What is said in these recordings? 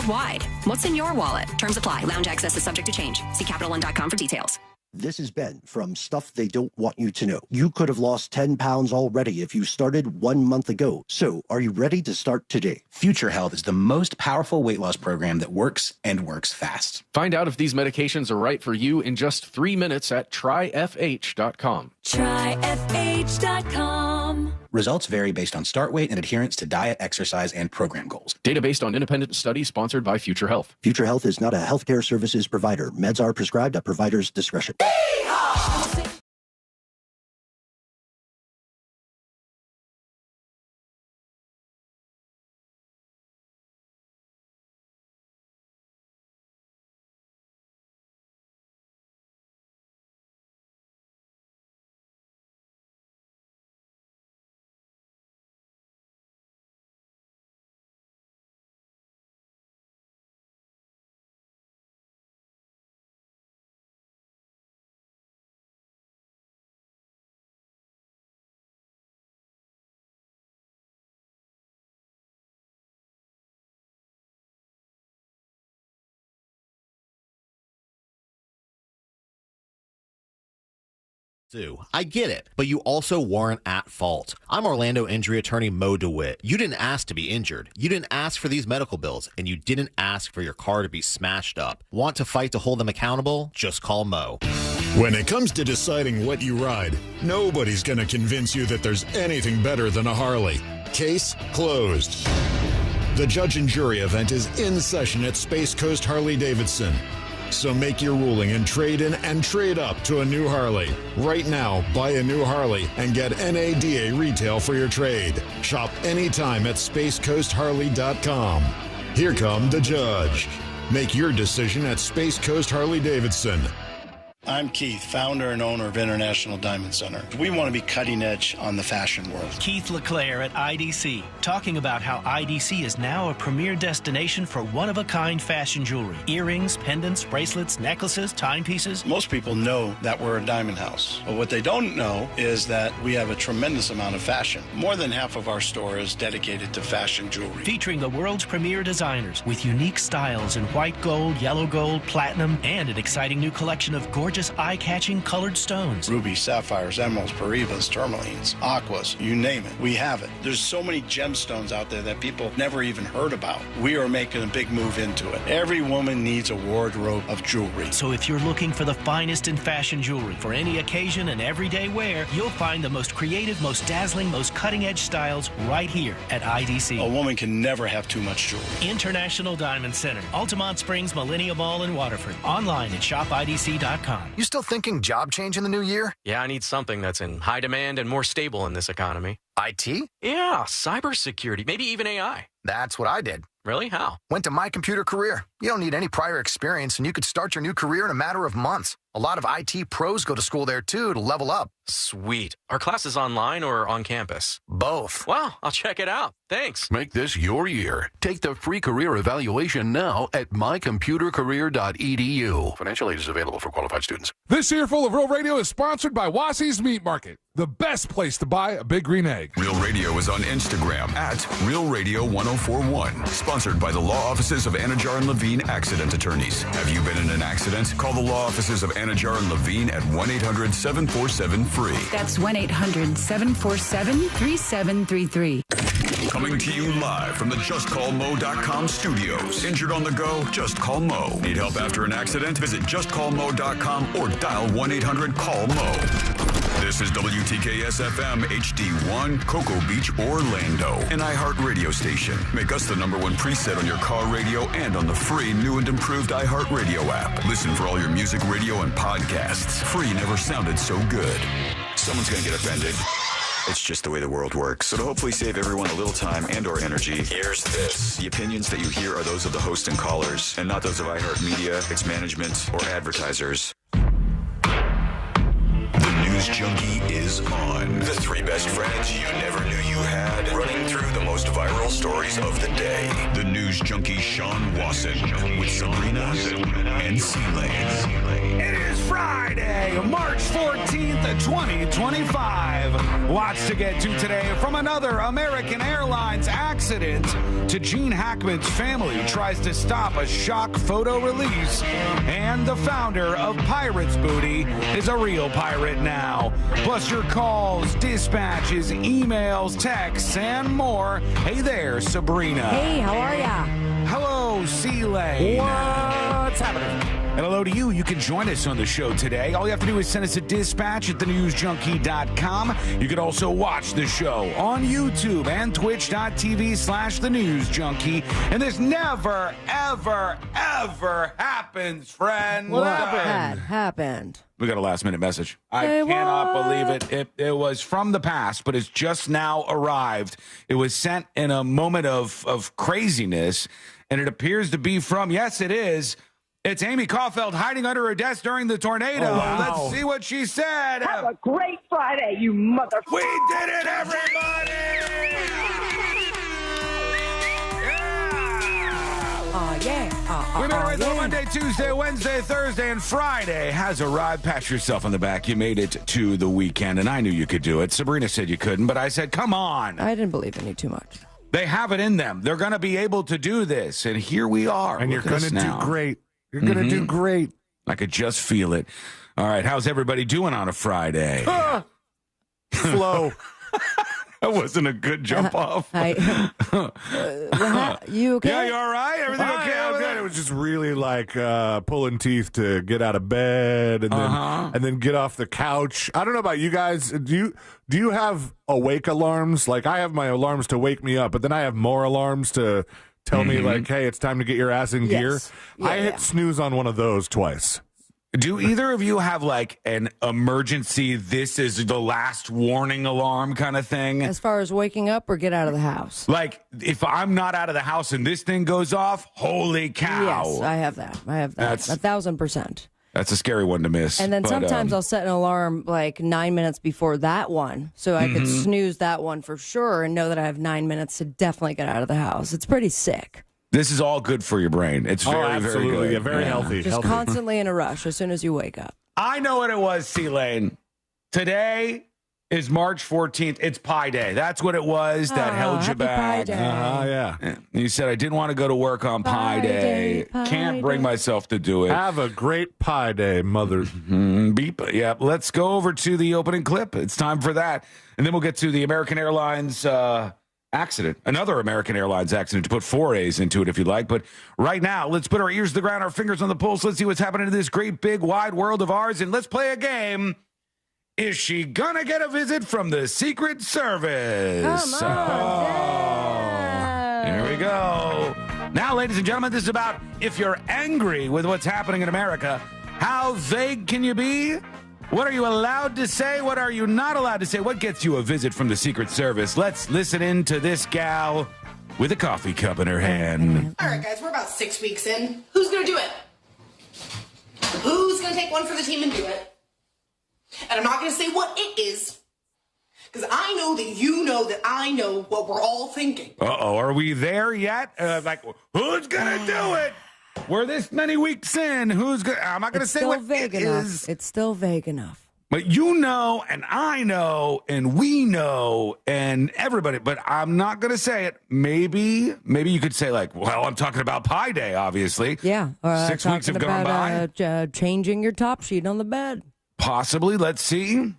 worldwide. What's in your wallet? Terms apply. Lounge access is subject to change. See CapitalOne.com for details. This is Ben from Stuff They Don't Want You to Know. You could have lost 10 pounds already if you started 1 month ago. So are you ready to start today? Future Health is the most powerful weight loss program that works and works fast. Find out if these medications are right for you in just 3 minutes at tryfh.com. Tryfh.com. Results vary based on start weight and adherence to diet, exercise, and program goals. Data based on independent studies sponsored by Future Health. Future Health is not a healthcare services provider. Meds are prescribed at provider's discretion. Sue, I get it, but you also weren't at fault. I'm Orlando injury attorney Mo DeWitt. You didn't ask to be injured. You didn't ask for these medical bills, and you didn't ask for your car to be smashed up. Want to fight to hold them accountable? Just call Mo. When it comes to deciding what you ride, nobody's going to convince you that there's anything better than a Harley. Case closed. The judge and jury event is in session at Space Coast Harley-Davidson. So make your ruling and trade in and trade up to a new Harley. Right now, buy a new Harley and get NADA retail for your trade. Shop anytime at SpaceCoastHarley.com. Here come the judge. Make your decision at Space Coast Harley-Davidson. I'm Keith, founder and owner of International Diamond Center. We want to be cutting edge on the fashion world. Keith LeClaire at IDC, talking about how IDC is now a premier destination for one-of-a-kind fashion jewelry. Earrings, pendants, bracelets, necklaces, timepieces. Most people know that we're a diamond house, but what they don't know is that we have a tremendous amount of fashion. More than half of our store is dedicated to fashion jewelry. Featuring the world's premier designers with unique styles in white gold, yellow gold, platinum, and an exciting new collection of gorgeous eye-catching colored stones. Rubies, sapphires, emeralds, parivas, tourmalines, aquas, you name it. We have it. There's so many gemstones out there that people never even heard about. We are making a big move into it. Every woman needs a wardrobe of jewelry. So if you're looking for the finest in fashion jewelry for any occasion and everyday wear, you'll find the most creative, most dazzling, most cutting-edge styles right here at IDC. A woman can never have too much jewelry. International Diamond Center, Altamont Springs, Millennium Mall, and Waterford. Online at shopidc.com. You still thinking job change in the new year? Yeah, I need something that's in high demand and more stable in this economy. IT? Yeah, cybersecurity, maybe even AI. That's what I did. Really? How? Went to My Computer Career. You don't need any prior experience, and you could start your new career in a matter of months. A lot of IT pros go to school there, too, to level up. Sweet. Are classes online or on campus? Both. Wow, I'll check it out. Thanks. Make this your year. Take the free career evaluation now at mycomputercareer.edu. Financial aid is available for qualified students. This Earful of Real Radio is sponsored by Wassey's Meat Market, the best place to buy a big green egg. Real Radio is on Instagram at Real Radio 1041. Sponsored by the law offices of Anajar and Levine Accident Attorneys. Have you been in an accident? Call the law offices of Anajar and Levine at 1-800-747-FREE. That's 1-800-747-3733. Coming to you live from the JustCallMo.com studios. Injured on the go? Just call Mo. Need help after an accident? Visit JustCallMo.com or dial 1-800-CALL-MO. This is WTKS-FM HD1, Cocoa Beach, Orlando. An iHeart radio station. Make us the #1 preset on your car radio and on the free new and improved iHeart Radio app. Listen for all your music, radio, and podcasts. Free never sounded so good. Someone's going to get offended. It's just the way the world works. So to hopefully save everyone a little time and or energy, here's this. The opinions that you hear are those of the host and callers, and not those of iHeartMedia, its management, or advertisers. The News Junkie is on. The 3 best friends you never knew you had, running through the most viral stories of the day. The News Junkie Sean Wasson with Sabrina and C-Lane. It is Friday, March 14th, 2025. Lots to get to today, from another American Airlines accident to Gene Hackman's family tries to stop a shock photo release, and the founder of Pirates Booty is a real pirate now. Plus your calls, dispatches, emails, texts, and more. Hey there, Sabrina. Hey, how are ya? Hello, C-Lane. What's happening? And hello to you. You can join us on the show today. All you have to do is send us a dispatch at thenewsjunkie.com. You can also watch the show on YouTube and twitch.tv/thenewsjunkie. And this never, ever, ever happens, friend. What happened? We got a last-minute message. I cannot believe it. It was from the past, but it's just now arrived. It was sent in a moment of craziness, and it appears to be from, yes, it is, it's Amy Caulfield hiding under her desk during the tornado. Oh, wow. Let's see what she said. Have a great Friday, you motherfucker. We did it, everybody! We made it right through Monday, Tuesday, Wednesday, Thursday, and Friday has arrived. Pat yourself on the back. You made it to the weekend, and I knew you could do it. Sabrina said you couldn't, but I said, come on. I didn't believe in you too much. They have it in them. They're going to be able to do this, and here we are. And you're going to do great. You're going to do great. I could just feel it. All right, how's everybody doing on a Friday? Flow. That wasn't a good jump off. You okay? Yeah, you all right? Everything okay? I'm good. It was just really like pulling teeth to get out of bed and then get off the couch. I don't know about you guys. Do you have awake alarms? Like, I have my alarms to wake me up, but then I have more alarms to tell me, like, hey, it's time to get your ass in gear. Yeah, I hit snooze on one of those twice. Do either of you have, like, an emergency, this is the last warning alarm kind of thing? As far as waking up or get out of the house? Like, if I'm not out of the house and this thing goes off, holy cow. Yes, I have that. 1,000%. That's a scary one to miss. And then sometimes I'll set an alarm like 9 minutes before that one, so I could snooze that one for sure and know that I have 9 minutes to definitely get out of the house. It's pretty sick. This is all good for your brain. It's very, very good. Yeah, very healthy. Just constantly in a rush as soon as you wake up. I know what it was, C-Lane. Today is March 14th. It's Pi Day. That's what it was that held you back. Pi Day. Yeah. You said, I didn't want to go to work on Pi Day. Can't bring myself to do it. Have a great Pi Day, mother. Beep. Yeah. Let's go over to the opening clip. It's time for that. And then we'll get to the American Airlines accident. Another American Airlines accident, to put 4 A's into it if you'd like. But right now, let's put our ears to the ground, our fingers on the pulse. Let's see what's happening in this great, big, wide world of ours. And let's play a game. Is she gonna get a visit from the Secret Service? Come on, Here we go. Now, ladies and gentlemen, this is about if you're angry with what's happening in America, how vague can you be? What are you allowed to say? What are you not allowed to say? What gets you a visit from the Secret Service? Let's listen in to this gal with a coffee cup in her hand. All right, guys, we're about 6 weeks in. Who's going to do it? Who's going to take one for the team and do it? And I'm not going to say what it is, because I know that you know that I know what we're all thinking. Uh-oh, are we there yet? Like, who's going to do it? We're this many weeks in. Who's going to... I'm not going to say what vague it enough. is. It's still vague enough. But you know, and I know, and we know, and everybody, but I'm not going to say it. Maybe you could say, like, well, I'm talking about Pi Day, obviously. Yeah. 6 weeks have gone by. Changing your top sheet on the bed. Possibly. Let's see.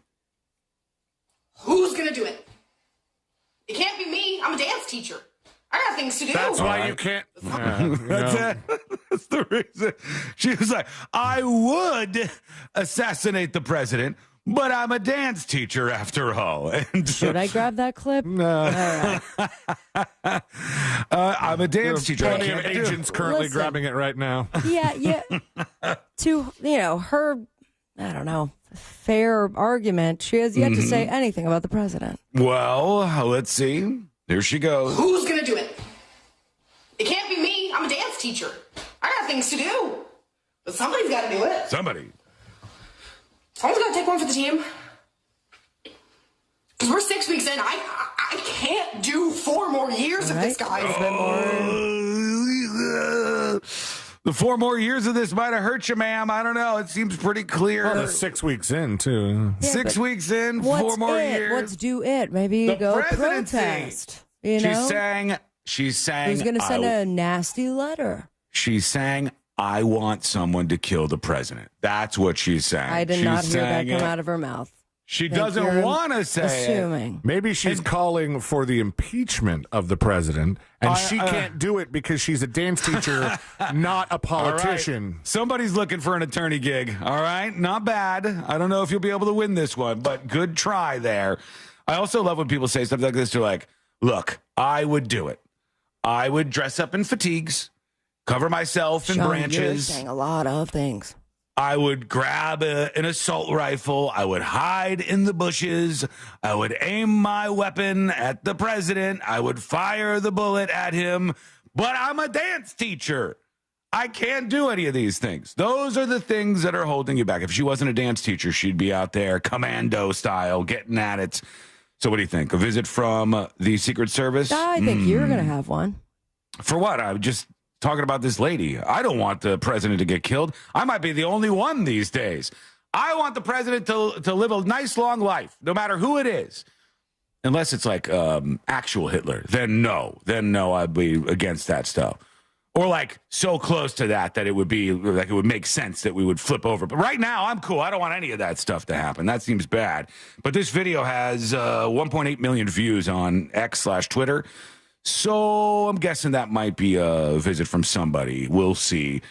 Who's going to do it? It can't be me. I'm a dance teacher. I got things to do. That's why you can't. That's the reason. She was like, I would assassinate the president, but I'm a dance teacher after all. And should I grab that clip? No. All right. I'm a dance teacher. Plenty of agents currently grabbing it right now. Yeah. To, her, I don't know, fair argument, she has yet to say anything about the president. Well, let's see. Here she goes. Who's going to do it? It can't be me. I'm a dance teacher. I got things to do. But somebody's got to do it. Somebody. Someone's got to take one for the team. Because we're 6 weeks in. I can't do 4 more years of this, guys. The 4 more years of this might have hurt you, ma'am. I don't know. It seems pretty clear. Well, the 6 weeks in, too. Yeah, 6 weeks in, 4 more years. What's do it? Maybe you The go presidency. protest. You know? She's saying. Who's going to send a nasty letter? She's saying, I want someone to kill the president. That's what she's saying. I did not hear that come out of her mouth. She doesn't want to say assuming. it. Maybe she's calling for the impeachment of the president, and she can't do it because she's a dance teacher, not a politician. Right. Somebody's looking for an attorney gig. All right, not bad. I don't know if you'll be able to win this one, but good try there. I also love when people say something like this. They're like, look, I would do it. I would dress up in fatigues, cover myself in branches. You're saying a lot of things. I would grab an assault rifle. I would hide in the bushes. I would aim my weapon at the president. I would fire the bullet at him. But I'm a dance teacher. I can't do any of these things. Those are the things that are holding you back. If she wasn't a dance teacher, she'd be out there commando style, getting at it. So what do you think? A visit from the Secret Service? I think you're going to have one. For what? I just... talking about this lady. I don't want the president to get killed. I might be the only one these days. I want the president to live a nice, long life, no matter who it is. Unless it's like actual Hitler. Then no, I'd be against that stuff. Or like so close to that it would be like it would make sense that we would flip over. But right now, I'm cool. I don't want any of that stuff to happen. That seems bad. But this video has 1.8 million views on X/Twitter. So I'm guessing that might be a visit from somebody. We'll see.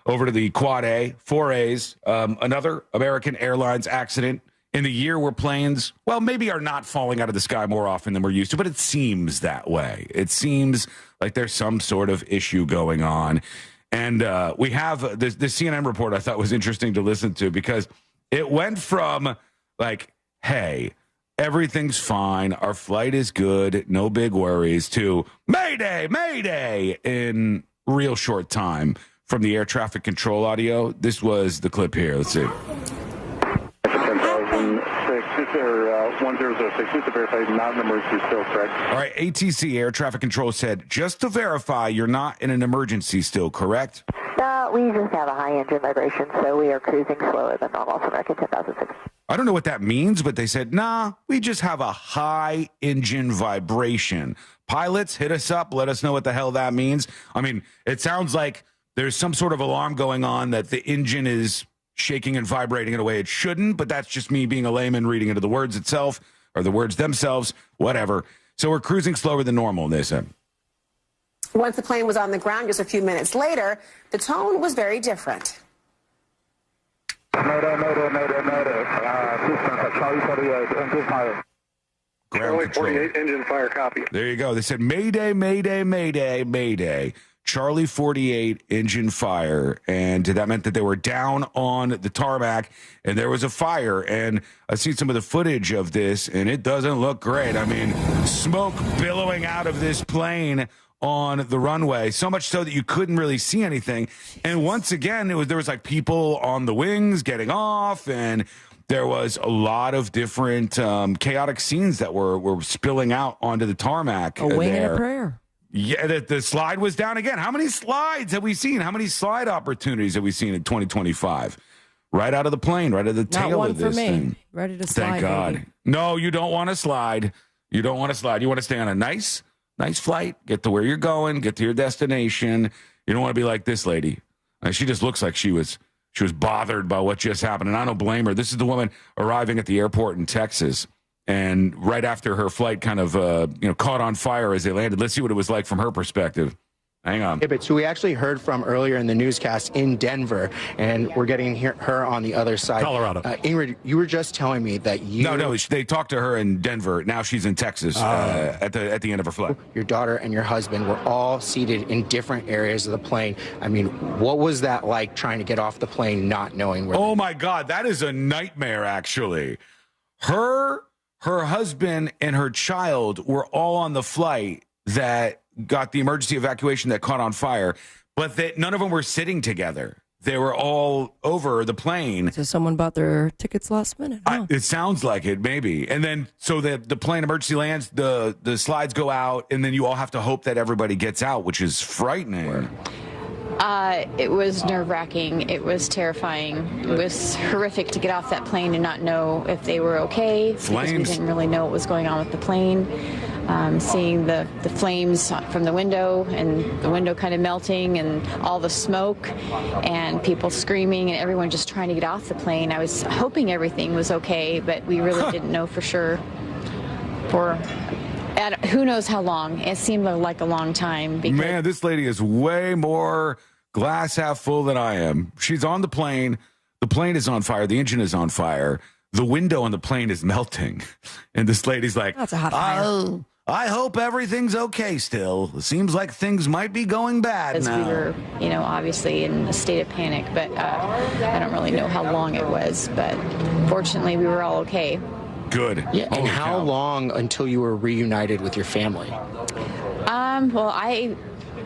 Over to the Quad A, 4As, another American Airlines accident in the year where planes, well, maybe are not falling out of the sky more often than we're used to, but it seems that way. It seems like there's some sort of issue going on. And we have this CNN report I thought was interesting to listen to because it went from like, hey, everything's fine. Our flight is good. No big worries. To Mayday, Mayday in real short time from the air traffic control audio. This was the clip here. Let's see. 1006, just to verify not an emergency still, correct? All right, ATC air traffic control said, just to verify you're not in an emergency still, correct? We just have a high engine vibration, so we are cruising slower than normal for American 10,006. I don't know what that means, but they said, nah, we just have a high engine vibration. Pilots, hit us up. Let us know what the hell that means. I mean, it sounds like there's some sort of alarm going on that the engine is shaking and vibrating in a way it shouldn't, but that's just me being a layman reading into the words itself or the words themselves, whatever. So we're cruising slower than normal, they said. Once the plane was on the ground just a few minutes later, the tone was very different. Mayday. System, Charlie 48, engine fire. Charlie 48, engine fire, copy. There you go. They said, Mayday, Mayday, Mayday, Mayday. Charlie 48, engine fire. And that meant that they were down on the tarmac and there was a fire. And I've seen some of the footage of this and it doesn't look great. I mean, smoke billowing out of this plane on the runway, so much so that you couldn't really see anything. And once again, there was like people on the wings getting off, and there was a lot of different chaotic scenes that were spilling out onto the tarmac. A wing and a prayer. Yeah, the slide was down again. How many slides have we seen? How many slide opportunities have we seen in 2025? Right out of the plane, right out of the tail of this thing. Ready to slide. Thank God. Baby. No, you don't want to slide. You don't want to slide. You want to stay on a nice flight, get to where you're going, get to your destination. You don't want to be like this lady. She just looks like she was bothered by what just happened, and I don't blame her. This is the woman arriving at the airport in Texas, and right after her flight kind of caught on fire as they landed. Let's see what it was like from her perspective. Hang on. So we actually heard from earlier in the newscast in Denver, and we're getting her on the other side. Colorado. Ingrid, you were just telling me that you... No, they talked to her in Denver. Now she's in Texas at the end of her flight. Your daughter and your husband were all seated in different areas of the plane. I mean, what was that like trying to get off the plane not knowing where... Oh, my God. That is a nightmare, actually. Her husband and her child were all on the flight that got the emergency evacuation that caught on fire, but none of them were sitting together. They were all over the plane. So someone bought their tickets last minute. Huh? It sounds like it, maybe. And then so the plane emergency lands, the slides go out, and then you all have to hope that everybody gets out, which is frightening. It was nerve-wracking. It was terrifying. It was horrific to get off that plane and not know if they were okay. Flames. Because we didn't really know what was going on with the plane. Seeing the flames from the window and the window kind of melting and all the smoke and people screaming and everyone just trying to get off the plane. I was hoping everything was okay, but we really didn't know for sure for who knows how long. It seemed like a long time. Because Man, this lady is way more glass half full than I am. She's on the plane. The plane is on fire. The engine is on fire. The window on the plane is melting. And this lady's like, That's a hot fire. I hope everything's okay still. It seems like things might be going bad As now. we were, obviously in a state of panic, but I don't really know how long it was. But fortunately, we were all okay. Good. Yeah, and how long until you were reunited with your family? Well,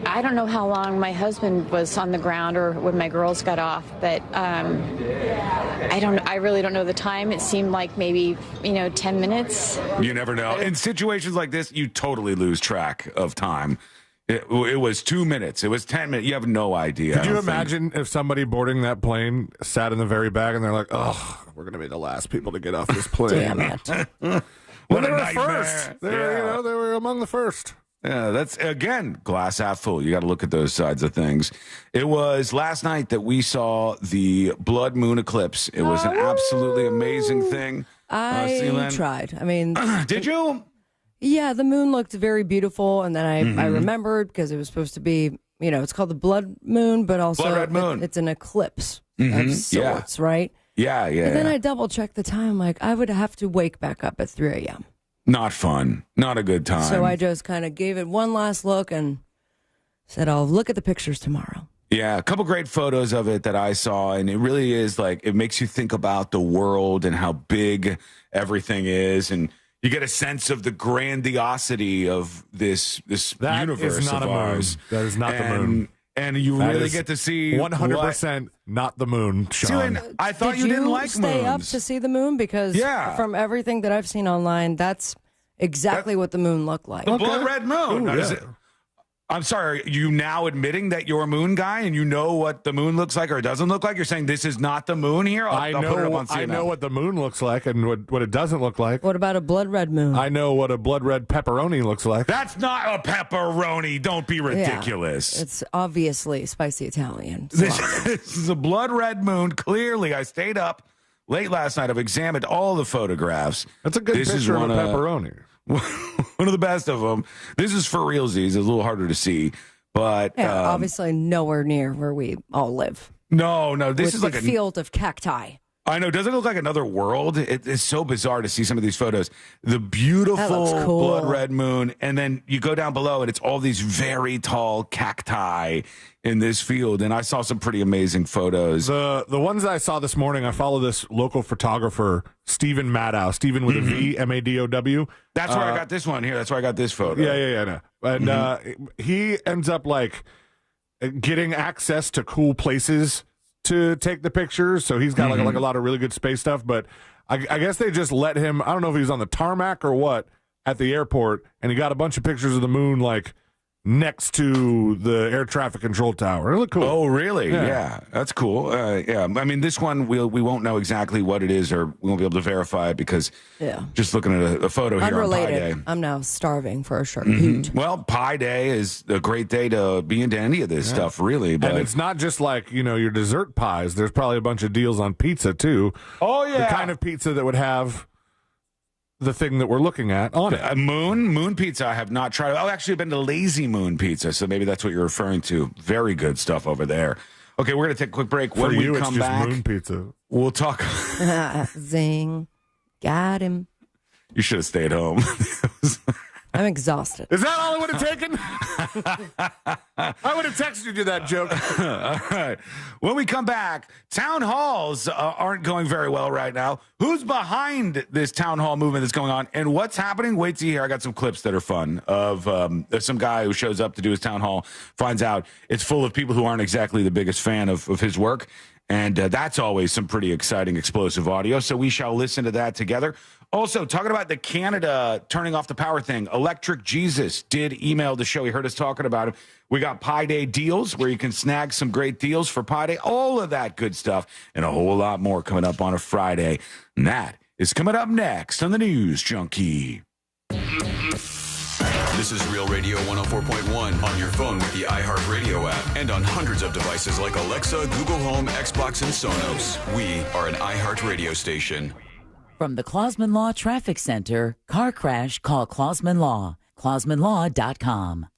I don't know how long my husband was on the ground or when my girls got off, but I really don't know the time. It seemed like maybe 10 minutes. You never know. In situations like this, you totally lose track of time. It was 2 minutes. It was 10 minutes. You have no idea. Could you imagine if somebody boarding that plane sat in the very back and they're like, "Oh, we're going to be the last people to get off this plane." Damn it. Well, What they a were nightmare. first. They were among the first. Yeah, that's, again, glass half full. You got to look at those sides of things. It was last night that we saw the blood moon eclipse. It was an absolutely amazing thing. I tried. I mean, did you? Yeah, the moon looked very beautiful, and then I remembered because it was supposed to be, it's called the blood moon, but also Blood red moon. It's an eclipse of sorts, right? Yeah. And then I double checked the time. Like, I would have to wake back up at 3 a.m. Not fun. Not a good time. So I just kind of gave it one last look and said, I'll look at the pictures tomorrow. Yeah, a couple great photos of it that I saw, and it really is like, it makes you think about the world and how big everything is, and you get a sense of the grandiosity of this That universe is not of a moon. ours. That is not the moon. And you That really is get to see 100% not the moon, Sean. I thought you didn't like stay up moons. to see the moon? Because from everything that I've seen online, that's exactly what the moon looked like. The blood red moon. Ooh, Now, I'm sorry, are you now admitting that you're a moon guy and you know what the moon looks like or doesn't look like? You're saying this is not the moon here? I'll put it up on CNN. I know what the moon looks like and what it doesn't look like. What about a blood red moon? I know what a blood red pepperoni looks like. That's not a pepperoni. Don't be ridiculous. Yeah, it's obviously spicy Italian. This is a blood red moon. Clearly, I stayed up late last night. I've examined all the photographs. That's a good picture of a pepperoni. One of the best of them. This is for realsies. It's a little harder to see, but obviously nowhere near where we all live. No, this With is like a a field of cacti. I know. Doesn't it look like another world? It's so bizarre to see some of these photos. The beautiful cool. blood red moon, and then you go down below, and it's all these very tall cacti in this field. And I saw some pretty amazing photos. The ones that I saw this morning, I follow this local photographer, Stephen Maddow. Stephen with a V, M-A-D-O-W. That's where I got this one here. That's where I got this photo. Yeah. No. And he ends up like getting access to cool places to take the pictures, so he's got like a lot of really good space stuff. But I guess they just let him. I don't know if he was on the tarmac or what at the airport, and he got a bunch of pictures of the moon like next to the air traffic control tower. It looked cool. Oh, really? Yeah, that's cool. Yeah, I mean, this one we won't know exactly what it is, or we won't be able to verify it because just looking at a photo here on Pi Day. I'm now starving for a sharp hoot. Well, Pi Day is a great day to be into any of this stuff, really. But And it's not just like, your dessert pies. There's probably a bunch of deals on pizza, too. Oh, yeah. The kind of pizza that would have the thing that we're looking at on it. Moon pizza I have not tried. I've actually been to Lazy Moon Pizza, so maybe that's what you're referring to. Very good stuff over there. Okay, we're going to take a quick break. For when you, we it's come just back, moon pizza. We'll talk. Zing. Got him. You should have stayed home. I'm exhausted. Is that all it would have taken? I would have texted you that joke. All right. When we come back, town halls aren't going very well right now. Who's behind this town hall movement that's going on, and what's happening? Wait till you hear. I got some clips that are fun of some guy who shows up to do his town hall, finds out it's full of people who aren't exactly the biggest fan of his work, And that's always some pretty exciting, explosive audio. So we shall listen to that together. Also, talking about the Canada turning off the power thing, Electric Jesus did email the show. He heard us talking about it. We got Pi Day deals where you can snag some great deals for Pi Day. All of that good stuff and a whole lot more coming up on a Friday. And that is coming up next on the News Junkie. This is Real Radio 104.1 on your phone with the iHeartRadio app and on hundreds of devices like Alexa, Google Home, Xbox, and Sonos. We are an iHeartRadio station. From the Clausman Law Traffic Center, car crash, call Clausman Law. ClausmanLaw.com.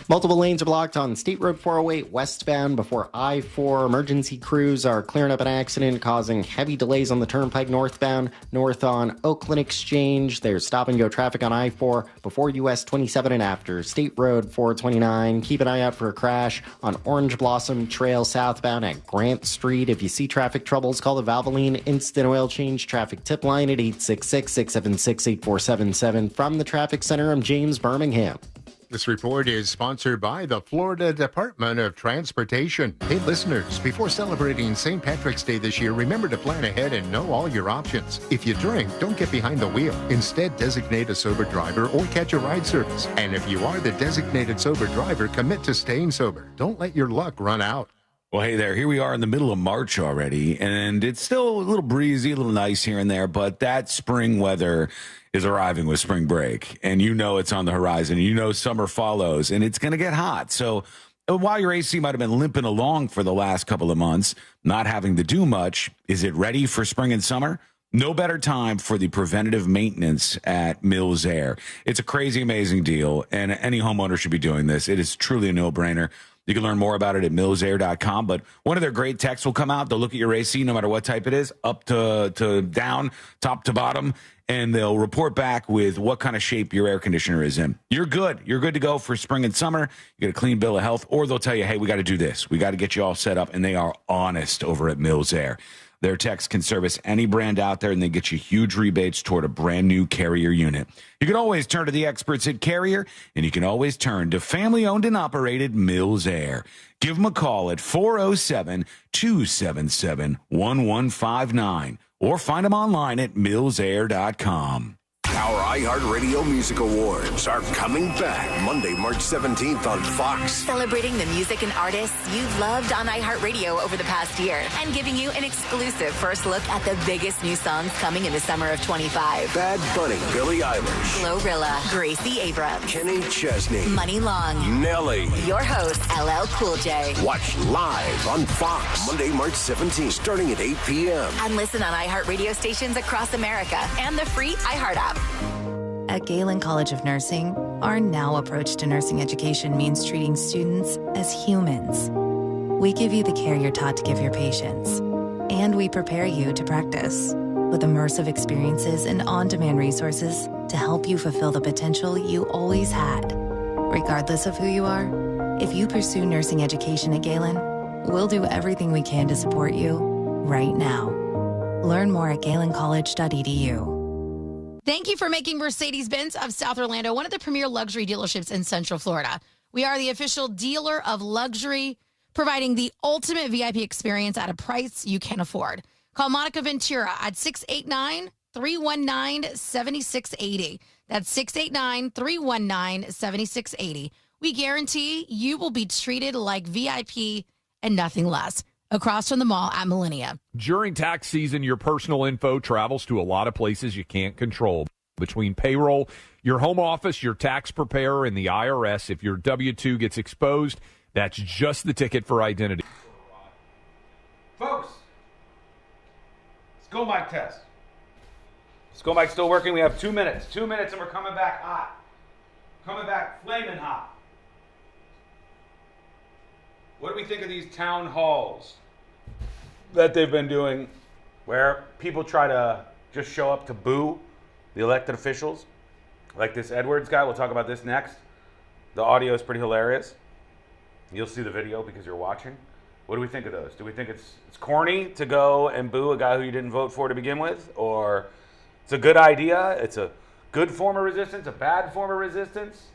Multiple lanes are blocked on State Road 408 westbound before I-4. Emergency crews are clearing up an accident causing heavy delays on the turnpike northbound. North on Oakland Exchange, there's stop-and-go traffic on I-4 before US 27 and after. State Road 429, keep an eye out for a crash on Orange Blossom Trail southbound at Grant Street. If you see traffic troubles, call the Valvoline Instant Oil Change Traffic Tip Line at 866-676-8477. From the Traffic Center, I'm James Birmingham. This report is sponsored by the Florida Department of Transportation. Hey, listeners, before celebrating St. Patrick's Day this year, remember to plan ahead and know all your options. If you drink, don't get behind the wheel. Instead, designate a sober driver or catch a ride service. And if you are the designated sober driver, commit to staying sober. Don't let your luck run out. Well, hey there. Here we are in the middle of March already, and it's still a little breezy, a little nice here and there, but that spring weather is arriving with spring break, and you know it's on the horizon. You know summer follows, and it's going to get hot. So while your AC might have been limping along for the last couple of months, not having to do much, is it ready for spring and summer? No better time for the preventative maintenance at Mills Air. It's a crazy, amazing deal, and any homeowner should be doing this. It is truly a no-brainer. You can learn more about it at millsair.com, but one of their great techs will come out. They'll look at your AC, no matter what type it is, up to down, top to bottom, and they'll report back with what kind of shape your air conditioner is in. You're good. You're good to go for spring and summer. You get a clean bill of health, or they'll tell you, hey, we got to do this. We got to get you all set up, and they are honest over at Mills Air. Their techs can service any brand out there, and they get you huge rebates toward a brand new Carrier unit. You can always turn to the experts at Carrier, and you can always turn to family-owned and operated Mills Air. Give them a call at 407-277-1159 or find them online at millsair.com. Our iHeartRadio Music Awards are coming back Monday, March 17th on Fox. Celebrating the music and artists you've loved on iHeartRadio over the past year and giving you an exclusive first look at the biggest new songs coming in the summer of 25. Bad Bunny, Billie Eilish, Glorilla, Gracie Abrams, Kenny Chesney, Money Long, Nelly. Your host, LL Cool J. Watch live on Fox Monday, March 17th, starting at 8 p.m. And listen on iHeartRadio stations across America and the free iHeart app. At Galen College of Nursing, our now approach to nursing education means treating students as humans. We give you the care you're taught to give your patients, and we prepare you to practice with immersive experiences and on-demand resources to help you fulfill the potential you always had. Regardless of who you are, if you pursue nursing education at Galen, we'll do everything we can to support you right now. Learn more at galencollege.edu. Thank you for making Mercedes-Benz of South Orlando one of the premier luxury dealerships in Central Florida. We are the official dealer of luxury, providing the ultimate VIP experience at a price you can afford. Call Monica Ventura at 689-319-7680. That's 689-319-7680. We guarantee you will be treated like VIP and nothing less. Across from the mall at Millennia. During tax season, your personal info travels to a lot of places you can't control. Between payroll, your home office, your tax preparer, and the IRS, if your W-2 gets exposed, that's just the ticket for identity. Folks, Skull mic test. Skull mic still working. We have 2 minutes. 2 minutes and we're coming back hot. Coming back flaming hot. What do we think of these town halls that they've been doing where people try to just show up to boo the elected officials? Like this Edwards guy. We'll talk about this next. The audio is pretty hilarious. You'll see the video because you're watching. What do we think of those? Do we think it's corny to go and boo a guy who you didn't vote for to begin with? Or it's a good idea? It's a good form of resistance? A bad form of resistance?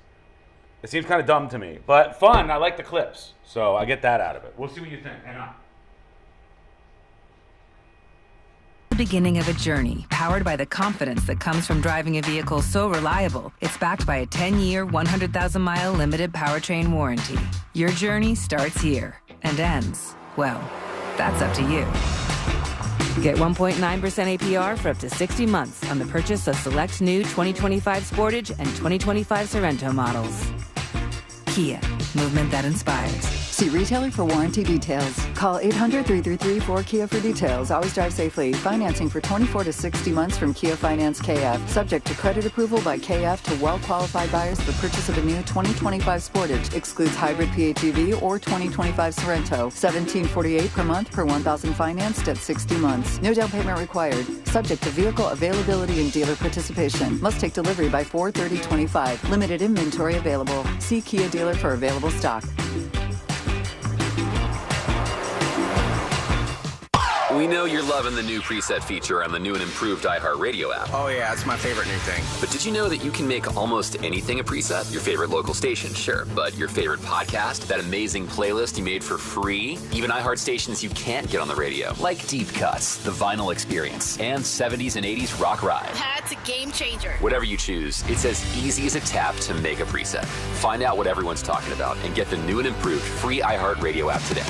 It seems kind of dumb to me. But fun. I like the clips. So I get that out of it. We'll see what you think. Hang on. the beginning of a journey powered by the confidence that comes from driving a vehicle so reliable, it's backed by a 10-year, 100,000-mile limited powertrain warranty. Your journey starts here and ends, well, that's up to you. Get 1.9% APR for up to 60 months on the purchase of select new 2025 Sportage and 2025 Sorento models. Kia, movement that inspires. See retailer for warranty details. Call 800-333-4KIA for details. Always drive safely. Financing for 24 to 60 months from Kia Finance KF. Subject to credit approval by KF to well-qualified buyers for purchase of a new 2025 Sportage. Excludes hybrid PHEV or 2025 Sorento. $17.48 per month per 1,000 financed at 60 months. No down payment required. Subject to vehicle availability and dealer participation. Must take delivery by 4/30/25. Limited inventory available. See Kia dealer for available stock. We know you're loving the new preset feature on the new and improved iHeartRadio app. Oh yeah, it's my favorite new thing. But did you know that you can make almost anything a preset? Your favorite local station, sure, but your favorite podcast, that amazing playlist you made for free, even iHeart stations you can't get on the radio, like Deep Cuts, The Vinyl Experience, and 70s and 80s Rock Ride. That's a game changer. Whatever you choose, it's as easy as a tap to make a preset. Find out what everyone's talking about and get the new and improved free iHeartRadio app today.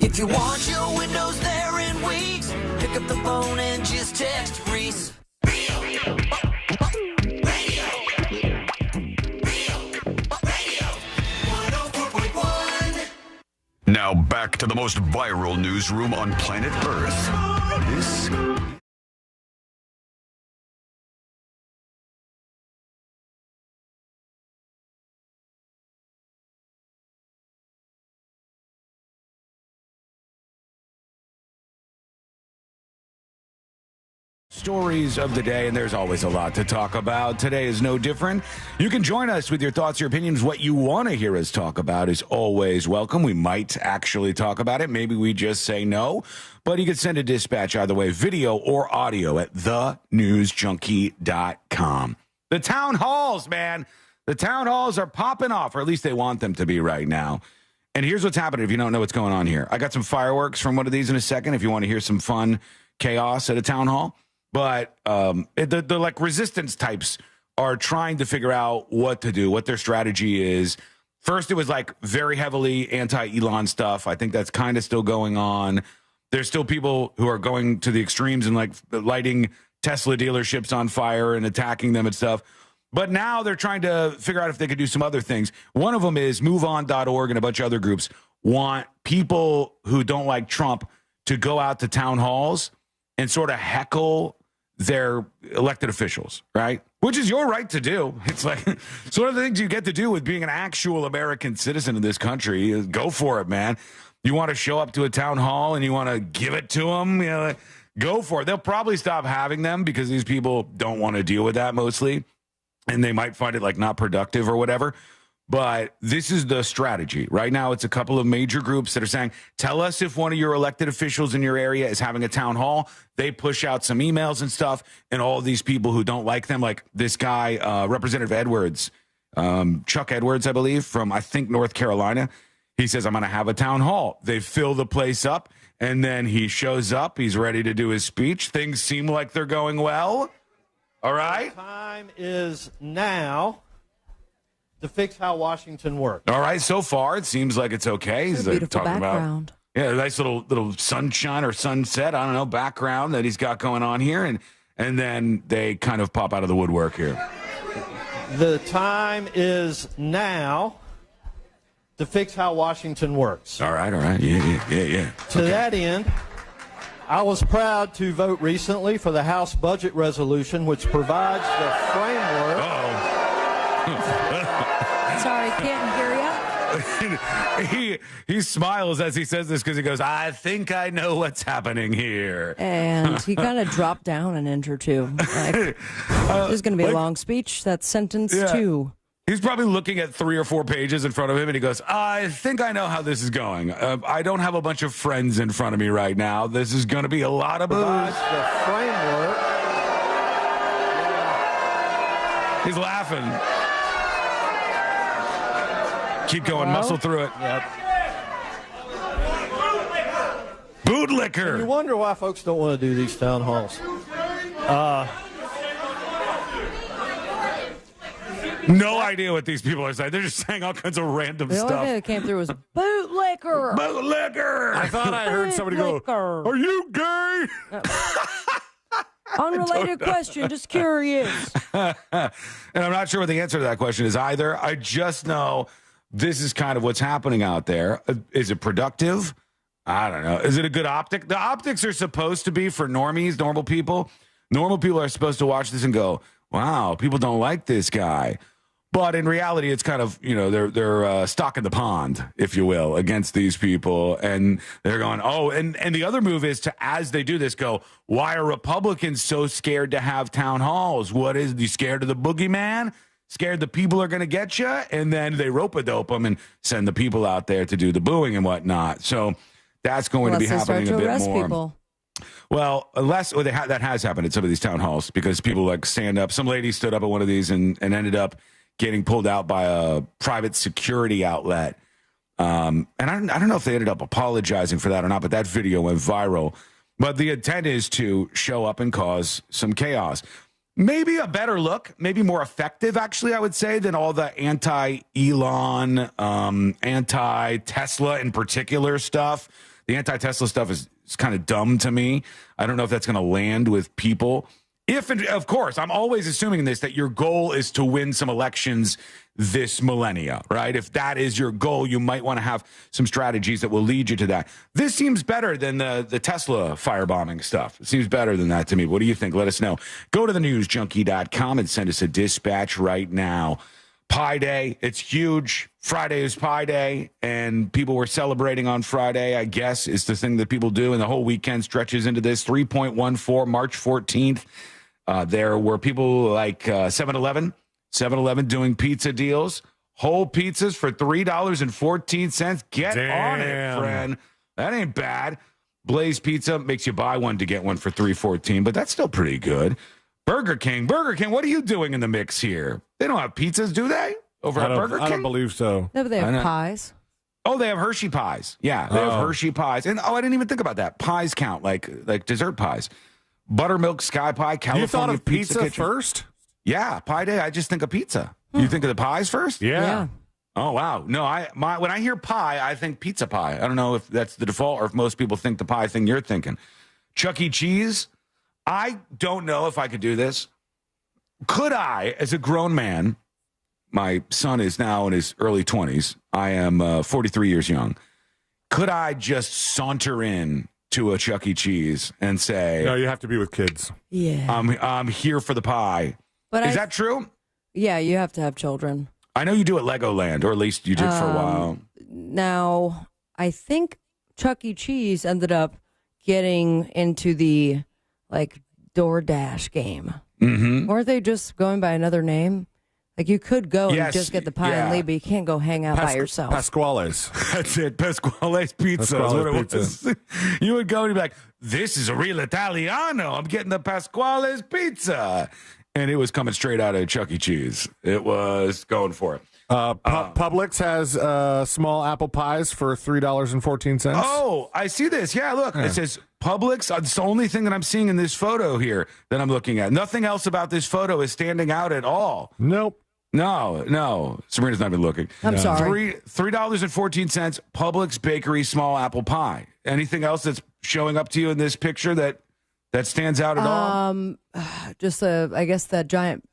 If you want your windows there in weeks, pick up the phone and just text Reese. Now back to the most viral newsroom on planet Earth. This stories of the day, and there's always a lot to talk about. Today is no different. You can join us with your thoughts, your opinions. What you want to hear us talk about is always welcome. We might actually talk about it. Maybe we just say no, but you can send a dispatch either way, video or audio, at thenewsjunkie.com. The town halls, man. The town halls are popping off, or at least they want them to be right now. And here's what's happening if you don't know what's going on here. I got some fireworks from one of these in a second if you want to hear some fun chaos at a town hall. But the like resistance types are trying to figure out what to do, what their strategy is. First, it was like very heavily anti-Elon stuff. I think that's kind of still going on. There's still people who are going to the extremes and like lighting Tesla dealerships on fire and attacking them and stuff. But now they're trying to figure out if they could do some other things. One of them is MoveOn.org and a bunch of other groups want people who don't like Trump to go out to town halls and sort of heckle their elected officials, right? Which is your right to do. It's like, it's one of the things you get to do with being an actual American citizen of this country. Is go for it, man. You want to show up to a town hall and you want to give it to them, you know, go for it. They'll probably stop having them because these people don't want to deal with that mostly, and they might find it like not productive or whatever. But this is the strategy. Right now, it's a couple of major groups that are saying, tell us if one of your elected officials in your area is having a town hall. They push out some emails and stuff, and all of these people who don't like them, like this guy, Representative Edwards, Chuck Edwards, I believe, from, I think, North Carolina. He says, I'm going to have a town hall. They fill the place up, and then he shows up. He's ready to do his speech. Things seem like they're going well. All right? The time is now to fix how Washington works. All right, so far it seems like it's okay. He's like talking background. about a nice little sunshine or sunset, I don't know, background that he's got going on here, and then they kind of pop out of the woodwork here. The time is now to fix how Washington works. All right. Yeah. To that end, I was proud to vote recently for the House budget resolution, which provides the framework. Sorry, can't hear you. He smiles as he says this because he goes, I think I know what's happening here. And he kind of dropped down an inch or two. Like, this is going to be a long speech. That's sentence 2. He's probably looking at 3 or 4 pages in front of him, and he goes, I think I know how this is going. I don't have a bunch of friends in front of me right now. This is going to be a lot of booze. The framework. He's laughing. Keep going. Muscle through it. Yep. Bootlicker. And you wonder why folks don't want to do these town halls. No idea what these people are saying. They're just saying all kinds of random The only stuff. thing that came through was bootlicker. Bootlicker. I thought I heard somebody go, Bootlicker. "Are you gay?" Unrelated question, just curious. And I'm not sure what the answer to that question is either. I just know this is kind of what's happening out there. Is it productive? I don't know. Is it a good optic? The optics are supposed to be for normies, normal people. Normal people are supposed to watch this and go, wow, people don't like this guy. But in reality, it's kind of, they're stocking the pond, if you will, against these people. And they're going, and the other move is to, as they do this, go, why are Republicans so scared to have town halls? What is, you scared of the boogeyman? Scared the people are going to get you? And then they rope-a-dope them and send the people out there to do the booing and whatnot. So that's going to be happening a bit more. People. Well, that has happened at some of these town halls because people like stand up. Some lady stood up at one of these and ended up getting pulled out by a private security outlet. And I don't know if they ended up apologizing for that or not, but that video went viral. But the intent is to show up and cause some chaos. Maybe a better look, maybe more effective, actually, I would say, than all the anti-Elon, anti-Tesla in particular stuff. The anti-Tesla stuff is kind of dumb to me. I don't know if that's going to land with people. Of course, I'm always assuming that your goal is to win some elections this millennia, right? If that is your goal, you might want to have some strategies that will lead you to that. This seems better than the Tesla firebombing stuff. It seems better than that to me. What do you think? Let us know. Go to thenewsjunkie.com and send us a dispatch right now. Pi Day, it's huge. Friday is Pi Day, and people were celebrating on Friday, I guess, is the thing that people do, and the whole weekend stretches into this. 3.14, March 14th. There were people like 7-Eleven doing pizza deals. Whole pizzas for $3.14. Get on it, friend. That ain't bad. Blaze Pizza makes you buy one to get one for $3.14, but that's still pretty good. Burger King, what are you doing in the mix here? They don't have pizzas, do they? Over at Burger King? I don't believe so. No, but they have pies. Oh, they have Hershey pies. Yeah, they have Hershey pies. And I didn't even think about that. Pies count like dessert pies. Buttermilk Sky Pie, California. You thought of pizza first? Yeah, Pi Day, I just think of pizza. You think of the pies first? Yeah. Oh, wow. No, when I hear pie, I think pizza pie. I don't know if that's the default or if most people think the pie thing you're thinking. Chuck E. Cheese, I don't know if I could do this. Could I, as a grown man, my son is now in his early 20s. I am 43 years young. Could I just saunter in to a Chuck E. Cheese and say, no, you have to be with kids. Yeah. I'm here for the pie. But is that true? Yeah, you have to have children. I know you do at Legoland, or at least you did for a while. Now, I think Chuck E. Cheese ended up getting into the DoorDash game. Mm-hmm. Weren't they just going by another name? Like you could go and just get the pie and leave, but you can't go hang out by yourself. Pasquale's. That's it. Pasquale's Pizza. Was. You would go and you'd be like, this is a real Italiano. I'm getting the Pasquale's Pizza. And it was coming straight out of Chuck E. Cheese. It was going for it. Publix has small apple pies for $3.14. Oh, I see this. Yeah, look. Yeah. It says Publix. It's the only thing that I'm seeing in this photo here that I'm looking at. Nothing else about this photo is standing out at all. Nope. No. Sabrina's not even looking. I'm sorry. $3.14, Publix Bakery small apple pie. Anything else that's showing up to you in this picture that stands out at all? Just I guess that giant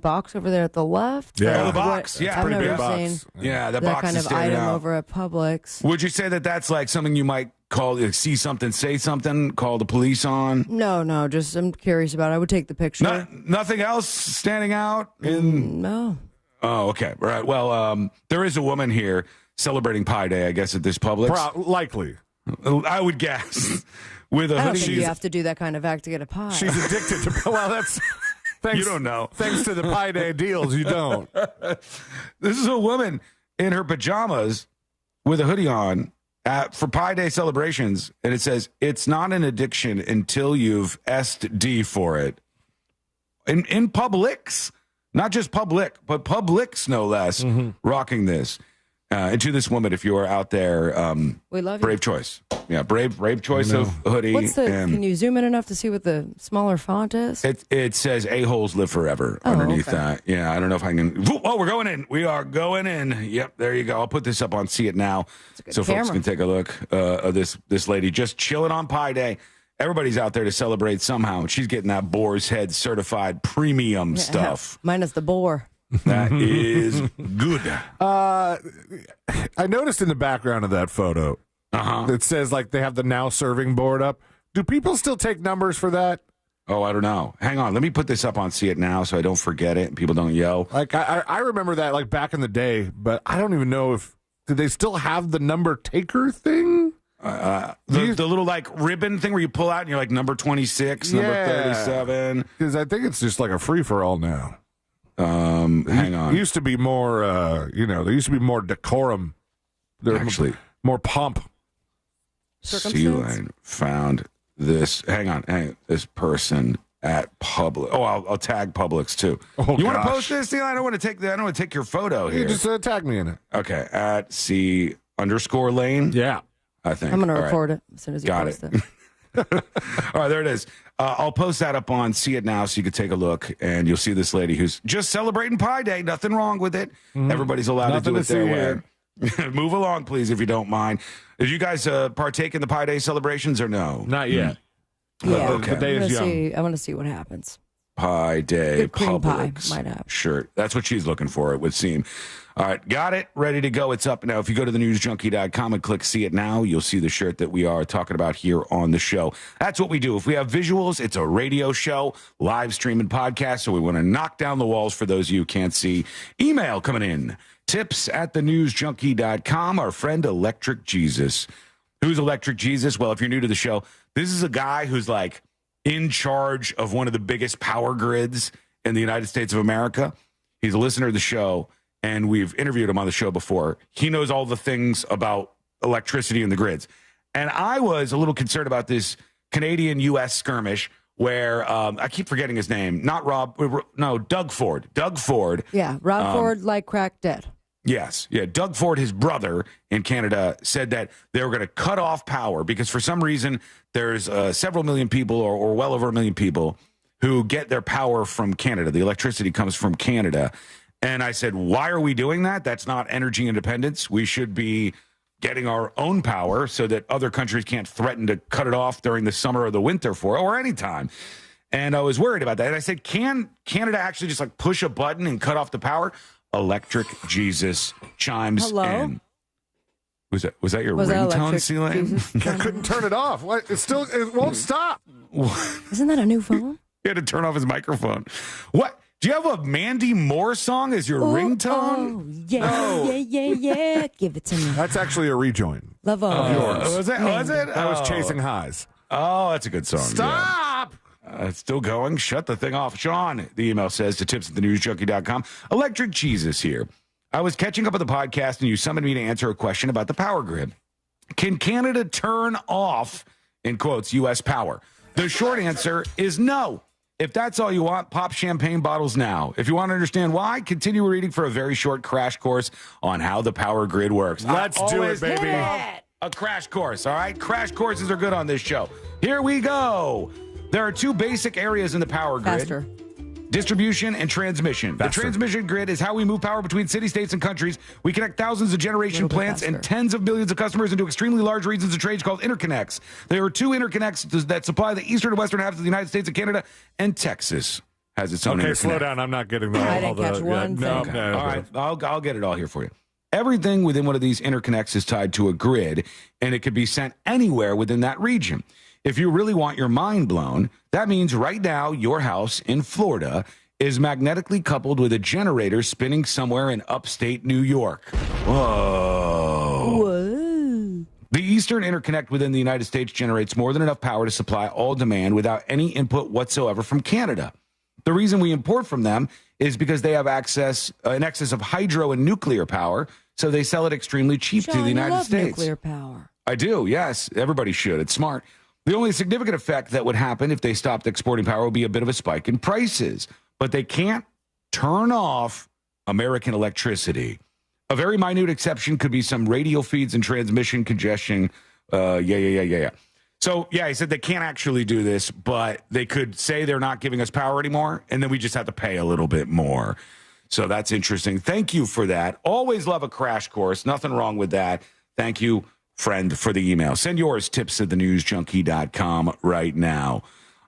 box over there at the left. Yeah, the box. Yeah, I've never seen the that box kind is of item out. over at Publix. Would you say that that's like something you might call, see something, say something, call the police on? No, just I'm curious about it. I would take the picture. Nothing else standing out? No. Oh, okay. Right. Well, there is a woman here celebrating Pi Day, I guess, at this Publix. Likely. I would guess. With a I don't hoodie. think you have to do that kind of act to get a pie. She's addicted to. Well, that's. Thanks, you don't know. Thanks to the Pi Day deals, you don't. This is a woman in her pajamas with a hoodie on for Pi Day celebrations, and it says, it's not an addiction until you've SD for it. In Publix, not just Public, but Publix, no less, rocking this. And to this woman, if you are out there, we love brave you. choice. Yeah, brave choice of hoodie. Can you zoom in enough to see what the smaller font is? It says "A-holes live forever" underneath that. Yeah, I don't know if I can. Oh, we're going in. We are going in. Yep, there you go. I'll put this up on See It Now so folks can take a look. This lady just chilling on Pi Day. Everybody's out there to celebrate somehow. She's getting that Boar's Head certified premium stuff. Minus the boar. That is good. I noticed in the background of that photo, it says like they have the now serving board up. Do people still take numbers for that? Oh, I don't know. Hang on. Let me put this up on See It Now so I don't forget it and people don't yell. Like I remember that like back in the day, but I don't even know do they still have the number taker thing? The little like ribbon thing where you pull out and you're like number 26, number 37. Because I think it's just like a free for all now. Hang on. It used to be more, there used to be more decorum. Actually, more pomp. C-Line found this. Hang on. This person at Publix. Oh, I'll tag Publix too. Oh, you want to post this, C-Line? I don't want to take your photo here. You just tag me in it. Okay. At C_Lane. Yeah. I think. I'm going to record it as soon as you post it. All right, there it is. I'll post that up on See It Now so you can take a look, and you'll see this lady who's just celebrating Pi Day. Nothing wrong with it. Everybody's allowed to do it their way. Move along, please, if you don't mind. Did you guys partake in the Pi Day celebrations or no? Not yet. Yeah, the day is young. I want to see what happens. Pi Day Good cream pie Publix might have. shirt. That's what she's looking for, it would seem. All right, got it. Ready to go. It's up now. If you go to thenewsjunkie.com and click See It Now, you'll see the shirt that we are talking about here on the show. That's what we do. If we have visuals, it's a radio show, live streaming podcast, so we want to knock down the walls for those of you who can't see. Email coming in. tips@thenewsjunkie.com. Our friend Electric Jesus. Who's Electric Jesus? Well, if you're new to the show, this is a guy who's like in charge of one of the biggest power grids in the United States of America. He's a listener to the show, and we've interviewed him on the show before. He knows all the things about electricity and the grids. And I was a little concerned about this Canadian-U.S. skirmish where I keep forgetting his name. Doug Ford. Doug Ford. Yeah, Rob Ford, like crack dead. Yes. Yeah. Doug Ford, his brother in Canada, said that they were going to cut off power because for some reason there's several million people or well over 1 million people who get their power from Canada. The electricity comes from Canada. And I said, why are we doing that? That's not energy independence. We should be getting our own power so that other countries can't threaten to cut it off during the summer or the winter or any time. And I was worried about that. And I said, can Canada actually just like push a button and cut off the power? Electric Jesus chimes in. Was that your ringtone, C-Lane? I couldn't turn it off. What? It won't stop. Isn't that a new phone? He had to turn off his microphone. What? Do you have a Mandy Moore song as your ringtone? Oh, yeah. Give it to me. That's actually a rejoin. Love of yours. Was it? I was Chasing Highs. Oh, that's a good song. Stop! Yeah. It's still going. Shut the thing off. Sean, the email says to tips@thenewsjunkie.com. Electric Jesus here. I was catching up with the podcast and you summoned me to answer a question about the power grid. Can Canada turn off, in quotes, U.S. power? The short answer is no. If that's all you want, pop champagne bottles now. If you want to understand why, continue reading for a very short crash course on how the power grid works. Let's do it, baby. A crash course, all right? Crash courses are good on this show. Here we go. There are two basic areas in the power grid. Faster. Distribution and transmission. Faster. The transmission grid is how we move power between city, states, and countries. We connect thousands of generation plants and tens of millions of customers into extremely large regions of trade called interconnects. There are two interconnects that supply the eastern and western halves of the United States and Canada, and Texas has its own interconnect. Okay, slow down. I'm not getting that. I didn't catch one thing. Okay. All right, I'll get it all here for you. Everything within one of these interconnects is tied to a grid, and it can be sent anywhere within that region. If you really want your mind blown, that means right now your house in Florida is magnetically coupled with a generator spinning somewhere in upstate New York. Whoa. The Eastern Interconnect within the United States generates more than enough power to supply all demand without any input whatsoever from Canada. The reason we import from them is because they have an excess of hydro and nuclear power, so they sell it extremely cheap to the United States. Nuclear power. I do, yes. Everybody should. It's smart. The only significant effect that would happen if they stopped exporting power would be a bit of a spike in prices. But they can't turn off American electricity. A very minute exception could be some radio feeds and transmission congestion. Yeah. So, yeah, he said they can't actually do this, but they could say they're not giving us power anymore, and then we just have to pay a little bit more. So that's interesting. Thank you for that. Always love a crash course. Nothing wrong with that. Thank you, friend, for the email. Send yours, tips@thenewsjunkie.com right now.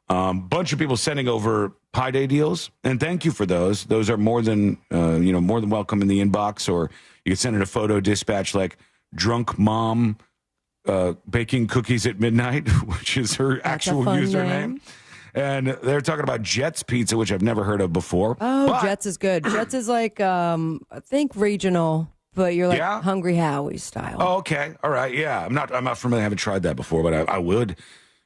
Bunch of people sending over Pi Day deals, and thank you for those. Those are more than welcome in the inbox, or you can send in a photo dispatch like drunk mom baking cookies at midnight, which is her actual username. Name. And they're talking about Jets Pizza, which I've never heard of before. Oh, Jets is good. Jets is like, I think regional, but you're like Hungry Howie style. Oh, okay. All right. Yeah. I'm not familiar. I haven't tried that before, but I would.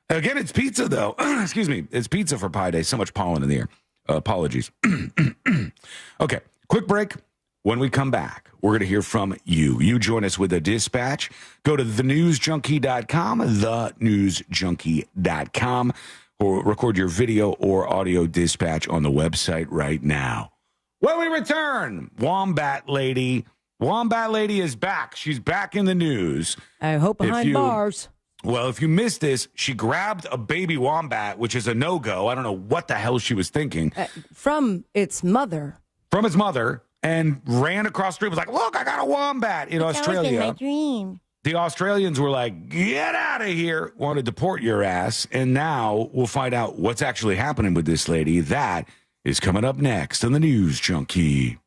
Again, it's pizza, though. Excuse me. It's pizza for Pi Day. So much pollen in the air. Apologies. Okay. Quick break. When we come back, we're going to hear from you. You join us with a dispatch. Go to thenewsjunkie.com, thenewsjunkie.com, or record your video or audio dispatch on the website right now. When we return, Wombat Lady. Wombat Lady is back. She's back in the news. I hope behind bars. Well, if you missed this, she grabbed a baby wombat, which is a no-go. I don't know what the hell she was thinking. From its mother. From its mother. And ran across the street, was like, look, I got a wombat in Australia. That was my dream. The Australians were like, get out of here, want to deport your ass. And now we'll find out what's actually happening with this lady. That is coming up next on the News Junkie.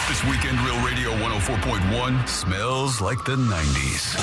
This weekend, Real Radio 104.1 smells like the 90s.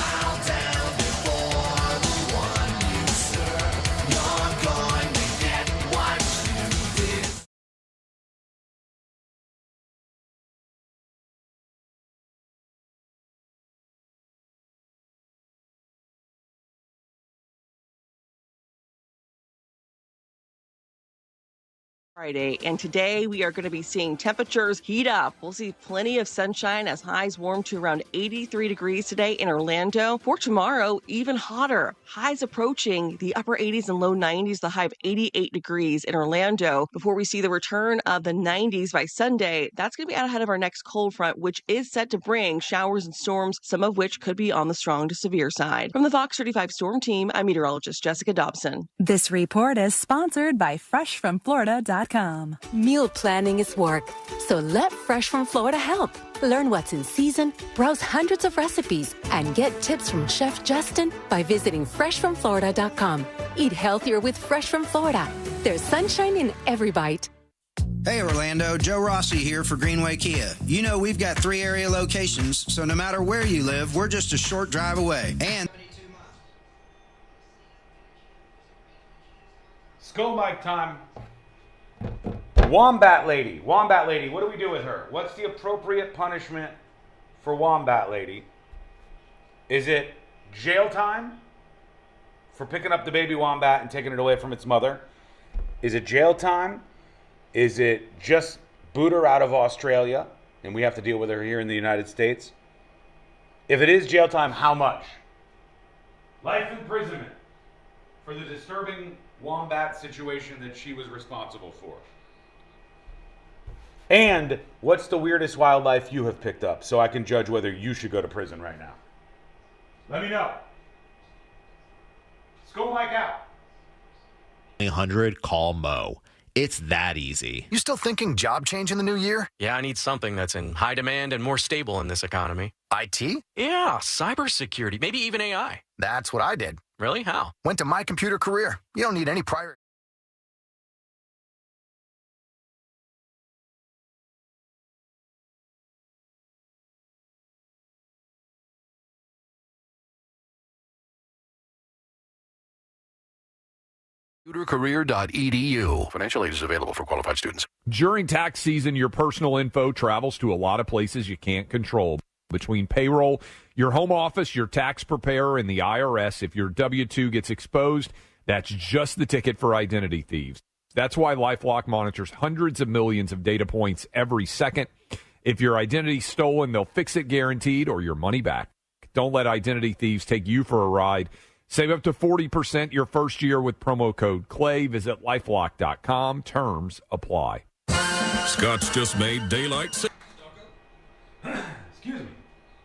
Friday, and today we are going to be seeing temperatures heat up. We'll see plenty of sunshine as highs warm to around 83 degrees today in Orlando. For tomorrow, even hotter. Highs approaching the upper 80s and low 90s, the high of 88 degrees in Orlando. Before we see the return of the 90s by Sunday, that's going to be out ahead of our next cold front, which is set to bring showers and storms, some of which could be on the strong to severe side. From the Fox 35 Storm Team, I'm meteorologist Jessica Dobson. This report is sponsored by FreshFromFlorida.com. Meal planning is work, so let Fresh from Florida help. Learn what's in season, browse hundreds of recipes, and get tips from Chef Justin by visiting FreshFromFlorida.com. Eat healthier with Fresh from Florida. There's sunshine in every bite. Hey Orlando, Joe Rossi here for Greenway Kia. You know we've got 3 area locations, so no matter where you live, we're just a short drive away. And Skull mic time. Wombat Lady. Wombat Lady, what do we do with her? What's the appropriate punishment for Wombat Lady? Is it jail time for picking up the baby wombat and taking it away from its mother? Is it jail time? Is it just boot her out of Australia and we have to deal with her here in the United States? If it is jail time, how much? Life imprisonment for the disturbing wombat situation that she was responsible for. And what's the weirdest wildlife you have picked up so I can judge whether you should go to prison right now? Let me know. Skull mic out. 100, call Mo. It's that easy. You still thinking job change in the new year? Yeah, I need something that's in high demand and more stable in this economy. IT? Yeah, cybersecurity, maybe even AI. That's what I did. Really? How? Went to My Computer Career. You don't need any prior... computercareer.edu. Financial aid is available for qualified students. During tax season, your personal info travels to a lot of places you can't control. Between payroll, your home office, your tax preparer, and the IRS, if your W-2 gets exposed, that's just the ticket for identity thieves. That's why LifeLock monitors hundreds of millions of data points every second. If your identity's stolen, they'll fix it guaranteed or your money back. Don't let identity thieves take you for a ride. Save up to 40% your first year with promo code CLAY. Visit LifeLock.com. Terms apply. Scott's just made daylight.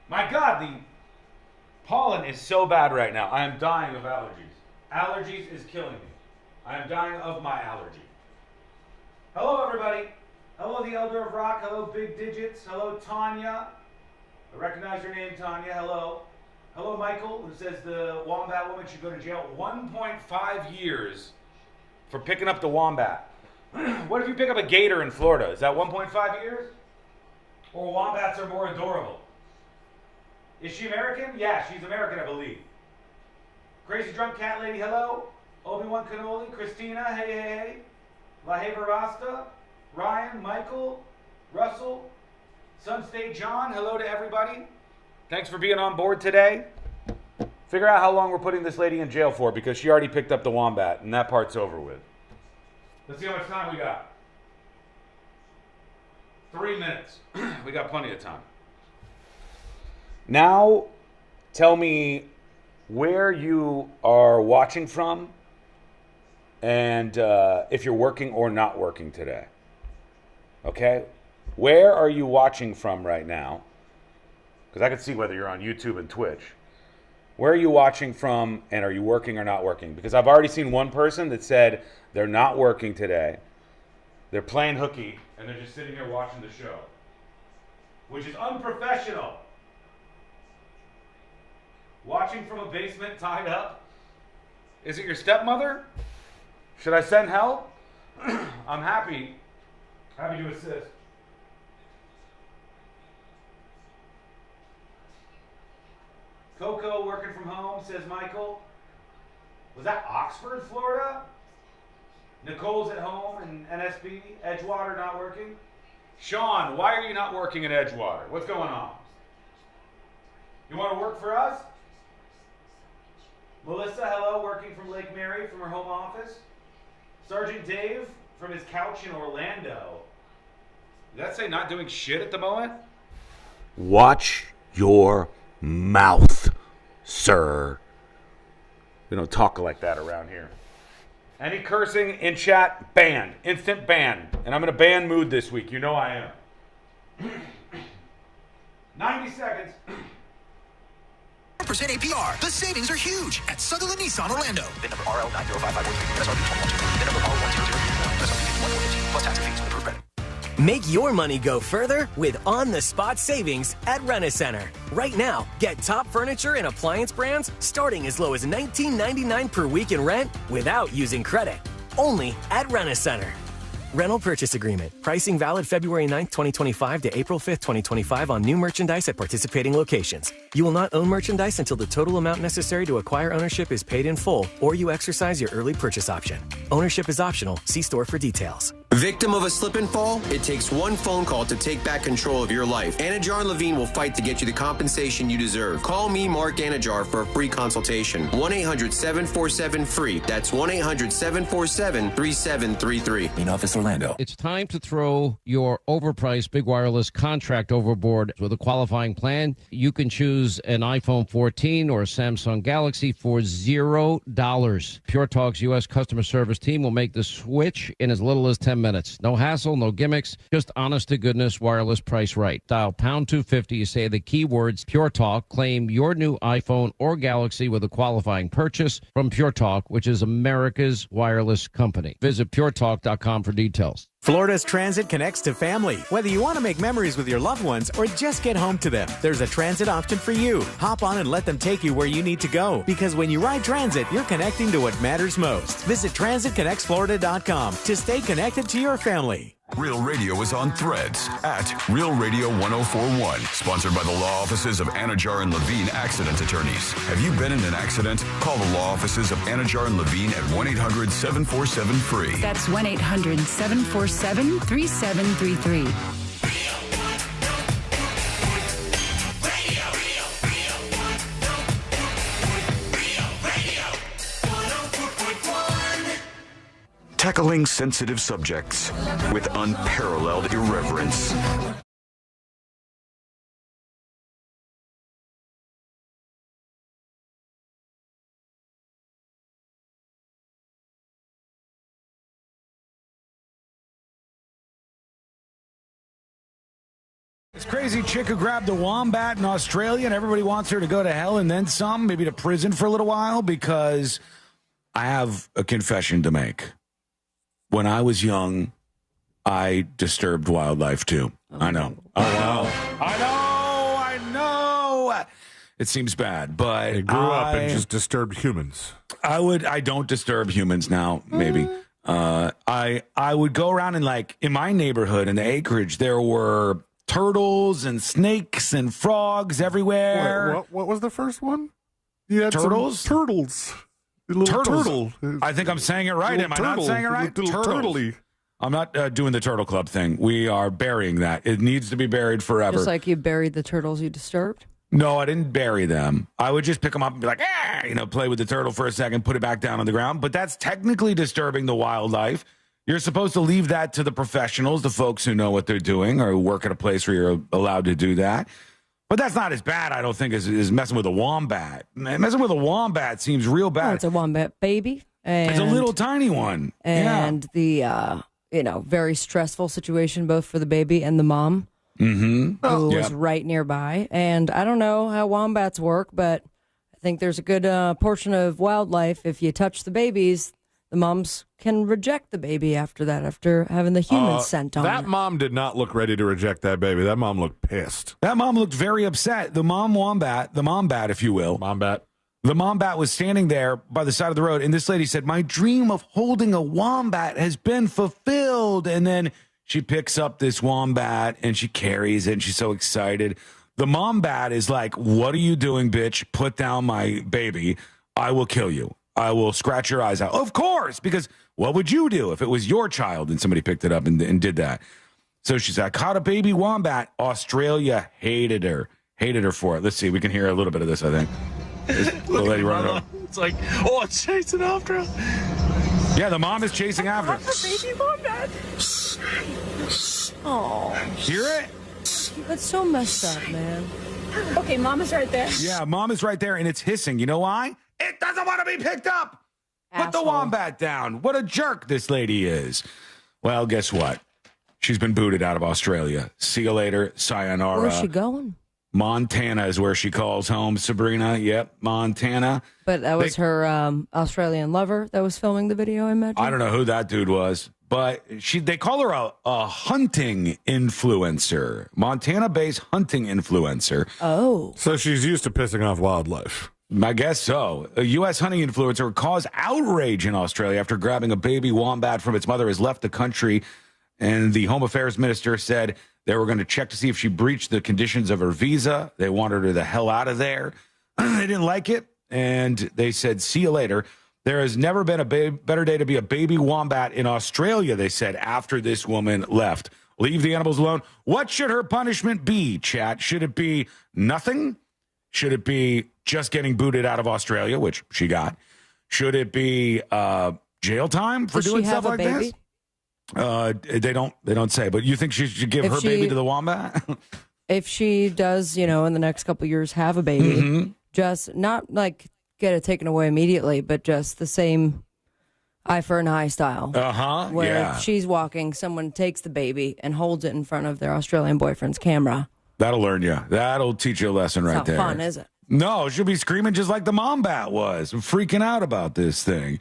My God, the pollen is so bad right now. I am dying of allergies. Allergies is killing me. I am dying of my allergy. Hello, everybody. Hello, the Elder of Rock. Hello, Big Digits. Hello, Tanya. I recognize your name, Tanya. Hello. Hello, Michael, who says the Wombat woman should go to jail 1.5 years for picking up the Wombat. What if you pick up a gator in Florida? Is that 1.5 years? Or wombats are more adorable? Is she American? Yeah, she's American, I believe. Crazy Drunk Cat Lady, hello. Obi-Wan Cannoli, Christina, hey, hey, hey. La Heva Rasta, Ryan, Michael, Russell, Sun State John, hello to everybody. Thanks for being on board today. Figure out how long we're putting this lady in jail for, because she already picked up the Wombat, and that part's over with. Let's see how much time we got. 3 minutes. We got plenty of time. Now, tell me where you are watching from and if you're working or not working today. Okay? Where are you watching from right now? Because I can see whether you're on YouTube and Twitch. Where are you watching from, and are you working or not working? Because I've already seen one person that said they're not working today. They're playing hooky, and they're just sitting here watching the show, which is unprofessional. Watching from a basement tied up? Is it your stepmother? Should I send help? I'm happy to assist. Coco working from home, says Michael. Was that Oxford, Florida? Nicole's at home in NSB. Edgewater not working. Sean, why are you not working in Edgewater? What's going on? You want to work for us? Melissa, hello, working from Lake Mary from her home office. Sergeant Dave from his couch in Orlando. Did that say not doing shit at the moment? Watch your mouth, sir. We don't talk like that around here. Any cursing in chat, banned. Instant ban. And I'm in a ban mood this week. You know I am. 90 seconds. 10% APR. The savings are huge at Sutherland Nissan Orlando. VIN number RL905543. MSRP 21. VIN number R1003. MSRP 1115 plus tax and fees. Approved credit. Make your money go further with on-the-spot savings at Rent-A-Center. Right now, get top furniture and appliance brands starting as low as $19.99 per week in rent without using credit. Only at Rent-A-Center. Rental purchase agreement. Pricing valid February 9th, 2025 to April 5th, 2025 on new merchandise at participating locations. You will not own merchandise until the total amount necessary to acquire ownership is paid in full or you exercise your early purchase option. Ownership is optional. See store for details. Victim of a slip and fall? It takes one phone call to take back control of your life. Anajar and Levine will fight to get you the compensation you deserve. Call me, Mark Anajar, for a free consultation. 1-800-747-FREE. That's 1-800-747-3733. In office Orlando. It's time to throw your overpriced big wireless contract overboard with a qualifying plan. You can choose an iPhone 14 or a Samsung Galaxy for $0. Pure Talk's U.S. customer service team will make the switch in as little as 10 minutes. No hassle, no gimmicks, just honest to goodness wireless price right. Dial pound 250, you say the keywords Pure Talk, claim your new iPhone or Galaxy with a qualifying purchase from Pure Talk, which is America's wireless company. Visit puretalk.com for details. Florida's transit connects to family. Whether you want to make memories with your loved ones or just get home to them, there's a transit option for you. Hop on and let them take you where you need to go. Because when you ride transit, you're connecting to what matters most. Visit transitconnectsflorida.com to stay connected to your family. Real Radio is on Threads at Real Radio 1041. Sponsored by the law offices of Anajar and Levine Accident Attorneys. Have you been in an accident? Call the law offices of Anajar and Levine at 1-800-747-FREE. That's 1-800-747-3733. Tackling sensitive subjects with unparalleled irreverence. this crazy chick who grabbed a wombat in Australia, and everybody wants her to go to hell and then some, maybe to prison for a little while, because I have a confession to make. When I was young, I disturbed wildlife too. I know. Oh, wow. I know. It seems bad, but I grew up and just disturbed humans. I don't disturb humans now, maybe. I would go around and, like, in my neighborhood in the acreage, there were turtles and snakes and frogs everywhere. What was the first one? You had turtles? Turtles. Turtle. I think I'm saying it right. Am I not saying it right? Turtley. I'm not doing the Turtle Club thing. We are burying that. It needs to be buried forever. Just like you buried the turtles you disturbed? No, I didn't bury them. I would just pick them up and be like, play with the turtle for a second, put it back down on the ground. But that's technically disturbing the wildlife. You're supposed to leave that to the professionals, the folks who know what they're doing or who work at a place where you're allowed to do that. But that's not as bad, I don't think, as messing with a wombat. Messing with a wombat seems real bad. Oh, it's a wombat baby. And, it's a little tiny one. And the, very stressful situation both for the baby and the mom. Mm-hmm. Who was right nearby. And I don't know how wombats work, but I think there's a good portion of wildlife. If you touch the babies, the moms can reject the baby after that, after having the humans sent on. That mom did not look ready to reject that baby. That mom looked pissed. That mom looked very upset. The mombat, if you will. The mombat was standing there by the side of the road, and this lady said, "My dream of holding a wombat has been fulfilled." And then she picks up this wombat and she carries it and she's so excited. The mombat is like, "What are you doing, bitch? Put down my baby. I will kill you. I will scratch your eyes out." Of course, because what would you do if it was your child and somebody picked it up and did that? So she said, "I caught a baby wombat." Australia hated her for it. Let's see. We can hear a little bit of this, I think. The lady running over. It's like, it's chasing after her. Yeah, the mom is chasing after her. Baby wombat. Oh, hear it? That's so messed up, man. Okay, mom is right there. Yeah, mom is right there, and it's hissing. You know why? It doesn't want to be picked up. Put the wombat down. What a jerk this lady is. Well, guess what? She's been booted out of Australia. See you later. Sayonara. Where's she going? Montana is where she calls home, Sabrina. Yep, Montana. But that was her Australian lover that was filming the video, I imagine. I don't know who that dude was, but they call her a hunting influencer, Montana-based hunting influencer. Oh. So she's used to pissing off wildlife. I guess so. A U.S. hunting influencer caused outrage in Australia after grabbing a baby wombat from its mother has left the country, and the Home Affairs Minister said they were going to check to see if she breached the conditions of her visa. They wanted her the hell out of there. They didn't like it, and they said, "See you later." There has never been a better day to be a baby wombat in Australia, they said, after this woman left. Leave the animals alone. What should her punishment be, chat? Should it be nothing? Should it be just getting booted out of Australia, which she got? Should it be jail time for doing stuff like this? They don't say, but you think she should give her baby to the wombat? If she does, in the next couple of years have a baby, just not like get it taken away immediately, but just the same eye for an eye style. Where if she's walking, someone takes the baby and holds it in front of their Australian boyfriend's camera. That'll learn you. That'll teach you a lesson right there. Not fun, is it? No, she'll be screaming just like the mombat was, freaking out about this thing.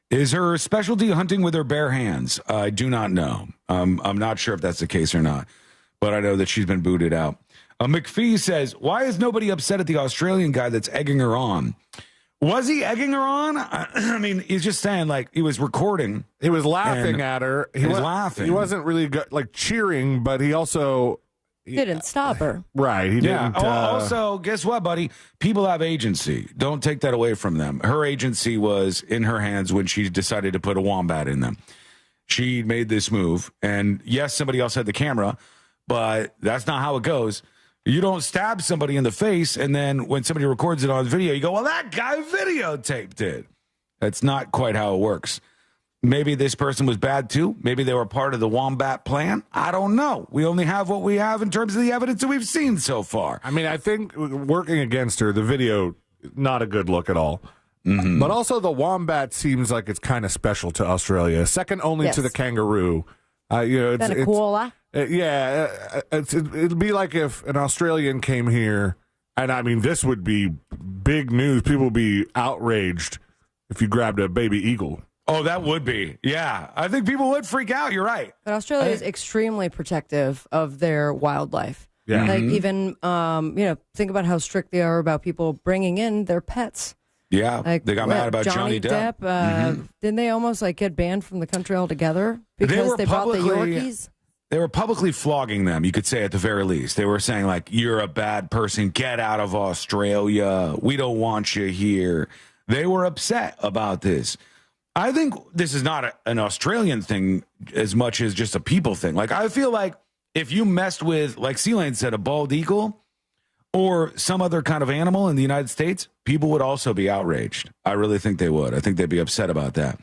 Is her specialty hunting with her bare hands? I do not know. I'm not sure if that's the case or not, but I know that she's been booted out. McPhee says, "Why is nobody upset at the Australian guy that's egging her on?" Was he egging her on? I mean, he's just saying, like, he was recording. He was laughing at her. He was laughing. He wasn't really cheering, but he also didn't stop her. Right. He didn't. Also, guess what, buddy? People have agency. Don't take that away from them. Her agency was in her hands when she decided to put a wombat in them. She made this move. And yes, somebody else had the camera, but that's not how it goes. You don't stab somebody in the face, and then when somebody records it on video, you go, "Well, that guy videotaped it." That's not quite how it works. Maybe this person was bad too. Maybe they were part of the wombat plan. I don't know. We only have what we have in terms of the evidence that we've seen so far. I mean, I think working against her, the video, not a good look at all. But also the wombat seems like it's kind of special to Australia, second only to the kangaroo. It's koala. It'd be like if an Australian came here, and I mean, this would be big news. People would be outraged if you grabbed a baby eagle. Oh, that would be. Yeah. I think people would freak out. You're right. But Australia is extremely protective of their wildlife. Yeah. Like even, think about how strict they are about people bringing in their pets. Yeah. Like, they got mad about Johnny Depp. Didn't they almost get banned from the country altogether because they brought the Yorkies? They were publicly flogging them, you could say, at the very least. They were saying, like, you're a bad person. Get out of Australia. We don't want you here. They were upset about this. I think this is not an Australian thing as much as just a people thing. Like, I feel like if you messed with, like C-Lane said, a bald eagle or some other kind of animal in the United States, people would also be outraged. I really think they would. I think they'd be upset about that.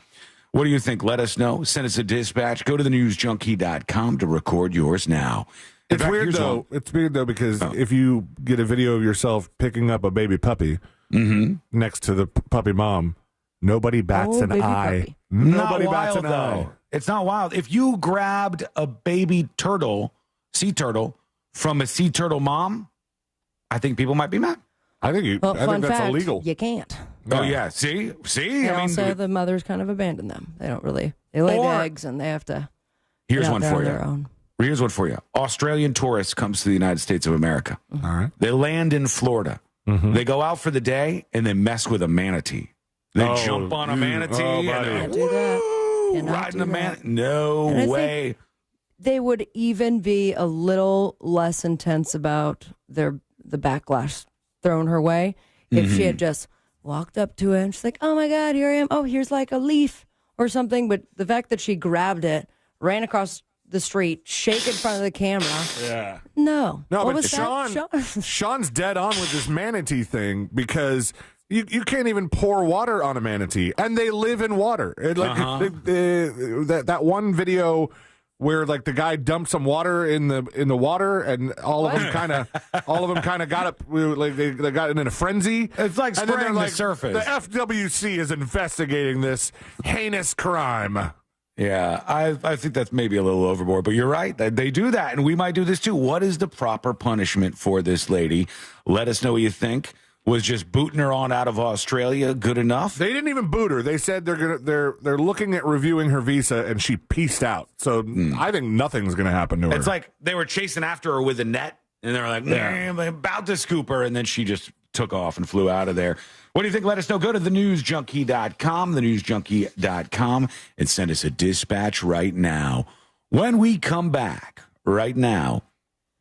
What do you think? Let us know. Send us a dispatch. Go to thenewsjunkie.com to record yours now. It's weird, though. It's weird, though, because if you get a video of yourself picking up a baby puppy next to the puppy mom, nobody bats an eye. Puppy. Nobody not bats wild, an eye. though. It's not wild. If you grabbed a baby turtle, sea turtle, from a sea turtle mom, I think people might be mad. I think Fun that's fact, illegal. You can't. Oh, yeah. See? And also, the mothers kind of abandon them. They don't really. They lay the eggs, and they have to. Here's get out one there for on you. their own. Here's one for you. Australian tourists comes to the United States of America. All right. They land in Florida. They go out for the day, and they mess with a manatee. They jump on a manatee. Can't do that. Cannot Riding do a that. manatee. No And I way. think they would even be a little less intense about the backlash thrown her way if she had just walked up to it and she's like, oh my God, here I am. Oh, here's like a leaf or something. But the fact that she grabbed it, ran across the street, shake in front of the camera. Yeah. No. No, What but was that? Sean's dead on with this manatee thing because you can't even pour water on a manatee, and they live in water. That one video where like the guy dumped some water in the water, and all of them kind of got up, like they got in a frenzy. It's like And then spraying they're the surface. The FWC is investigating this heinous crime. Yeah, I think that's maybe a little overboard, but you're right. They do that, and we might do this too. What is the proper punishment for this lady? Let us know what you think. Was just booting her on out of Australia good enough? They didn't even boot her. They said they're looking at reviewing her visa, and she peaced out. So I think nothing's going to happen to her. It's like they were chasing after her with a net, and they were like, I'm about to scoop her, and then she just took off and flew out of there. What do you think? Let us know. Go to thenewsjunkie.com, thenewsjunkie.com, and send us a dispatch right now. When we come back right now,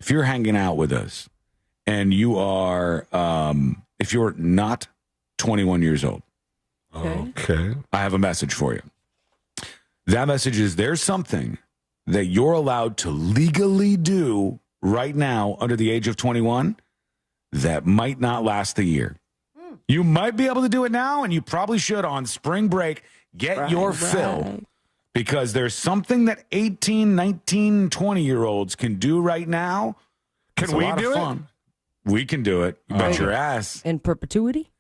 if you're hanging out with us and you are, if you're not 21 years old, okay, I have a message for you. That message is there's something that you're allowed to legally do right now under the age of 21 that might not last a year. You might be able to do it now, and you probably should on spring break. Get your fill, because there's something that 18, 19, 20-year-olds can do right now. Can we do it? We can do it. You bet your ass. In perpetuity?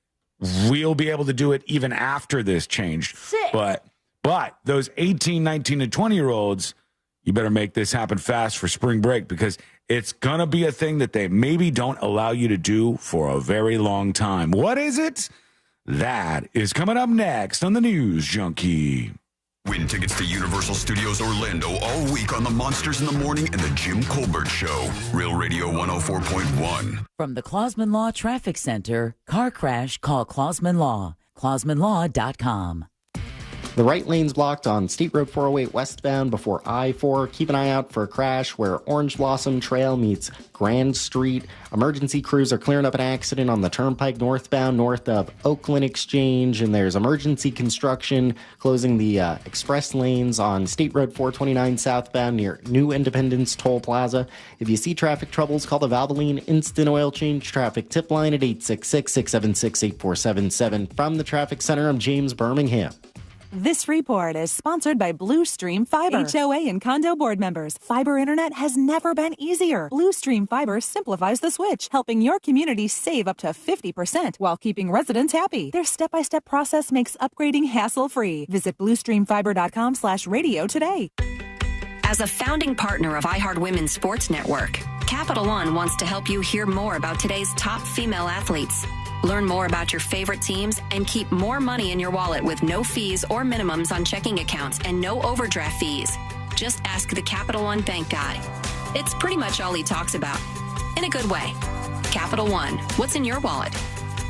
We'll be able to do it even after this changed. Sick. But those 18, 19, and 20-year-olds, you better make this happen fast for spring break, because it's going to be a thing that they maybe don't allow you to do for a very long time. What is it? That is coming up next on the News Junkie. Win tickets to Universal Studios Orlando all week on the Monsters in the Morning and the Jim Colbert Show. Real Radio 104.1. From the Clausman Law Traffic Center, car crash, call Clausman Law. ClausmanLaw.com. The right lane's blocked on State Road 408 westbound before I-4. Keep an eye out for a crash where Orange Blossom Trail meets Grand Street. Emergency crews are clearing up an accident on the Turnpike northbound north of Oakland Exchange. And there's emergency construction closing the express lanes on State Road 429 southbound near New Independence Toll Plaza. If you see traffic troubles, call the Valvoline Instant Oil Change Traffic Tip Line at 866-676-8477. From the Traffic Center, I'm James Birmingham. This report is sponsored by Blue Stream Fiber. HOA and condo board members. Fiber internet has never been easier. Blue Stream Fiber simplifies the switch, helping your community save up to 50% while keeping residents happy. Their step-by-step process makes upgrading hassle-free. Visit bluestreamfiber.com/radio today. As a founding partner of iHeart Women's Sports Network, Capital One wants to help you hear more about today's top female athletes. Learn more about your favorite teams and keep more money in your wallet with no fees or minimums on checking accounts and no overdraft fees. Just ask the Capital One bank guy. It's pretty much all he talks about. In a good way. Capital One, what's in your wallet?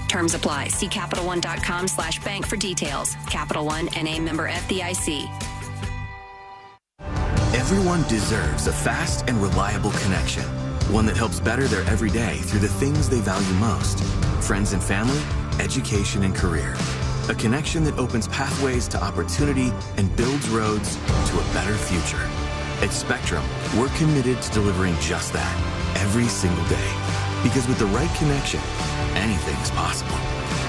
Terms apply. See CapitalOne.com/bank for details. Capital One, N.A. member FDIC. Everyone deserves a fast and reliable connection. One that helps better their everyday through the things they value most. Friends and family, education and career. A connection that opens pathways to opportunity and builds roads to a better future. At Spectrum, we're committed to delivering just that every single day. Because with the right connection, anything's possible.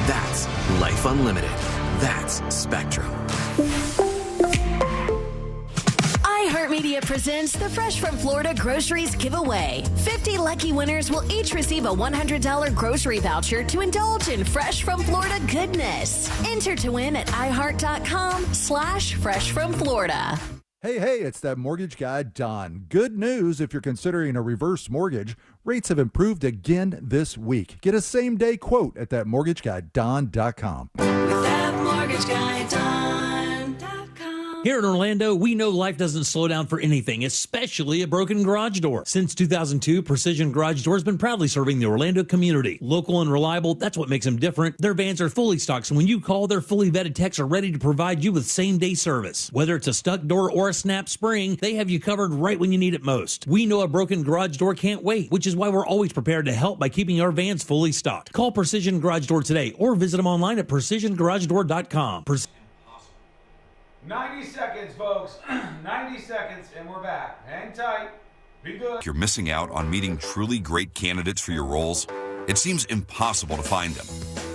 That's Life Unlimited. That's Spectrum. iHeartMedia presents the Fresh from Florida Groceries Giveaway. 50 lucky winners will each receive a $100 grocery voucher to indulge in Fresh from Florida goodness. Enter to win at iHeart.com/freshfromflorida. Hey, it's that mortgage guy, Don. Good news if you're considering a reverse mortgage. Rates have improved again this week. Get a same-day quote at thatmortgageguydon.com. Here in Orlando, we know life doesn't slow down for anything, especially a broken garage door. Since 2002, Precision Garage Door has been proudly serving the Orlando community. Local and reliable, that's what makes them different. Their vans are fully stocked, so when you call, their fully vetted techs are ready to provide you with same-day service. Whether it's a stuck door or a snap spring, they have you covered right when you need it most. We know a broken garage door can't wait, which is why we're always prepared to help by keeping our vans fully stocked. Call Precision Garage Door today or visit them online at PrecisionGarageDoor.com. 90 seconds, folks. 90 seconds, and we're back. Hang tight. Be good. You're missing out on meeting truly great candidates for your roles. It seems impossible to find them,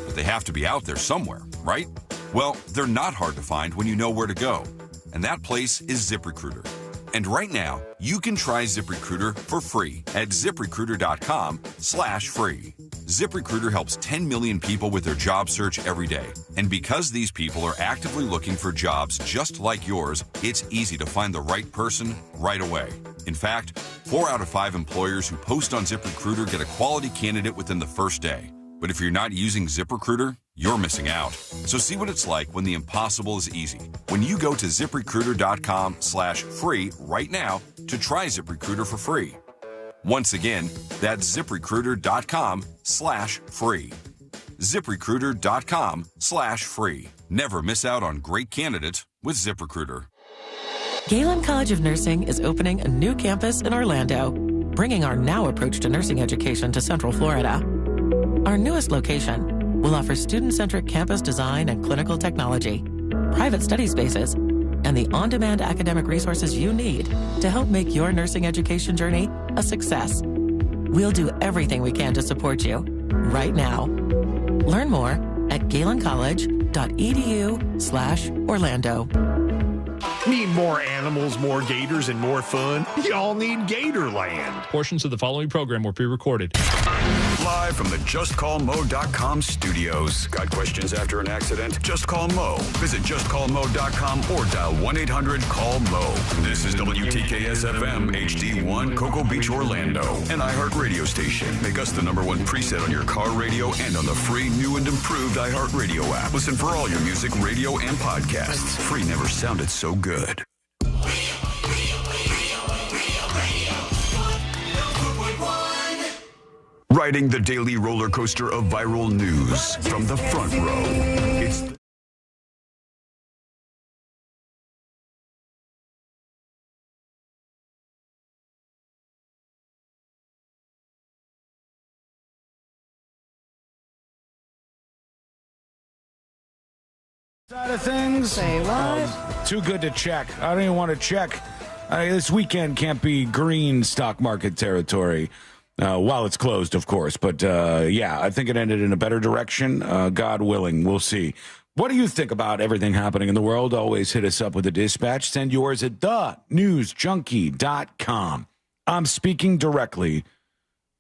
but they have to be out there somewhere, right? Well, they're not hard to find when you know where to go, and that place is ZipRecruiter. And right now, you can try ZipRecruiter for free at ZipRecruiter.com/free. ZipRecruiter helps 10 million people with their job search every day. And because these people are actively looking for jobs just like yours, it's easy to find the right person right away. In fact, 4 out of 5 employers who post on ZipRecruiter get a quality candidate within the first day. But if you're not using ZipRecruiter, you're missing out. So see what it's like when the impossible is easy. When you go to ZipRecruiter.com/free right now to try ZipRecruiter for free. Once again, that's ZipRecruiter.com/free. ZipRecruiter.com/free. Never miss out on great candidates with ZipRecruiter. Galen College of Nursing is opening a new campus in Orlando, bringing our now approach to nursing education to Central Florida. Our newest location will offer student-centric campus design and clinical technology, private study spaces, and the on-demand academic resources you need to help make your nursing education journey a success. We'll do everything we can to support you right now. Learn more at galencollege.edu/Orlando. Need more animals, more gators, and more fun? Y'all need Gatorland. Portions of the following program were pre-recorded. Live from the JustCallMo.com studios. Got questions after an accident? Just call Mo. Visit JustCallMo.com or dial 1-800-CALL-MO. This is WTKS-FM HD1 Cocoa Beach, Orlando. An iHeart radio station. Make us the #1 preset on your car radio and on the free new and improved iHeart Radio app. Listen for all your music, radio, and podcasts. Free never sounded so good. Riding the daily roller coaster of viral news from the front row. It's side of things. Say what? Too good to check. I don't even want to check. This weekend can't be green stock market territory. While it's closed, of course. But, yeah, I think it ended in a better direction. God willing, we'll see. What do you think about everything happening in the world? Always hit us up with a dispatch. Send yours at thenewsjunkie.com. I'm speaking directly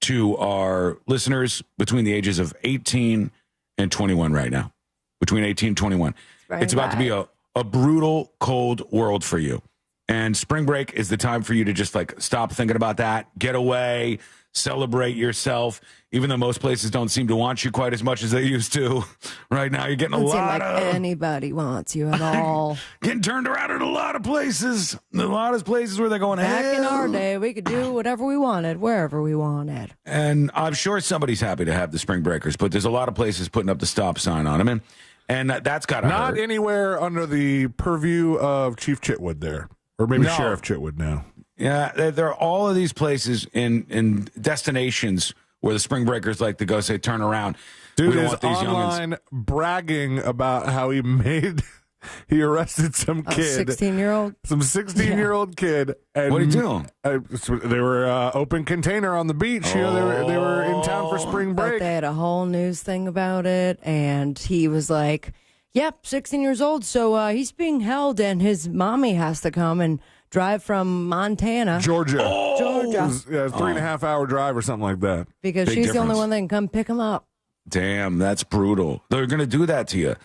to our listeners between the ages of 18 and 21 right now. Between 18 and 21. It's about to be a brutal, cold world for you. And spring break is the time for you to just like stop thinking about that, get away, celebrate yourself, even though most places don't seem to want you quite as much as they used to. Right now, you're getting a lot of... anybody wants you at all. Getting turned around in a lot of places. A lot of places where they're going, back in our day, we could do whatever we wanted, wherever we wanted. And I'm sure somebody's happy to have the spring breakers, but there's a lot of places putting up the stop sign on them. And that's got to hurt. Not anywhere under the purview of Chief Chitwood there. Or maybe Sheriff Chitwood now. Yeah, there are all of these places in destinations where the spring breakers like to go say, turn around. Dude is online bragging about how he arrested some kid. 16-year-old? Some 16-year-old kid. And what are you doing? They were open container on the beach. You know, they were in town for spring break. But they had a whole news thing about it, and he was like, yep, 16 years old, so he's being held, and his mommy has to come and drive from Montana. Georgia. Georgia. It was, 3.5-hour drive or something like that. Because she's the only one that can come pick him up. Damn, that's brutal. They're going to do that to you.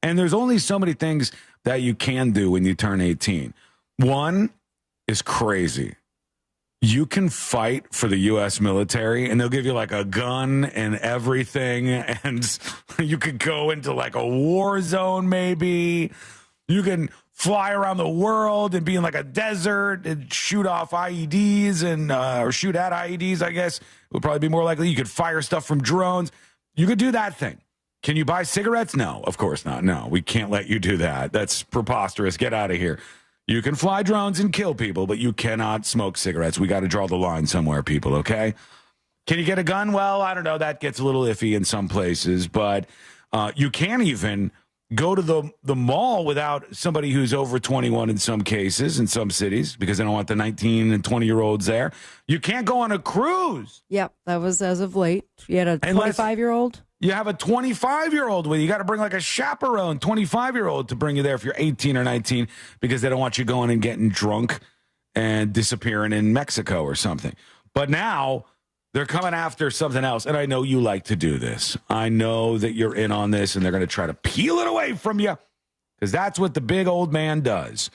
And there's only so many things that you can do when you turn 18. One is crazy. You can fight for the U.S. military, and they'll give you like a gun and everything, and you could go into like a war zone maybe. You can fly around the world and be in like a desert and shoot off IEDs or shoot at IEDs, I guess, would probably be more likely. You could fire stuff from drones. You could do that thing. Can you buy cigarettes? No, of course not. No, we can't let you do that. That's preposterous. Get out of here. You can fly drones and kill people, but you cannot smoke cigarettes. We got to draw the line somewhere, people, okay? Can you get a gun? Well, I don't know. That gets a little iffy in some places, but you can't even go to the mall without somebody who's over 21 in some cases, in some cities, because they don't want the 19 and 20-year-olds there. You can't go on a cruise. Yep, that was as of late. You had a 25-year-old? You have a 25-year-old with you. You got to bring like a chaperone, 25-year-old to bring you there if you're 18 or 19 because they don't want you going and getting drunk and disappearing in Mexico or something. But now they're coming after something else, and I know you like to do this. I know that you're in on this, and they're going to try to peel it away from you because that's what the big old man does.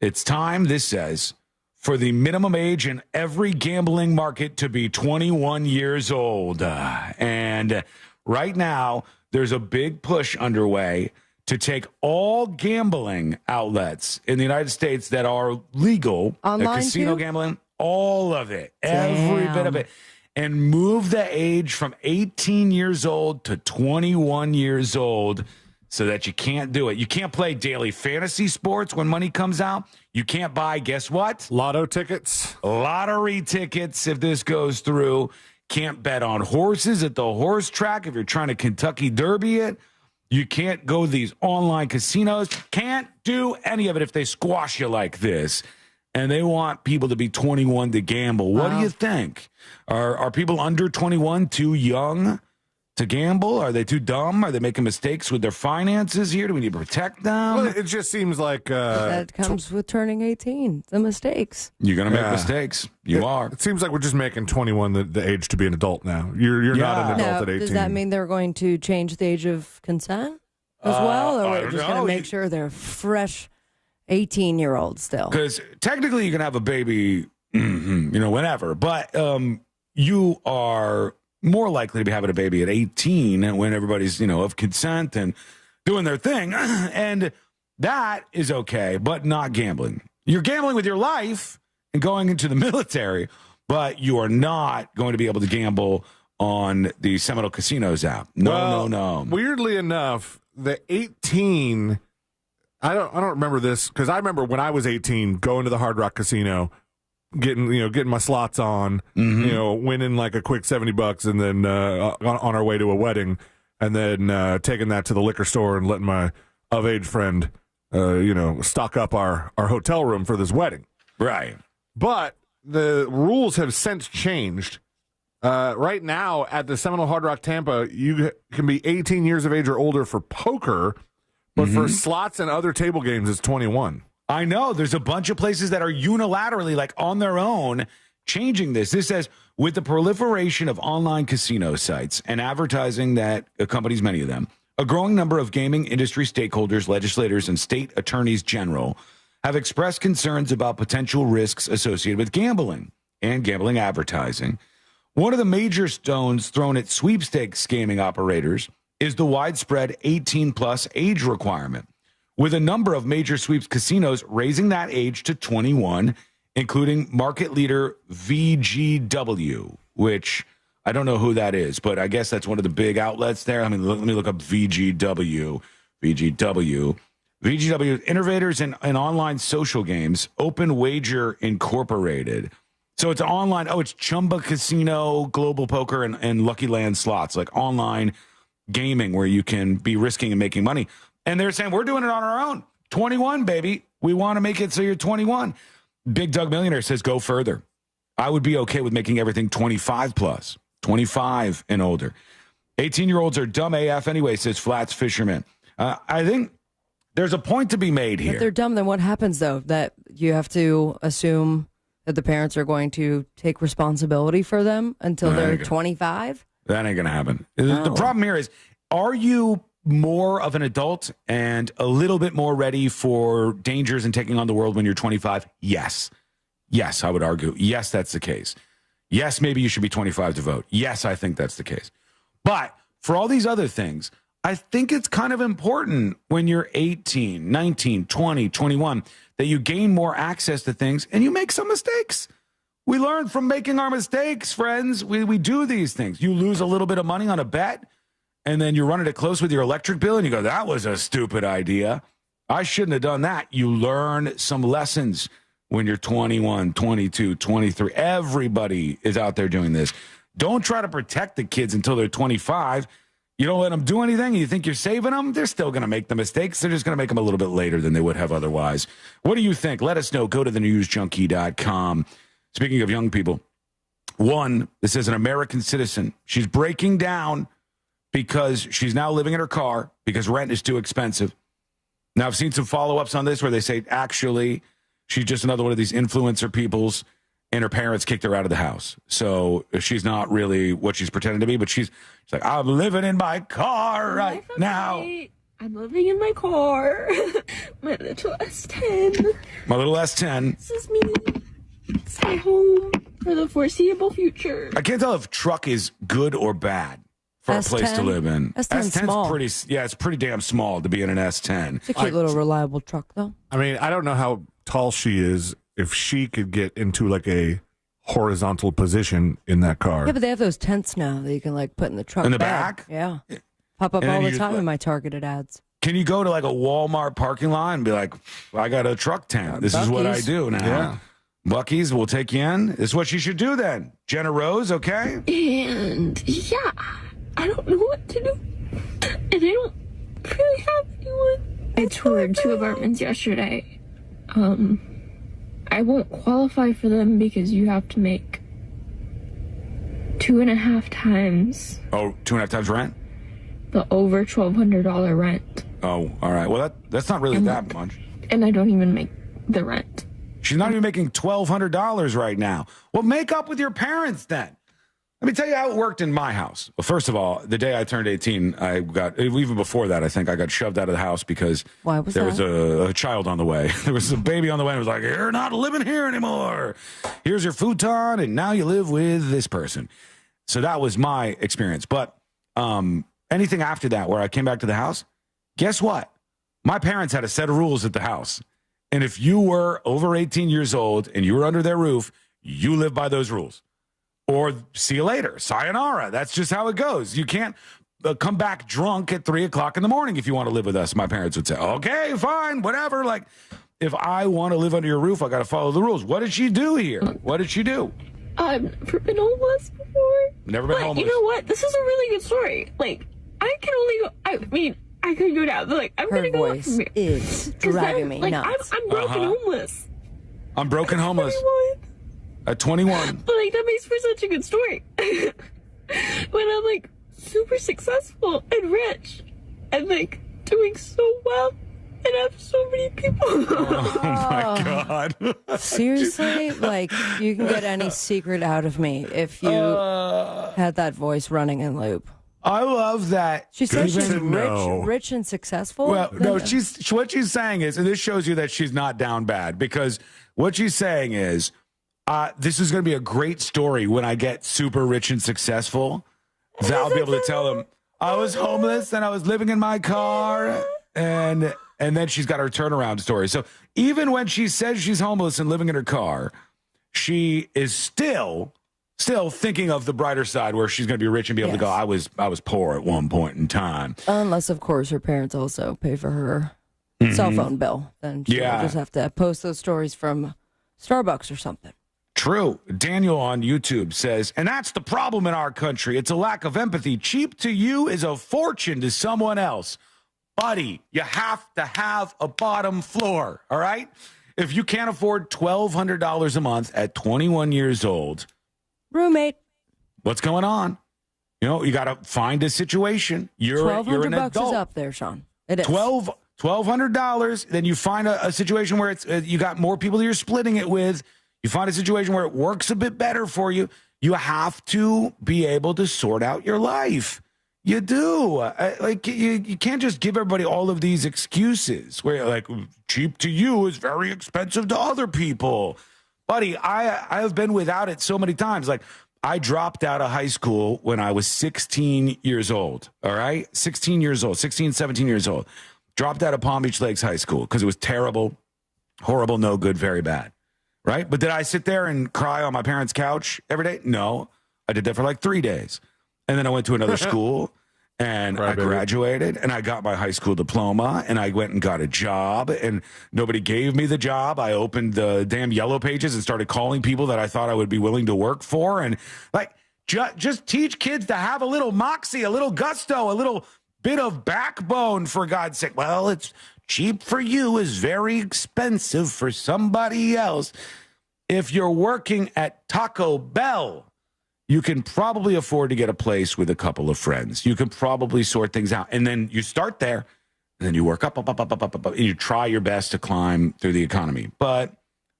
It's time, this says, for the minimum age in every gambling market to be 21 years old. And right now, there's a big push underway to take all gambling outlets in the United States that are legal, online casino too? Gambling, all of it, Damn. every bit of it, and move the age from 18 years old to 21 years old so that you can't do it. You can't play daily fantasy sports when money comes out. You can't buy, guess what? Lotto tickets. Lottery tickets if this goes through. Can't bet on horses at the horse track if you're trying to Kentucky Derby it. You can't go to these online casinos. Can't do any of it if they squash you like this. And they want people to be 21 to gamble. What do you think? Are people under 21 too young to gamble? Are they too dumb? Are they making mistakes with their finances here? Do we need to protect them? Well, it just seems like... that comes with turning 18, the mistakes. You're going to make mistakes. You are. It seems like we're just making 21 the age to be an adult now. You're not an adult at 18. Does that mean they're going to change the age of consent as well? Or we're just going to make sure they're fresh 18-year-olds still? Because technically you can have a baby, whenever. But you are more likely to be having a baby at 18 when everybody's, of consent and doing their thing. And that is okay, but not gambling. You're gambling with your life and going into the military, but you are not going to be able to gamble on the Seminole Casinos app. No. Weirdly enough, the 18... I don't remember this because I remember when I was 18 going to the Hard Rock Casino, getting my slots on, winning like a quick $70 and then on our way to a wedding, and then taking that to the liquor store and letting my of age friend stock up our hotel room for this wedding. Right. But the rules have since changed. Right now at the Seminole Hard Rock Tampa, you can be 18 years of age or older for poker. But for slots and other table games, it's 21. I know. There's a bunch of places that are unilaterally, like on their own, changing this. This says, with the proliferation of online casino sites and advertising that accompanies many of them, a growing number of gaming industry stakeholders, legislators, and state attorneys general have expressed concerns about potential risks associated with gambling and gambling advertising. One of the major stones thrown at sweepstakes gaming operators is the widespread 18-plus age requirement, with a number of major sweeps casinos raising that age to 21, including market leader VGW, which I don't know who that is, but I guess that's one of the big outlets there. I mean, let me look up VGW. VGW, innovators in online social games, Open Wager Incorporated. So it's online. Oh, it's Chumba Casino, Global Poker, and Lucky Land Slots, like online gaming where you can be risking and making money. And they're saying, we're doing it on our own. 21, baby. We want to make it so you're 21. Big Doug Millionaire says, go further. I would be okay with making everything 25 plus, 25 and older. 18-year-olds are dumb AF anyway, says Flats Fisherman. I think there's a point to be made here. If they're dumb, then what happens, though? That you have to assume that the parents are going to take responsibility for them until they're 25? That ain't going to happen. No. The problem here is, are you more of an adult and a little bit more ready for dangers and taking on the world when you're 25? Yes. Yes, I would argue. Yes, that's the case. Yes, maybe you should be 25 to vote. Yes, I think that's the case. But for all these other things, I think it's kind of important when you're 18, 19, 20, 21, that you gain more access to things and you make some mistakes. We learn from making our mistakes, friends. We do these things. You lose a little bit of money on a bet, and then you're running it close with your electric bill, and you go, that was a stupid idea. I shouldn't have done that. You learn some lessons when you're 21, 22, 23. Everybody is out there doing this. Don't try to protect the kids until they're 25. You don't let them do anything. You think you're saving them. They're still going to make the mistakes. They're just going to make them a little bit later than they would have otherwise. What do you think? Let us know. Go to thenewsjunkie.com. Speaking of young people, this is an American citizen. She's breaking down because she's now living in her car because rent is too expensive. Now, I've seen some follow-ups on this where they say, actually, she's just another one of these influencer peoples, and her parents kicked her out of the house. So she's not really what she's pretending to be, but she's like, I'm living in my car right now. I'm living in my car. My little S10. My little S10. This is me. It's my home for the foreseeable future. I can't tell if truck is good or bad for S10? a place to live in. S10's small. It's pretty damn small to be in an S10. It's a cute little reliable truck, though. I mean, I don't know how tall she is, if she could get into like a horizontal position in that car. Yeah, but they have those tents now that you can like put in the truck. In the back? Yeah. Pop up all the time in my targeted ads. Can you go to like a Walmart parking lot and be like, I got a truck tent. This is what I do now. Yeah. Buc-ee's will take you in. This is what you should do then. Jenna Rose, okay? And yeah, I don't know what to do. And I don't really have anyone. I toured 2 apartments yesterday. I won't qualify for them because you have to make 2.5 times. Oh, 2.5 times rent? The over $1,200 rent. Oh, all right. Well, that's not really that much. And I don't even make the rent. She's not even making $1,200 right now. Well, make up with your parents then. Let me tell you how it worked in my house. Well, first of all, the day I turned 18, I got, even before that, I think I got shoved out of the house because there was a child on the way. There was a baby on the way and it was like, you're not living here anymore. Here's your futon and now you live with this person. So that was my experience. But anything after that where I came back to the house, guess what? My parents had a set of rules at the house. And if you were over 18 years old and you were under their roof, you live by those rules. Or see you later. Sayonara. That's just how it goes. You can't come back drunk at 3 o'clock in the morning if you want to live with us. My parents would say, okay, fine, whatever. Like, if I want to live under your roof, I got to follow the rules. What did she do here? What did she do? I've never been homeless before. Never been homeless. You know what? This is a really good story. Like, I can only go, I could go down, but like, I'm going to go up from here. Is driving me nuts. I'm broken homeless. I'm broken homeless. At 21. But like, that makes for such a good story. When I'm like super successful and rich and like doing so well and have so many people. Oh my God. Seriously? Like, you can get any secret out of me if you had that voice running in loop. I love that. She says she's rich and successful. Well, no, what she's saying is, and this shows you that she's not down bad, because what she's saying is, this is going to be a great story when I get super rich and successful. That I'll be able to tell them I was homeless and I was living in my car, and then she's got her turnaround story. So even when she says she's homeless and living in her car, she is still thinking of the brighter side, where she's going to be rich and be able to go, I was poor at one point in time. Unless, of course, her parents also pay for her cell phone bill. Then she'll just have to post those stories from Starbucks or something. True. Daniel on YouTube says, and that's the problem in our country. It's a lack of empathy. Cheap to you is a fortune to someone else. Buddy, you have to have a bottom floor, all right? If you can't afford $1,200 a month at 21 years old, roommate, what's going on? You know, you got to find a situation. You're an adult. $1,200 is up there, Sean. It is. $1,200. Then you find a situation where it's you got more people that you're splitting it with. You find a situation where it works a bit better for you. You have to be able to sort out your life. You do. You can't just give everybody all of these excuses where, like, cheap to you is very expensive to other people. Buddy, I have been without it so many times. Like, I dropped out of high school when I was 16 years old, all right? 16, 17 years old. Dropped out of Palm Beach Lakes High School because it was terrible, horrible, no good, very bad, right? But did I sit there and cry on my parents' couch every day? No. I did that for like 3 days. And then I went to another school. And I graduated, and I got my high school diploma, and I went and got a job, and nobody gave me the job. I opened the damn Yellow Pages and started calling people that I thought I would be willing to work for. And, like, just teach kids to have a little moxie, a little gusto, a little bit of backbone, for God's sake. Well, it's cheap for you is very expensive for somebody else. If you're working at Taco Bell, you can probably afford to get a place with a couple of friends. You can probably sort things out. And then you start there, and then you work up, and you try your best to climb through the economy. But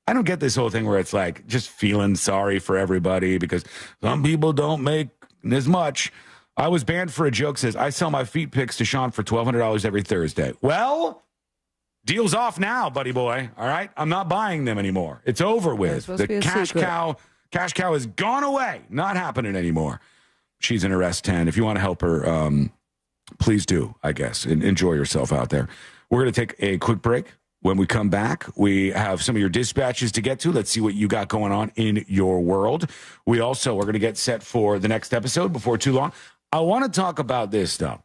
I don't get this whole thing where it's like just feeling sorry for everybody because some people don't make as much. I was banned for a joke says, I sell my feet pics to Sean for $1,200 every Thursday. Well, deal's off now, buddy boy. All right? I'm not buying them anymore. It's over with. The cash cow has gone away. Not happening anymore. She's in arrest 10. If you want to help her, please do, I guess. And enjoy yourself out there. We're going to take a quick break. When we come back, we have some of your dispatches to get to. Let's see what you got going on in your world. We also are going to get set for the next episode before too long. I want to talk about this stuff.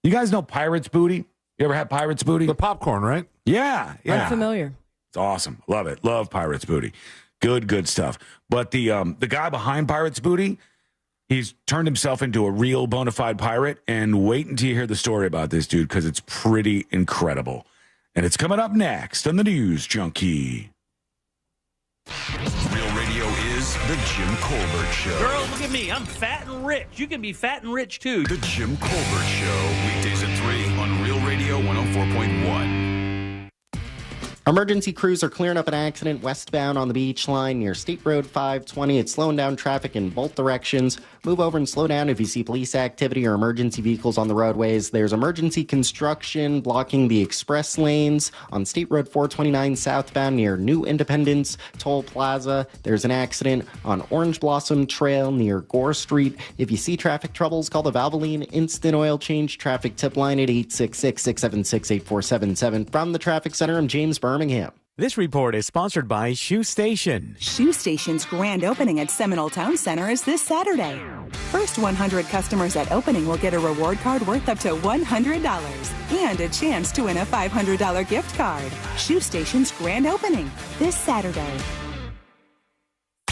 You guys know Pirate's Booty? You ever had Pirate's Booty? The popcorn, right? Yeah. I'm familiar. It's awesome. Love it. Love Pirate's Booty. Good stuff. But the guy behind Pirate's Booty, he's turned himself into a real bona fide pirate. And wait until you hear the story about this dude, because it's pretty incredible. And it's coming up next on the News Junkie. Real Radio is the Jim Colbert Show. Girls, look at me. I'm fat and rich. You can be fat and rich, too. The Jim Colbert Show. Weekdays at 3 on Real Radio 104.1. Emergency crews are clearing up an accident westbound on the beach line near State Road 520. It's slowing down traffic in both directions. Move over and slow down if you see police activity or emergency vehicles on the roadways. There's emergency construction blocking the express lanes on State Road 429 southbound near New Independence Toll Plaza. There's an accident on Orange Blossom Trail near Gore Street. If you see traffic troubles, call the Valvoline Instant Oil Change traffic tip line at 866-676-8477. From the Traffic Center, I'm James Birmingham. This report is sponsored by Shoe Station. Shoe Station's grand opening at Seminole Town Center is this Saturday. First 100 customers at opening will get a reward card worth up to $100 and a chance to win a $500 gift card. Shoe Station's grand opening this Saturday.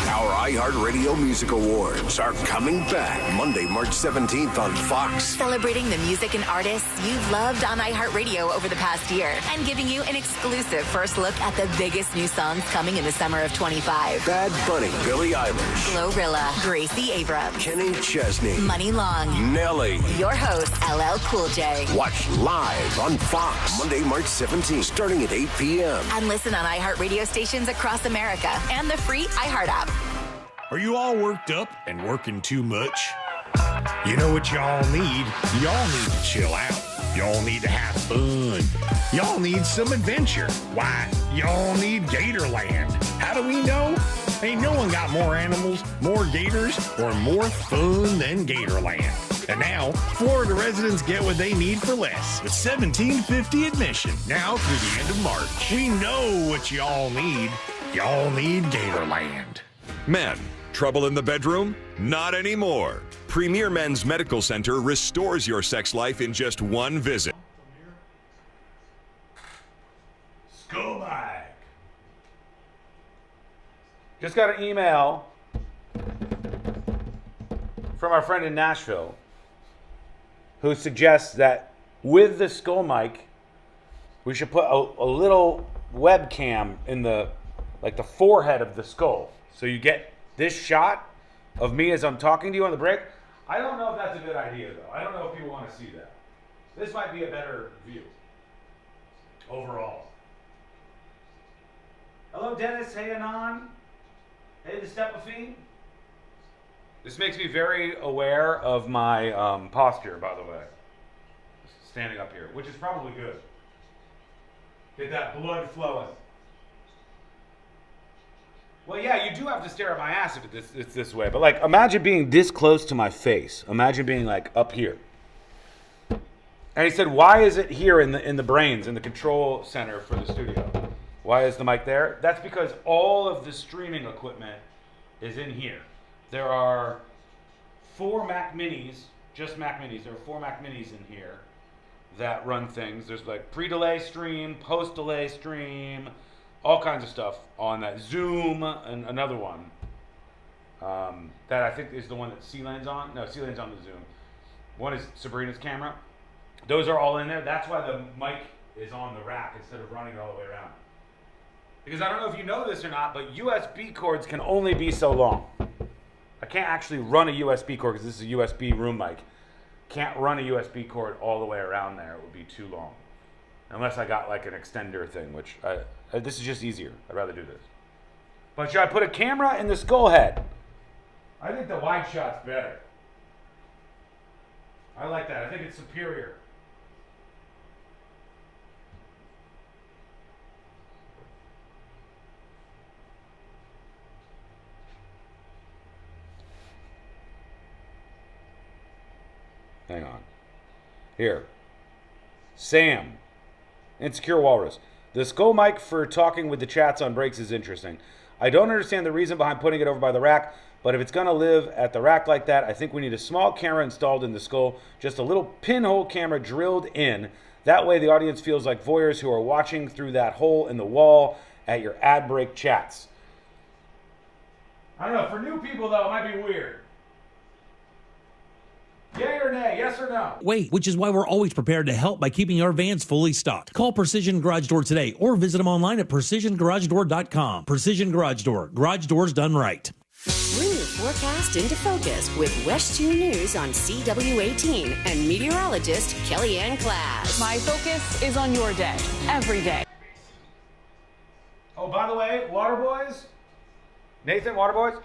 Our iHeartRadio Music Awards are coming back Monday, March 17th on Fox. Celebrating the music and artists you've loved on iHeartRadio over the past year and giving you an exclusive first look at the biggest new songs coming in the summer of 25. Bad Bunny, Billie Eilish, Glorilla, Gracie Abrams, Kenny Chesney, Money Long, Nelly. Your host, LL Cool J. Watch live on Fox Monday, March 17th, starting at 8 p.m. And listen on iHeartRadio stations across America and the free iHeart app. Are you all worked up and working too much? You know what y'all need? Y'all need to chill out. Y'all need to have fun. Y'all need some adventure. Why, y'all need Gatorland. How do we know? Ain't no one got more animals, more gators, or more fun than Gatorland. And now, Florida residents get what they need for less with $17.50 admission now through the end of March. We know what y'all need. Y'all need Gatorland. Men, trouble in the bedroom? Not anymore. Premier Men's Medical Center restores your sex life in just one visit. Go back. Just got an email from our friend in Nashville who suggests that with the skull mic, we should put a little webcam in the forehead of the skull. So you get this shot of me as I'm talking to you on the break. I don't know if that's a good idea, though. I don't know if people want to see that. This might be a better view overall. Hello, Dennis. Hey, Anon. Hey, the Stepafine. This makes me very aware of my posture, by the way. Standing up here, which is probably good. Get that blood flowing. Well, yeah, you do have to stare at my ass if it's this way. But, like, imagine being this close to my face. Imagine being, like, up here. And he said, why is it here in the brains, in the control center for the studio? Why is the mic there? That's because all of the streaming equipment is in here. There are 4 Mac Minis, just Mac Minis. There are 4 Mac Minis in here that run things. There's, like, pre-delay stream, post-delay stream, all kinds of stuff on that. Zoom, and another one that I think is the one that C-Lane's on. No, C-Lane's on the Zoom. One is Sabrina's camera. Those are all in there. That's why the mic is on the rack instead of running all the way around. Because I don't know if you know this or not, but USB cords can only be so long. I can't actually run a USB cord because this is a USB room mic. Can't run a USB cord all the way around there. It would be too long. Unless I got like an extender thing, which this is just easier. I'd rather do this. But should I put a camera in the skull head? I think the wide shot's better. I like that. I think it's superior. Hang on. Here. Sam. Insecure Walrus. The skull mic for talking with the chats on breaks is interesting. I don't understand the reason behind putting it over by the rack, but if it's going to live at the rack like that, I think we need a small camera installed in the skull, just a little pinhole camera drilled in. That way the audience feels like voyeurs who are watching through that hole in the wall at your ad break chats. I don't know. For new people, though, it might be weird. Yay or nay? Yes or no? Wait, which is why we're always prepared to help by keeping our vans fully stocked. Call Precision Garage Door today or visit them online at PrecisionGarageDoor.com. Precision Garage Door. Garage doors done right. Bring your forecast into focus with West 2 News on CW18 and meteorologist Kellyanne Class. My focus is on your day, every day. Oh, by the way, Waterboys, Nathan, Waterboys,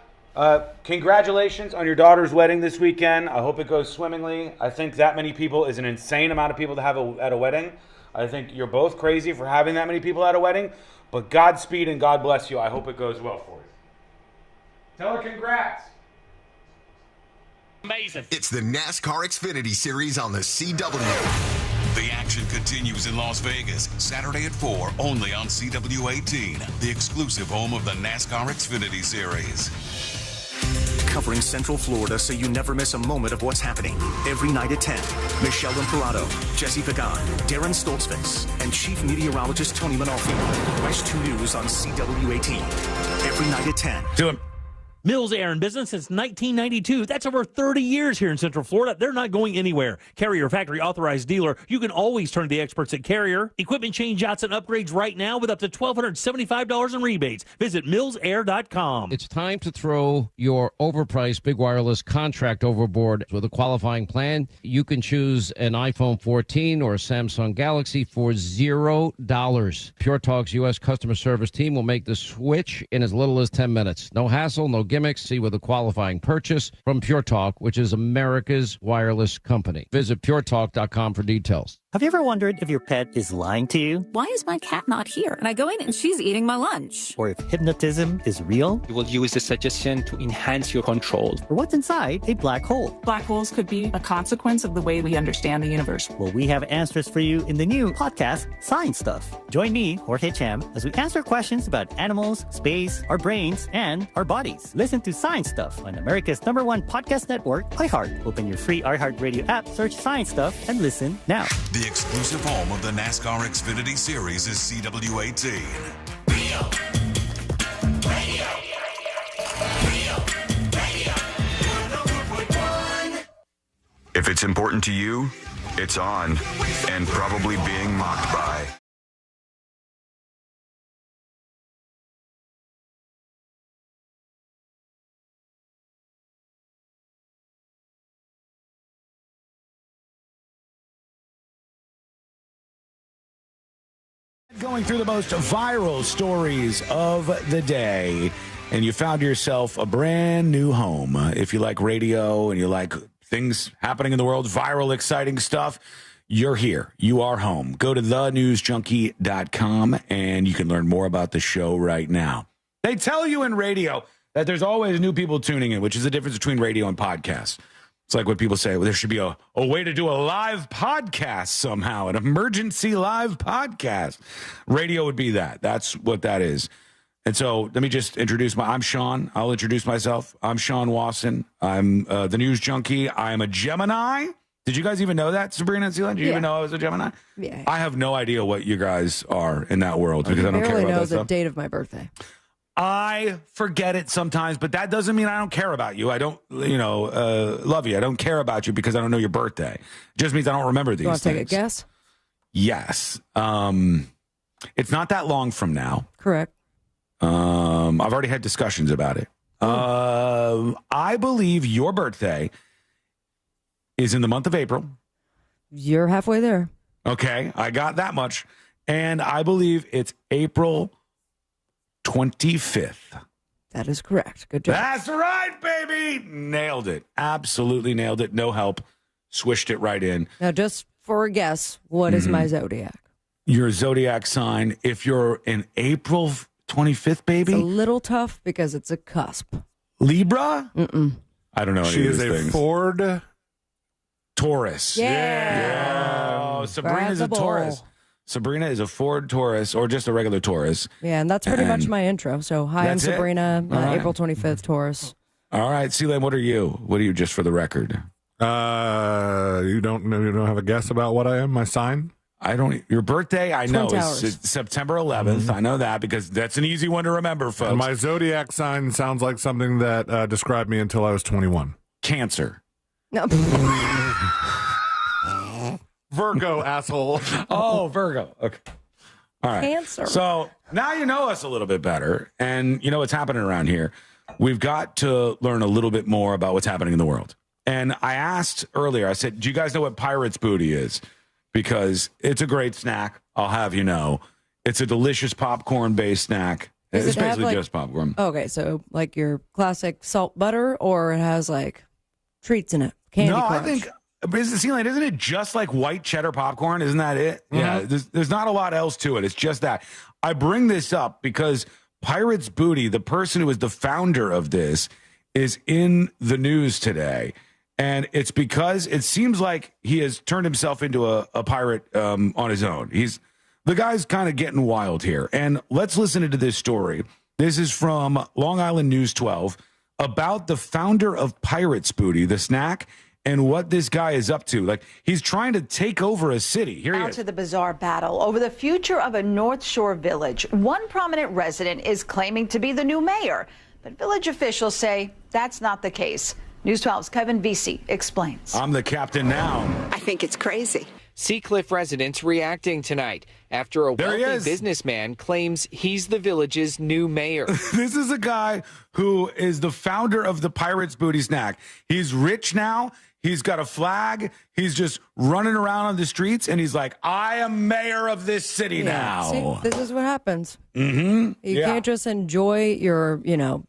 congratulations on your daughter's wedding this weekend. I hope it goes swimmingly. I think that many people is an insane amount of people to have at a wedding. I think you're both crazy for having that many people at a wedding, but Godspeed and God bless you. I hope it goes well for you. Tell her congrats. Amazing. It's the NASCAR Xfinity Series on the CW. The action continues in Las Vegas, Saturday at 4, only on CW18, the exclusive home of the NASCAR Xfinity Series. Covering Central Florida so you never miss a moment of what's happening. Every night at 10, Michelle Imperato, Jesse Pagan, Darren Stoltzfus, and Chief Meteorologist Tony Manolfi. West 2 News on CW18. Every night at 10. Do it. Mills Air in business since 1992. That's over 30 years here in Central Florida. They're not going anywhere. Carrier factory authorized dealer. You can always turn to the experts at Carrier. Equipment change-outs and upgrades right now with up to $1,275 in rebates. Visit millsair.com. It's time to throw your overpriced big wireless contract overboard. With a qualifying plan, you can choose an iPhone 14 or a Samsung Galaxy for $0. Pure Talk's U.S. customer service team will make the switch in as little as 10 minutes. No hassle, no gimmicks. See with a qualifying purchase from Pure Talk, which is America's wireless company. Visit puretalk.com for details. Have you ever wondered if your pet is lying to you? Why is my cat not here? And I go in and she's eating my lunch. Or if hypnotism is real? You will use the suggestion to enhance your control. Or what's inside a black hole? Black holes could be a consequence of the way we understand the universe. Well, we have answers for you in the new podcast, Science Stuff. Join me, Jorge Cham, as we answer questions about animals, space, our brains, and our bodies. Listen to Science Stuff on America's #1 podcast network, iHeart. Open your free iHeart Radio app, search Science Stuff, and listen now. The exclusive home of the NASCAR Xfinity Series is CW18. If it's important to you, it's on and probably being mocked by. Going through the most viral stories of the day, and you found yourself a brand new home. If you like radio and you like things happening in the world, viral, exciting stuff, you're here. You are home. Go to thenewsjunkie.com, and you can learn more about the show right now. They tell you in radio that there's always new people tuning in, which is the difference between radio and podcasts. It's like when people say, well, there should be a way to do a live podcast somehow, an emergency live podcast. Radio would be that. That's what that is. And so let me just introduce I'm Sean. I'll introduce myself. I'm Sean Wasson. I'm the News Junkie. I'm a Gemini. Did you guys even know that, Sabrina and Celine? Did you even know I was a Gemini? Yeah. I have no idea what you guys are in that world because I don't care about that stuff. I barely know the date of my birthday. I forget it sometimes, but that doesn't mean I don't care about you. I don't, love you. I don't care about you because I don't know your birthday. It just means I don't remember these things. You want to take a guess? Yes. It's not that long from now. Correct. I've already had discussions about it. I believe your birthday is in the month of April. You're halfway there. Okay, I got that much. And I believe it's April 25th. That is correct. Good job. That's right, baby. Nailed it. Absolutely nailed it. No help. Swished it right in. Now, just for a guess, what is my zodiac? Your zodiac sign, if you're in April 25th, baby? It's a little tough because it's a cusp. Libra? Mm-mm. I don't know any She of is these a things. Ford. Taurus. Yeah. Oh, Sabrina's a Taurus. Sabrina is a Ford Taurus or just a regular Taurus. Yeah, and that's pretty much my intro. So, hi, I'm Sabrina, April 25th, Taurus. All right, Celine, what are you? What are you, just for the record? You don't have a guess about what I am? My sign? I don't. Your birthday, I know, is September 11th. Mm-hmm. I know that because that's an easy one to remember, folks. And my zodiac sign sounds like something that described me until I was 21. Cancer. No. Virgo, asshole. Oh, Virgo. Okay. All right. Cancer. So now you know us a little bit better, and you know what's happening around here. We've got to learn a little bit more about what's happening in the world. And I asked earlier, I said, do you guys know what pirate's booty is? Because it's a great snack, I'll have you know. It's a delicious popcorn-based snack. Does It's it have, basically like- just popcorn. Okay, so like your classic salt butter, or it has like treats in it? Candy No, Crush. I think, isn't it just like white cheddar popcorn? Isn't that it? Yeah, there's not a lot else to it. It's just that. I bring this up because Pirate's Booty, the person who is the founder of this, is in the news today. And it's because it seems like he has turned himself into a pirate on his own. The guy's kind of getting wild here. And let's listen to this story. This is from Long Island News 12 about the founder of Pirate's Booty, the snack, and what this guy is up to. Like, he's trying to take over a city. Here he Now is. to the bizarre battle over the future of a North Shore village. One prominent resident is claiming to be the new mayor, but village officials say that's not the case. News 12's Kevin Vesey explains. I'm the captain now. I think it's crazy. Seacliff residents reacting tonight after a wealthy businessman claims he's the village's new mayor. This is a guy who is the founder of the Pirate's Booty snack. He's rich now. He's got a flag. He's just running around on the streets, and he's like, I am mayor of this city now. See, this is what happens. Mm-hmm. You can't just enjoy your,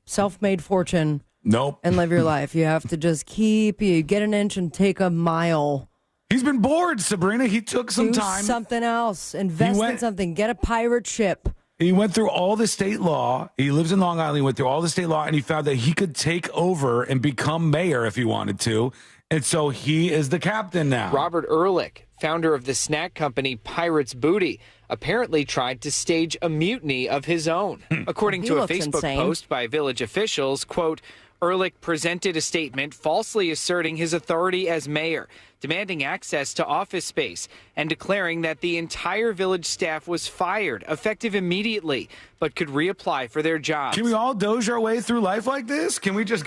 self-made fortune. Nope. And live your life. You have to just you get an inch and take a mile. He's been bored, Sabrina. He took some time. Do something else. Invest in something. Get a pirate ship. He went through all the state law. He lives in Long Island. He went through all the state law, and he found that he could take over and become mayor if he wanted to. And so he is the captain now. Robert Ehrlich, founder of the snack company Pirates Booty, apparently tried to stage a mutiny of his own. According to a Facebook post by village officials, quote, Ehrlich presented a statement falsely asserting his authority as mayor, demanding access to office space, and declaring that the entire village staff was fired, effective immediately, but could reapply for their jobs. Can we all doge our way through life like this? Can we just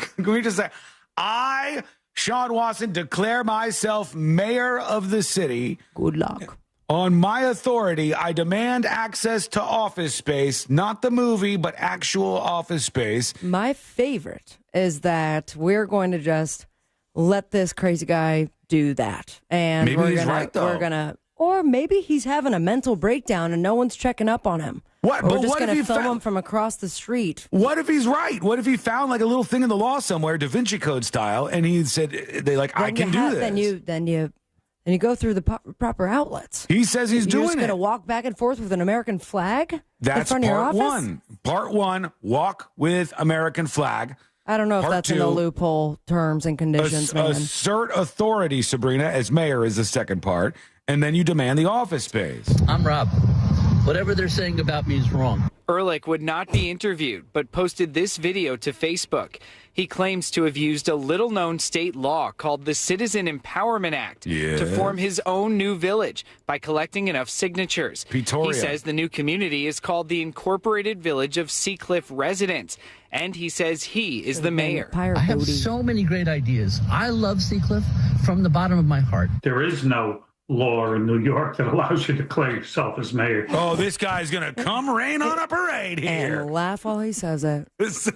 say, I, Sean Watson, declare myself mayor of the city. Good luck. On my authority, I demand access to office space, not the movie, but actual office space. My favorite is that we're going to just let this crazy guy do that. And maybe he's right, though. Or maybe he's having a mental breakdown and no one's checking up on him. What? Or But we're just what if going he to film found- him from across the street. What if he's right? What if he found like a little thing in the law somewhere, Da Vinci Code style, and he said, I can do this. Then you go through the proper outlets. He says he's doing You're just going to it. walk back and forth with an American flag in That's front of your part office? one. Part one, walk with American flag. I don't know if Part that's in two, the loophole terms and conditions, man. assert authority, Sabrina, as mayor is the second part, and then you demand the office space. I'm Rob. Whatever they're saying about me is wrong. Ehrlich would not be interviewed, but posted this video to Facebook. He claims to have used a little-known state law called the Citizen Empowerment Act to form his own new village by collecting enough signatures. Pretoria. He says the new community is called the Incorporated Village of Seacliff Residents, and he says he is the mayor. I have so many great ideas. I love Seacliff from the bottom of my heart. There is no law in New York that allows you to declare yourself as mayor. Oh, this guy's going to come rain on a parade here. And laugh while he says it. This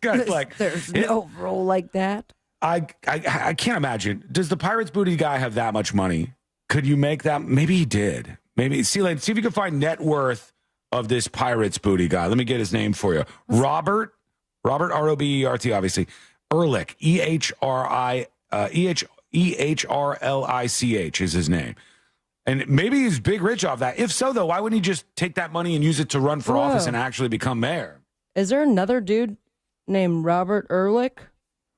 guy's like... There's no rule like that. I can't imagine. Does the Pirates Booty guy have that much money? Could you make that? Maybe he did. Maybe see if you can find net worth of this Pirates Booty guy. Let me get his name for you. Robert Robert, obviously. Ehrlich, EHRLICH is his name. And maybe he's big rich off that. If so, though, why wouldn't he just take that money and use it to run for office and actually become mayor? Is there another dude named Robert Ehrlich?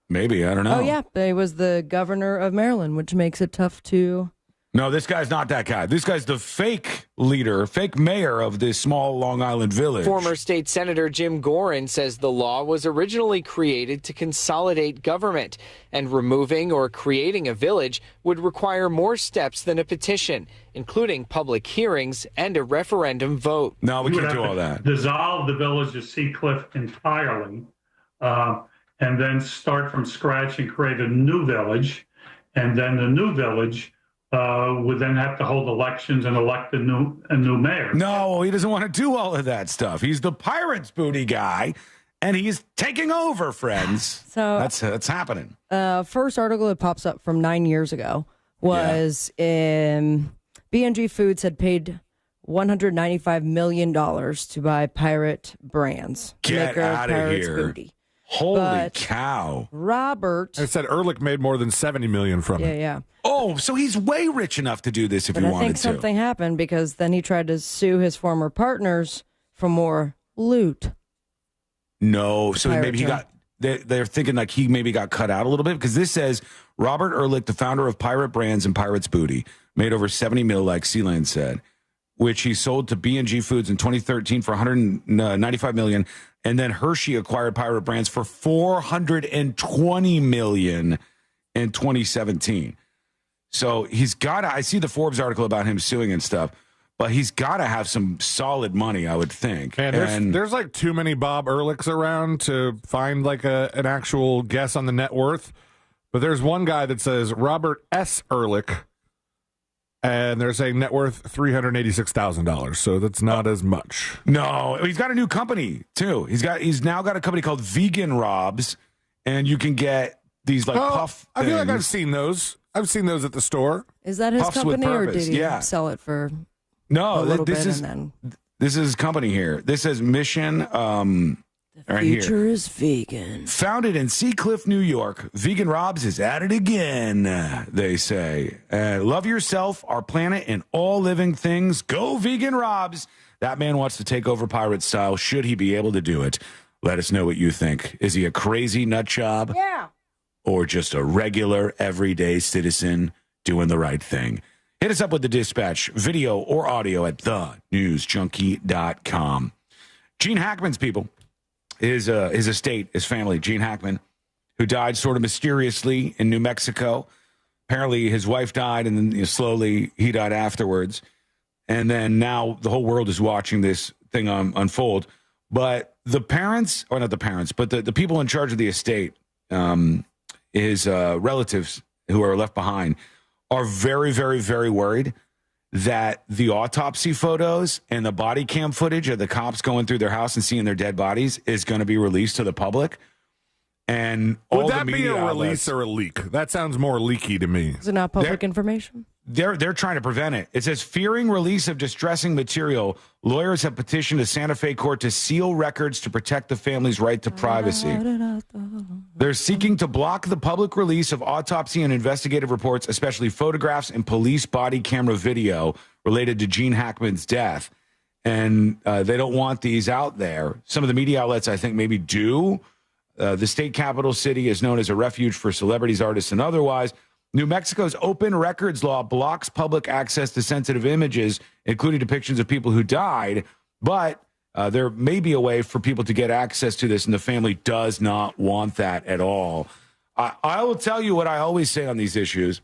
Maybe. I don't know. Oh, yeah. He was the governor of Maryland, which makes it tough to... No, this guy's not that guy. This guy's the fake leader, fake mayor of this small Long Island village. Former state senator Jim Gorin says the law was originally created to consolidate government, and removing or creating a village would require more steps than a petition, including public hearings and a referendum vote. No, we can't do all that. Dissolve the village of Seacliff entirely, and then start from scratch and create a new village, and then the new village would then have to hold elections and elect a new mayor. No, he doesn't want to do all of that stuff. He's the Pirates Booty guy, and he's taking over, friends. So that's happening. First article that pops up from 9 years ago was B&G Foods had paid $195 million to buy pirate brands. Get out of here. Booty. Holy cow. Robert. I said Ehrlich made more than $70 million from it. Yeah. Oh, so he's way rich enough to do this if he I wanted think to. something happened because then he tried to sue his former partners for more loot. No, so Pirate maybe he term. got... They're thinking like he maybe got cut out a little bit because this says Robert Ehrlich, the founder of Pirate Brands and Pirates Booty, made over 70 mil, like Sealand said, which he sold to B&G Foods in 2013 for $195 million. And then Hershey acquired Pirate Brands for $420 million in 2017. So he's got to, I see the Forbes article about him suing and stuff, but he's got to have some solid money, I would think. And there's like too many Bob Ehrlichs around to find like an actual guess on the net worth. But there's one guy that says Robert S. Ehrlich, and they're saying net worth $386,000. So that's not as much. No, he's got a new company too. He's now got a company called Vegan Robs, and you can get these like puff I feel like things. I've seen those. I've seen those at the store. Is that his Puffs with company, or purpose, did he yeah. sell it for No, a little this bit is and then... this is his company here. This says Mission. Right Future here. is vegan. Founded in Seacliff, New York, Vegan Robs is at it again, they say. Love yourself, our planet, and all living things. Go Vegan Robs. That man wants to take over pirate style. Should he be able to do it? Let us know what you think. Is he a crazy nut job? Yeah. Or just a regular, everyday citizen doing the right thing? Hit us up with the dispatch, video or audio at thenewsjunkie.com. Gene Hackman's people. His estate, his family, Gene Hackman, who died sort of mysteriously in New Mexico. Apparently his wife died, and then slowly he died afterwards. And then now the whole world is watching this thing unfold. But the parents, or not the parents, but the people in charge of the estate, his relatives who are left behind, are very, very, very worried that the autopsy photos and the body cam footage of the cops going through their house and seeing their dead bodies is going to be released to the public. And all Would the that be media a release outlets, or a leak? That sounds more leaky to me. Is it not public information? They're trying to prevent it. It says, fearing release of distressing material, lawyers have petitioned a Santa Fe court to seal records to protect the family's right to privacy. They're seeking to block the public release of autopsy and investigative reports, especially photographs and police body camera video related to Gene Hackman's death. And they don't want these out there. Some of the media outlets, I think, maybe do. The state capital city is known as a refuge for celebrities, artists, and otherwise. New Mexico's open records law blocks public access to sensitive images, including depictions of people who died. But there may be a way for people to get access to this, and the family does not want that at all. I will tell you what I always say on these issues.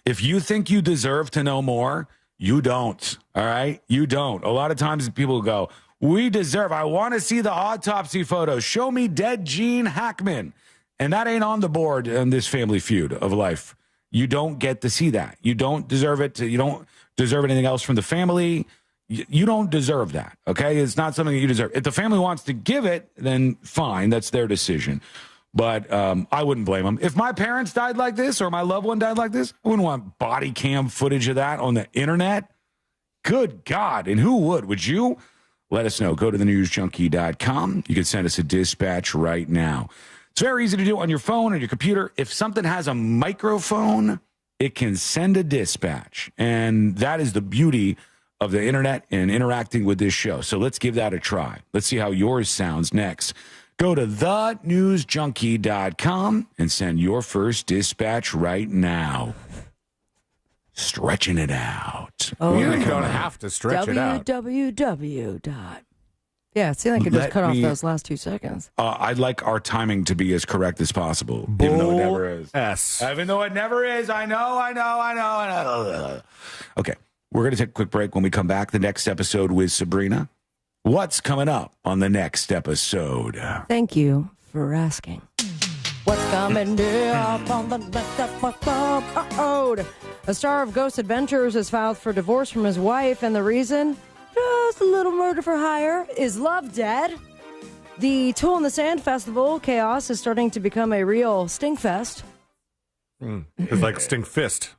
If you think you deserve to know more, you don't. All right? You don't. A lot of times people go, we deserve, I want to see the autopsy photos. Show me dead Gene Hackman. And that ain't on the board in this family feud of life. You don't get to see that. You don't deserve it. You don't deserve anything else from the family. You don't deserve that, okay? It's not something that you deserve. If the family wants to give it, then fine. That's their decision. But I wouldn't blame them. If my parents died like this or my loved one died like this, I wouldn't want body cam footage of that on the internet. Good God. And who would? Would you? Let us know. Go to thenewsjunkie.com. You can send us a dispatch right now. It's very easy to do on your phone or your computer. If something has a microphone, it can send a dispatch. And that is the beauty of the internet and interacting with this show. So let's give that a try. Let's see how yours sounds next. Go to thenewsjunkie.com and send your first dispatch right now. Stretching it out. Oh, you don't have to stretch it out. www. Yeah, it seemed like I could just cut off those last 2 seconds. I'd like our timing to be as correct as possible, even though it never is. Even though it never is. I know. Okay, we're going to take a quick break. When we come back, the next episode with Sabrina. What's coming up on the next episode? Thank you for asking. What's coming up on the next episode? A star of Ghost Adventures has filed for divorce from his wife, and the reason? Just a little murder for hire. Is love dead? The Tool in the Sand Festival chaos is starting to become a real stinkfest. It's like stink fist.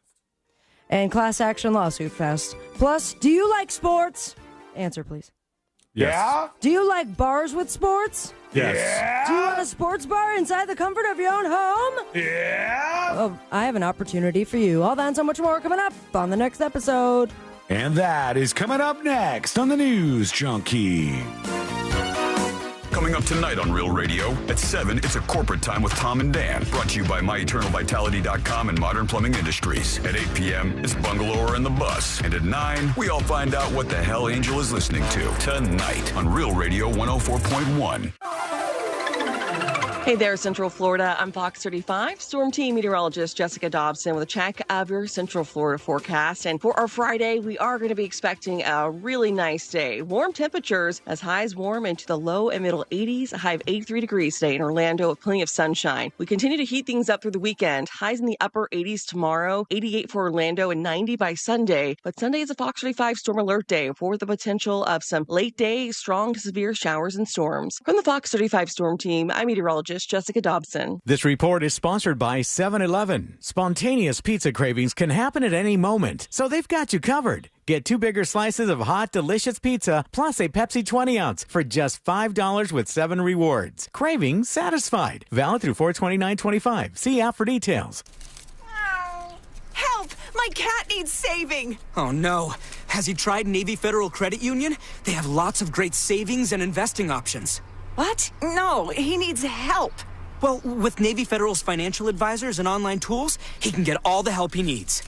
And class action lawsuit fest. Plus, do you like sports? Answer, please. Yes. Yeah? Do you like bars with sports? Yes. Yeah? Do you want a sports bar inside the comfort of your own home? Yeah? Oh, I have an opportunity for you. All that and so much more coming up on the next episode. And that is coming up next on the News Junkie. Coming up tonight on Real Radio, at 7, it's a corporate time with Tom and Dan. Brought to you by MyEternalVitality.com and Modern Plumbing Industries. At 8 p.m., it's Bungalower and the Bus. And at 9, we all find out what the hell Angel is listening to tonight on Real Radio 104.1. Hey there, Central Florida. I'm Fox 35 Storm Team meteorologist Jessica Dobson with a check of your Central Florida forecast. And for our Friday, we are going to be expecting a really nice day. Warm temperatures as highs warm into the low and middle 80s, a high of 83 degrees today in Orlando with plenty of sunshine. We continue to heat things up through the weekend. Highs in the upper 80s tomorrow, 88 for Orlando and 90 by Sunday. But Sunday is a Fox 35 storm alert day for the potential of some late day, strong to severe showers and storms. From the Fox 35 Storm Team, I'm meteorologist meteorologist Jessica Dobson. This report is sponsored by 7-Eleven. Spontaneous pizza cravings can happen at any moment, so they've got you covered. Get 2 bigger slices of hot, delicious pizza, plus a Pepsi 20-ounce for just $5 with 7 rewards. Cravings satisfied. Valid through 4/29/25. See app for details. Help! My cat needs saving! Oh no. Has he tried Navy Federal Credit Union? They have lots of great savings and investing options. What? No, he needs help. Well, with Navy Federal's financial advisors and online tools, he can get all the help he needs.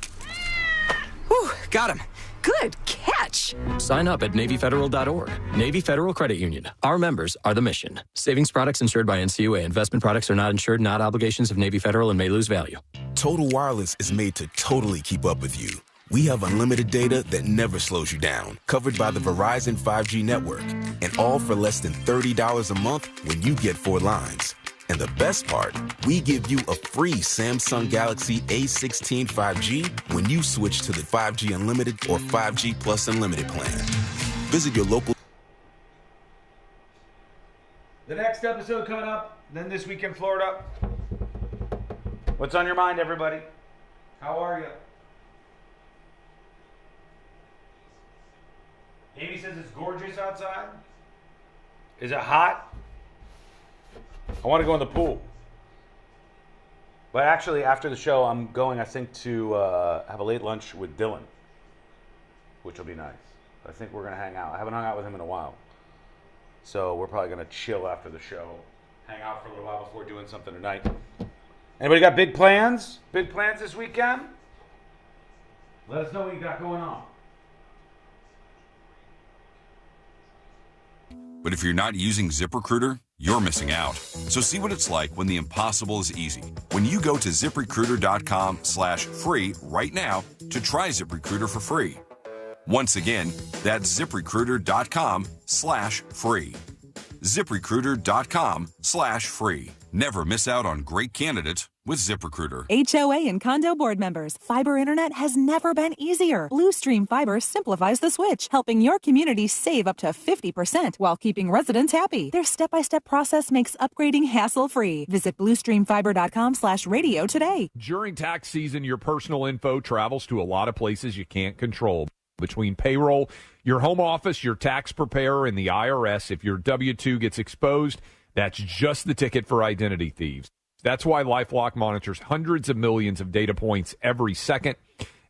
Whew, got him. Good catch. Sign up at NavyFederal.org. Navy Federal Credit Union. Our members are the mission. Savings products insured by NCUA. Investment products are not insured, not obligations of Navy Federal, and may lose value. Total Wireless is made to totally keep up with you. We have unlimited data that never slows you down, covered by the Verizon 5G network, and all for less than $30 a month when you get 4 lines. And the best part, we give you a free Samsung Galaxy A16 5G when you switch to the 5G Unlimited or 5G Plus Unlimited plan. Visit your local... The next episode coming up, then this week in Florida. What's on your mind, everybody? How are you? Amy says it's gorgeous outside. Is it hot? I want to go in the pool. But actually, after the show, I'm going, I think, to have a late lunch with Dylan, which will be nice. I think we're going to hang out. I haven't hung out with him in a while. So we're probably going to chill after the show, hang out for a little while before doing something tonight. Anybody got big plans? Big plans this weekend? Let us know what you got going on. But if you're not using ZipRecruiter, you're missing out. So see what it's like when the impossible is easy. When you go to ZipRecruiter.com/free right now to try ZipRecruiter for free. Once again, that's ZipRecruiter.com/free. ZipRecruiter.com/free. Never miss out on great candidates with ZipRecruiter. HOA and condo board members, fiber internet has never been easier. Bluestream Fiber simplifies the switch, helping your community save up to 50% while keeping residents happy. Their step-by-step process makes upgrading hassle-free. Visit BlueStreamFiber.com/radio today. During tax season, your personal info travels to a lot of places you can't control. Between payroll, your home office, your tax preparer, and the IRS, if your W-2 gets exposed, that's just the ticket for identity thieves. That's why LifeLock monitors hundreds of millions of data points every second.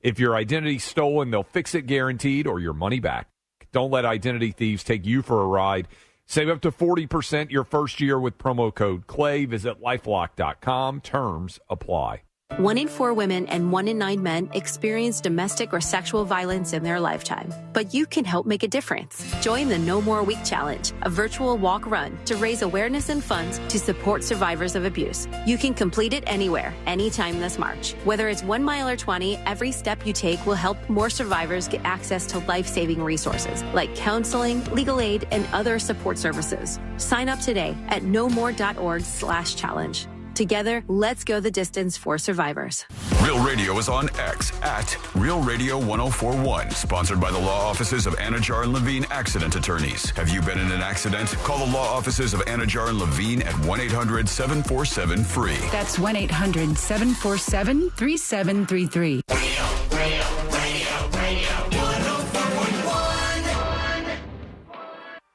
If your identity's stolen, they'll fix it guaranteed or your money back. Don't let identity thieves take you for a ride. Save up to 40% your first year with promo code CLAY. Visit LifeLock.com. Terms apply. 1 in 4 women and 1 in 9 men experience domestic or sexual violence in their lifetime. But you can help make a difference. Join the No More Week Challenge, a virtual walk-run to raise awareness and funds to support survivors of abuse. You can complete it anywhere, anytime this March. Whether it's 1 mile or 20, every step you take will help more survivors get access to life-saving resources like counseling, legal aid, and other support services. Sign up today at nomore.org/challenge. Together, let's go the distance for survivors. Real Radio is on X at Real Radio 1041. Sponsored by the law offices of Anajar and Levine Accident Attorneys. Have you been in an accident? Call the law offices of Anajar and Levine at 1-800-747-FREE. That's 1-800-747-3733.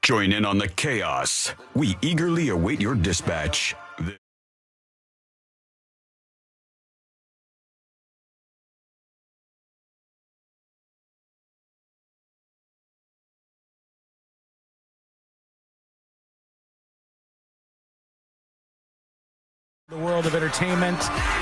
Join in on the chaos. We eagerly await your dispatch. The world of entertainment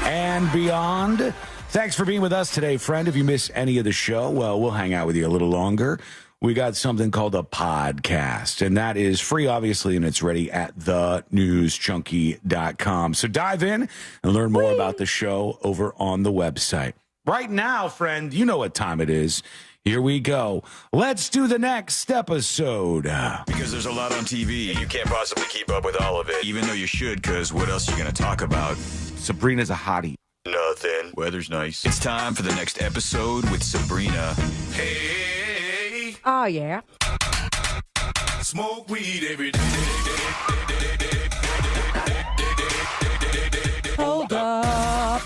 and beyond. Thanks for being with us today, friend. If you miss any of the show, well, we'll hang out with you a little longer. We got something called a podcast, and that is free, obviously, and it's ready at thenewsjunkie.com. So dive in and learn more about the show over on the website. Right now, friend, you know what time it is. Here we go. Let's do the next episode. Because there's a lot on TV, you can't possibly keep up with all of it. Even though you should, because what else are you going to talk about? Sabrina's a hottie. Nothing. Weather's nice. It's time for the next episode with Sabrina. Hey. Oh, yeah. Smoke weed every day.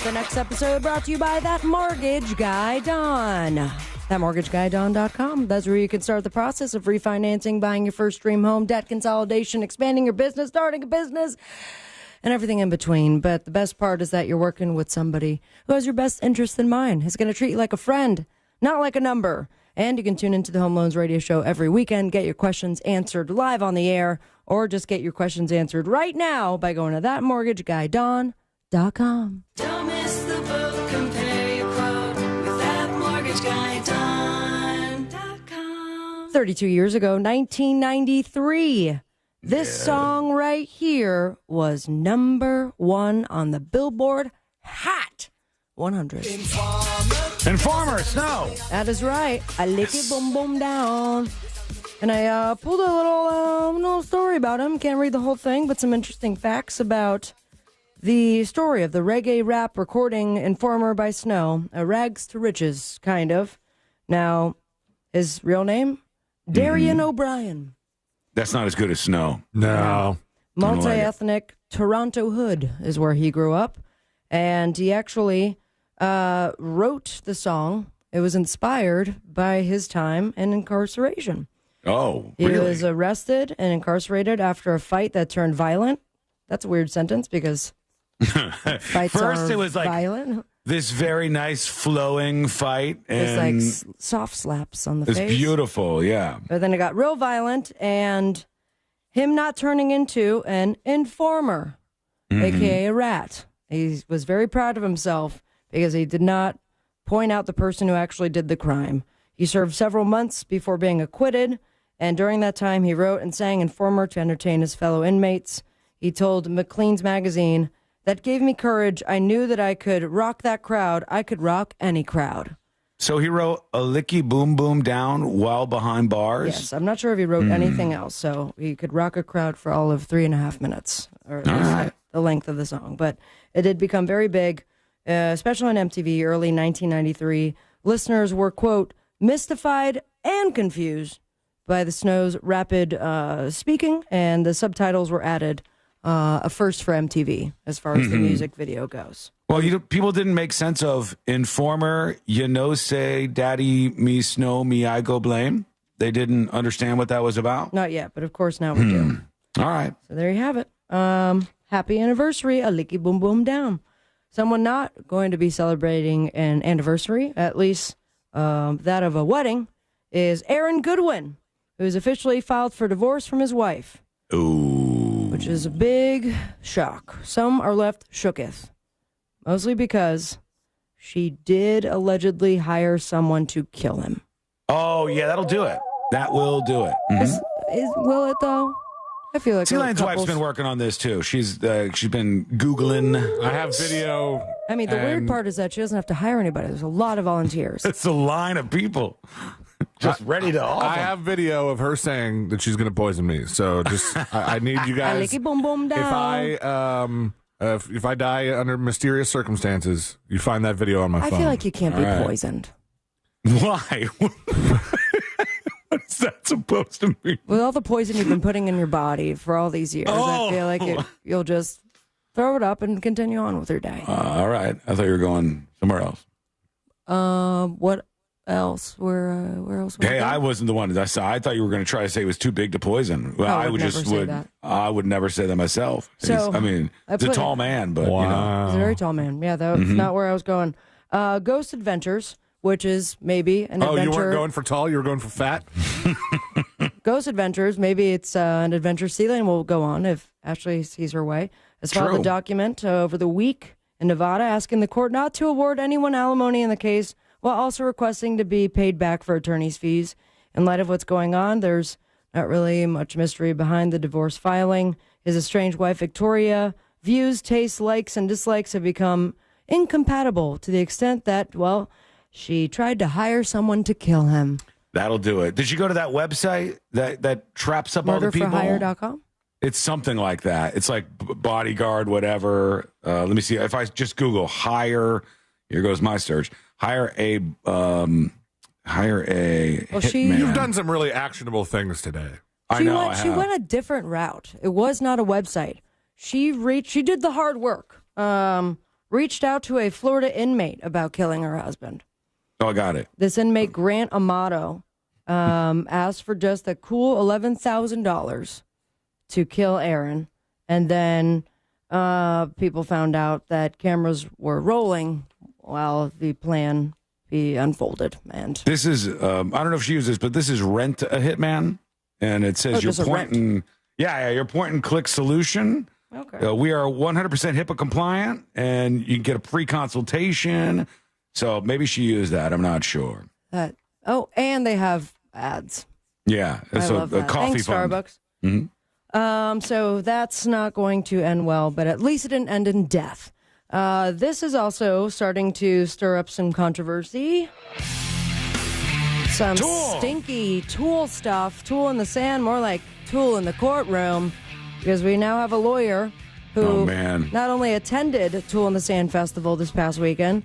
The next episode brought to you by That Mortgage Guy Don. ThatMortgageGuyDon.com. That's where you can start the process of refinancing, buying your first dream home, debt consolidation, expanding your business, starting a business, and everything in between. But the best part is that you're working with somebody who has your best interest in mind. He's going to treat you like a friend, not like a number. And you can tune into the Home Loans Radio Show every weekend, get your questions answered live on the air, or just get your questions answered right now by going to ThatMortgageGuyDon.com. Don't miss the boat, compare your quote with ThatMortgageGuyDon.com. 32 years ago, 1993. This song right here was number 1 on the Billboard Hot 100. Informer, Snow. That is right. I lick it, boom, boom, down. And I pulled a little story about him. Can't read the whole thing, but some interesting facts about the story of the reggae rap recording Informer by Snow. A rags to riches, kind of. Now, his real name? Darian O'Brien. That's not as good as Snow. No. Multi-ethnic Toronto hood is where he grew up. And he actually wrote the song. It was inspired by his time in incarceration. Oh, He really? was arrested and incarcerated after a fight that turned violent. That's a weird sentence because fights First, are it was like violent. this very nice flowing fight. It's And like soft slaps on the it's face. beautiful, yeah. But then it got real violent, and him not turning into an informer, a.k.a. a rat. He was very proud of himself because he did not point out the person who actually did the crime. He served several months before being acquitted, and during that time he wrote and sang Informer to entertain his fellow inmates. He told Maclean's magazine, "That gave me courage. I knew that I could rock that crowd. I could rock any crowd." So he wrote a licky boom boom down while behind bars? Yes, I'm not sure if he wrote anything else, so he could rock a crowd for all of 3.5 minutes, or at least the length of the song. But it did become very big, especially on MTV, early 1993. Listeners were, quote, mystified and confused by the Snow's rapid speaking, and the subtitles were added, a first for MTV as far as the music video goes. Well, people didn't make sense of Informer, say, daddy, me, Snow, me, I go blame. They didn't understand what that was about? Not yet, but of course now we do. All right. So there you have it. Happy anniversary, a licky boom boom down. Someone not going to be celebrating an anniversary, at least that of a wedding, is Aaron Goodwin, who's officially filed for divorce from his wife. Ooh. Which is a big shock. Some are left shooketh. Mostly because she did allegedly hire someone to kill him. Oh, yeah, that'll do it. That will do it. Will it, though? I feel like T-Line's wife's been working on this, too. She's been Googling. I have video. I mean, the weird part is that she doesn't have to hire anybody. There's a lot of volunteers. It's a line of people just ready to offer. I have video of her saying that she's going to poison me. So just, I need you guys. I lick it, boom, boom, down. If I die under mysterious circumstances, you find that video on my phone. I feel like you can't be poisoned. Why? What's that supposed to mean? With all the poison you've been putting in your body for all these years, I feel like you'll just throw it up and continue on with your day. All right. I thought you were going somewhere else. What else? Where else? Hey, I wasn't the one. I thought you were going to try to say it was too big to poison. Well, I would never say that myself. So, he's a tall man, but he's a very tall man. Yeah, that's not where I was going. Ghost Adventures, which is maybe an adventure. Oh, you weren't going for tall? You were going for fat? Ghost Adventures, maybe it's an adventure Celine will go on if Ashley sees her way. Has filed a document over the week in Nevada asking the court not to award anyone alimony in the case, while also requesting to be paid back for attorney's fees. In light of what's going on, there's not really much mystery behind the divorce filing. His estranged wife, Victoria, views, tastes, likes, and dislikes have become incompatible to the extent that, well, she tried to hire someone to kill him. That'll do it. Did you go to that website that traps up all the people? Murderforhire.com? It's something like that. It's like bodyguard, whatever. Let me see. If I just Google hire, here goes my search. Hire a hitman. You've done some really actionable things today. She went a different route. It was not a website. She did the hard work. reached out to a Florida inmate about killing her husband. Oh, I got it. This inmate, Grant Amato, asked for just a cool $11,000 to kill Aaron. And then people found out that cameras were rolling while the plan be unfolded. And this is, I don't know if she used this, but this is Rent a Hitman. And it says you're pointing, you're pointing click solution. Okay. We are 100% HIPAA compliant, and you can get a free consultation. So maybe she used that. I'm not sure. And they have ads. Yeah. I love that. Coffee Thanks, fund. Starbucks. Mm-hmm. So that's not going to end well, but at least it didn't end in death. This is also starting to stir up some controversy. Some stinky Tool stuff. Tool in the sand, more like Tool in the courtroom. Because we now have a lawyer who not only attended Tool in the Sand Festival this past weekend,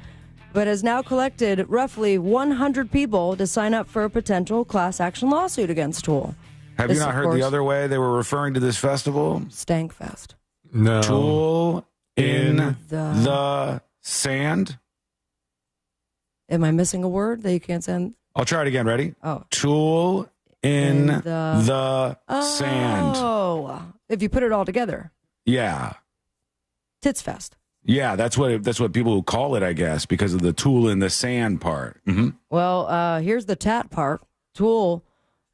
but has now collected roughly 100 people to sign up for a potential class action lawsuit against Tool. Have you not heard the other way they were referring to this festival? Stankfest. No. Tool in the sand? Am I missing a word that you can't send? I'll try it again. Ready? Oh. Tool in the sand. Oh. If you put it all together. Yeah. Tits Fest. Yeah, that's what people call it, I guess, because of the tool in the sand part. Mm-hmm. Well, here's the tat part. Tool,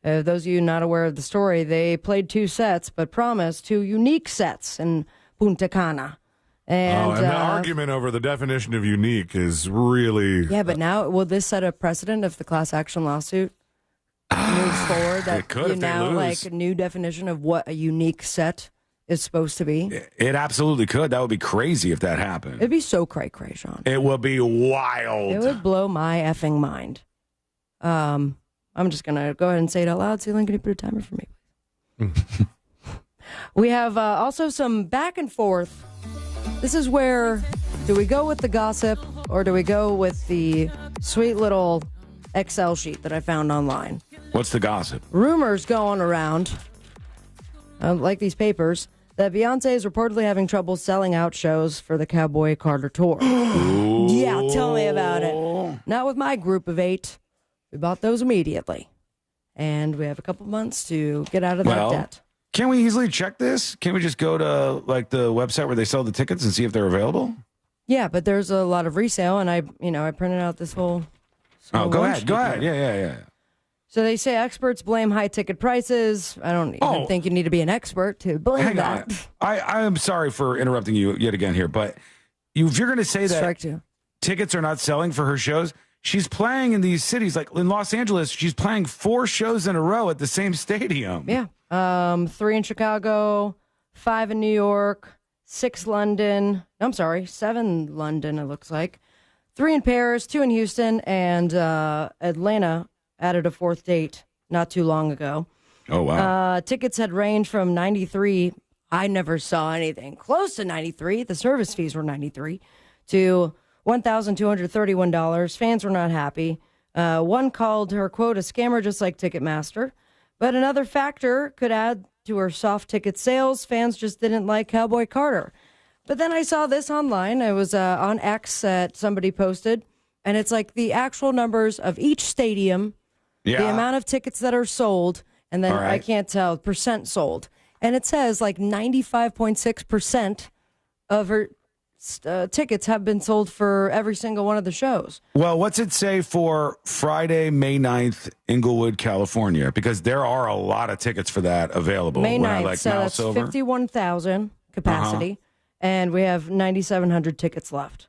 those of you not aware of the story, they played 2 sets, but promised 2 unique sets in Punta Cana. And the argument over the definition of unique is really... Yeah, but now, will this set a precedent if the class action lawsuit moves forward? That it could if they now lose. like a new definition of what a unique set is supposed to be? It absolutely could. That would be crazy if that happened. It'd be so cray-cray, Sean. It would be wild. It would blow my effing mind. I'm just going to go ahead and say it out loud. Celine, can you put a timer for me? We have also some back and forth. This is where, do we go with the gossip or do we go with the sweet little Excel sheet that I found online? What's the gossip? Rumors going around, like these papers, that Beyonce is reportedly having trouble selling out shows for the Cowboy Carter tour. Yeah, tell me about it. Not with my group of 8. We bought those immediately. And we have a couple months to get out of that debt. Can we easily check this? Can we just go to like the website where they sell the tickets and see if they're available? Yeah, but there's a lot of resale, and I printed out this whole. Go ahead. Yeah. So they say experts blame high ticket prices. I don't even think you need to be an expert to blame that. I am sorry for interrupting you yet again here, but if you're going to say that tickets are not selling for her shows, she's playing in these cities, like in Los Angeles, she's playing 4 shows in a row at the same stadium. Yeah. 3 in Chicago, 5 in New York, 6 London. I'm sorry, 7 London, it looks like. 3 in Paris, 2 in Houston, and Atlanta added a 4th date not too long ago. Oh, wow. Tickets had ranged from 93. I never saw anything close to 93. The service fees were 93 to $1,231. Fans were not happy. One called her, quote, a scammer just like Ticketmaster. But another factor could add to her soft ticket sales. Fans just didn't like Cowboy Carter. But then I saw this online. It was on X that somebody posted. And it's like the actual numbers of each stadium, the amount of tickets that are sold, and then I can't tell, percent sold. And it says like 95.6% of her tickets have been sold for every single one of the shows. Well, what's it say for Friday, May 9th, Inglewood, California? Because there are a lot of tickets for that available. May 9th, so that's 51,000 capacity, and we have 9,700 tickets left.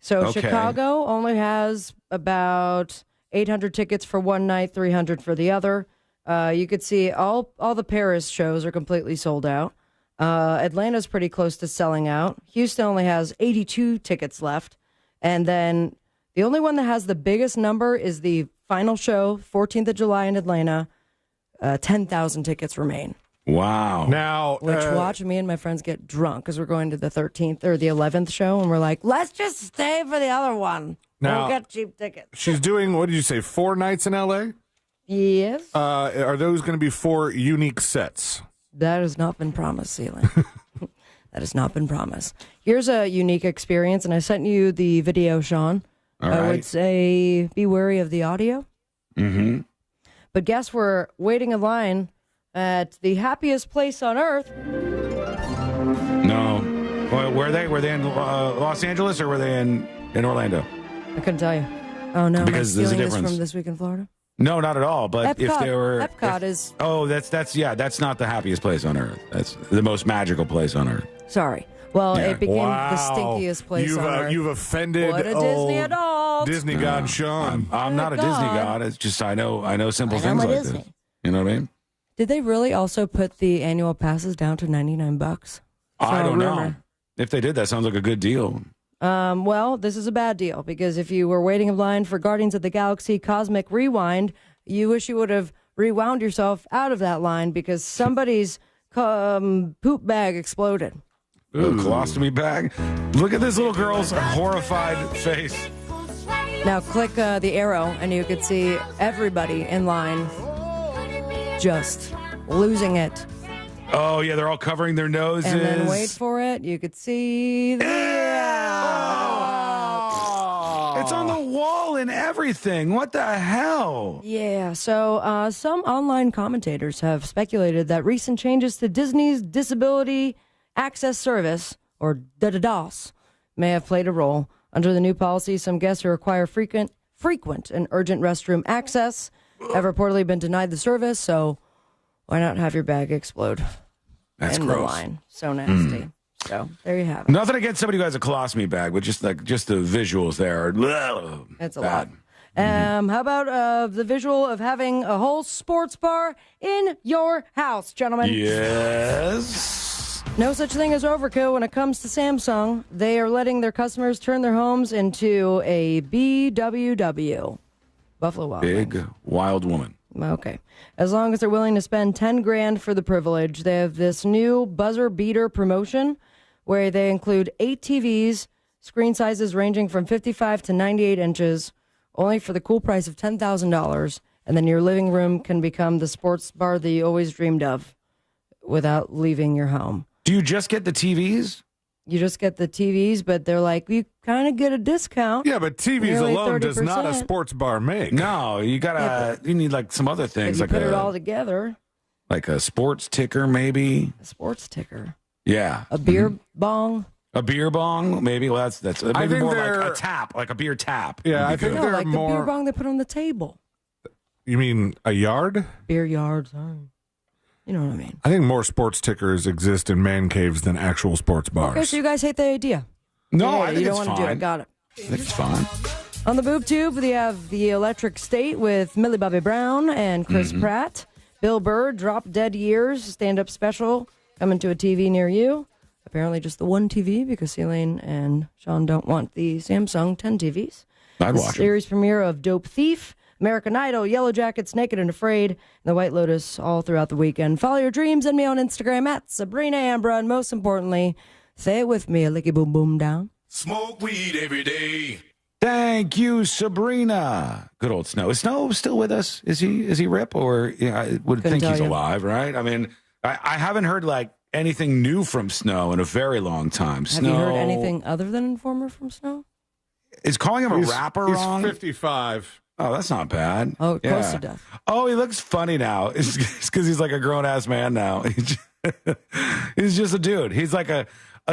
So Chicago only has about 800 tickets for one night, 300 for the other. You could see all the Paris shows are completely sold out. Atlanta's pretty close to selling out. Houston only has 82 tickets left. And then the only one that has the biggest number is the final show, 14th of July in Atlanta. 10,000 tickets remain. Wow. Now, watch me and my friends get drunk because we're going to the 13th or the 11th show. And we're like, let's just stay for the other one. We'll get cheap tickets. She's doing, what did you say, 4 nights in L.A.? Yes. Are those going to be 4 unique sets? That has not been promised, Celine. That has not been promised. Here's a unique experience, and I sent you the video, Sean. All I right. would say be wary of the audio. Mm-hmm. But guess we're waiting in line at the happiest place on earth. No. Well, were they? Were they in Los Angeles or were they in Orlando? I couldn't tell you. Oh, no. Because am I there's a stealing this difference. from This Week in Florida? No, not at all. But if they were... Epcot is... Oh, that's not the happiest place on earth. That's the most magical place on earth. Sorry. Well, Yeah. it became the stinkiest place on earth. You've offended What a Disney adult. Disney god Sean. I'm not a Disney god. It's just I know simple things like this. You know what I mean? Did they really also put the annual passes down to $99? I don't know. If they did, that sounds like a good deal. Well, this is a bad deal because if you were waiting in line for Guardians of the Galaxy Cosmic Rewind, you wish you would have rewound yourself out of that line because somebody's poop bag exploded. Ooh, colostomy bag. Look at this little girl's horrified face. Now click the arrow and you could see everybody in line just losing it. Oh, yeah, they're all covering their noses. And then wait for it. You could see It's on the wall and everything. What the hell? Yeah, so some online commentators have speculated that recent changes to Disney's Disability Access Service, or DAS, may have played a role. Under the new policy, some guests who require frequent and urgent restroom access have reportedly been denied the service, so why not have your bag explode That's in gross. the line? So nasty. So there you have it. Nothing against somebody who has a colostomy bag, but just the visuals there are It's a bad. lot. How about the visual of having a whole sports bar in your house, gentlemen? Yes. No such thing as overkill when it comes to Samsung. They are letting their customers turn their homes into a BWW. Buffalo Wild Big, Wings. wild woman. Okay. As long as they're willing to spend $10,000 for the privilege, they have this new buzzer beater promotion where they include 8 TVs, screen sizes ranging from 55 to 98 inches, only for the cool price of $10,000. And then your living room can become the sports bar that you always dreamed of without leaving your home. Do you just get the TVs? You just get the TVs, but they're like, you kind of get a discount. Yeah, but TVs Nearly alone does not a 30%. sports bar make. No, you gotta. You need like some other If things, you like put it all together, like a sports ticker, maybe. a sports ticker, Yeah, a beer bong. a beer bong, maybe. Well, that's I maybe think more like they're- a tap, like a beer tap. Yeah, would be I think good. No, they're like the beer more. bong they put on the table. You mean a yard? Beer yard, sorry. You know what I mean. I think more sports tickers exist in man caves than actual sports bars. Okay, so you guys hate the idea. No, Yeah, I think you it's don't want to do fine. it. Got it. I think it's fine. On the boob tube, they have The Electric State with Millie Bobby Brown and Chris Pratt. Bill Burr, Drop Dead Years, stand-up special, coming to a TV near you. Apparently just the one TV because Elaine and Sean don't want the Samsung 10 TVs. I'd The watch it. series premiere of Dope Thief, American Idol, Yellow Jackets, Naked and Afraid, and The White Lotus all throughout the weekend. Follow your dreams and me on Instagram at Sabrina Ambra. And most importantly, say it with me, a licky boom boom down. Smoke weed every day. Thank you, Sabrina. Good old Snow. Is Snow still with us? Is he Rip? Or yeah, I would Couldn't think tell he's you. alive, right? I mean, I haven't heard like anything new from Snow in a very long time. Have Snow you heard anything other than Informer from Snow? is calling him a He's- rapper he's wrong. 55. Oh, that's not bad. Oh, close to death. Oh, he looks funny now. It's because he's like a grown ass man now. He's just a dude. He's like a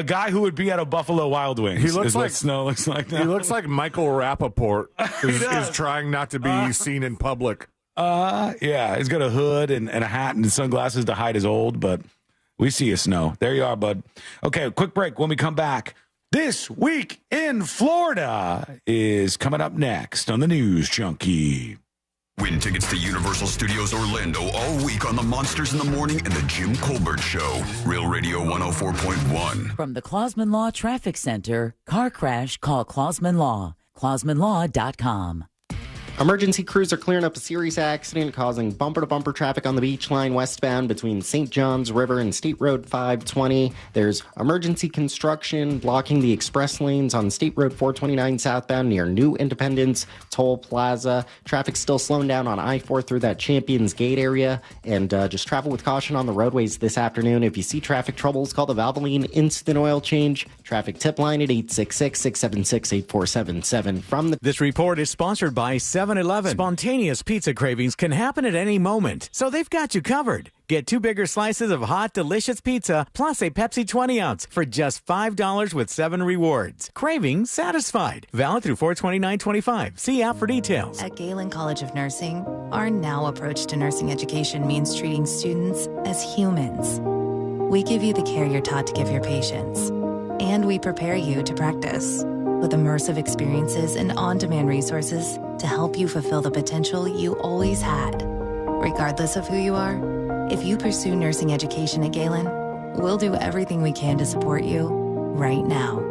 guy who would be at a Buffalo Wild Wings. He looks is what like- Snow looks like now. He looks like Michael Rappaport is does. trying not to be seen in public. Yeah, he's got a hood and a hat and sunglasses to hide his old, but we see you, Snow. There you are, bud. Okay, quick break. When we come back, This Week in Florida is coming up next on the News Junkie. Win tickets to Universal Studios Orlando all week on the Monsters in the Morning and the Jim Colbert Show. Real Radio 104.1. From the Clausman Law Traffic Center, car crash, call Clausman Law. ClausmanLaw.com. Emergency crews are clearing up a serious accident causing bumper-to-bumper traffic on the beach line westbound between St. John's River and State Road 520. There's emergency construction blocking the express lanes on State Road 429 southbound near New Independence Toll Plaza. Traffic's still slowing down on I-4 through that Champions Gate area. And just travel with caution on the roadways this afternoon. If you see traffic troubles, call the Valvoline Instant Oil Change traffic tip line at 866-676-8477. This report is sponsored by 7-Eleven. Spontaneous pizza cravings can happen at any moment, so they've got you covered. Get 2 bigger slices of hot, delicious pizza plus a Pepsi 20-ounce for just $5 with 7 rewards. Cravings satisfied. Valid through 4/29/25. See app for details. At Galen College of Nursing, our now approach to nursing education means treating students as humans. We give you the care you're taught to give your patients, and we prepare you to practice with immersive experiences and on-demand resources to help you fulfill the potential you always had. Regardless of who you are, if you pursue nursing education at Galen, we'll do everything we can to support you right now.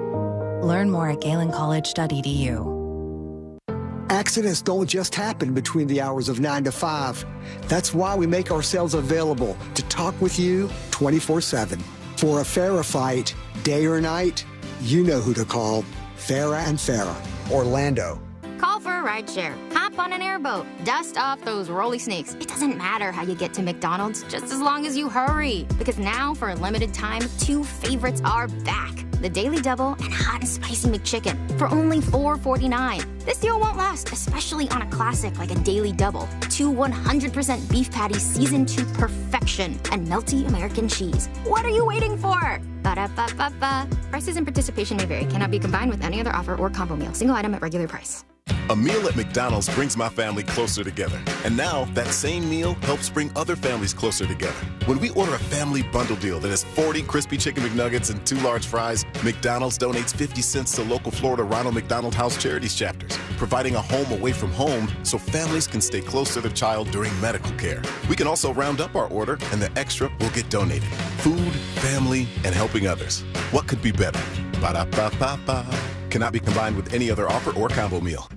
Learn more at galencollege.edu. Accidents don't just happen between the hours of 9 to 5. That's why we make ourselves available to talk with you 24/7. For a Farah fight, day or night, you know who to call. Farah and Farah, Orlando. Call for a rideshare. Hop on an airboat. Dust off those rolly snakes. It doesn't matter how you get to McDonald's, just as long as you hurry. Because now, for a limited time, 2 favorites are back. The Daily Double and Hot and Spicy McChicken for only $4.49. This deal won't last, especially on a classic like a Daily Double. 2 100% beef patties seasoned to perfection and melty American cheese. What are you waiting for? Ba-da-ba-ba-ba. Prices and participation may vary. Cannot be combined with any other offer or combo meal. Single item at regular price. A meal at McDonald's brings my family closer together. And now, that same meal helps bring other families closer together. When we order a family bundle deal that has 40 crispy chicken McNuggets and 2 large fries, McDonald's donates 50 cents to local Florida Ronald McDonald House Charities chapters, providing a home away from home so families can stay close to their child during medical care. We can also round up our order, and the extra will get donated. Food, family, and helping others. What could be better? Ba-da-ba-ba-ba. Cannot be combined with any other offer or combo meal.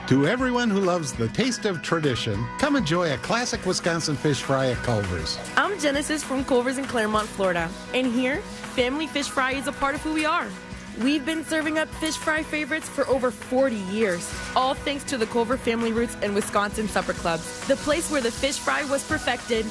To everyone who loves the taste of tradition, come enjoy a classic Wisconsin fish fry at Culver's. I'm Genesis from Culver's in Claremont, Florida. And here, family fish fry is a part of who we are. We've been serving up fish fry favorites for over 40 years, all thanks to the Culver Family Roots and Wisconsin Supper Clubs, the place where the fish fry was perfected.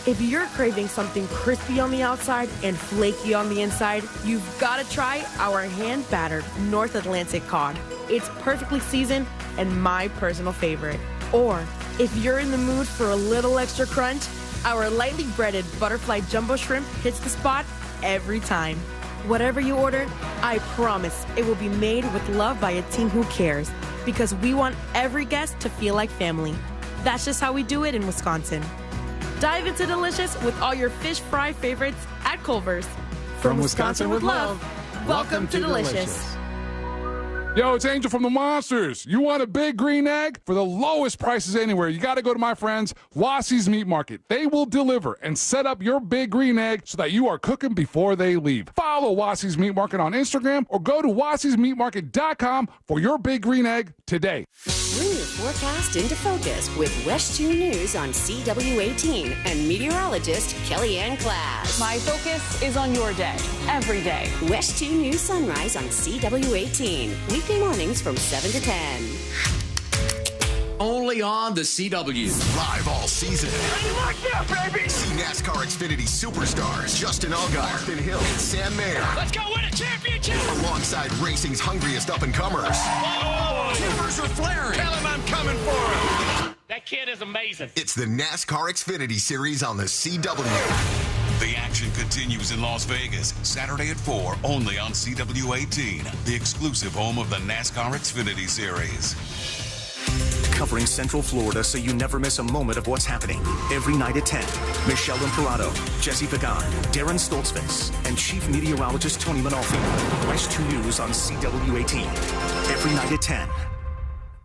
If you're craving something crispy on the outside and flaky on the inside, you've got to try our hand-battered North Atlantic cod. It's perfectly seasoned and my personal favorite. Or, if you're in the mood for a little extra crunch, our lightly breaded butterfly jumbo shrimp hits the spot every time. Whatever you order, I promise it will be made with love by a team who cares, because we want every guest to feel like family. That's just how we do it in Wisconsin. Dive into delicious with all your fish fry favorites at Culver's. From Wisconsin with love, welcome to Delicious. Yo, it's Angel from the Monsters. You want a big green egg? For the lowest prices anywhere, you got to go to my friends, Wassie's Meat Market. They will deliver and set up your big green egg so that you are cooking before they leave. Follow Wassie's Meat Market on Instagram or go to wassiesmeatmarket.com for your big green egg today. Bring your forecast into focus with West 2 News on CW18 and meteorologist Kellyanne Class. My focus is on your day, every day. West 2 News Sunrise on CW18. Weekday mornings from 7 to 10. Only on the CW. Live all season. Like that, baby! See NASCAR Xfinity superstars Justin Allgaier, Austin Hill, and Sam Mayer. Let's go win a championship! Alongside racing's hungriest up-and-comers. Timbers are flaring. Tell him I'm coming for him. That kid is amazing. It's the NASCAR Xfinity Series on the CW. The action continues in Las Vegas, Saturday at 4, only on CW18, the exclusive home of the NASCAR Xfinity Series. Covering Central Florida so you never miss a moment of what's happening. Every night at 10, Michelle Imperato, Jesse Pagan, Darren Stoltzfus, and Chief Meteorologist Tony Manolfi. West 2 News on CW18. Every night at 10.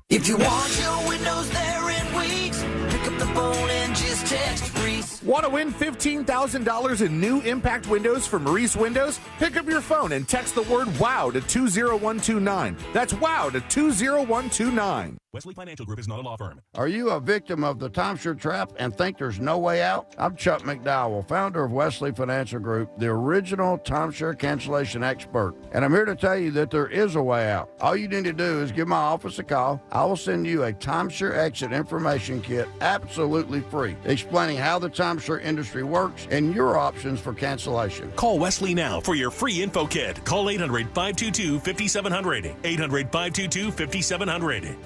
If you want your windows there in weeks, pick up the phone and just text Reese. Want to win $15,000 in new impact windows from Maurice Windows? Pick up your phone and text the word WOW to 20129. That's WOW to 20129. Wesley Financial Group is not a law firm. Are you a victim of the timeshare trap and think there's no way out? I'm Chuck McDowell, founder of Wesley Financial Group, the original timeshare cancellation expert. And I'm here to tell you that there is a way out. All you need to do is give my office a call. I will send you a timeshare exit information kit absolutely free, explaining how the timeshare industry works and your options for cancellation. Call Wesley now for your free info kit. Call 800-522-5700. 800-522-5700.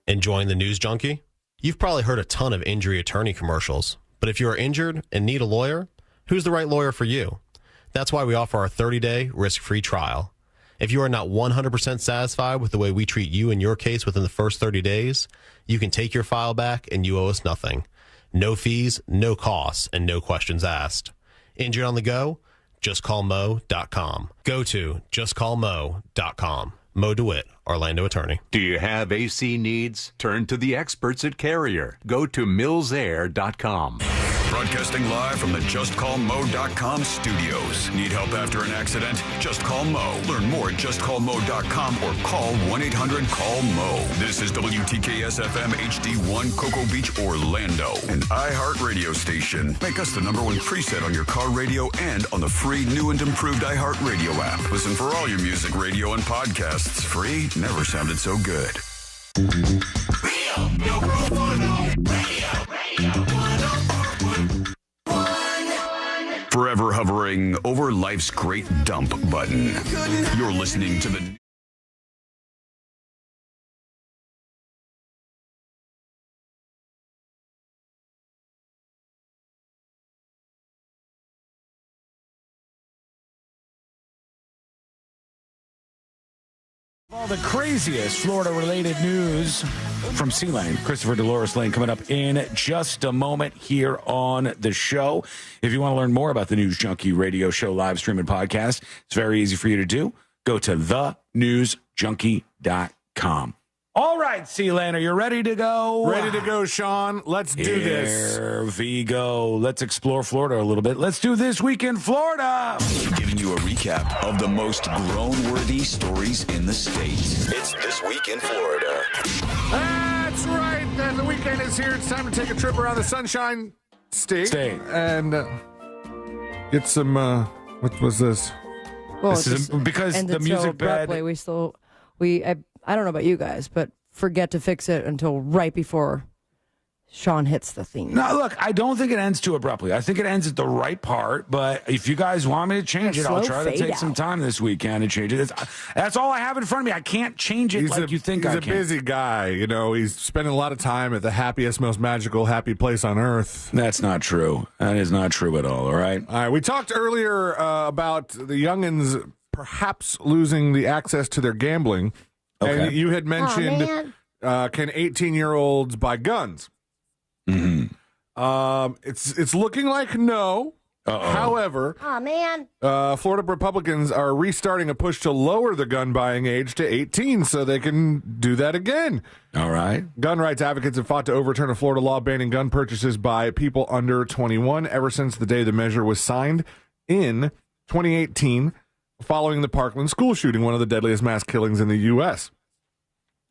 Enjoying the news, Junkie? You've probably heard a ton of injury attorney commercials, but if you are injured and need a lawyer, who's the right lawyer for you? That's why we offer our 30-day risk-free trial. If you are not 100% satisfied with the way we treat you in your case within the first 30 days, you can take your file back and you owe us nothing. No fees, no costs, and no questions asked. Injured on the go? JustCallMo.com. Go to JustCallMo.com. Mo DeWitt, Orlando attorney. Do you have AC needs? Turn to the experts at Carrier. Go to millsair.com. Broadcasting live from the JustCallMo.com studios. Need help after an accident? Just call Mo. Learn more at JustCallMo.com or call 1-800-CALL-MO. This is WTKS-FM HD1 Cocoa Beach, Orlando, an iHeart radio station. Make us the #1 preset on your car radio and on the free new and improved iHeart radio app. Listen for all your music, radio, and podcasts. Free never sounded so good. Forever hovering over life's great dump button. You're listening to the... All the craziest Florida-related news from C-Lane. Christopher Dolores Lane coming up in just a moment here on the show. If you want to learn more about the News Junkie radio show, live stream, and podcast, it's very easy for you to do. Go to thenewsjunkie.com. All right, C-Lane, are you ready to go? Ready to go, Sean. Let's do this. Here we go. Let's explore Florida a little bit. Let's do This Week in Florida. Giving you a recap of the most grown-worthy stories in the state. It's This Week in Florida. That's right. The weekend is here. It's time to take a trip around the Sunshine State. And get some, what was this? Well, this is because the music bed. I don't know about you guys, but forget to fix it until right before Sean hits the theme. No, look, I don't think it ends too abruptly. I think it ends at the right part, but if you guys want me to change it, I'll try to take some time this weekend and change it. That's all I have in front of me. I can't change it like you think I can. He's a busy guy. You know, he's spending a lot of time at the happiest, most magical, happy place on earth. That's not true. That is not true at all right? All right, we talked earlier about the youngins perhaps losing the access to their gambling. Okay. And you had mentioned, can 18-year-olds buy guns? Mm-hmm. It's looking like no. However, Florida Republicans are restarting a push to lower the gun buying age to 18 so they can do that again. All right. Gun rights advocates have fought to overturn a Florida law banning gun purchases by people under 21 ever since the day the measure was signed in 2018. Following the Parkland school shooting, one of the deadliest mass killings in the U.S.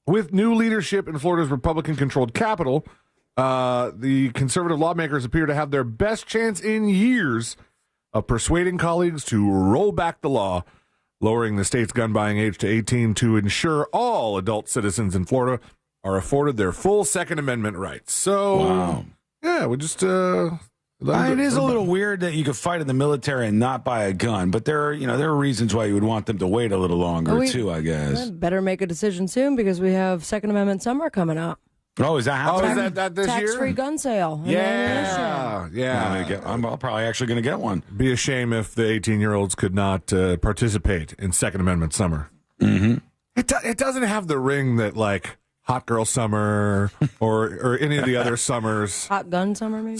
With new leadership in Florida's Republican-controlled capital, the conservative lawmakers appear to have their best chance in years of persuading colleagues to roll back the law, lowering the state's gun buying age to 18 to ensure all adult citizens in Florida are afforded their full Second Amendment rights. So, yeah, we just... it is a little weird that you could fight in the military and not buy a gun, but there are reasons why you would want them to wait a little longer too, I guess. Better make a decision soon because we have Second Amendment summer coming up. Oh, is that happening? Is that this year? Tax-free gun sale. Yeah. I'm probably actually going to get one. Be a shame if the 18-year-olds could not participate in Second Amendment summer. Mm-hmm. It doesn't have the ring that, like, Hot Girl Summer or any of the other summers. Hot Gun Summer, maybe?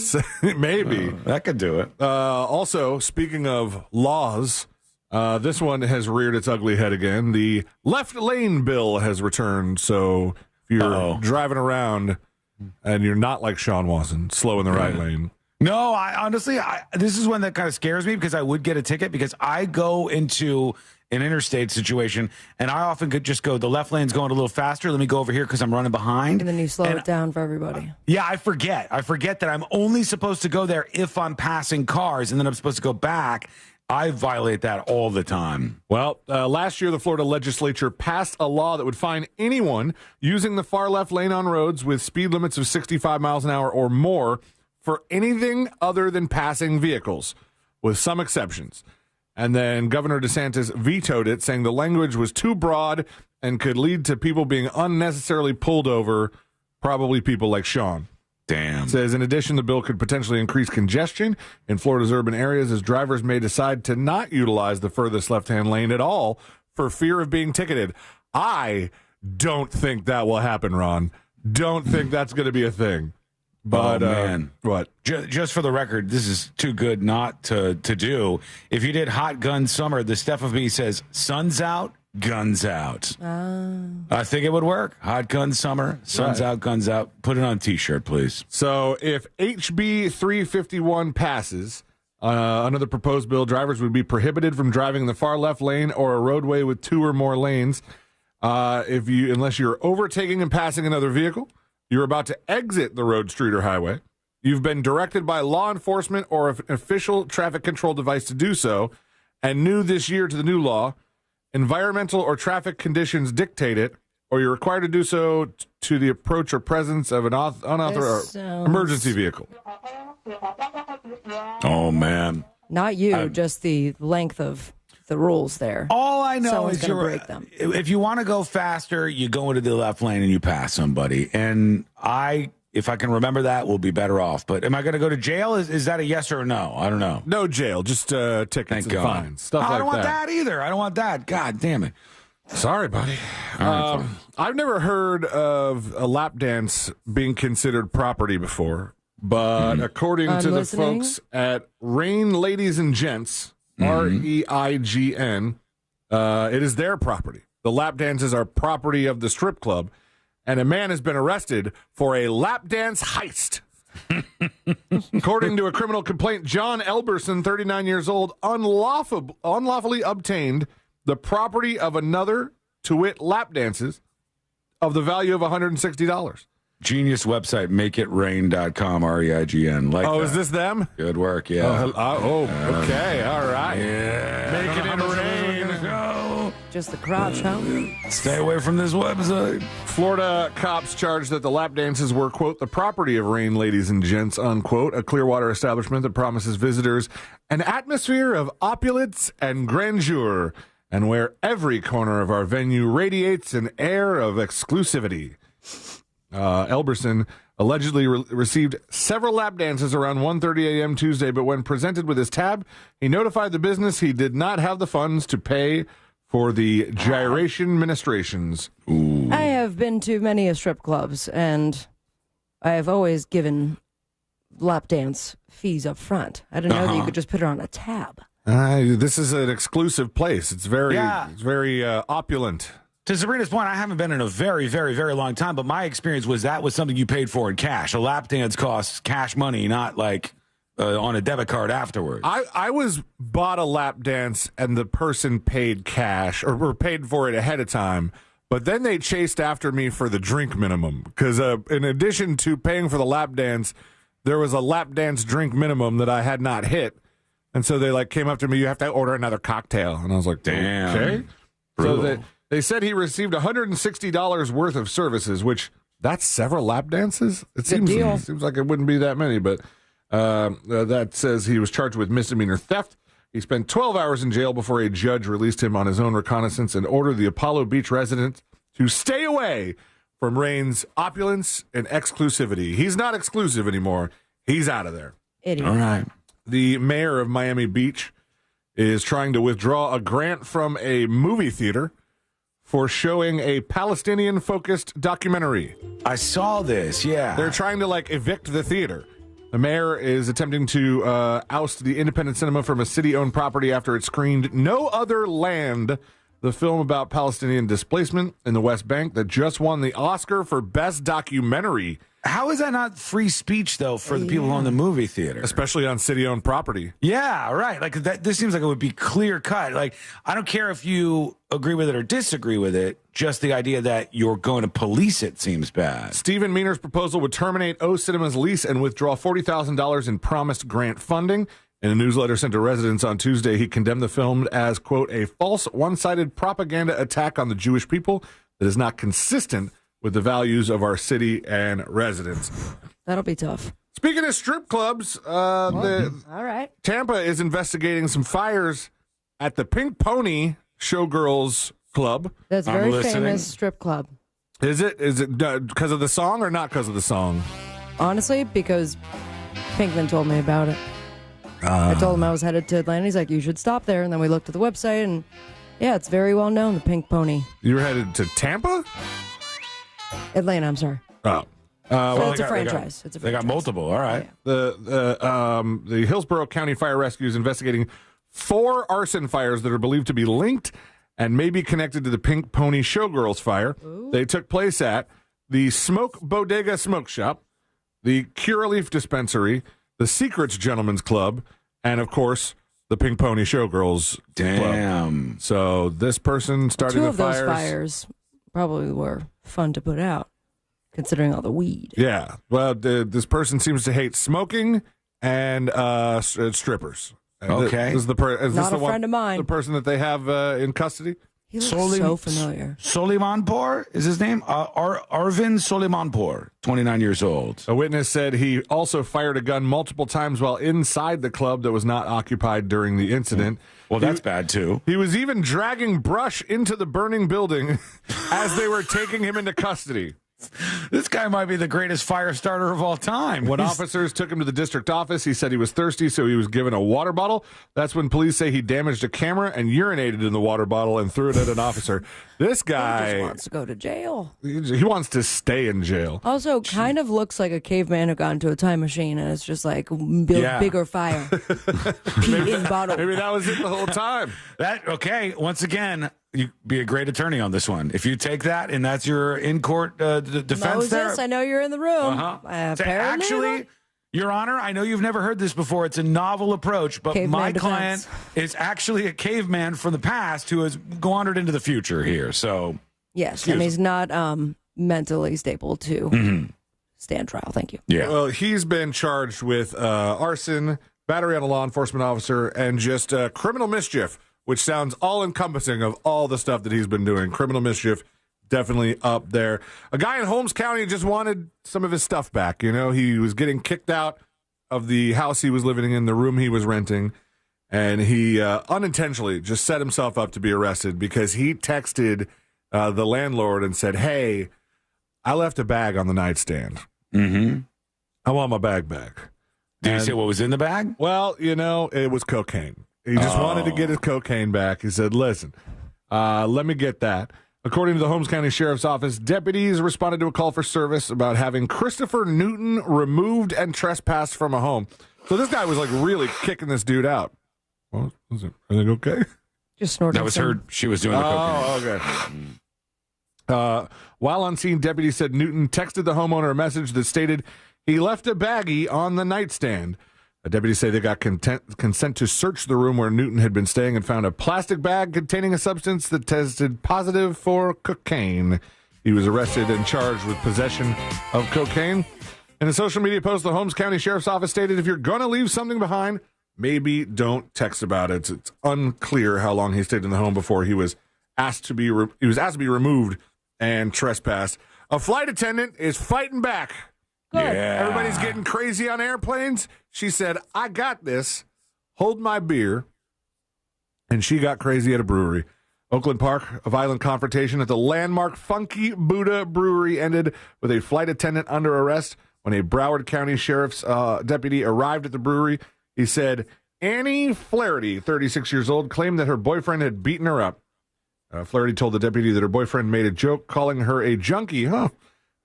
Maybe. That could do it. Also, speaking of laws, this one has reared its ugly head again. The left lane bill has returned, so if you're driving around and you're not like Sean Watson, slow in the right lane. No, honestly, this is one that kind of scares me because I would get a ticket because I go into an interstate situation and I often could just go, the left lane's going a little faster. Let me go over here because I'm running behind. And then you slow it down for everybody. Yeah, I forget. I forget that I'm only supposed to go there if I'm passing cars, and then I'm supposed to go back. I violate that all the time. Well, last year, the Florida legislature passed a law that would fine anyone using the far left lane on roads with speed limits of 65 miles an hour or more for anything other than passing vehicles, with some exceptions. And then Governor DeSantis vetoed it, saying the language was too broad and could lead to people being unnecessarily pulled over, probably people like Sean. Damn. It says, in addition, the bill could potentially increase congestion in Florida's urban areas as drivers may decide to not utilize the furthest left-hand lane at all for fear of being ticketed. I don't think that will happen, Ron. Don't think that's going to be a thing. But, man. What? Just for the record, this is too good not to do. If you did Hot Gun Summer, the Steph of Me says, sun's out, guns out. I think it would work. Hot Gun Summer, sun's out, guns out. Put it on a T-shirt, please. So if HB 351 passes, another proposed bill, drivers would be prohibited from driving in the far left lane or a roadway with 2 or more lanes unless you're overtaking and passing another vehicle, you're about to exit the road, street, or highway, you've been directed by law enforcement or an official traffic control device to do so, and new this year to the new law, environmental or traffic conditions dictate it, or you're required to do so to the approach or presence of an unauthorized emergency vehicle. Oh, man. Not you, just the length of the rules there. All I know Someone's is gonna break them. If you want to go faster, you go into the left lane and you pass somebody. And if I can remember that, we'll be better off. But am I going to go to jail? Is that a yes or a no? I don't know. No jail, just tickets and fines. Stuff like that. I don't want that either. I don't want that. God damn it. Sorry, buddy. I've never heard of a lap dance being considered property before, but according to the folks at Rain Ladies and Gents, REIGN, it is their property. The lap dances are property of the strip club, and a man has been arrested for a lap dance heist. According to a criminal complaint, John Elberson, 39 years old, unlawfully obtained the property of another, to wit, lap dances, of the value of $160. Genius website, makeitrain.com, REIGN. Is this them? Good work, yeah. Okay, all right. Yeah. Make it in rain. Go. Just the crotch, huh? Stay away from this website. Florida cops charged that the lap dances were, quote, the property of Rain Ladies and Gents, unquote, a Clearwater establishment that promises visitors an atmosphere of opulence and grandeur, and where every corner of our venue radiates an air of exclusivity. Elberson allegedly received several lap dances around 1:30 a.m. Tuesday, but when presented with his tab, he notified the business he did not have the funds to pay for the gyration ministrations. Ooh. I have been to many strip clubs, and I have always given lap dance fees up front. I didn't know that you could just put it on a tab. This is an exclusive place. It's very opulent. To Sabrina's point, I haven't been in a very, very, very long time, but my experience was that was something you paid for in cash. A lap dance costs cash money, not like on a debit card afterwards. I bought a lap dance and the person paid cash or paid for it ahead of time, but then they chased after me for the drink minimum because in addition to paying for the lap dance, there was a lap dance drink minimum that I had not hit. And so they came up to me, you have to order another cocktail. And I was like, damn. Okay. Brutal. So they said he received $160 worth of services, which that's several lap dances. It seems like it wouldn't be that many, but that says he was charged with misdemeanor theft. He spent 12 hours in jail before a judge released him on his own recognizance and ordered the Apollo Beach resident to stay away from Rain's opulence and exclusivity. He's not exclusive anymore. He's out of there. Idiot. All right. The mayor of Miami Beach is trying to withdraw a grant from a movie theater for showing a Palestinian-focused documentary. I saw this, yeah. They're trying to, evict the theater. The mayor is attempting to oust the independent cinema from a city-owned property after it screened No Other Land, the film about Palestinian displacement in the West Bank that just won the Oscar for Best Documentary. How is that not free speech, though, for the people who own the movie theater? Especially on city-owned property. Yeah, right. Like, this seems like it would be clear-cut. Like, I don't care if you agree with it or disagree with it. Just the idea that you're going to police it seems bad. Stephen Meaner's proposal would terminate O Cinema's lease and withdraw $40,000 in promised grant funding. In a newsletter sent to residents on Tuesday, he condemned the film as, quote, a false, one-sided propaganda attack on the Jewish people that is not consistent with the values of our city and residents. That'll be tough. Speaking of strip clubs, all right. Tampa is investigating some fires at the Pink Pony Showgirls Club. That's a very famous strip club. Is it? Is it because of the song or not because of the song? Honestly, because Pinkman told me about it. I told him I was headed to Atlanta. He's like, you should stop there. And then we looked at the website, and yeah, it's very well known, the Pink Pony. You were headed to Tampa? Atlanta, I'm sorry. Oh. Well, it's a franchise. They got multiple. All right. Yeah. The Hillsborough County Fire Rescue is investigating 4 arson fires that are believed to be linked and may be connected to the Pink Pony Showgirls fire. Ooh. They took place at the Smoke Bodega Smoke Shop, the Curaleaf Dispensary, the Secrets Gentlemen's Club, and, of course, the Pink Pony Showgirls Club. So this person started the fires. 2 of those fires probably were fun to put out, considering all the weed. Yeah. Well, this person seems to hate smoking and strippers. Okay. Is not a friend of mine. The person that they have in custody? He looks so familiar. Solimanpour is his name? Arvind Solimanpour, 29 years old. A witness said he also fired a gun multiple times while inside the club that was not occupied during the incident. Well, that's bad, too. He was even dragging brush into the burning building as they were taking him into custody. This guy might be the greatest fire starter of all time. When officers took him to the district office, he said he was thirsty, so he was given a water bottle. That's when police say he damaged a camera and urinated in the water bottle and threw it at an officer. This guy he just wants to go to jail. He wants to stay in jail. Also, kind of looks like a caveman who got into a time machine, and it's just like bigger fire. Pee in bottle. Maybe that was it the whole time. Once again, you'd be a great attorney on this one. If you take that and that's your in-court defense Moses, there. I know you're in the room. Actually, Your Honor, I know you've never heard this before. It's a novel approach, but caveman my defense. client is actually a caveman from the past who has wandered into the future here. So yes, and he's not mentally stable to stand trial. Thank you. Yeah. Well, he's been charged with arson, battery on a law enforcement officer, and just criminal mischief, which sounds all-encompassing of all the stuff that he's been doing. Criminal mischief, definitely up there. A guy in Holmes County just wanted some of his stuff back. You know, he was getting kicked out of the house he was living in, the room he was renting, and he unintentionally just set himself up to be arrested because he texted the landlord and said, hey, I left a bag on the nightstand. Mm-hmm. I want my bag back. Did he say what was in the bag? Well, you know, it was cocaine. He just wanted to get his cocaine back. He said, listen, let me get that. According to the Holmes County Sheriff's Office, deputies responded to a call for service about having Christopher Newton removed and trespassed from a home. So this guy was like really kicking this dude out. Well, is everything okay? Just snorted. That was her. She was doing the cocaine. Okay. While on scene, deputies said Newton texted the homeowner a message that stated he left a baggie on the nightstand. Deputies say they got consent to search the room where Newton had been staying and found a plastic bag containing a substance that tested positive for cocaine. He was arrested and charged with possession of cocaine. In a social media post, the Holmes County Sheriff's Office stated, if you're going to leave something behind, maybe don't text about it. It's unclear how long he stayed in the home before he was asked to be removed and trespassed. A flight attendant is fighting back. Good. Yeah. Everybody's getting crazy on airplanes. She said, I got this. Hold my beer. And she got crazy at a brewery. Oakland Park, a violent confrontation at the landmark Funky Buddha Brewery ended with a flight attendant under arrest when a Broward County Sheriff's deputy arrived at the brewery. He said, Annie Flaherty, 36 years old, claimed that her boyfriend had beaten her up. Flaherty told the deputy that her boyfriend made a joke calling her a junkie,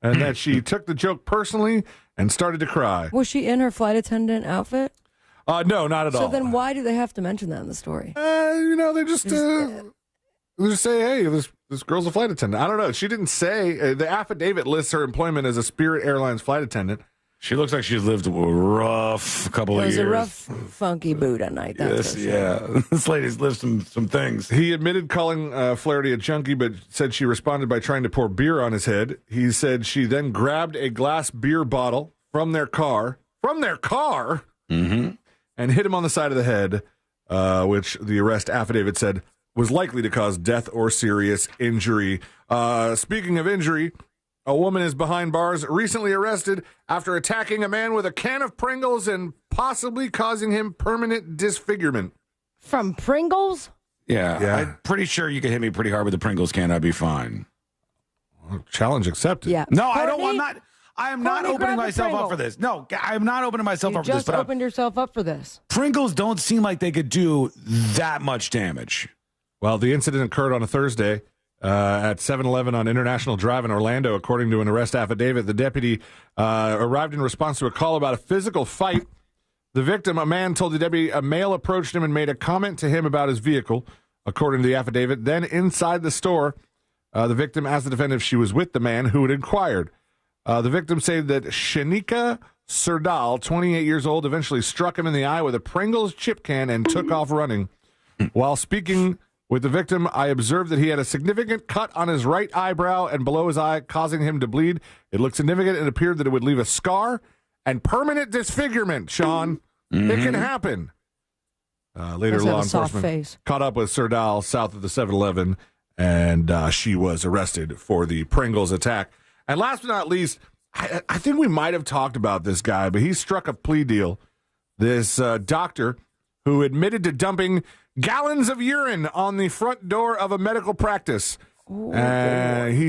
and that she took the joke personally and started to cry. Was she in her flight attendant outfit? No, not at all. So then why do they have to mention that in the story? You know, they're just Just say, hey, this girl's a flight attendant. I don't know. She didn't say. The affidavit lists her employment as a Spirit Airlines flight attendant. She looks like she's lived a rough couple of years. It was a rough, funky Buddha night. That's yeah. This lady's lived some things. He admitted calling Flaherty a junkie, but said she responded by trying to pour beer on his head. He said she then grabbed a glass beer bottle from their car, mm-hmm. and hit him on the side of the head, which the arrest affidavit said was likely to cause death or serious injury. Speaking of injury, a woman is behind bars, recently arrested after attacking a man with a can of Pringles and possibly causing him permanent disfigurement. From Pringles? Yeah. I'm pretty sure you could hit me pretty hard with a Pringles can. I'd be fine. Challenge accepted. Yeah. No, I don't. I am not opening myself up for this. No, I'm not opening myself up for this. You just opened yourself up for this. Pringles don't seem like they could do that much damage. Well, the incident occurred on a Thursday at 7-Eleven on International Drive in Orlando. According to an arrest affidavit, the deputy arrived in response to a call about a physical fight. The victim, a man, told the deputy a male approached him and made a comment to him about his vehicle, according to the affidavit. Then inside the store, the victim asked the defendant if she was with the man who had inquired. The victim said that Shanika Serdal, 28 years old, eventually struck him in the eye with a Pringles chip can and took off running. While speaking with the victim, I observed that he had a significant cut on his right eyebrow and below his eye, causing him to bleed. It looked significant and appeared that it would leave a scar and permanent disfigurement, Sean. Mm-hmm. It can happen. Later, law enforcement caught up with Serdal south of the 7-Eleven, and she was arrested for the Pringles attack. And last but not least, I think we might have talked about this guy, but he struck a plea deal. This doctor who admitted to dumping gallons of urine on the front door of a medical practice. He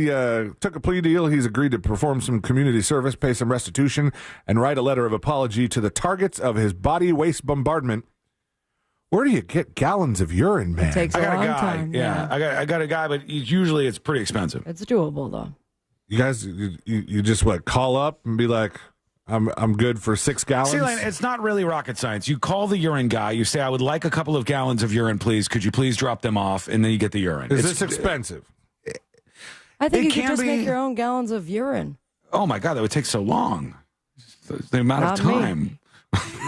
took a plea deal. He's agreed to perform some community service, pay some restitution, and write a letter of apology to the targets of his body waste bombardment. Where do you get gallons of urine, man? It takes a long time. Yeah, I got a guy, but usually it's pretty expensive. It's doable, though. You guys, you just call up and be like, I'm good for 6 gallons. See, Lane, it's not really rocket science. You call the urine guy. You say, I would like a couple of gallons of urine, please. Could you please drop them off? And then you get the urine. Is this expensive? I think you could just make your own gallons of urine. Oh, my God, that would take so long. The amount of time.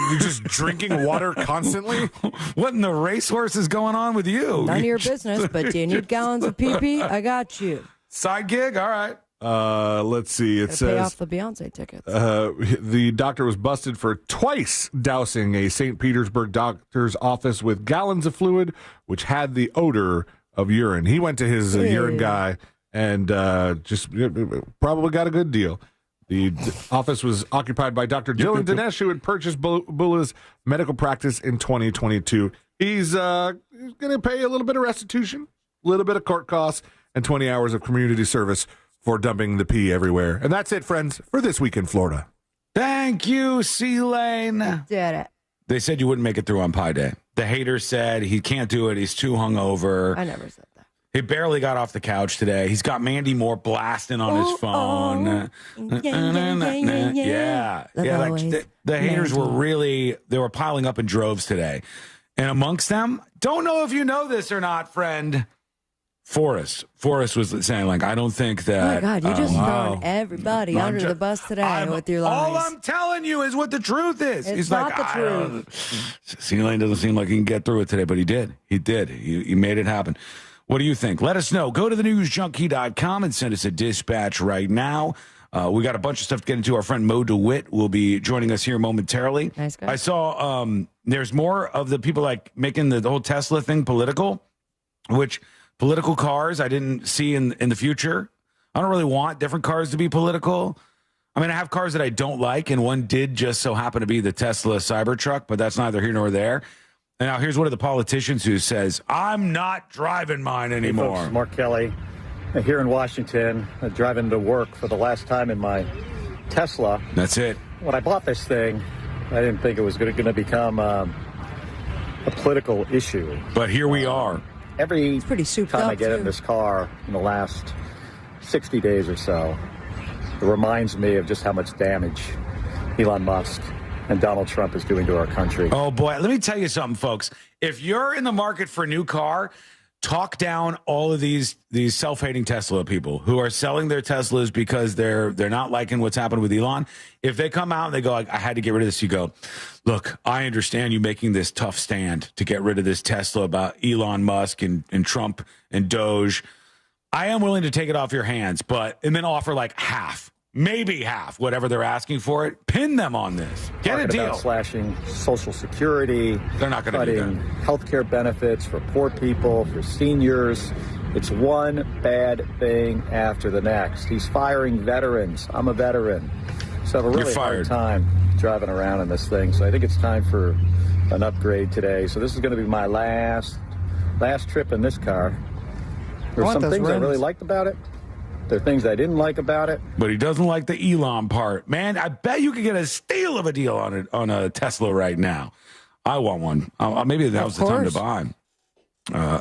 You're just drinking water constantly? What in the racehorse is going on with you? None of your business, but do you need gallons of pee-pee? I got you. Side gig? All right. Let's see. It says pay off the Beyonce tickets. The doctor was busted for twice dousing a St. Petersburg doctor's office with gallons of fluid, which had the odor of urine. He went to his urine guy and just probably got a good deal. The office was occupied by Dr. Dylan Dinesh, who had purchased Bula's medical practice in 2022. He's going to pay a little bit of restitution, a little bit of court costs, and 20 hours of community service for dumping the pee everywhere. And that's it, friends, for This Week in Florida. Thank you, C-Lane. Did it. They said you wouldn't make it through on Pi Day. The hater said he can't do it. He's too hungover. I never said that. He barely got off the couch today. He's got Mandy Moore blasting on his phone. Yeah. The haters were they were piling up in droves today. And amongst them, don't know if you know this or not, friend, Forrest was saying, I don't think that. Oh, my God, you just throwing everybody under the bus today with your lies. All I'm telling you is what the truth is. It's not the truth. C-Lane doesn't seem like he can get through it today, but he did. He made it happen. What do you think? Let us know. Go to thenewsjunkie.com and send us a dispatch right now. We got a bunch of stuff to get into. Our friend Mo DeWitt will be joining us here momentarily. Nice guy. I saw there's more of the people making the whole Tesla thing political, which political cars I didn't see in the future. I don't really want different cars to be political. I mean, I have cars that I don't like, and one did just so happen to be the Tesla Cybertruck, but that's neither here nor there. And now here's one of the politicians who says, I'm not driving mine anymore. Hey folks, Mark Kelly here in Washington, driving to work for the last time in my Tesla. That's it. When I bought this thing, I didn't think it was going to become a political issue. But here we are. Every pretty time I get in this car in the last 60 days or so, it reminds me of just how much damage Elon Musk and Donald Trump is doing to our country. Oh, boy. Let me tell you something, folks. If you're in the market for a new car, talk down all of these self-hating Tesla people who are selling their Teslas because they're not liking what's happened with Elon. If they come out and they go, I had to get rid of this, you go, look, I understand you making this tough stand to get rid of this Tesla about Elon Musk and Trump and Doge. I am willing to take it off your hands, and then offer like half. Maybe half, whatever they're asking for it. Pin them on this. Get a deal. About slashing Social Security. They're not going to do that. Cutting health care benefits for poor people, for seniors. It's one bad thing after the next. He's firing veterans. I'm a veteran. So I have a really hard time driving around in this thing. So I think it's time for an upgrade today. So this is going to be my last trip in this car. There were some things I really liked about it. There are things I didn't like about it. But he doesn't like the Elon part. Man, I bet you could get a steal of a deal on a Tesla right now. I want one. Maybe that was the time to buy.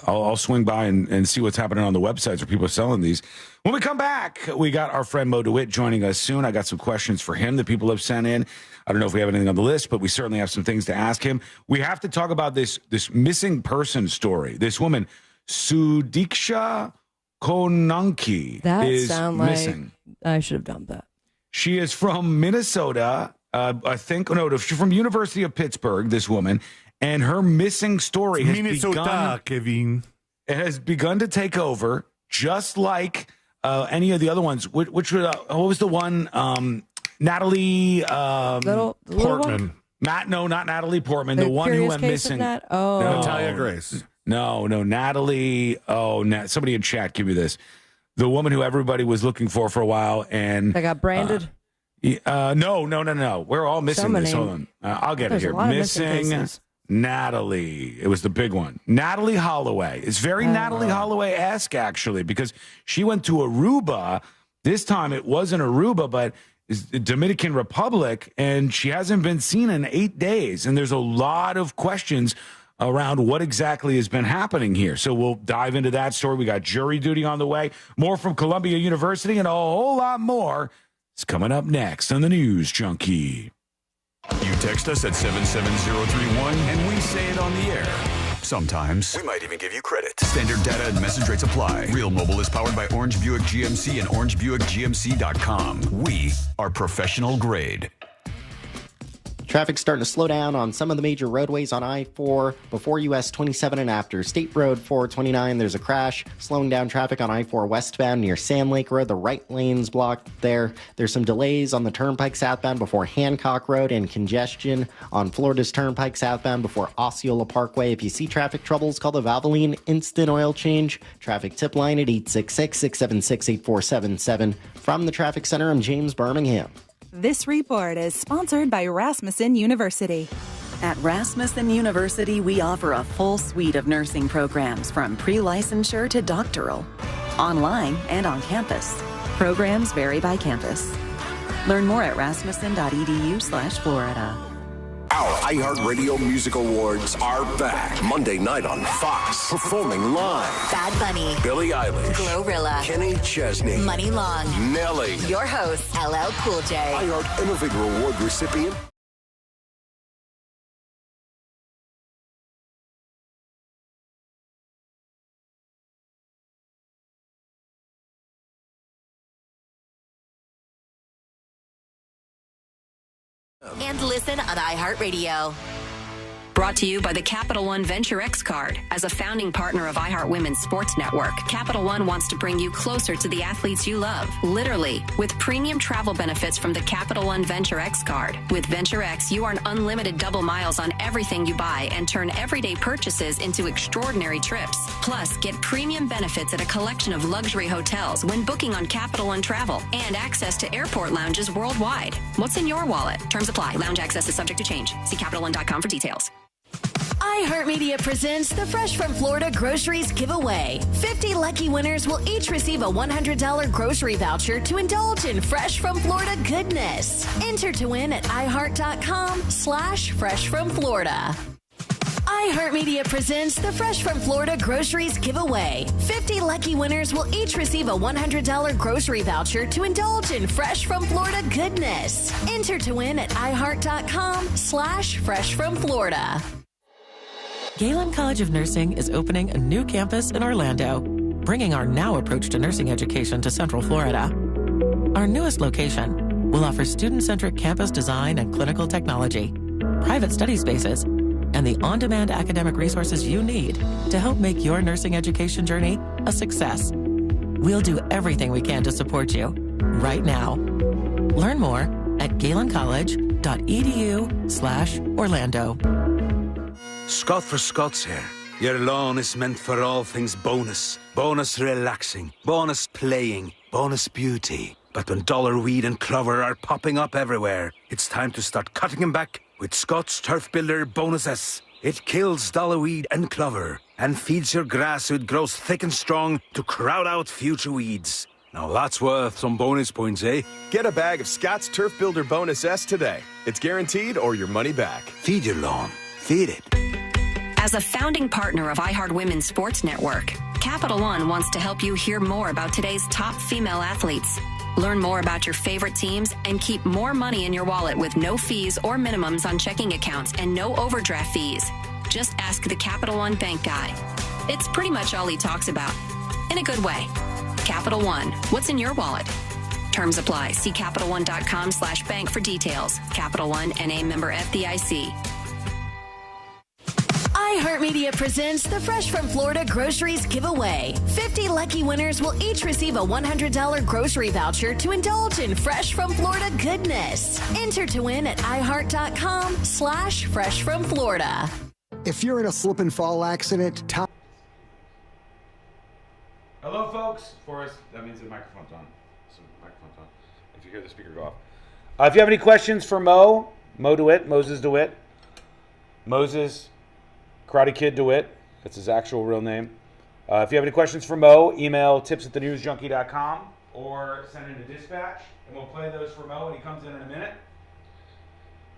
I'll swing by and see what's happening on the websites where people are selling these. When we come back, we got our friend Mo DeWitt joining us soon. I got some questions for him that people have sent in. I don't know if we have anything on the list, but we certainly have some things to ask him. We have to talk about this missing person story. This woman, Sudiksha Konanki, is missing. I should have done that. She is from Minnesota, I think. No, she's from University of Pittsburgh, this woman. And her missing story has begun to take over, just like any of the other ones. What was the one? Natalie Portman. No, not Natalie Portman. The one who went missing. Natalia Grace. No, Natalie. Somebody in chat, give me this. The woman who everybody was looking for a while, and they got branded. No. We're all missing this. Hold on, I'll get it here. Missing Natalie. It was the big one. Natalie Holloway. It's very Natalie Holloway-esque, actually, because she went to Aruba. This time it wasn't Aruba, but it's the Dominican Republic, and she hasn't been seen in 8 days. And there's a lot of questions around what exactly has been happening here. So we'll dive into that story. We got jury duty on the way. More from Columbia University and a whole lot more is coming up next on the News Junkie. You text us at 77031 and we say it on the air. Sometimes we might even give you credit. Standard data and message rates apply. Real Mobile is powered by Orange Buick GMC and OrangeBuickGMC.com. We are professional grade. Traffic's starting to slow down on some of the major roadways on I-4 before US 27 and after. State Road 429, there's a crash, slowing down traffic on I-4 westbound near Sand Lake Road. The right lane's blocked there. There's some delays on the Turnpike southbound before Hancock Road and congestion on Florida's Turnpike southbound before Osceola Parkway. If you see traffic troubles, call the Valvoline Instant Oil Change traffic tip line at 866-676-8477. From the Traffic Center, I'm James Birmingham. This report is sponsored by Rasmussen University. At Rasmussen University, we offer a full suite of nursing programs from pre-licensure to doctoral, online and on campus. Programs vary by campus. Learn more at rasmussen.edu/Florida. Our iHeartRadio Music Awards are back Monday night on Fox. Performing live: Bad Bunny, Billie Eilish, Glorilla, Kenny Chesney, Money Long, Nelly. Your host, LL Cool J. iHeart Innovator Award recipient and listen on iHeartRadio. Brought to you by the Capital One Venture X card. As a founding partner of iHeart Women's Sports Network, Capital One wants to bring you closer to the athletes you love, literally, with premium travel benefits from the Capital One Venture X card. With Venture X, you earn unlimited double miles on everything you buy and turn everyday purchases into extraordinary trips. Plus, get premium benefits at a collection of luxury hotels when booking on Capital One Travel and access to airport lounges worldwide. What's in your wallet? Terms apply. Lounge access is subject to change. See CapitalOne.com for details. iHeartMedia presents the Fresh from Florida Groceries Giveaway. 50 lucky winners will each receive a $100 grocery voucher to indulge in Fresh from Florida goodness. Enter to win at iHeart.com/freshfromflorida. iHeartMedia presents the Fresh from Florida Groceries Giveaway. 50 lucky winners will each receive a $100 grocery voucher to indulge in Fresh from Florida goodness. Enter to win at iHeart.com/freshfromflorida. Galen College of Nursing is opening a new campus in Orlando, bringing our now approach to nursing education to Central Florida. Our newest location will offer student-centric campus design and clinical technology, private study spaces, and the on-demand academic resources you need to help make your nursing education journey a success. We'll do everything we can to support you right now. Learn more at galencollege.edu/Orlando. Scott for Scott's here. Your lawn is meant for all things bonus. Bonus relaxing, bonus playing, bonus beauty. But when dollar weed and clover are popping up everywhere, it's time to start cutting them back with Scott's Turf Builder Bonus S. It kills dollar weed and clover and feeds your grass so it grows thick and strong to crowd out future weeds. Now that's worth some bonus points, eh? Get a bag of Scott's Turf Builder Bonus S today. It's guaranteed or your money back. Feed your lawn. Feed it. As a founding partner of iHeart Women's Sports Network, Capital One wants to help you hear more about today's top female athletes. Learn more about your favorite teams and keep more money in your wallet with no fees or minimums on checking accounts and no overdraft fees. Just ask the Capital One bank guy. It's pretty much all he talks about. In a good way. Capital One, what's in your wallet? Terms apply. See CapitalOne.com/bank for details. Capital One, NA member FDIC. iHeartMedia presents the Fresh from Florida Groceries Giveaway. 50 lucky winners will each receive a $100 grocery voucher to indulge in Fresh from Florida goodness. Enter to win at iHeart.com/freshfromflorida. If you're in a slip and fall accident, Hello, folks. Forrest, that means the microphone's on. So microphone's on. If you hear the speaker go off. If you have any questions for Mo DeWitt, Moses DeWitt, Moses Karate Kid DeWitt, that's his actual real name. If you have any questions for Mo, email tips@thenewsjunkie.com or send in a dispatch, and we'll play those for Mo when he comes in a minute.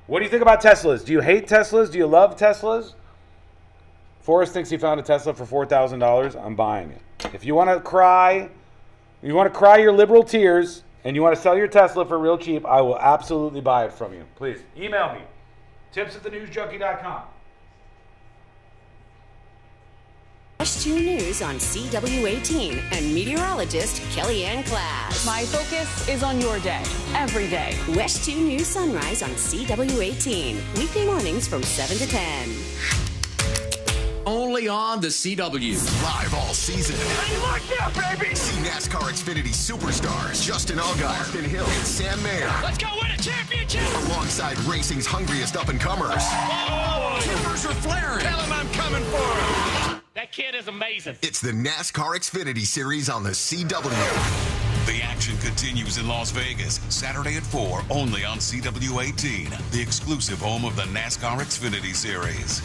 What do you think about Teslas? Do you hate Teslas? Do you love Teslas? Forrest thinks he found a Tesla for $4,000. I'm buying it. If you want to cry your liberal tears, and you want to sell your Tesla for real cheap, I will absolutely buy it from you. Please email me, tips@thenewsjunkie.com. H2 News on CW18 and meteorologist Kellyanne Class. My focus is on your day, every day. West 2 News Sunrise on CW18. Weekday mornings from 7 to 10. Only on the CW. Live all season. Hey, look out, baby! See NASCAR Xfinity superstars Justin Allgaier, Austin Hill, and Sam Mayer. Let's go win a championship! Alongside racing's hungriest up-and-comers. Oh, timbers are flaring. Tell him I'm coming for him. That kid is amazing. It's the NASCAR Xfinity Series on the CW. The action continues in Las Vegas, Saturday at 4, only on CW18, the exclusive home of the NASCAR Xfinity Series.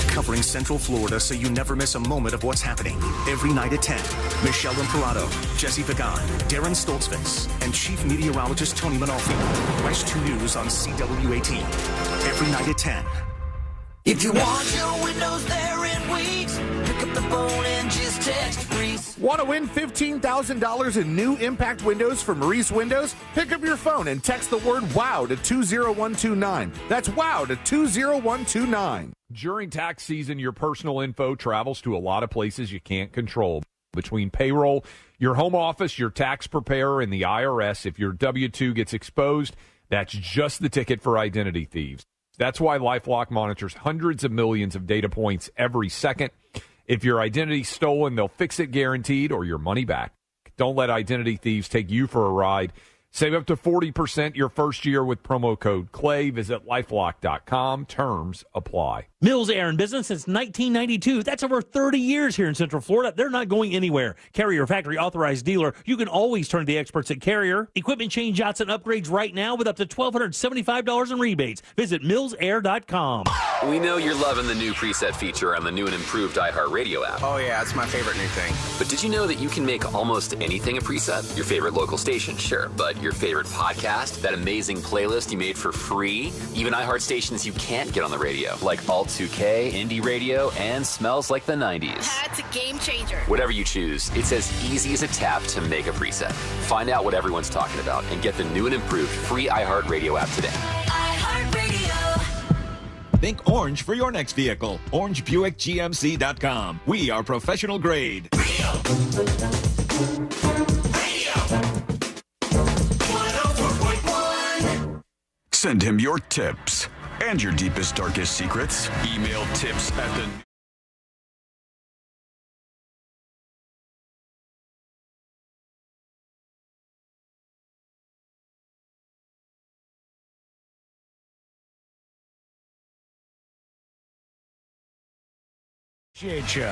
Covering Central Florida so you never miss a moment of what's happening. Every night at 10, Michelle Imperato, Jesse Pagan, Darren Stoltzfus, and Chief Meteorologist Tony Manolfi. West 2 News on CW18. Every night at 10. If you want your windows there in weeks, pick up the phone and just text Reese. Want to win $15,000 in new impact windows from Reese Windows? Pick up your phone and text the word WOW to 20129. That's WOW to 20129. During tax season, your personal info travels to a lot of places you can't control. Between payroll, your home office, your tax preparer, and the IRS, if your W-2 gets exposed, that's just the ticket for identity thieves. That's why LifeLock monitors hundreds of millions of data points every second. If your identity's stolen, they'll fix it guaranteed or your money back. Don't let identity thieves take you for a ride. Save up to 40% your first year with promo code CLAY. Visit LifeLock.com. Terms apply. Mills Air in business since 1992. That's over 30 years here in Central Florida. They're not going anywhere. Carrier factory authorized dealer. You can always turn to the experts at Carrier. Equipment change outs and upgrades right now with up to $1,275 in rebates. Visit millsair.com. We know you're loving the new preset feature on the new and improved iHeartRadio app. Oh, yeah, it's my favorite new thing. But did you know that you can make almost anything a preset? Your favorite local station, sure, but your favorite podcast, that amazing playlist you made for free, even iHeart stations you can't get on the radio, like Alt 2K, Indie Radio, and Smells Like the 90s. That's a game changer. Whatever you choose, it's as easy as a tap to make a preset. Find out what everyone's talking about and get the new and improved free iHeartRadio app today. iHeartRadio. Think orange for your next vehicle. OrangeBuickGMC.com. We are professional grade. Send him your tips and your deepest, darkest secrets. Email tips at the... Appreciate you.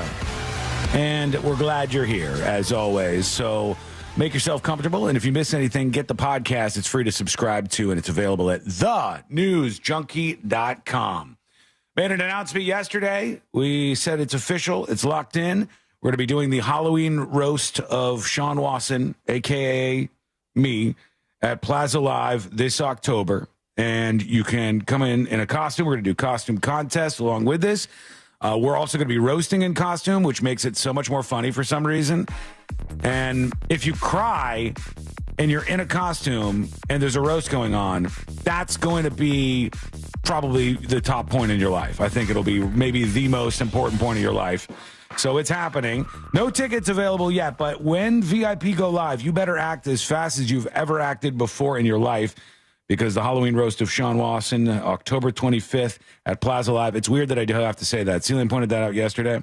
And we're glad you're here, as always. So make yourself comfortable. And if you miss anything, get the podcast. It's free to subscribe to, and it's available at thenewsjunkie.com. Made an announcement yesterday. We said it's official. It's locked in. We're going to be doing the Halloween roast of Sean Wasson, a.k.a. me, at Plaza Live this October. And you can come in a costume. We're going to do costume contest along with this. We're also going to be roasting in costume, which makes it so much more funny for some reason. And if you cry and you're in a costume and there's a roast going on, that's going to be probably the top point in your life. I think it'll be maybe the most important point of your life. So it's happening. No tickets available yet, but when VIP go live, you better act as fast as you've ever acted before in your life, because the Halloween roast of Sean Wasson, October 25th at Plaza Live. It's weird that I do have to say that. Celine pointed that out yesterday.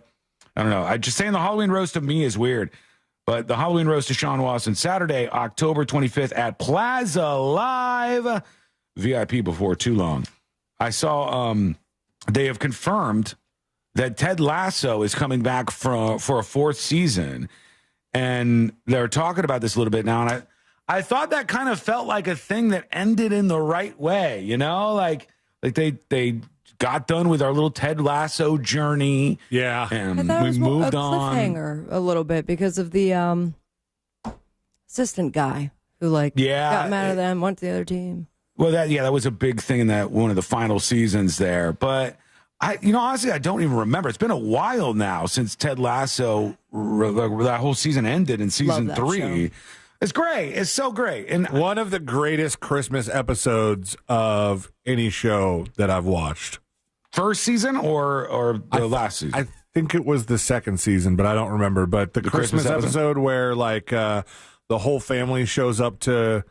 I don't know. I just saying the Halloween roast of me is weird. But the Halloween roast of Sean Wasson, Saturday, October 25th at Plaza Live. VIP before too long. I saw they have confirmed that Ted Lasso is coming back for a fourth season. And they're talking about this a little bit now. And I thought that kind of felt like a thing that ended in the right way, you know, like they got done with our little Ted Lasso journey. Yeah. And we moved a on. Cliffhanger a little bit because of the assistant guy who got mad at them, went to the other team. Well, that was a big thing in that one of the final seasons there. But honestly, I don't even remember. It's been a while now since Ted Lasso, that whole season ended in season 3. Show. It's great. It's so great. And one of the greatest Christmas episodes of any show that I've watched. First season or the last season? I think it was the second season, but I don't remember. But the Christmas episode where the whole family shows up to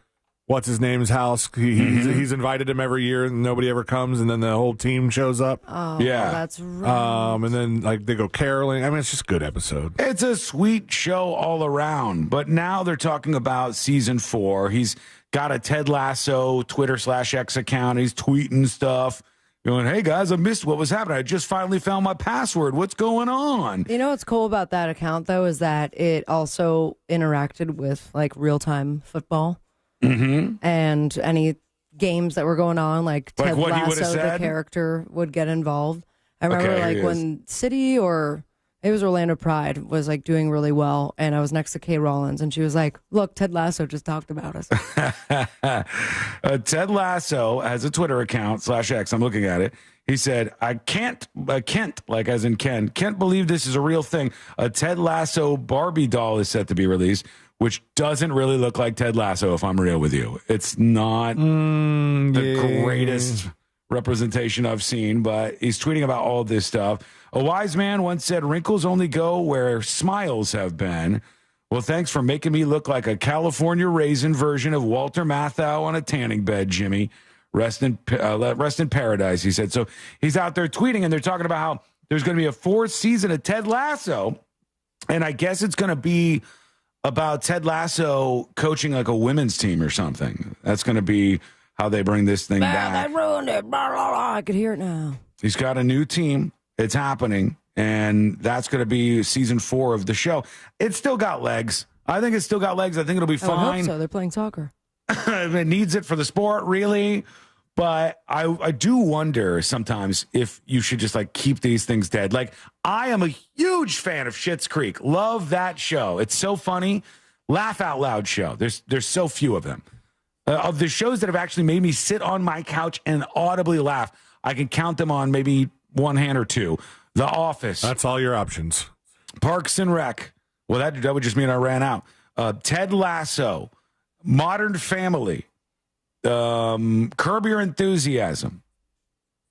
what's his name's house. He's invited him every year and nobody ever comes, and then the whole team shows up. Oh, yeah, that's right. And then they go caroling. I mean, it's just a good episode. It's a sweet show all around. But now they're talking about season 4. He's got a Ted Lasso Twitter/X account. He's tweeting stuff, going, "Hey guys, I missed what was happening. I just finally found my password. What's going on?" You know what's cool about that account though is that it also interacted with real-time football. Mm-hmm. And any games that were going on, Ted Lasso, the character, would get involved. I remember when City or it was Orlando Pride was doing really well, and I was next to Kay Rollins, and she was like, "Look, Ted Lasso just talked about us." Ted Lasso has a Twitter account /X. I'm looking at it. He said, I can't, like as in Ken, can't believe this is a real thing. A Ted Lasso Barbie doll is set to be released, which doesn't really look like Ted Lasso, if I'm real with you. It's not the greatest representation I've seen, but he's tweeting about all this stuff. A wise man once said, wrinkles only go where smiles have been. Well, thanks for making me look like a California raisin version of Walter Matthau on a tanning bed, Jimmy. Rest in paradise, he said. So he's out there tweeting, and they're talking about how there's going to be a 4th season of Ted Lasso, and I guess it's going to be about Ted Lasso coaching a women's team or something. That's going to be how they bring this thing back. They ruined it. Blah, blah, blah. I could hear it now. He's got a new team. It's happening, and that's going to be season 4 of the show. It's still got legs. I think it's still got legs. I think it'll be fine. I hope so. They're playing soccer. It needs it for the sport, really. But I do wonder sometimes if you should just keep these things dead. I am a huge fan of Schitt's Creek. Love that show. It's so funny. Laugh out loud show. There's so few of them. Of the shows that have actually made me sit on my couch and audibly laugh, I can count them on maybe one hand or two. The Office. That's all your options. Parks and Rec. Well, that would just mean I ran out. Ted Lasso. Modern Family. Curb Your Enthusiasm.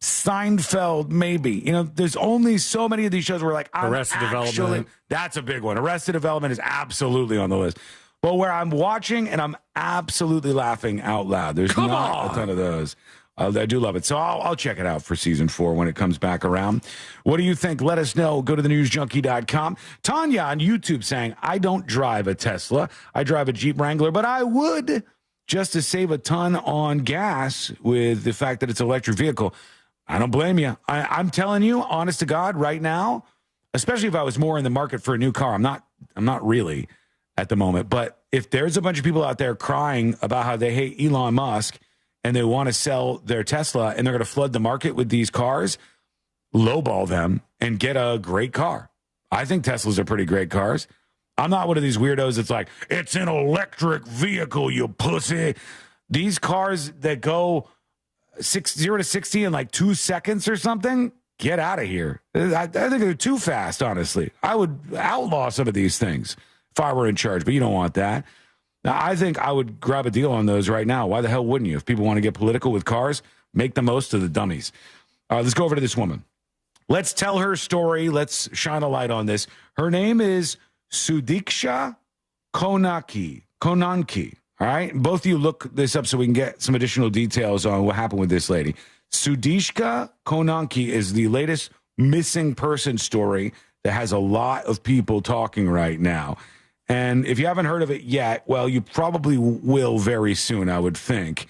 Seinfeld, maybe. There's only so many of these shows where Arrested Development. That's a big one. Arrested Development is absolutely on the list. But where I'm watching and I'm absolutely laughing out loud. There's not a ton of those. I do love it. So I'll check it out for season 4 when it comes back around. What do you think? Let us know. Go to thenewsjunkie.com. Tanya on YouTube saying, I don't drive a Tesla. I drive a Jeep Wrangler, but I would just to save a ton on gas with the fact that it's an electric vehicle. I don't blame you. I'm telling you, honest to God, right now, especially if I was more in the market for a new car, I'm not really at the moment. But if there's a bunch of people out there crying about how they hate Elon Musk and they want to sell their Tesla and they're going to flood the market with these cars, lowball them and get a great car. I think Teslas are pretty great cars. I'm not one of these weirdos that's like, it's an electric vehicle, you pussy. These cars that go 0 to 60 in like 2 seconds or something, get out of here. I think they're too fast, honestly. I would outlaw some of these things if I were in charge, but you don't want that. Now, I think I would grab a deal on those right now. Why the hell wouldn't you? If people want to get political with cars, make the most of the dummies. Let's go over to this woman. Let's tell her story. Let's shine a light on this. Her name is Sudiksha Konanki. All right? Both of you look this up so we can get some additional details on what happened with this lady. Sudiksha Konanki is the latest missing person story that has a lot of people talking right now. And if you haven't heard of it yet, well, you probably will very soon, I would think,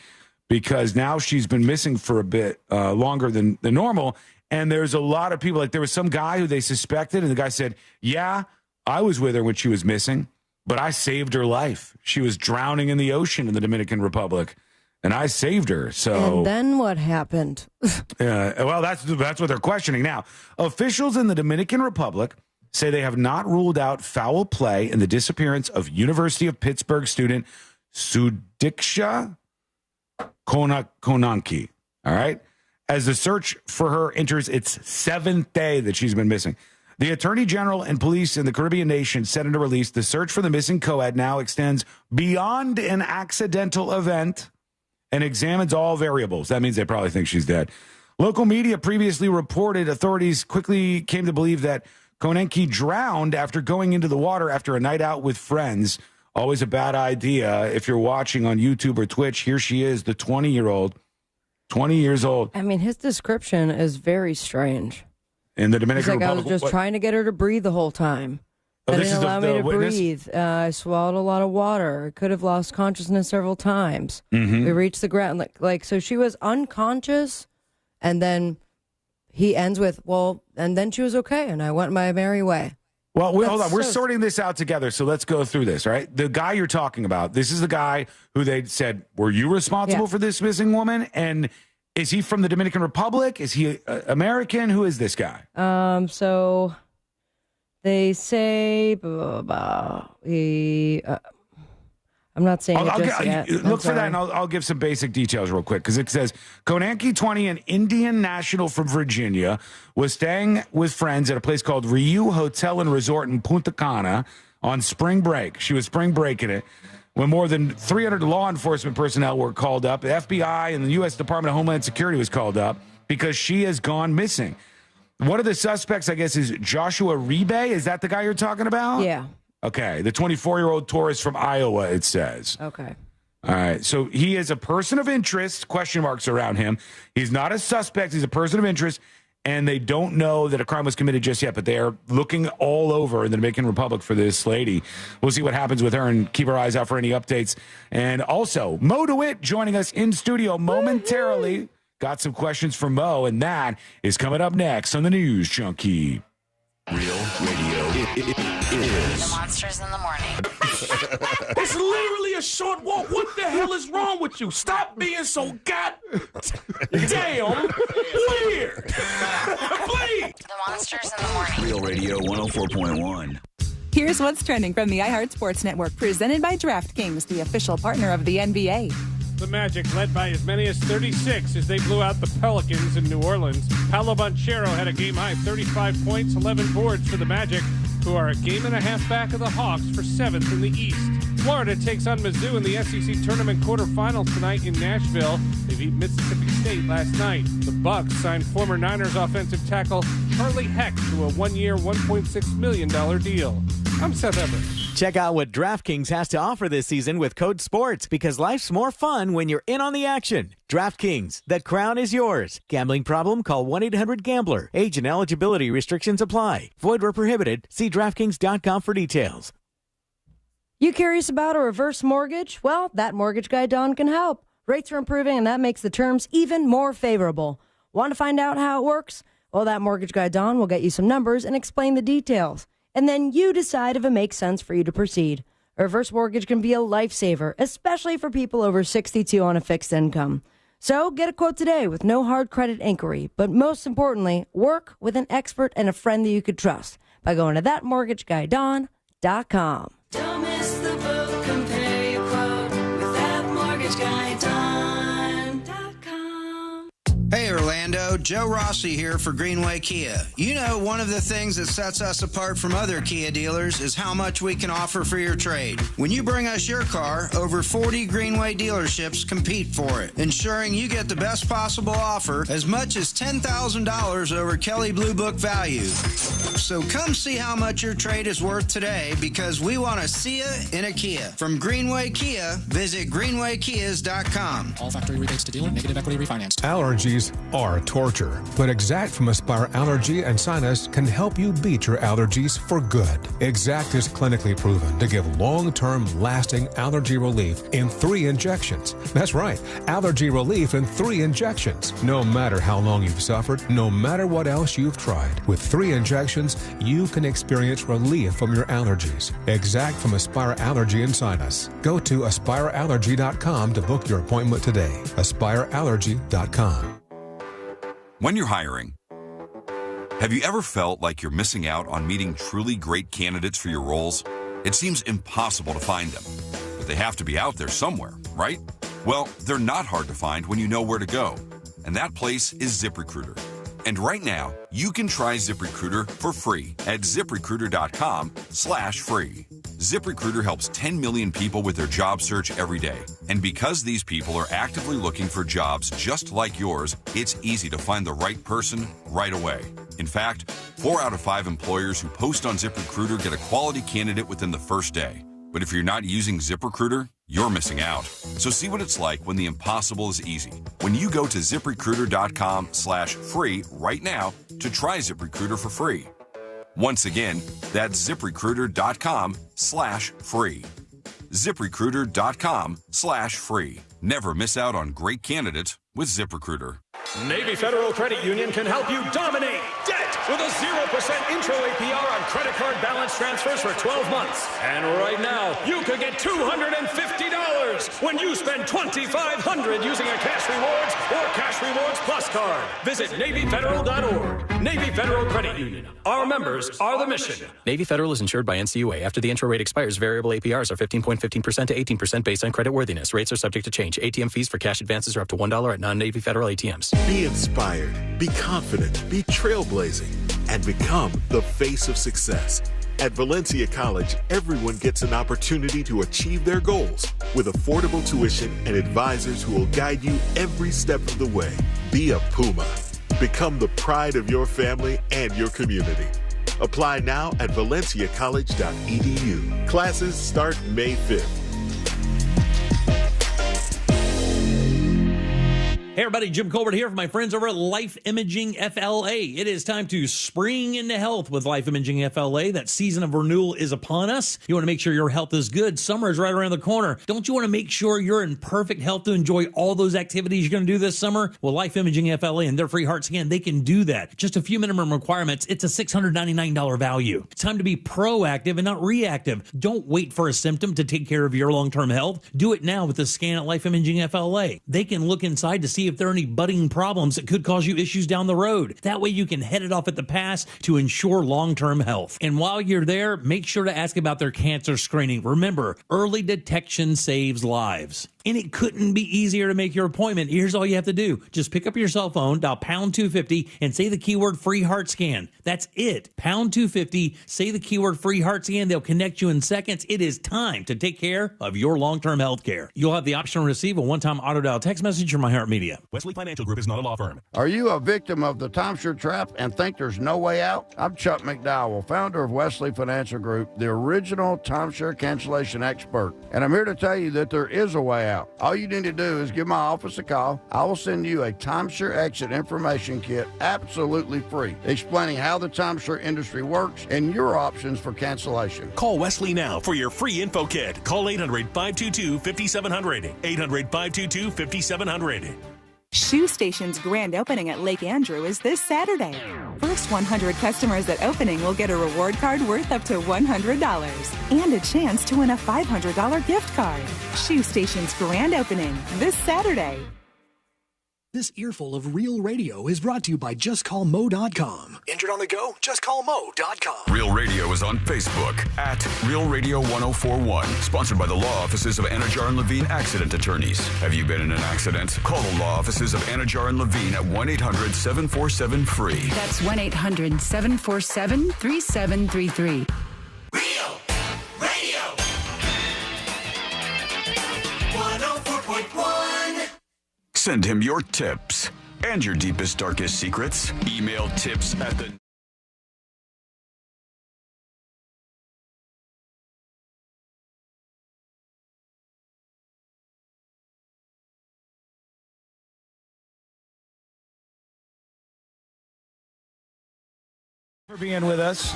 because now she's been missing for a bit longer than normal. And there's a lot of people, like there was some guy who they suspected, and the guy said, yeah, I was with her when she was missing, but I saved her life. She was drowning in the ocean in the Dominican Republic, and I saved her. So, and then what happened? Well, that's what they're questioning now. Officials in the Dominican Republic say they have not ruled out foul play in the disappearance of University of Pittsburgh student Sudiksha Konanki. All right? As the search for her enters its 7th day that she's been missing. The Attorney General and police in the Caribbean nation said in a release, the search for the missing co-ed now extends beyond an accidental event and examines all variables. That means they probably think she's dead. Local media previously reported authorities quickly came to believe that Konanki drowned after going into the water after a night out with friends. Always a bad idea. If you're watching on YouTube or Twitch, here she is, the 20-year-old. 20 years old. I mean, his description is very strange. In the Dominican Republic. I was just trying to get her to breathe the whole time. They didn't allow me to breathe. I swallowed a lot of water. Could have lost consciousness several times. Mm-hmm. We reached the ground. So she was unconscious, and then he ends with, well, and then she was okay, and I went my merry way. Well, hold on. We're sorting this out together, so let's go through this, right? The guy you're talking about, this is the guy who they said, were you responsible for this missing woman? And is he from the Dominican Republic? Is he American? Who is this guy? So they say, I'm not saying it just yet. Look for that, and I'll give some basic details real quick, because it says, Konanki, 20, an Indian national from Virginia, was staying with friends at a place called Riu Hotel and Resort in Punta Cana on spring break. She was spring breaking it when more than 300 law enforcement personnel were called up. The FBI and the U.S. Department of Homeland Security was called up because she has gone missing. One of the suspects, I guess, is Joshua Rebe. Is that the guy you're talking about? Yeah. Okay, the 24-year-old tourist from Iowa, it says. Okay. All right, so he is a person of interest, question marks around him. He's not a suspect, he's a person of interest, and they don't know that a crime was committed just yet, but they are looking all over in the Dominican Republic for this lady. We'll see what happens with her and keep our eyes out for any updates. And also, Mo DeWitt joining us in studio momentarily. Got some questions for Mo, and that is coming up next on the News Junkie. Real radio is the Monsters in the Morning. It's literally a short walk. What the hell is wrong with you? Stop being so damn weird. Please. The Monsters in the Morning. Real Radio 104.1. Here's what's trending from the iHeart Sports Network, presented by DraftKings, the official partner of the NBA. The Magic led by as many as 36 as they blew out the Pelicans in New Orleans. Paolo Banchero had a game-high 35 points, 11 boards for the Magic, who are a game and a half back of the Hawks for 7th in the East. Florida takes on Mizzou in the SEC tournament quarterfinals tonight in Nashville. They beat Mississippi State last night. The Bucs signed former Niners offensive tackle Charlie Heck to a one-year, $1.6 million deal. I'm Seth Everett. Check out what DraftKings has to offer this season with Code SPORTS, because life's more fun when you're in on the action. DraftKings, the crown is yours. Gambling problem? Call 1-800-GAMBLER. Age and eligibility restrictions apply. Void where prohibited. See DraftKings.com for details. You curious about a reverse mortgage? Well, that mortgage guy Don can help. Rates are improving, and that makes the terms even more favorable. Want to find out how it works? Well, that mortgage guy Don will get you some numbers and explain the details. And then you decide if it makes sense for you to proceed. A reverse mortgage can be a lifesaver, especially for people over 62 on a fixed income. So get a quote today with no hard credit inquiry. But most importantly, work with an expert and a friend that you could trust by going to thatmortgageguyDon.com. Don't miss the boat, compare your quote with thatmortgageguyDon.com. Hey Orlando, Joe Rossi here for Greenway Kia. You know, one of the things that sets us apart from other Kia dealers is how much we can offer for your trade. When you bring us your car, over 40 Greenway dealerships compete for it, ensuring you get the best possible offer, as much as $10,000 over Kelley Blue Book value. So come see how much your trade is worth today, because we want to see you in a Kia. From Greenway Kia, visit greenwaykias.com. All factory rebates to dealer, negative equity refinanced. Allergies are torture, but Exact from Aspire Allergy and Sinus can help you beat your allergies for good. Exact is clinically proven to give long-term lasting allergy relief in 3 injections. That's right, allergy relief in 3 injections. No matter how long you've suffered, no matter what else you've tried, with 3 injections, you can experience relief from your allergies. Exact from Aspire Allergy and Sinus. Go to aspireallergy.com to book your appointment today. aspireallergy.com. When you're hiring, have you ever felt like you're missing out on meeting truly great candidates for your roles? It seems impossible to find them, but they have to be out there somewhere, right? Well, they're not hard to find when you know where to go, and that place is ZipRecruiter. And right now, you can try ZipRecruiter for free at ZipRecruiter.com/free. ZipRecruiter helps 10 million people with their job search every day. And because these people are actively looking for jobs just like yours, it's easy to find the right person right away. In fact, 4 out of 5 employers who post on ZipRecruiter get a quality candidate within the first day. But if you're not using ZipRecruiter, you're missing out. So see what it's like when the impossible is easy. When you go to ZipRecruiter.com/free right now to try ZipRecruiter for free. Once again, that's ZipRecruiter.com/free. ZipRecruiter.com/free. Never miss out on great candidates with ZipRecruiter. Navy Federal Credit Union can help you dominate debt with a 0% intro APR on credit card balance transfers for 12 months. And right now, you could get $250 when you spend $2,500 using a Cash Rewards or Cash Rewards Plus card. Visit NavyFederal.org. Navy Federal Credit Union. Our members are the mission. Navy Federal is insured by NCUA. After the intro rate expires, variable APRs are 15.15% to 18% based on credit worthiness. Rates are subject to change. ATM fees for cash advances are up to $1 at non-Navy Federal ATMs. Be inspired, be confident, be trailblazing, and become the face of success. At Valencia College, everyone gets an opportunity to achieve their goals with affordable tuition and advisors who will guide you every step of the way. Be a Puma. Become the pride of your family and your community. Apply now at valenciacollege.edu. Classes start May 5th. Hey everybody, Jim Colbert here from my friends over at Life Imaging FLA. It is time to spring into health with Life Imaging FLA. That season of renewal is upon us. You want to make sure your health is good. Summer is right around the corner. Don't you want to make sure you're in perfect health to enjoy all those activities you're going to do this summer? Well, Life Imaging FLA and their free heart scan, they can do that. Just a few minimum requirements. It's a $699 value. It's time to be proactive and not reactive. Don't wait for a symptom to take care of your long-term health. Do it now with the scan at Life Imaging FLA. They can look inside to see see if there are any budding problems that could cause you issues down the road. That way you can head it off at the pass to ensure long-term health. And while you're there, make sure to ask about their cancer screening. Remember, early detection saves lives. And it couldn't be easier to make your appointment. Here's all you have to do. Just pick up your cell phone, dial pound 250, and say the keyword free heart scan. That's it. Pound 250, say the keyword free heart scan. They'll connect you in seconds. It is time to take care of your long-term health care. You'll have the option to receive a one-time auto-dial text message from iHeartMedia. Wesley Financial Group is not a law firm. Are you a victim of the timeshare trap and think there's no way out? I'm Chuck McDowell, founder of Wesley Financial Group, the original timeshare cancellation expert. And I'm here to tell you that there is a way out. All you need to do is give my office a call. I will send you a timeshare exit information kit absolutely free, explaining how the timeshare industry works and your options for cancellation. Call Wesley now for your free info kit. Call 800-522-5700. 800-522-5700. Shoe Station's grand opening at Lake Andrew is this Saturday. First 100 customers at opening will get a reward card worth up to $100 and a chance to win a $500 gift card. Shoe Station's grand opening this Saturday. This earful of real radio is brought to you by JustCallMo.com. Injured on the go? JustCallMo.com. Real Radio is on Facebook at Real Radio 1041. Sponsored by the law offices of Anajar and Levine Accident Attorneys. Have you been in an accident? Call the law offices of Anajar and Levine at 1-800-747-FREE. That's 1-800-747-3733. Real Radio 104.1. Send him your tips and your deepest, darkest secrets. Email tips at the... For being with us,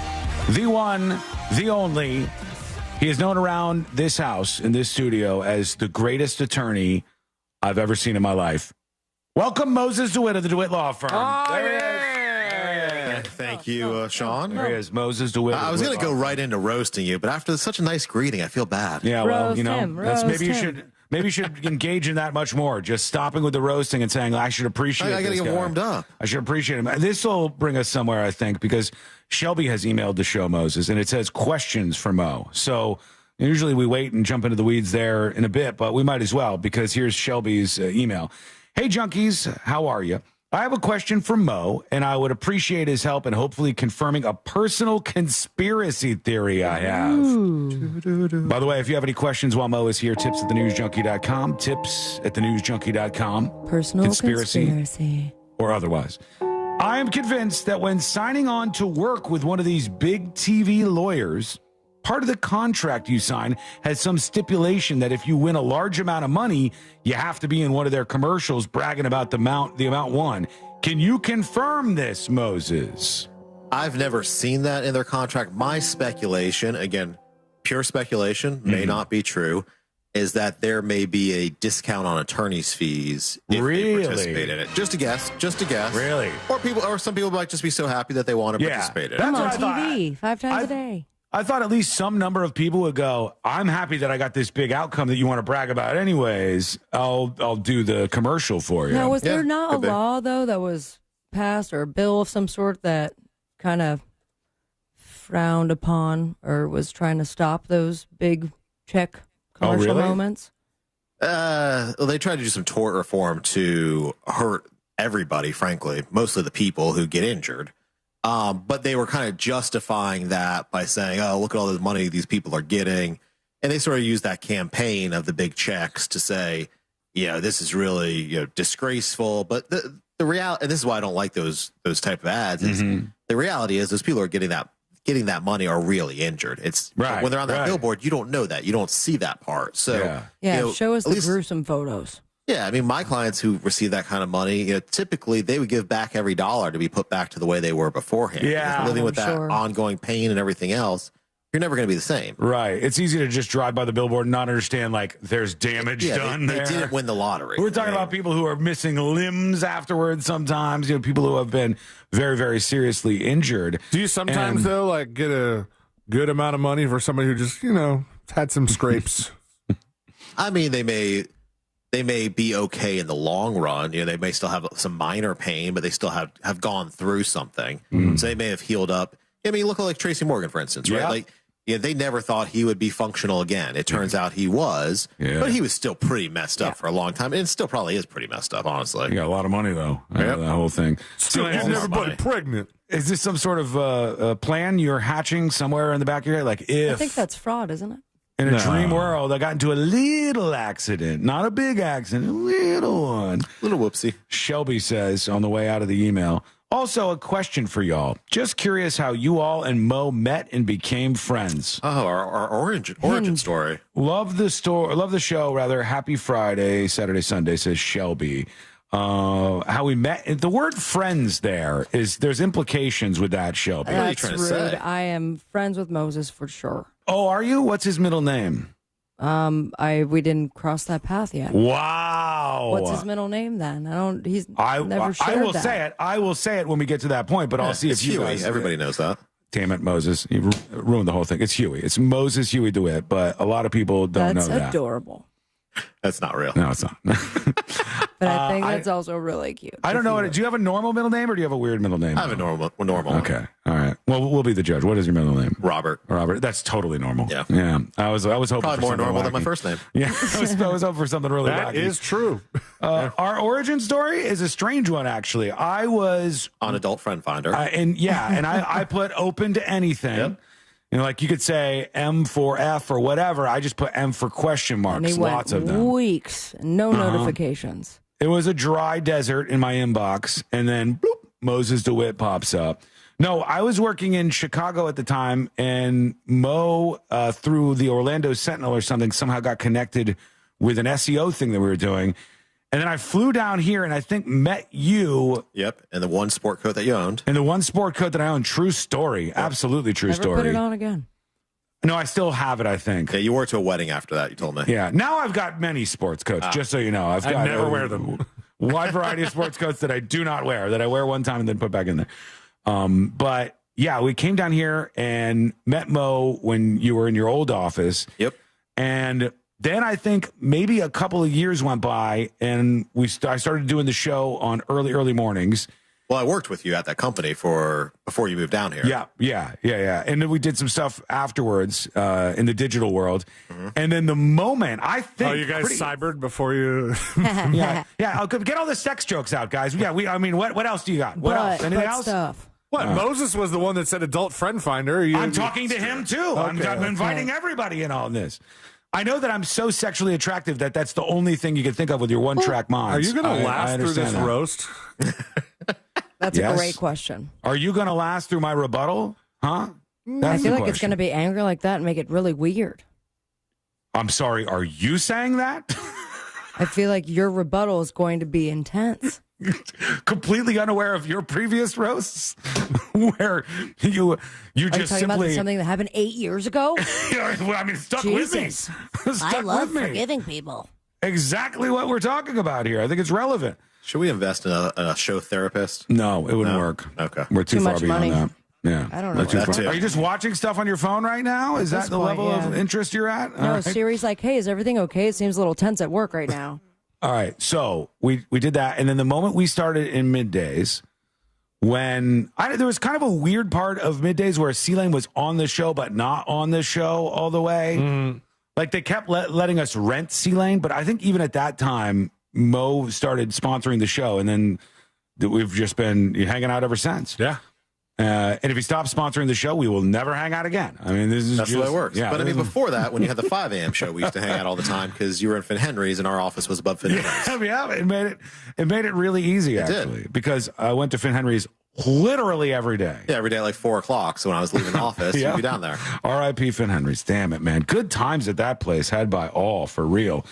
the one, the only. He is known around this house, in this studio, as the greatest attorney I've ever seen in my life. Welcome, Moses DeWitt of the DeWitt Law Firm. Oh, there he is. Thank you, Sean. There he is, Moses DeWitt. I was going to go right into roasting you, but after such a nice greeting, I feel bad. Yeah, well, maybe you should engage in that much more. Just stopping with the roasting and saying, I should appreciate I got to get warmed up. I should appreciate him. This will bring us somewhere, I think, because Shelby has emailed the show, Moses, and it says questions for Mo. So usually we wait and jump into the weeds there in a bit, but we might as well, because here's Shelby's email. Hey, junkies, how are you? I have a question for Mo, and I would appreciate his help in hopefully confirming a personal conspiracy theory I have. By the way, if you have any questions while Mo is here, tips at thenewsjunkie.com, tips at thenewsjunkie.com. Personal conspiracy. Or otherwise. I am convinced that when signing on to work with one of these big TV lawyers, part of the contract you sign has some stipulation that if you win a large amount of money, you have to be in one of their commercials bragging about the amount won. Can you confirm this, Moses? I've never seen that in their contract. My speculation, again, pure speculation, may not be true, is that there may be a discount on attorney's fees if they participate in it. Just a guess. Really? Or some people might just be so happy that they want to participate in it. Come on TV 5 times a day. I thought at least some number of people would go, I'm happy that I got this big outcome that you want to brag about anyways. I'll do the commercial for you. Now, was there not a law, though, that was passed or a bill of some sort that kind of frowned upon or was trying to stop those big check commercial moments? Well, they tried to do some tort reform to hurt everybody, frankly, mostly the people who get injured. But they were kind of justifying that by saying, oh, look at all this money these people are getting. And they sort of used that campaign of the big checks to say, this is really, disgraceful. But the reality, and this is why I don't like those type of ads, is the reality is those people are getting that money are really injured. It's right, when they're on that billboard, you don't know that. You don't see that part. So show us the gruesome photos. Yeah, I mean, my clients who receive that kind of money, typically they would give back every dollar to be put back to the way they were beforehand. Yeah, living with that ongoing pain and everything else, you're never going to be the same. Right. It's easy to just drive by the billboard and not understand, there's damage done there. They didn't win the lottery. We're talking about people who are missing limbs afterwards sometimes, people who have been very, very seriously injured. Do you sometimes, though, get a good amount of money for somebody who just, had some scrapes? I mean, they may... they may be okay in the long run. They may still have some minor pain, but they still have gone through something. So they may have healed up. I mean, look at like Tracy Morgan, for instance, right? Like, they never thought he would be functional again. It turns out he was, but he was still pretty messed up for a long time, and still probably is pretty messed up, honestly. He got a lot of money, though, that whole thing. Still getting everybody pregnant. Is this some sort of plan you're hatching somewhere in the back of your head? Like, I think that's fraud, isn't it? In a dream world, I got into a little accident, not a big accident, a little one. Little whoopsie. Shelby says on the way out of the email. Also, a question for y'all. Just curious how you all and Mo met and became friends. Oh, our origin story. Love the show, rather. Happy Friday, Saturday, Sunday, says Shelby. How we met. The word friends there's implications with that, Shelby. That's what are you trying to say? I am friends with Moses for sure. Oh, are you? What's his middle name? We didn't cross that path yet. Wow. What's his middle name then? He's never shared I will say it. I will say it when we get to that point, but I'll see if you Huey. guys. Everybody knows that. Damn it, Moses. You ruined the whole thing. It's Huey. It's Moses Huey DeWitt, but a lot of people don't know that. That's adorable. That's not real. No, it's not. But I think that's also really cute. I don't know. Do you have a normal middle name or do you have a weird middle name? I have a normal. Okay. All right. Well, we'll be the judge. What is your middle name? Robert. That's totally normal. Yeah. Yeah. I was hoping probably for more something normal wacky. than my first name. Yeah. I was hoping for something really wacky. That is true. Our origin story is a strange one, actually. I was on Adult Friend Finder. And I put open to anything. Yep. Like you could say M for F or whatever. I just put M for question marks. And Lots of them. Weeks, no notifications. It was a dry desert in my inbox, and then bloop, Moses DeWitt pops up. No, I was working in Chicago at the time, and Mo, through the Orlando Sentinel or something, somehow got connected with an SEO thing that we were doing. And then I flew down here and I think met you. Yep, and the one sport coat that you owned. And the one sport coat that I owned. True story. Yep. Absolutely true story. Never put it on again. No, I still have it, I think. Yeah, you wore it to a wedding after that, you told me. Yeah, now I've got many sports coats, just so you know. I never wear them. Wide variety of sports coats that I do not wear, that I wear one time and then put back in there. But yeah, we came down here and met Mo when you were in your old office. Yep. And then I think maybe a couple of years went by and I started doing the show on early mornings. Well, I worked with you at that company before you moved down here. Yeah. And then we did some stuff afterwards in the digital world. Mm-hmm. And then the moment I think... Oh, you guys cybered before you... yeah. I'll get all the sex jokes out, guys. Yeah, what else do you got? What else? Anything else? Stuff. What? Moses was the one that said Adult Friend Finder. I'm talking to him, too. Okay, I'm inviting everybody in on this. I know that I'm so sexually attractive that that's the only thing you can think of with your one-track mods. Are you going to last through this roast? That's a great question. Are you going to last through my rebuttal? Huh? I feel like it's going to be angry like that and make it really weird. I'm sorry. Are you saying that? I feel like your rebuttal is going to be intense. Completely unaware of your previous roasts, where you just talking simply about something that happened 8 years ago. Well, I mean, stuck Jesus. with me. I love forgiving people. Exactly what we're talking about here. I think it's relevant. Should we invest in a show therapist? No, it wouldn't work. Okay, we're too far much beyond money. that. Yeah, I don't know. Are you just watching stuff on your phone right now? Is that the level of interest you're at? No, Siri's like, hey, is everything okay? It seems a little tense at work right now. All right, so we did that, and then the moment we started in middays, when there was kind of a weird part of middays where C-Lane was on the show but not on the show all the way. Mm. Like they kept letting us rent C-Lane, but I think even at that time, Mo started sponsoring the show, and then we've just been hanging out ever since. Yeah. And if he stops sponsoring the show, we will never hang out again. I mean, that's the way it works. Yeah, but I mean, before that, when you had the 5 a.m. show, we used to hang out all the time because you were in Finn Henry's and our office was above Finn Henry's. Yeah, it made it really easy, actually, because I went to Finn Henry's literally every day. Yeah, every day at like 4 o'clock. So when I was leaving the office, you'd be down there. R.I.P. Finn Henry's. Damn it, man. Good times at that place, had by all, for real.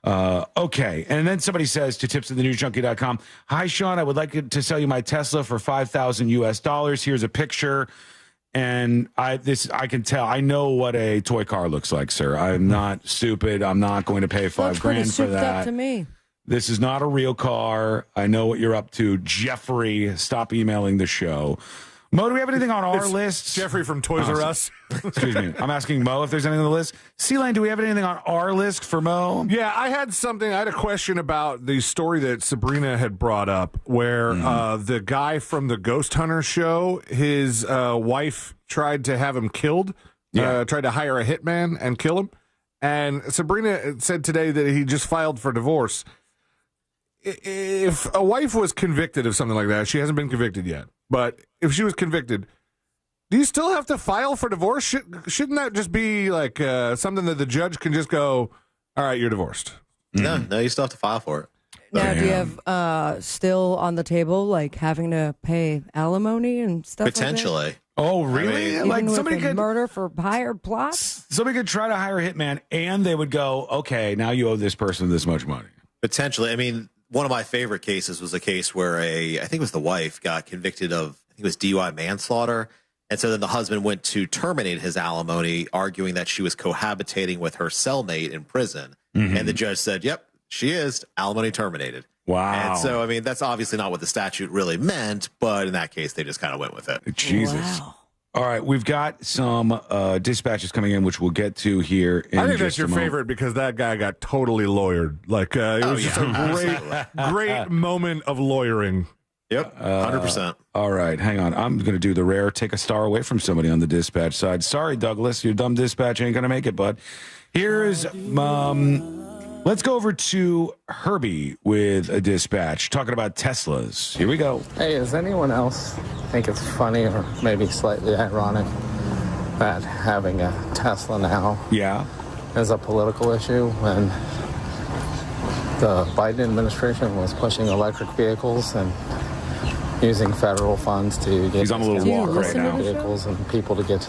Okay. And then somebody says to tipsathenewsjunkie.com, hi, Sean, I would like to sell you my Tesla for $5,000 US. Here's a picture. And I can tell, I know what a toy car looks like, sir. I'm not stupid. I'm not going to pay $5,000 for that. Up to me. This is not a real car. I know what you're up to. Jeffrey, stop emailing the show. Mo, do we have anything on our list? Jeffrey from Toys R Us. Excuse me. I'm asking Mo if there's anything on the list. C-Lane, do we have anything on our list for Mo? Yeah, I had a question about the story that Sabrina had brought up where the guy from the Ghost Hunter show, his wife tried to have him killed, tried to hire a hitman and kill him. And Sabrina said today that he just filed for divorce. If a wife was convicted of something like that, she hasn't been convicted yet, but if she was convicted, do you still have to file for divorce? Shouldn't that just be like something that the judge can just go, all right, you're divorced? No, you still have to file for it. Now, do you have still on the table, like having to pay alimony and stuff Potentially. like that? Oh, really? Even like with somebody could murder for hire plots? Somebody could try to hire a hitman and they would go, okay, now you owe this person this much money. Potentially. I mean, one of my favorite cases was a case where I think it was the wife got convicted of, I think it was DUI manslaughter. And so then the husband went to terminate his alimony, arguing that she was cohabitating with her cellmate in prison. Mm-hmm. And the judge said, yep, she is. Alimony terminated. Wow. And so, I mean, that's obviously not what the statute really meant, but in that case, they just kind of went with it. Jesus. Wow. All right, we've got some dispatches coming in, which we'll get to here in I think just that's your favorite because that guy got totally lawyered. Like, it was just a great moment of lawyering. Yep, 100%. All right, hang on. I'm going to do the rare take a star away from somebody on the dispatch side. Sorry, Douglas, your dumb dispatch ain't going to make it, bud. Here's, let's go over to Herbie with a dispatch talking about Teslas. Here we go. Hey, does anyone else think it's funny or maybe slightly ironic that having a Tesla now is a political issue when the Biden administration was pushing electric vehicles and using federal funds to get He's on a little walk right now. Vehicles and people to get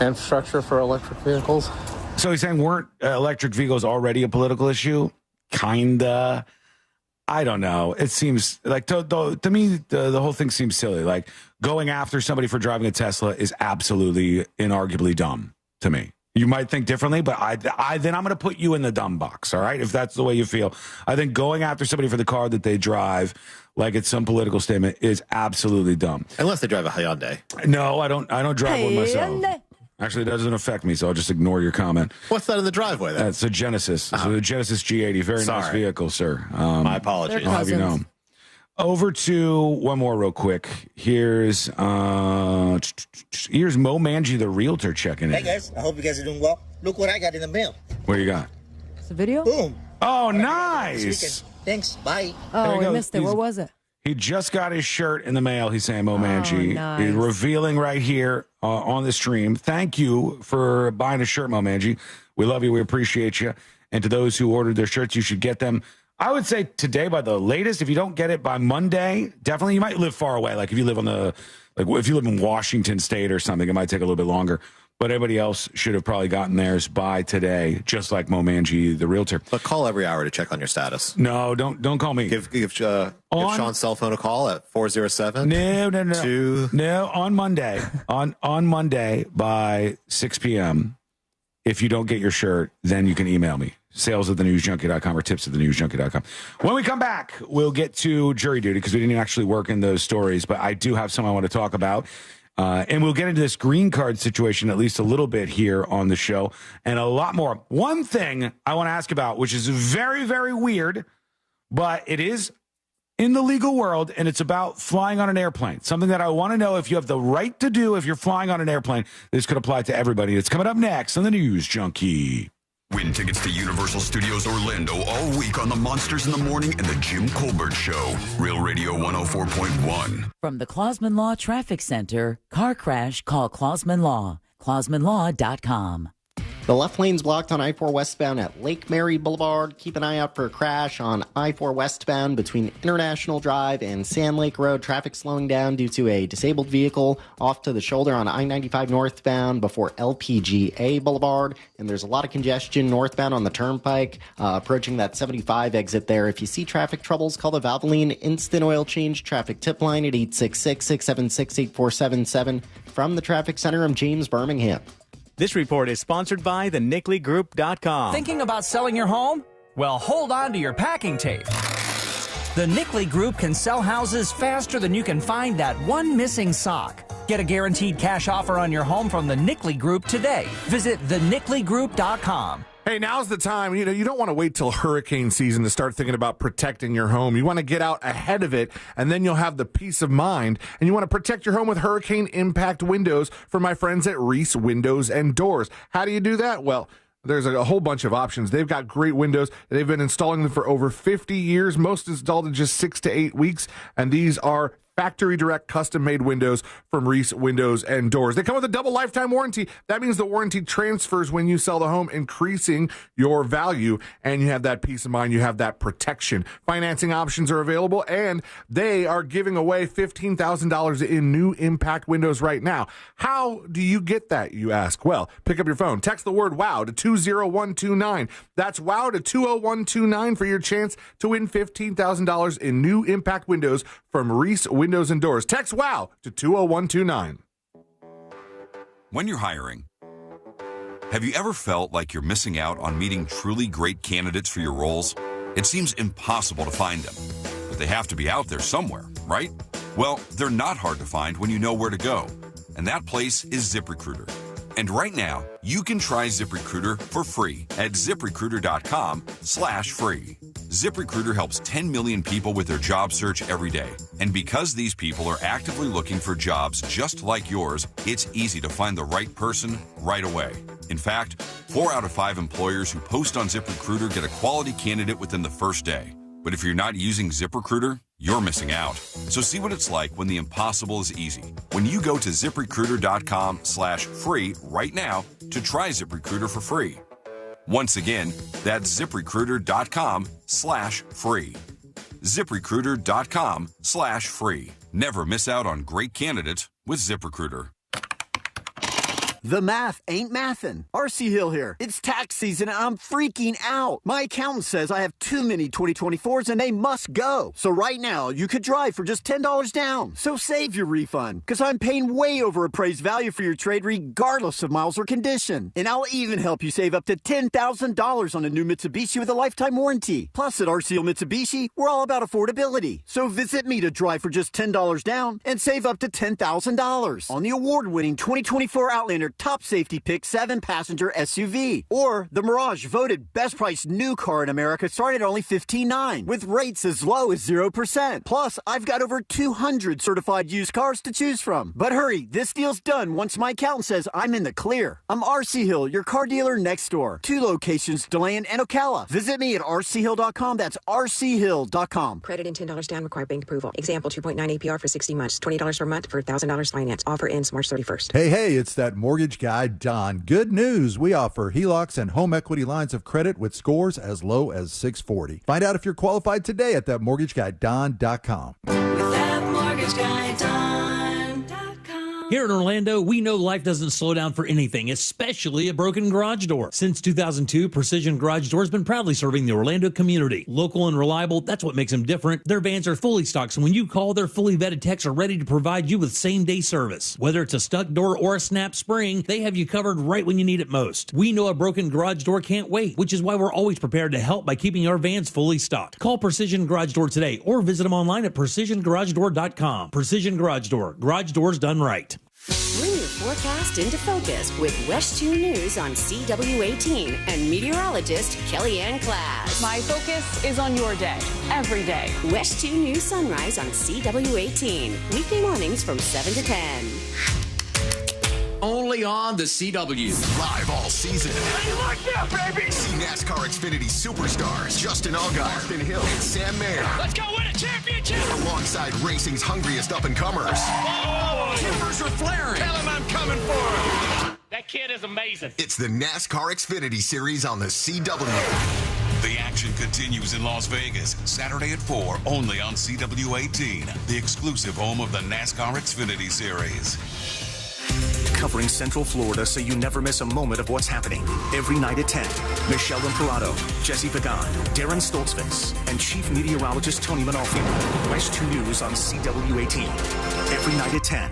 infrastructure for electric vehicles? So he's saying weren't electric vehicles already a political issue? Kinda. I don't know. It seems like to me, the whole thing seems silly. Like going after somebody for driving a Tesla is absolutely inarguably dumb to me. You might think differently, but then I'm going to put you in the dumb box. All right. If that's the way you feel, I think going after somebody for the car that they drive, like it's some political statement, is absolutely dumb. Unless they drive a Hyundai. No, I don't drive one myself. Actually, it doesn't affect me, so I'll just ignore your comment. What's that in the driveway then? It's a Genesis. It's a Genesis G80. Very nice vehicle, sir. My apologies. I'll have you know. Over to one more real quick. Here's Mo Manji, the realtor, checking in. Hey, guys. I hope you guys are doing well. Look what I got in the mail. What you got? It's a video? Boom. Oh, nice. Thanks. Bye. Oh, we missed it. What was it? He just got his shirt in the mail. He's saying, Mo Manji. Nice. He's revealing right here on the stream. Thank you for buying a shirt, Mo Manji. We love you. We appreciate you. And to those who ordered their shirts, you should get them. I would say today by the latest. If you don't get it by Monday, definitely. You might live far away. Like if you live if you live in Washington State or something, it might take a little bit longer. But everybody else should have probably gotten theirs by today, just like Mo Manji, the realtor. But call every hour to check on your status. No, don't call me. Give Sean's cell phone a call at 407. No, on Monday. on Monday by 6 p.m. If you don't get your shirt, then you can email me. sales@thenewsjunkie.com or tips@thenewsjunkie.com. When we come back, we'll get to jury duty because we didn't actually work in those stories, but I do have some I want to talk about. And we'll get into this green card situation at least a little bit here on the show and a lot more. One thing I want to ask about, which is very, very weird, but it is in the legal world, and it's about flying on an airplane. Something that I want to know if you have the right to do if you're flying on an airplane. This could apply to everybody. It's coming up next on the News Junkie. Win tickets to Universal Studios Orlando all week on the Monsters in the Morning and the Jim Colbert Show. Real Radio 104.1. From the Clausman Law Traffic Center, car crash, call Clausman Law. ClausmanLaw.com. The left lane's blocked on I-4 westbound at Lake Mary Boulevard. Keep an eye out for a crash on I-4 westbound between International Drive and Sand Lake Road. Traffic slowing down due to a disabled vehicle off to the shoulder on I-95 northbound before LPGA Boulevard. And there's a lot of congestion northbound on the Turnpike, approaching that 75 exit there. If you see traffic troubles, call the Valvoline Instant Oil Change Traffic Tip Line at 866-676-8477. From the Traffic Center, I'm James Birmingham. This report is sponsored by the NickleyGroup.com. Thinking about selling your home? Well, hold on to your packing tape. The Nickley Group can sell houses faster than you can find that one missing sock. Get a guaranteed cash offer on your home from the Nickley Group today. Visit thenickley.group.com. Hey, now's the time. You don't want to wait till hurricane season to start thinking about protecting your home. You want to get out ahead of it, and then you'll have the peace of mind. And you want to protect your home with hurricane impact windows from my friends at Reese Windows and Doors. How do you do that? Well, there's a whole bunch of options. They've got great windows. They've been installing them for over 50 years, most installed in just 6 to 8 weeks. And these are factory direct custom made windows from Reese Windows and Doors. They come with a double lifetime warranty. That means the warranty transfers when you sell the home, increasing your value, and you have that peace of mind. You have that protection. Financing options are available, and they are giving away $15,000 in new impact windows right now. How do you get that, you ask? Well, pick up your phone. Text the word WOW to 20129. That's WOW to 20129 for your chance to win $15,000 in new impact windows from Reese Windows and Doors. Text WOW to 20129. When you're hiring, have you ever felt like you're missing out on meeting truly great candidates for your roles? It seems impossible to find them, but they have to be out there somewhere, right? Well, they're not hard to find when you know where to go, and that place is ZipRecruiter. And right now, you can try ZipRecruiter for free at ZipRecruiter.com/free. ZipRecruiter helps 10 million people with their job search every day. And because these people are actively looking for jobs just like yours, it's easy to find the right person right away. In fact, 4 out of 5 employers who post on ZipRecruiter get a quality candidate within the first day. But if you're not using ZipRecruiter, you're missing out. So see what it's like when the impossible is easy. When you go to ZipRecruiter.com/free right now to try ZipRecruiter for free. Once again, that's ZipRecruiter.com/free. ZipRecruiter.com/free. Never miss out on great candidates with ZipRecruiter. The math ain't mathin'. RC Hill here. It's tax season and I'm freaking out. My accountant says I have too many 2024s and they must go. So right now, you could drive for just $10 down. So save your refund, because I'm paying way over appraised value for your trade regardless of miles or condition. And I'll even help you save up to $10,000 on a new Mitsubishi with a lifetime warranty. Plus at RC Hill Mitsubishi, we're all about affordability. So visit me to drive for just $10 down and save up to $10,000 on the award-winning 2024 Outlander Top Safety Pick 7-passenger SUV, or the Mirage, voted best priced new car in America, started at only $15,900 with rates as low as 0%. Plus, I've got over 200 certified used cars to choose from. But hurry, this deal's done once my accountant says I'm in the clear. I'm RC Hill, your car dealer next door. 2 locations, DeLand and Ocala. Visit me at rchill.com. That's rchill.com. Credit and $10 down, required bank approval. Example, 2.9 APR for 60 months, $20 per month for $1,000 finance. Offer ends March 31st. Hey, it's that mortgage guy, Don. Good news. We offer HELOCs and home equity lines of credit with scores as low as 640. Find out if you're qualified today at thatmortgageguyDon.com. With that mortgage guy, Don.com. Here in Orlando, we know life doesn't slow down for anything, especially a broken garage door. Since 2002, Precision Garage Door has been proudly serving the Orlando community. Local and reliable, that's what makes them different. Their vans are fully stocked, so when you call, their fully vetted techs are ready to provide you with same-day service. Whether it's a stuck door or a snap spring, they have you covered right when you need it most. We know a broken garage door can't wait, which is why we're always prepared to help by keeping our vans fully stocked. Call Precision Garage Door today or visit them online at PrecisionGarageDoor.com. Precision Garage Door. Garage doors done right. Bring your forecast into focus with West 2 News on CW18 and meteorologist Kellyanne Class. My focus is on your day, every day. West 2 News Sunrise on CW18. Weekday mornings from 7 to 10. Only on the CW. Live all season. How you like that, baby? See NASCAR Xfinity superstars Justin Allgaier, Austin Hill, and Sam Mayer. Let's go win a championship! Alongside racing's hungriest up-and-comers. Oh, timbers are flaring. Tell him I'm coming for him. That kid is amazing. It's the NASCAR Xfinity Series on the CW. The action continues in Las Vegas, Saturday at 4, only on CW18, the exclusive home of the NASCAR Xfinity Series. Covering Central Florida so you never miss a moment of what's happening. Every night at 10, Michelle Imperato, Jesse Pagan, Darren Stoltzfus, and Chief Meteorologist Tony Manolfi. West 2 News on CW18. Every night at 10.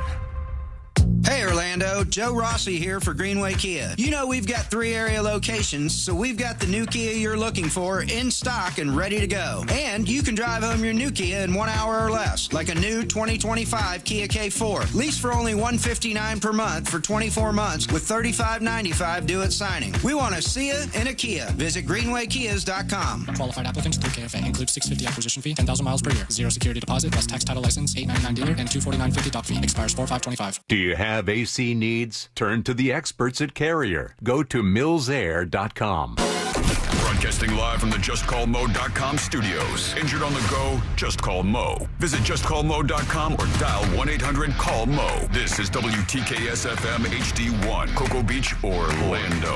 Hey, Orlando. Orlando. Joe Rossi here for Greenway Kia. You know we've got 3 area locations, so we've got the new Kia you're looking for in stock and ready to go. And you can drive home your new Kia in 1 hour or less, like a new 2025 Kia K4. Lease for only $159 per month for 24 months with $35.95 due at signing. We want to see you in a Kia. Visit greenwaykias.com. Qualified applicants through KFA includes $650 acquisition fee, 10,000 miles per year, 0 security deposit, plus tax title license, $899 dealer, and $249.50 doc fee. Expires 4/5/25. Do you have AC needs? Turn to the experts at Carrier. Go to millsair.com. Broadcasting live from the JustCallMo.com studios. Injured on the go? Just call Mo. Visit JustCallMo.com or dial 1-800-CALL-MO. This is WTKS-FM HD1, Cocoa Beach, Orlando.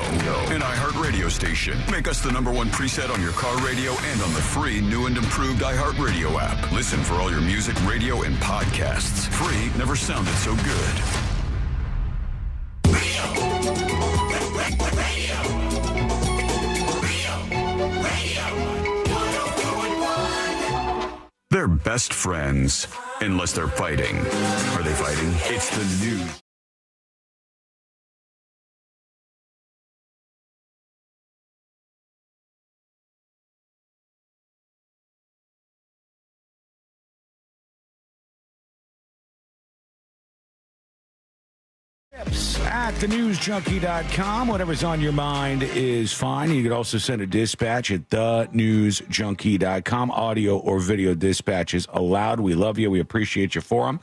An iHeart radio station. Make us the #1 preset on your car radio and on the free new and improved iHeart radio app. Listen for all your music, radio, and podcasts. Free never sounded so good. They're best friends, unless they're fighting. Are they fighting? It's the news. At thenewsjunkie.com. Whatever's on your mind is fine. You could also send a dispatch at thenewsjunkie.com. Audio or video dispatches allowed. We love you. We appreciate you for them.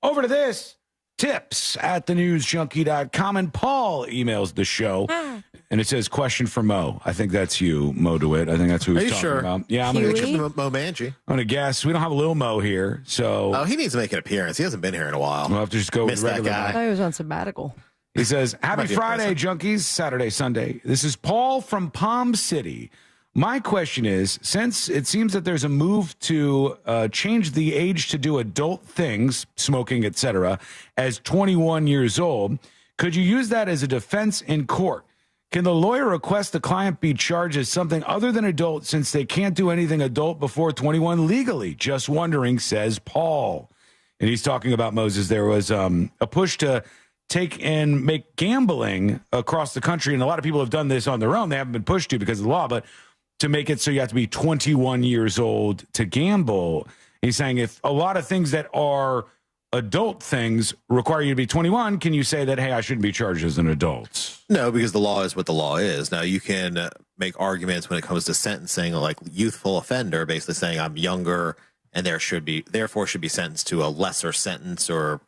Over to this. Tips at thenewsjunkie.com. And Paul emails the show. And it says, question for Mo. I think that's you, Mo DeWitt. I think that's who he's talking about. Yeah, I'm going to Mo Manji. I'm going to guess. We don't have a little Mo here. So he needs to make an appearance. He hasn't been here in a while. We'll have to just go with regular guy. I thought he was on sabbatical. He says, happy Friday, junkies. Saturday, Sunday. This is Paul from Palm City. My question is, since it seems that there's a move to change the age to do adult things, smoking, etc., as 21 years old, could you use that as a defense in court? Can the lawyer request the client be charged as something other than adult since they can't do anything adult before 21 legally? Just wondering, says Paul. And he's talking about, Moses, there was a push to take and make gambling across the country, and a lot of people have done this on their own. They haven't been pushed to because of the law, but to make it so you have to be 21 years old to gamble. He's saying if a lot of things that are adult things require you to be 21, can you say that, hey, I shouldn't be charged as an adult? No, because the law is what the law is. Now, you can make arguments when it comes to sentencing, like youthful offender, basically saying I'm younger and therefore should be sentenced to a lesser sentence or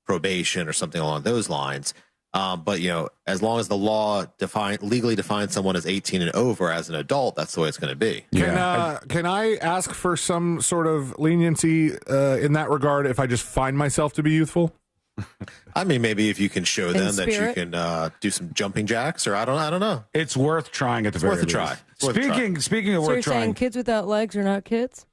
probation or something along those lines. But, as long as the law legally defines someone as 18 and over as an adult, that's the way it's going to be. Can I ask for some sort of leniency in that regard if I just find myself to be youthful? I mean, maybe if you can show them that you can do some jumping jacks, or I don't know. It's worth trying at the very least. Speaking of so worth you're trying, saying kids without legs are not kids?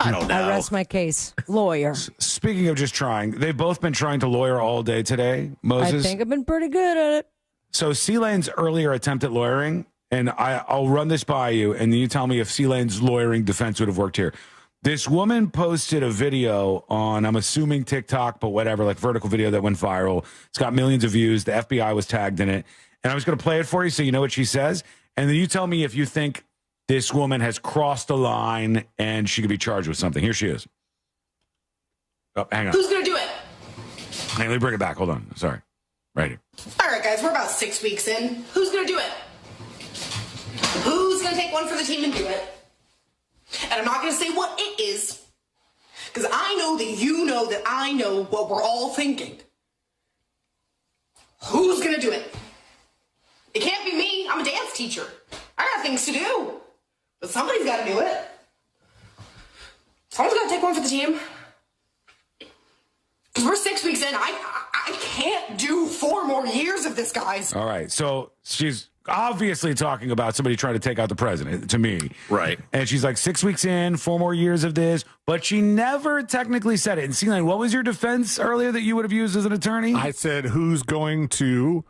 I don't know. I rest my case. Lawyer. Speaking of just trying, they've both been trying to lawyer all day today, Moses. I think I've been pretty good at it. So C-Lane's earlier attempt at lawyering, and I'll run this by you, and then you tell me if C-Lane's lawyering defense would have worked here. This woman posted a video on, I'm assuming TikTok, but whatever, like vertical video that went viral. It's got millions of views. The FBI was tagged in it. And I was going to play it for you so you know what she says. And then you tell me if you think this woman has crossed a line and she could be charged with something. Here she is. Oh, hang on. Who's going to do it? Hey, let me bring it back. Hold on. Sorry. Right here. All right, guys, we're about 6 weeks in. Who's going to do it? Who's going to take one for the team and do it? And I'm not going to say what it is, because I know that you know that I know what we're all thinking. Who's going to do it? It can't be me. I'm a dance teacher. I got things to do. But somebody's got to do it. Someone's got to take one for the team. Because we're 6 weeks in. I can't do 4 more years of this, guys. All right. So she's obviously talking about somebody trying to take out the president, to me. Right. And she's like, 6 weeks in, 4 more years of this. But she never technically said it. And C-Lane, what was your defense earlier that you would have used as an attorney? I said, who's going to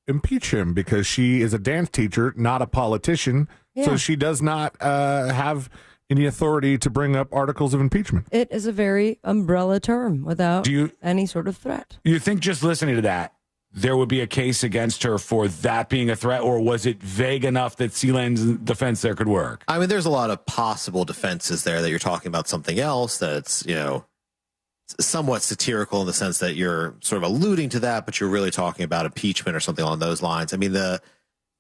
impeach him? Because she is a dance teacher, not a politician. Yeah. So she does not have any authority to bring up articles of impeachment. It is a very umbrella term without any sort of threat. You think just listening to that, there would be a case against her for that being a threat, or was it vague enough that Sealand's defense there could work? I mean, there's a lot of possible defenses there that you're talking about something else that's, somewhat satirical in the sense that you're sort of alluding to that, but you're really talking about impeachment or something along those lines. I mean, the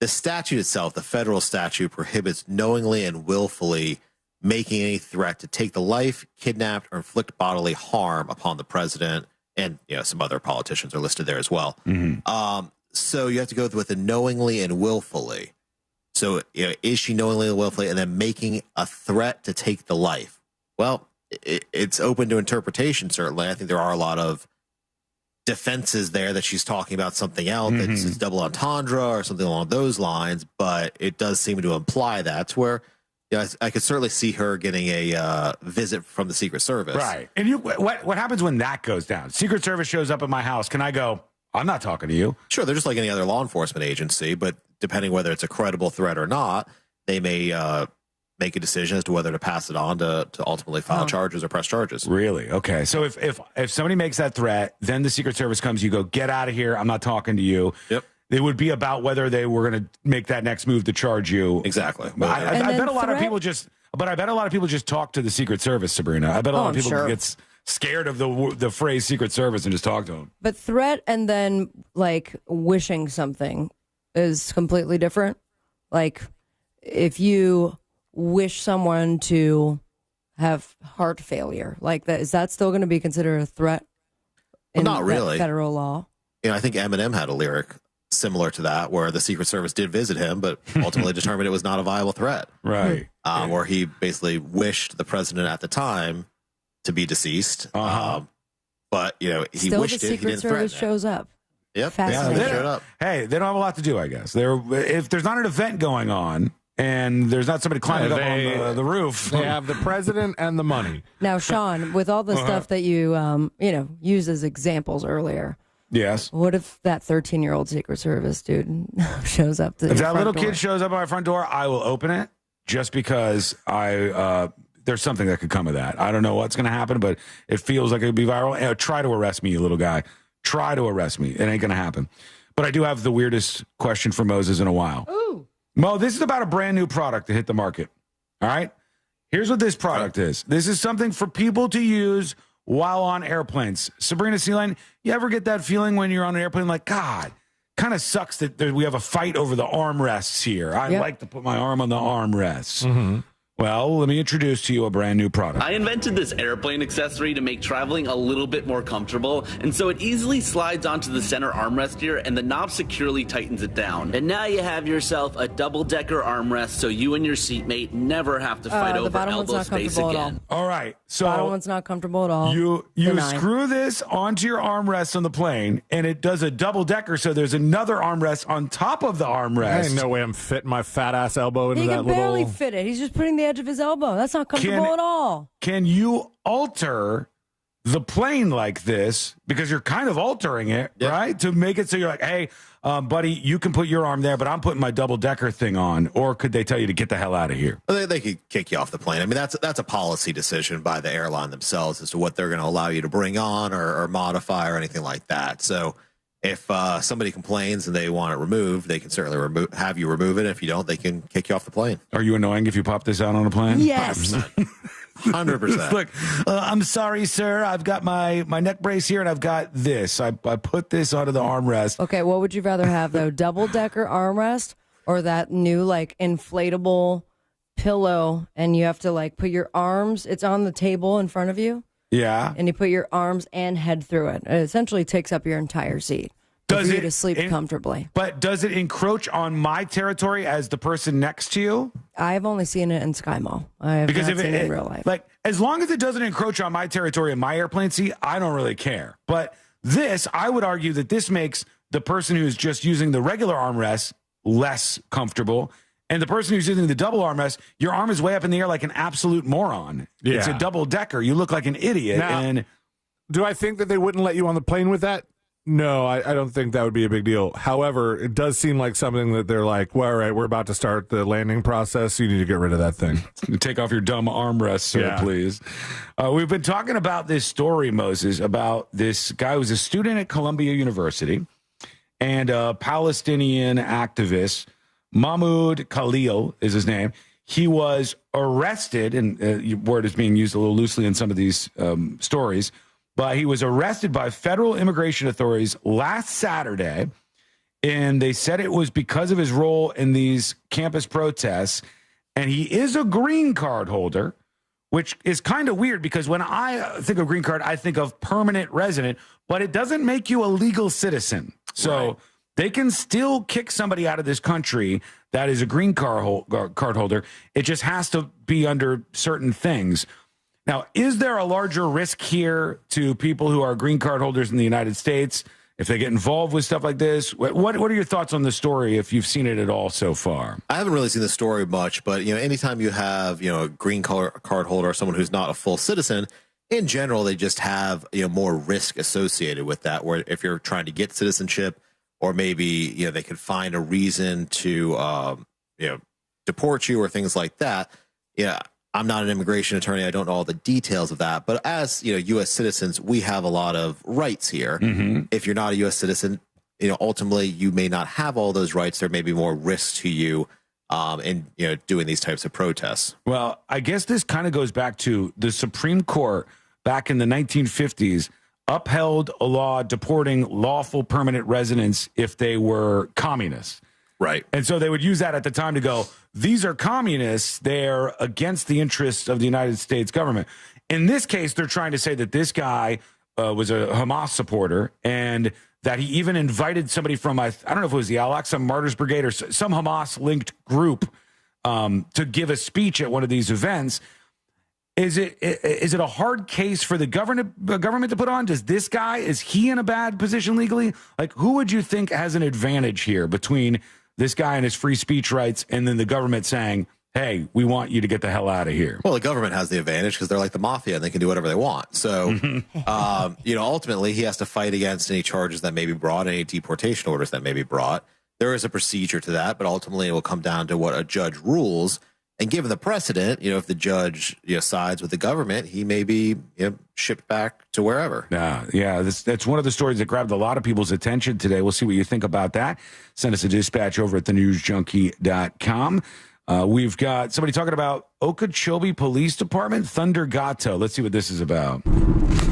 statute itself, the federal statute, prohibits knowingly and willfully making any threat to take the life, kidnap, or inflict bodily harm upon the president. And, some other politicians are listed there as well. Mm-hmm. So you have to go with the knowingly and willfully. So, is she knowingly and willfully and then making a threat to take the life? Well, it's open to interpretation, certainly. I think there are a lot of defenses there that she's talking about something else, that it's double entendre or something along those lines, but it does seem to imply that, to where I could certainly see her getting a visit from the Secret Service. Right. And what happens when that goes down? Secret Service shows up at my house. Can I go, I'm not talking to you? Sure, they're just like any other law enforcement agency, but depending whether it's a credible threat or not, they may make a decision as to whether to pass it on to ultimately file charges or press charges. Really? Okay. So if somebody makes that threat, then the Secret Service comes, you go, get out of here. I'm not talking to you. Yep. It would be about whether they were going to make that next move to charge you. Exactly. I bet a lot of people just talk to the Secret Service, Sabrina. I bet a lot of people get scared of the phrase Secret Service and just talk to them. But threat and then like wishing something is completely different. Like if you wish someone to have heart failure, like that, is that still going to be considered a threat? Not really. Federal law. I think Eminem had a lyric similar to that, where the Secret Service did visit him, but ultimately determined it was not a viable threat. Right. Where he basically wished the president at the time to be deceased. But, he still wished the it. He Secret didn't Service threaten shows up. Yep. Fascinating. They showed up. Hey, they don't have a lot to do, I guess. If there's not an event going on and there's not somebody climbing up on the roof. They have the president and the money. Now, Sean, with all the stuff that you, used as examples earlier. Yes. What if that 13-year-old Secret Service dude shows up to if that little kid shows up at my front door, I will open it just because there's something that could come of that. I don't know what's going to happen, but it feels like it would be viral. Try to arrest me, you little guy. Try to arrest me. It ain't going to happen. But I do have the weirdest question for Moses in a while. Ooh. Mo, this is about a brand new product to hit the market. All right? Here's what this product is. This is something for people to use while on airplanes. Sabrina Sealand, you ever get that feeling when you're on an airplane like, God, kind of sucks that we have a fight over the armrests here. I like to put my arm on the armrests. Mm-hmm. Well, let me introduce to you a brand new product. I invented this airplane accessory to make traveling a little bit more comfortable, and so it easily slides onto the center armrest here, and the knob securely tightens it down. And now you have yourself a double-decker armrest, so you and your seatmate never have to fight over elbow space again. All right, so the bottom one's not comfortable at all. You screw this onto your armrest on the plane, and it does a double-decker, so there's another armrest on top of the armrest. Ain't no way I'm fitting my fat-ass elbow into he that can little... barely fit it. He's just putting the edge of his elbow. That's not comfortable at all. Can you alter the plane like this? Because you're kind of altering it, right? To make it so you're like, hey, buddy, you can put your arm there, but I'm putting my double-decker thing on. Or could they tell you to get the hell out of here? Well, they could kick you off the plane. I mean, that's a policy decision by the airline themselves as to what they're going to allow you to bring on or modify or anything like that. So if somebody complains and they want it removed, they can certainly have you remove it. If you don't, they can kick you off the plane. Are you annoying if you pop this out on a plane? Yes. 100%. Look, I'm sorry, sir. I've got my neck brace here, and I've got this. I put this onto the armrest. Okay, what would you rather have, though? Double-decker armrest or that new, inflatable pillow, and you have to, put your arms, it's on the table in front of you? Yeah. And you put your arms and head through it. It essentially takes up your entire seat. For you to sleep comfortably. But does it encroach on my territory as the person next to you? I've only seen it in Sky Mall. I have not seen it in real life. As long as it doesn't encroach on my territory in my airplane seat, I don't really care. But this, I would argue that this makes the person who's just using the regular armrest less comfortable. And the person who's using the double armrest, your arm is way up in the air like an absolute moron. Yeah. It's a double decker. You look like an idiot. Now, do I think that they wouldn't let you on the plane with that? No, I don't think that would be a big deal. However, it does seem like something that they're like, well, all right, we're about to start the landing process. You need to get rid of that thing. Take off your dumb armrest, sir, please. We've been talking about this story, Moses, about this guy who was a student at Columbia University and a Palestinian activist, Mahmoud Khalil is his name. He was arrested, and word is being used a little loosely in some of these stories, but he was arrested by federal immigration authorities last Saturday, and they said it was because of his role in these campus protests, and he is a green card holder, which is kind of weird because when I think of green card, I think of permanent resident, but it doesn't make you a legal citizen. So they can still kick somebody out of this country that is a green card holder. It just has to be under certain things. Now, is there a larger risk here to people who are green card holders in the United States if they get involved with stuff like this? What are your thoughts on the story if you've seen it at all so far? I haven't really seen the story much, but anytime you have a green card holder or someone who's not a full citizen, in general, they just have more risk associated with that. Where if you're trying to get citizenship, or maybe they could find a reason to deport you or things like that. Yeah. I'm not an immigration attorney. I don't know all the details of that. But as U.S. citizens, we have a lot of rights here. Mm-hmm. If you're not a U.S. citizen, ultimately you may not have all those rights. There may be more risks to you in doing these types of protests. Well, I guess this kind of goes back to the Supreme Court back in the 1950s upheld a law deporting lawful permanent residents if they were communists. Right. And so they would use that at the time to go, these are communists. They're against the interests of the United States government. In this case, they're trying to say that this guy was a Hamas supporter and that he even invited somebody from, I don't know if it was the Al-Aqsa Martyrs Brigade or some Hamas-linked group to give a speech at one of these events. Is it a hard case for the government to put on? Does this guy, is he in a bad position legally? Like, who would you think has an advantage here between this guy and his free speech rights and then the government saying, hey, we want you to get the hell out of here? Well, the government has the advantage because they're like the mafia and they can do whatever they want. So, ultimately he has to fight against any charges that may be brought, any deportation orders that may be brought. There is a procedure to that, but ultimately it will come down to what a judge rules. And given the precedent, if the judge sides with the government, he may be shipped back to wherever. Yeah, that's one of the stories that grabbed a lot of people's attention today. We'll see what you think about that. Send us a dispatch over at thenewsjunkie.com. We've got somebody talking about Okeechobee Police Department, Thunder Gato. Let's see what this is about.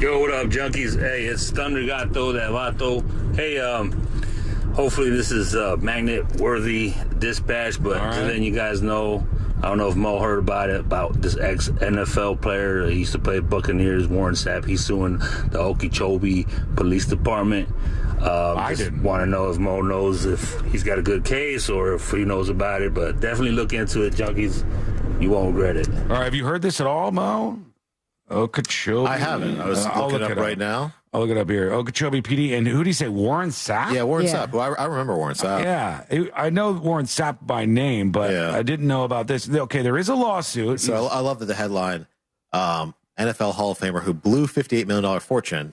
Yo, what up, junkies? Hey, it's Thunder Gato, that vato. Hey, hopefully this is a magnet-worthy dispatch, but just letting you guys know, I don't know if Mo heard about this ex-NFL player. He used to play Buccaneers, Warren Sapp. He's suing the Okeechobee Police Department. I didn't want to know if Mo knows if he's got a good case or if he knows about it, but definitely look into it, junkies. You won't regret it. All right, have you heard this at all, Mo? Okeechobee? I haven't. I was looking it up right now. I'll look it up here. Okeechobee PD. And who do you say? Warren Sapp? Yeah, Warren Sapp. Well, I remember Warren Sapp. Yeah. I know Warren Sapp by name, but I didn't know about this. Okay, there is a lawsuit. So I love that the headline, NFL Hall of Famer who blew $58 million fortune.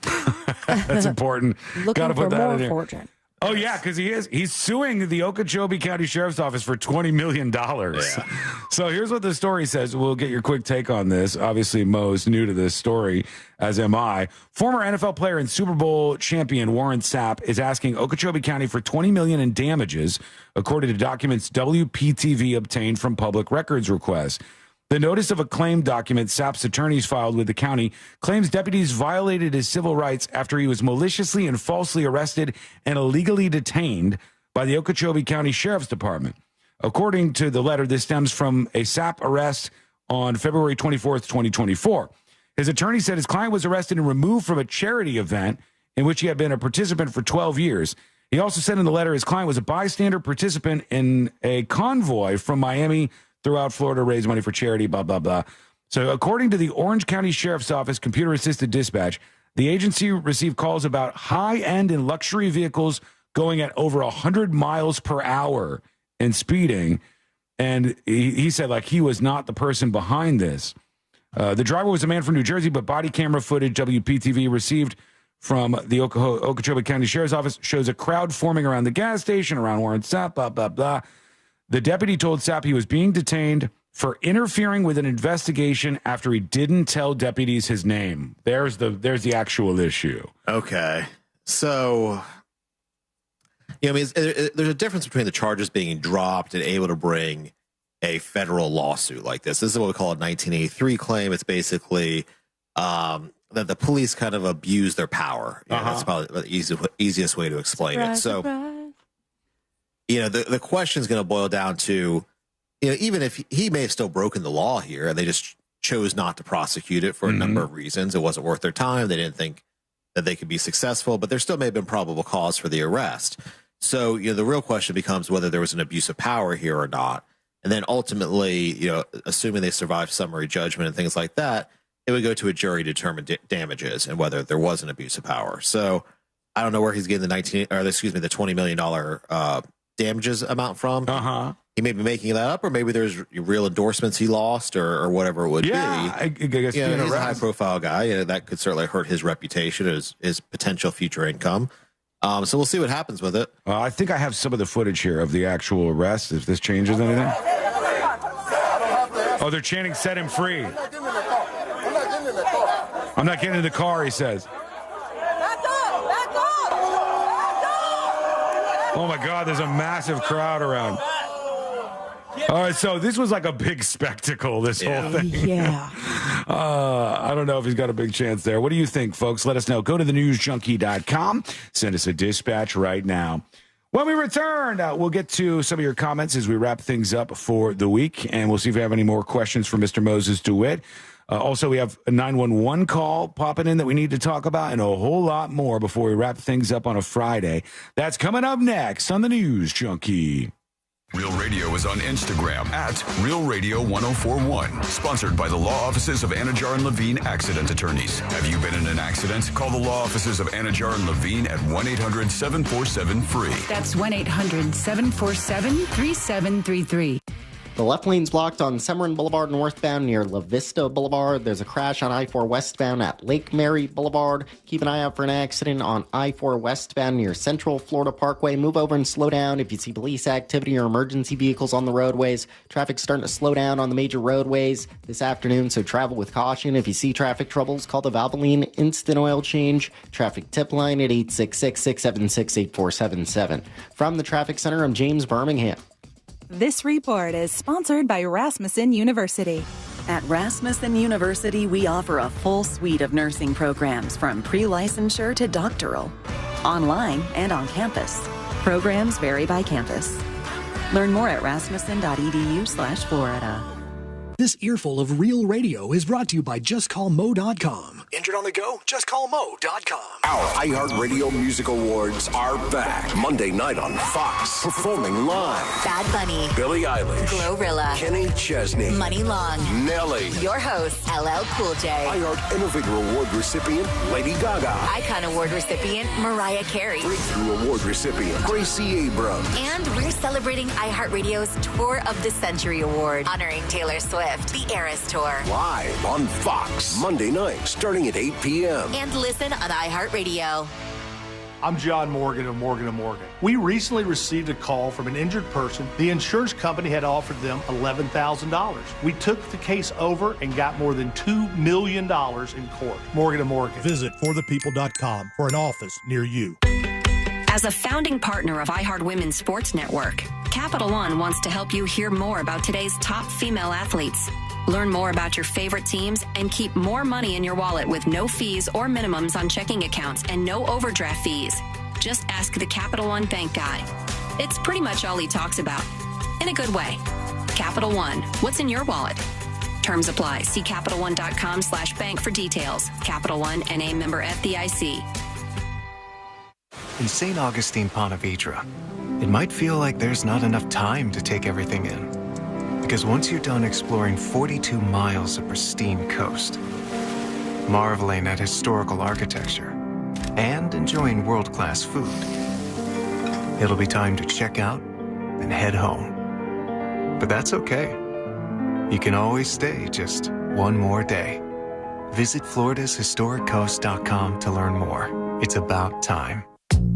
That's important. Looking Gotta put for that more in here. fortune. Oh, yeah, because he's suing the Okeechobee County Sheriff's Office for $20 million. Yeah. So here's what the story says. We'll get your quick take on this. Obviously, Mo's new to this story, as am I. Former NFL player and Super Bowl champion Warren Sapp is asking Okeechobee County for $20 million in damages, according to documents WPTV obtained from public records requests. The notice of a claim document Sapp's attorneys filed with the county claims deputies violated his civil rights after he was maliciously and falsely arrested and illegally detained by the Okeechobee County Sheriff's Department. According to the letter, this stems from a Sapp arrest on February 24th, 2024. His attorney said his client was arrested and removed from a charity event in which he had been a participant for 12 years. He also said in the letter his client was a bystander participant in a convoy from Miami throughout Florida to raise money for charity, blah, blah, blah. So according to the Orange County Sheriff's Office computer-assisted dispatch, the agency received calls about high-end and luxury vehicles going at over 100 miles per hour and speeding. And he said, like, he was not the person behind this. The driver was a man from New Jersey, but body camera footage WPTV received from the Okeechobee County Sheriff's Office shows a crowd forming around the gas station, around Warren Sapp, blah, blah, blah. The deputy told Sapp he was being detained for interfering with an investigation after he didn't tell deputies his name. There's the actual issue. Okay. So, there's a difference between the charges being dropped and able to bring a federal lawsuit like this. This is what we call a 1983 claim. It's basically that the police kind of abuse their power. That's probably the easiest way to explain it. So, the question is going to boil down to, even if he may have still broken the law here and they just chose not to prosecute it for a number of reasons. It wasn't worth their time. They didn't think that they could be successful, but there still may have been probable cause for the arrest. So, the real question becomes whether there was an abuse of power here or not. And then ultimately, assuming they survived summary judgment and things like that, it would go to a jury to determine damages and whether there was an abuse of power. So I don't know where he's getting the $20 million damages amount from. He may be making that up, or maybe there's real endorsements he lost, or whatever it would be. I guess he's a high-profile guy. That could certainly hurt his reputation, his potential future income. So we'll see what happens with it. I think I have some of the footage here of the actual arrest, if this changes anything. Oh, they're chanting, "Set him free." I'm not getting in the car, he says. Oh, my God, there's a massive crowd around. All right, so this was like a big spectacle, this whole thing. Yeah. I don't know if he's got a big chance there. What do you think, folks? Let us know. Go to thenewsjunkie.com. Send us a dispatch right now. When we return, we'll get to some of your comments as we wrap things up for the week, and we'll see if we have any more questions for Mr. Moses DeWitt. Also, we have a 911 call popping in that we need to talk about, and a whole lot more before we wrap things up on a Friday. That's coming up next on the News Junkie. Real Radio is on Instagram at Real Radio 1041. Sponsored by the law offices of Anajar and Levine Accident Attorneys. Have you been in an accident? Call the law offices of Anajar and Levine at 1-800-747-FREE. That's 1-800-747-3733. The left lane's blocked on Summerlin Boulevard northbound near La Vista Boulevard. There's a crash on I-4 westbound at Lake Mary Boulevard. Keep an eye out for an accident on I-4 westbound near Central Florida Parkway. Move over and slow down if you see police activity or emergency vehicles on the roadways. Traffic's starting to slow down on the major roadways this afternoon, so travel with caution. If you see traffic troubles, call the Valvoline Instant Oil Change Traffic Tip Line at 866-676-8477. From the Traffic Center, I'm James Birmingham. This report is sponsored by Rasmussen University. At Rasmussen University, we offer a full suite of nursing programs from pre-licensure to doctoral, online and on campus. Programs vary by campus. Learn more at rasmussen.edu/Florida. This earful of Real Radio is brought to you by JustCallMo.com. Injured on the go? JustCallMo.com. Our iHeartRadio Music Awards are back Monday night on Fox. Performing live: Bad Bunny, Billie Eilish, Glorilla, Kenny Chesney, Money Long, Nelly, your host, LL Cool J, iHeart Innovator Award recipient Lady Gaga, Icon Award recipient Mariah Carey, Breakthrough Award recipient Gracie Abrams. And we're celebrating iHeartRadio's Tour of the Century Award, honoring Taylor Swift, the Eras Tour. Live on Fox, Monday night, starting at 8 p.m. And listen on iHeartRadio. I'm John Morgan of Morgan & Morgan. We recently received a call from an injured person. The insurance company had offered them $11,000. We took the case over and got more than $2 million in court. Morgan & Morgan. Visit forthepeople.com for an office near you. As a founding partner of iHeart Women's Sports Network, Capital One wants to help you hear more about today's top female athletes. Learn more about your favorite teams and keep more money in your wallet with no fees or minimums on checking accounts and no overdraft fees. Just ask the Capital One bank guy. It's pretty much all he talks about. In a good way. Capital One, what's in your wallet? Terms apply. See CapitalOne.com/bank for details. Capital One, N.A. member FDIC. In St. Augustine, Ponte Vedra, it might feel like there's not enough time to take everything in. Because once you're done exploring 42 miles of pristine coast, marveling at historical architecture, and enjoying world-class food, it'll be time to check out and head home. But that's okay. You can always stay just one more day. Visit FloridasHistoricCoast.com to learn more. It's about time.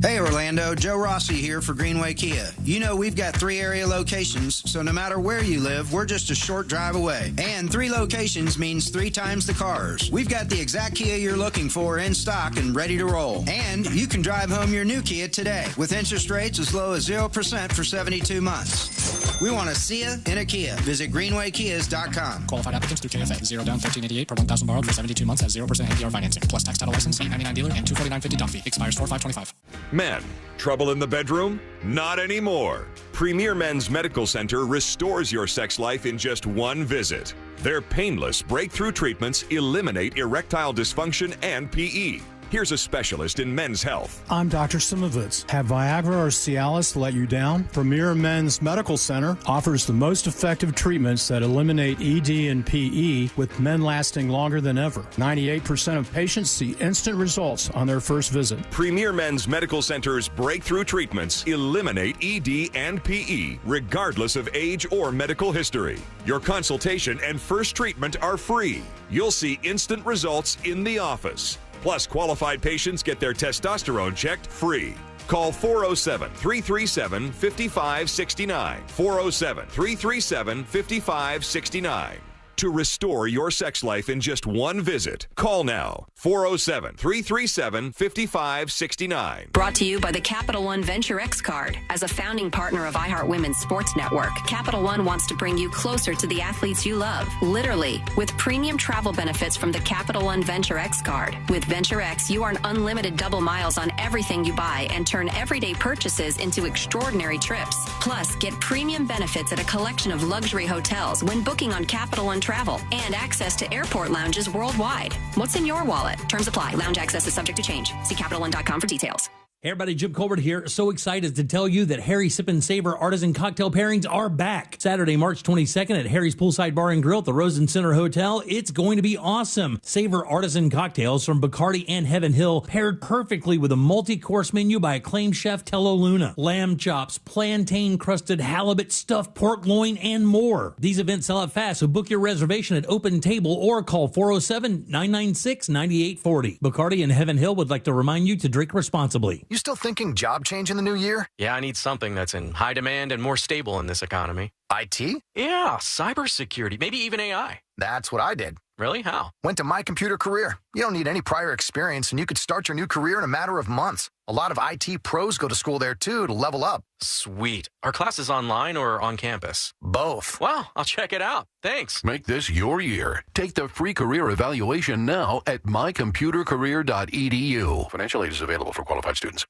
Hey Orlando, Joe Rossi here for Greenway Kia. You know we've got 3 area locations, so no matter where you live, we're just a short drive away. And 3 locations means 3 times the cars. We've got the exact Kia you're looking for in stock and ready to roll. And you can drive home your new Kia today with interest rates as low as 0% for 72 months. We want to see you in a Kia. Visit greenwaykias.com. Qualified applicants through KFA. 0 down, 1388 per 1,000 borrowed for 72 months at 0% APR financing. Plus tax title license, $899 dealer, and $249.50 doc fee. Expires 4/5/25. Men, trouble in the bedroom? Not anymore. Premier Men's Medical Center restores your sex life in just one visit. Their painless breakthrough treatments eliminate erectile dysfunction and PE. Here's a specialist in men's health. I'm Dr. Simovitz. Have Viagra or Cialis let you down? Premier Men's Medical Center offers the most effective treatments that eliminate ED and PE, with men lasting longer than ever. 98% of patients see instant results on their first visit. Premier Men's Medical Center's breakthrough treatments eliminate ED and PE, regardless of age or medical history. Your consultation and first treatment are free. You'll see instant results in the office. Plus, qualified patients get their testosterone checked free. Call 407-337-5569. 407-337-5569. To restore your sex life in just one visit, call now. 407-337-5569. Brought to you by the Capital One Venture X card. As a founding partner of iHeart Women's Sports Network, Capital One wants to bring you closer to the athletes you love. Literally, with premium travel benefits from the Capital One Venture X card. With Venture X, you earn unlimited double miles on everything you buy and turn everyday purchases into extraordinary trips. Plus, get premium benefits at a collection of luxury hotels when booking on Capital One Travel and access to airport lounges worldwide. What's in your wallet? Terms apply. Lounge access is subject to change. See CapitalOne.com for details. Hey everybody, Jim Colbert here. So excited to tell you that Harry's Sip and Savor Artisan Cocktail Pairings are back. Saturday, March 22nd at Harry's Poolside Bar and Grill at the Rosen Center Hotel. It's going to be awesome. Savor Artisan cocktails from Bacardi and Heaven Hill, paired perfectly with a multi-course menu by acclaimed chef Tello Luna. Lamb chops, plantain-crusted halibut, stuffed pork loin, and more. These events sell out fast, so book your reservation at Open Table or call 407-996-9840. Bacardi and Heaven Hill would like to remind you to drink responsibly. You still thinking job change in the new year? Yeah, I need something that's in high demand and more stable in this economy. IT? Yeah, cybersecurity, maybe even AI. That's what I did. Really? How? Went to My Computer Career. You don't need any prior experience, and you could start your new career in a matter of months. A lot of IT pros go to school there, too, to level up. Sweet. Are classes online or on campus? Both. Wow, I'll check it out. Thanks. Make this your year. Take the free career evaluation now at mycomputercareer.edu. Financial aid is available for qualified students.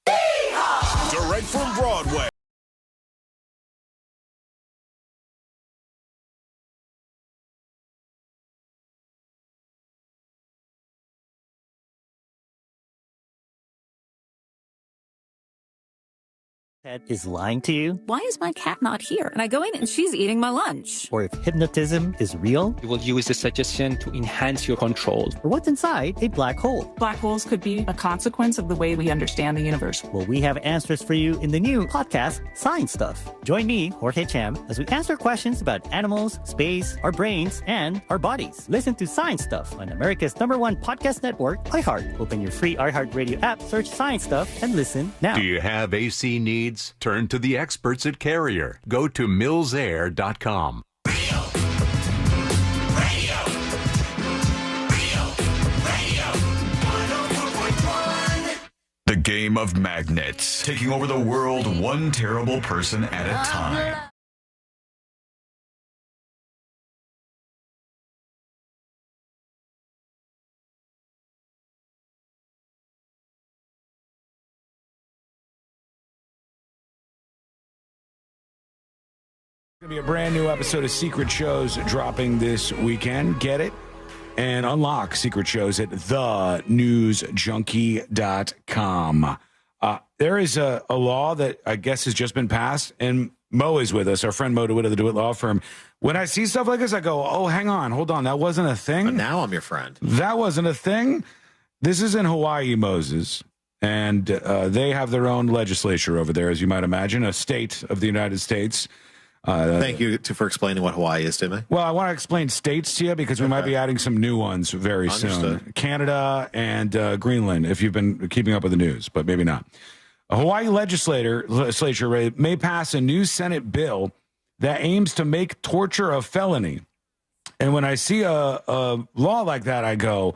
Direct from Broadway. Is lying to you? Why is my cat not here? And I go in and she's eating my lunch. Or if hypnotism is real? You will use the suggestion to enhance your control. Or what's inside a black hole? Black holes could be a consequence of the way we understand the universe. Well, we have answers for you in the new podcast, Science Stuff. Join me, Jorge Cham, as we answer questions about animals, space, our brains, and our bodies. Listen to Science Stuff on America's #1 podcast network, iHeart. Open your free iHeart Radio app, search Science Stuff, and listen now. Do you have AC needs? Turn to the experts at Carrier. Go to millsair.com. The game of magnets, taking over the world one terrible person at a time. Going to be a brand new episode of Secret Shows dropping this weekend. Get it and unlock Secret Shows at thenewsjunkie.com. There is a law that I guess has just been passed, and Mo is with us, our friend Mo DeWitt of the DeWitt Law Firm. When I see stuff like this, I go, oh, hang on, hold on, that wasn't a thing? But now I'm your friend. That wasn't a thing? This is in Hawaii, Moses, and they have their own legislature over there, as you might imagine, a state of the United States. Thank you for explaining what Hawaii is to me. Well, I want to explain states to you because we might be adding some new ones very soon. Canada and Greenland, if you've been keeping up with the news, but maybe not. A Hawaii legislature may pass a new Senate bill that aims to make torture a felony. And when I see a law like that, I go,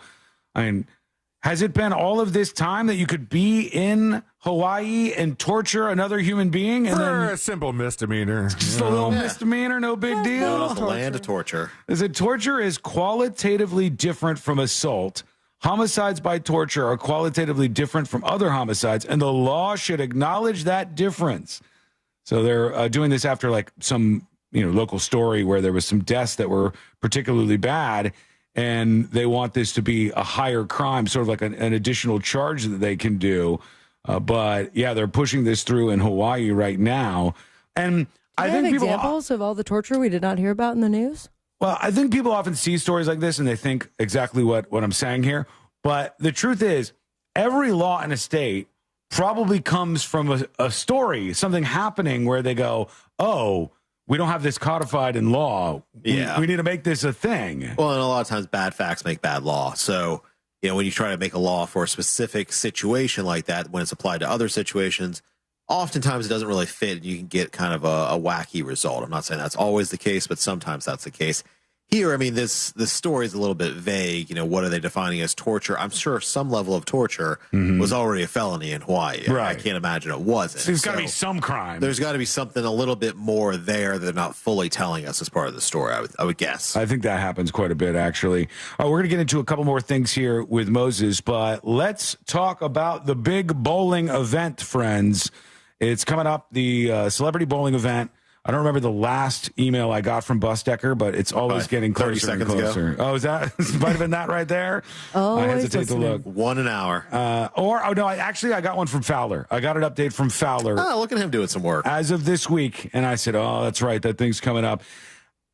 has it been all of this time that you could be in Hawaii and torture another human being? And then a simple misdemeanor. Just a little misdemeanor, no big deal. The land of torture. Torture is qualitatively different from assault. Homicides by torture are qualitatively different from other homicides, and the law should acknowledge that difference. So they're doing this after like some local story where there was some deaths that were particularly bad, and they want this to be a higher crime, sort of like an additional charge that they can do. But yeah, they're pushing this through in Hawaii right now. And I think people examples of all the torture we did not hear about in the news. Well, I think people often see stories like this and they think exactly what I'm saying here. But the truth is, every law in a state probably comes from a story, something happening where they go, oh, we don't have this codified in law. Yeah. We need to make this a thing. Well, and a lot of times bad facts make bad law. So, when you try to make a law for a specific situation like that, when it's applied to other situations, oftentimes it doesn't really fit. And you can get kind of a wacky result. I'm not saying that's always the case, but sometimes that's the case. Here, this story is a little bit vague. What are they defining as torture? I'm sure some level of torture was already a felony in Hawaii. Right. I can't imagine it wasn't. There's got to be some crime. There's got to be something a little bit more there that they're not fully telling us as part of the story, I would guess. I think that happens quite a bit, actually. We're going to get into a couple more things here with Moses, but let's talk about the big bowling event, friends. It's coming up, the celebrity bowling event. I don't remember the last email I got from Busdecker, but it's always getting closer and closer. Ago. Oh, is that? Might have been that right there. I hesitate to look. 1 an hour. I got one from Fowler. I got an update from Fowler. Oh, look at him doing some work. As of this week. And I said, oh, that's right. That thing's coming up.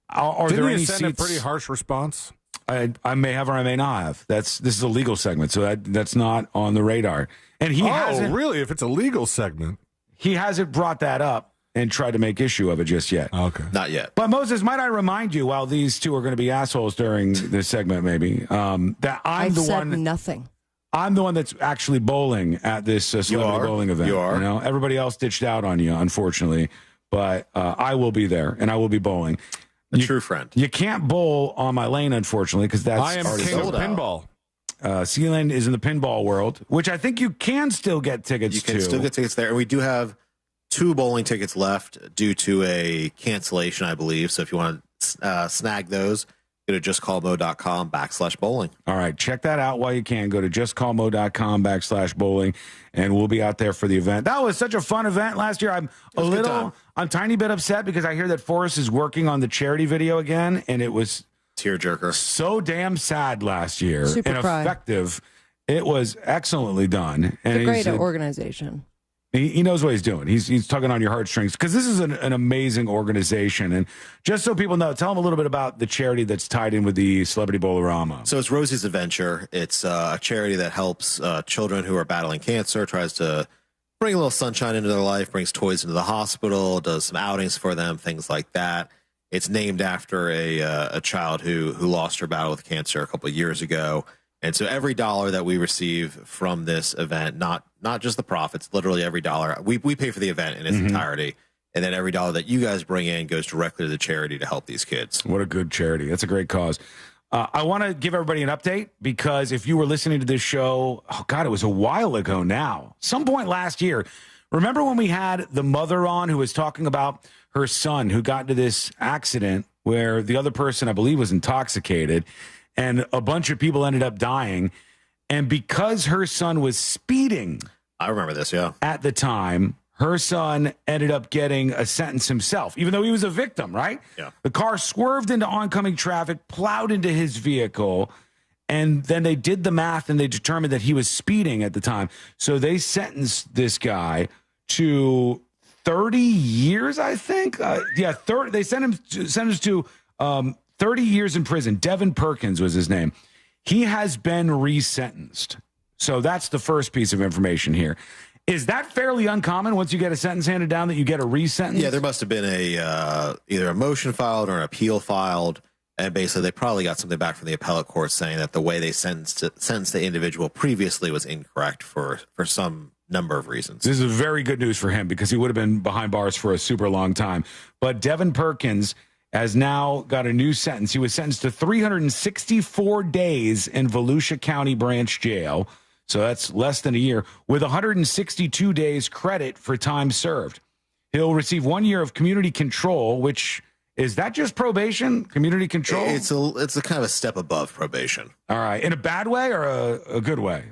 Are Didn't there you any send seats? a pretty harsh response? I may have or I may not have. This is a legal segment, so that's not on the radar. And he hasn't. Really? If it's a legal segment. He hasn't brought that up and tried to make issue of it just yet. Okay. Not yet. But Moses, might I remind you, while these two are going to be assholes during this segment, maybe, that I've said nothing. I'm the one that's actually bowling at this celebrity bowling event. You are. Everybody else ditched out on you, unfortunately. But I will be there, and I will be bowling. True friend. You can't bowl on my lane, unfortunately, because that's I am king of pinball. Sealand is in the pinball world, which I think you can still get tickets to. You can still get tickets there. And we do have 2 bowling tickets left due to a cancellation, I believe. So if you want to snag those, go to justcallmo.com/bowling. All right. Check that out while you can. Go to justcallmo.com/bowling, and we'll be out there for the event. That was such a fun event last year. I'm a tiny bit upset because I hear that Forrest is working on the charity video again, and it was tearjerker. So damn sad last year. Super and effective. It was excellently done. And it's a great organization. He knows what he's doing. He's tugging on your heartstrings because this is an amazing organization. And just so people know, tell them a little bit about the charity that's tied in with the Celebrity Bowlerama. So it's Rosie's Adventure. It's a charity that helps children who are battling cancer, tries to bring a little sunshine into their life, brings toys into the hospital, does some outings for them, things like that. It's named after a child who lost her battle with cancer a couple of years ago. And so every dollar that we receive from this event, not just the profits, literally every dollar, we pay for the event in its entirety. And then every dollar that you guys bring in goes directly to the charity to help these kids. What a good charity. That's a great cause. I want to give everybody an update because if you were listening to this show, oh God, it was a while ago now, some point last year. Remember when we had the mother on who was talking about her son who got into this accident where the other person, I believe, was intoxicated and a bunch of people ended up dying. And because her son was speeding. I remember this, yeah. At the time, her son ended up getting a sentence himself, even though he was a victim, right? Yeah. The car swerved into oncoming traffic, plowed into his vehicle, and then they did the math and they determined that he was speeding at the time. So they sentenced this guy to 30 years, I think. They sentenced to 30 years in prison. Devin Perkins was his name. He has been resentenced. So that's the first piece of information here. Is that fairly uncommon once you get a sentence handed down that you get a resentence? Yeah, there must have been either a motion filed or an appeal filed. And basically, they probably got something back from the appellate court saying that the way they sentenced the individual previously was incorrect for some number of reasons. This is very good news for him because he would have been behind bars for a super long time. But Devin Perkins has now got a new sentence. He was sentenced to 364 days in Volusia County Branch Jail. So that's less than a year, with 162 days credit for time served. He'll receive 1 year of community control, which... Is that just probation? Community control? It's a kind of a step above probation. All right. In a bad way or a good way?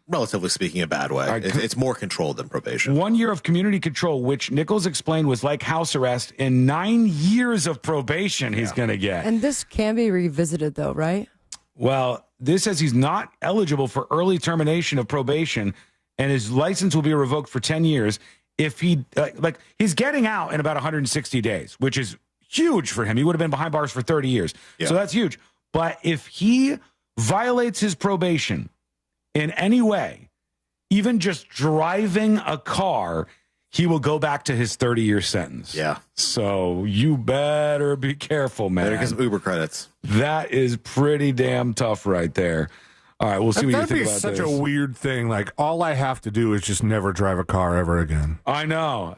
Relatively speaking, a bad way. Right. It's more controlled than probation. 1 year of community control, which Nichols explained was like house arrest, and 9 years of probation he's going to get. And this can be revisited, though, right? Well, this says he's not eligible for early termination of probation, and his license will be revoked for 10 years. If he, he's getting out in about 160 days, which is huge for him. He would have been behind bars for 30 years. Yeah. So that's huge. But if he violates his probation in any way, even just driving a car, he will go back to his 30-year sentence. Yeah. So you better be careful, man. Better get some Uber credits. That is pretty damn tough right there. All right, we'll see what you think about this. That'd be such a weird thing. Like, all I have to do is just never drive a car ever again. I know.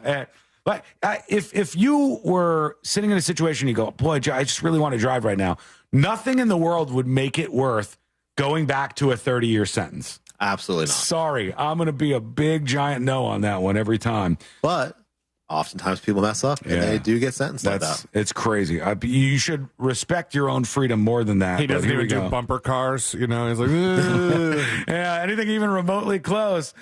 But if you were sitting in a situation, you go, boy, I just really want to drive right now. Nothing in the world would make it worth going back to a 30-year sentence. Absolutely not. Sorry, I'm going to be a big, giant no on that one every time. But oftentimes people mess up, and they do get sentenced like that. It's crazy. You should respect your own freedom more than that. He doesn't even do bumper cars. You know, he's like, yeah, anything even remotely close.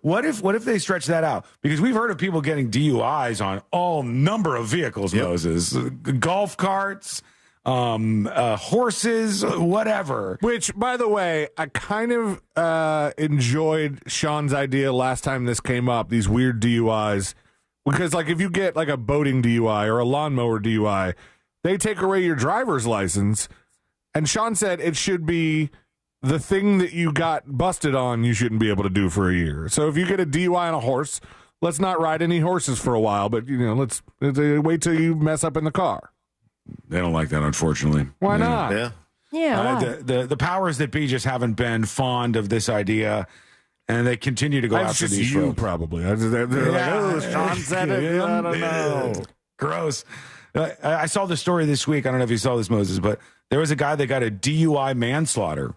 What if they stretch that out? Because we've heard of people getting DUIs on all number of vehicles, Moses. Golf carts, horses, whatever. Which, by the way, I kind of enjoyed Sean's idea last time this came up, these weird DUIs. Because, like, if you get, like, a boating DUI or a lawnmower DUI, they take away your driver's license. And Sean said it should be the thing that you got busted on you shouldn't be able to do for a year. So if you get a DUI on a horse, let's not ride any horses for a while. But, you know, let's wait till you mess up in the car. They don't like that, unfortunately. Why not? Yeah. The powers that be just haven't been fond of this idea. And they continue to go after these folks. Probably. They're like, oh, Sean said it. I don't know. Gross. I saw the story this week. I don't know if you saw this, Moses, but there was a guy that got a DUI manslaughter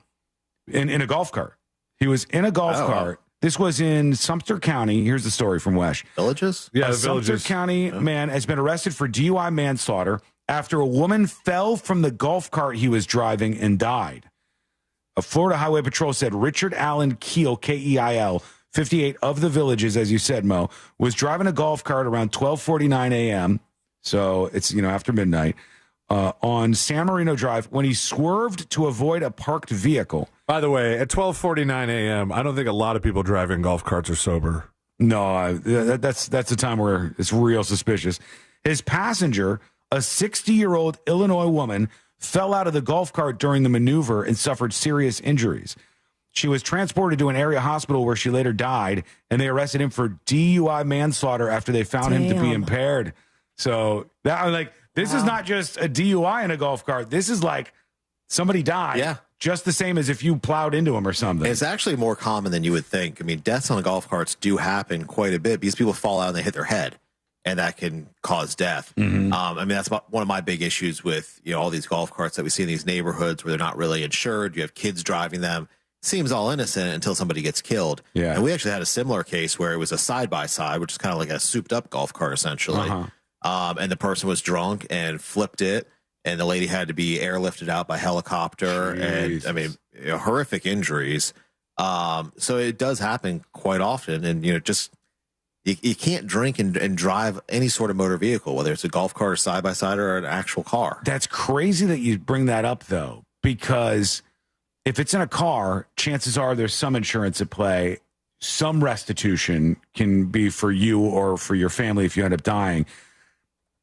in a golf cart. He was in a golf cart. This was in Sumter County. Here's the story from Wesh. Villages? Yeah, the Sumter County man has been arrested for DUI manslaughter after a woman fell from the golf cart he was driving and died. A Florida Highway Patrol said Richard Allen Keel, Keil, 58 of the Villages, as you said, Mo, was driving a golf cart around 12:49 a.m. So it's, after midnight on San Marino Drive when he swerved to avoid a parked vehicle. By the way, at 12:49 a.m., I don't think a lot of people driving golf carts are sober. No, that's a time where it's real suspicious. His passenger, a 60-year-old Illinois woman, fell out of the golf cart during the maneuver and suffered serious injuries. She was transported to an area hospital where she later died, and they arrested him for DUI manslaughter after they found him to be impaired. So this is not just a DUI in a golf cart. This is like somebody died. Yeah. Just the same as if you plowed into him or something. It's actually more common than you would think. I mean, deaths on golf carts do happen quite a bit because people fall out and they hit their head, and that can cause death. Mm-hmm. That's one of my big issues with all these golf carts that we see in these neighborhoods where they're not really insured. You have kids driving them. Seems all innocent until somebody gets killed. Yeah. And we actually had a similar case where it was a side-by-side, which is kind of like a souped-up golf cart, essentially. And the person was drunk and flipped it, and the lady had to be airlifted out by helicopter. Jeez. And, horrific injuries. So it does happen quite often. And, you can't drink and drive any sort of motor vehicle, whether it's a golf cart or side-by-side or an actual car. That's crazy that you bring that up, though, because if it's in a car, chances are there's some insurance at play. Some restitution can be for you or for your family if you end up dying.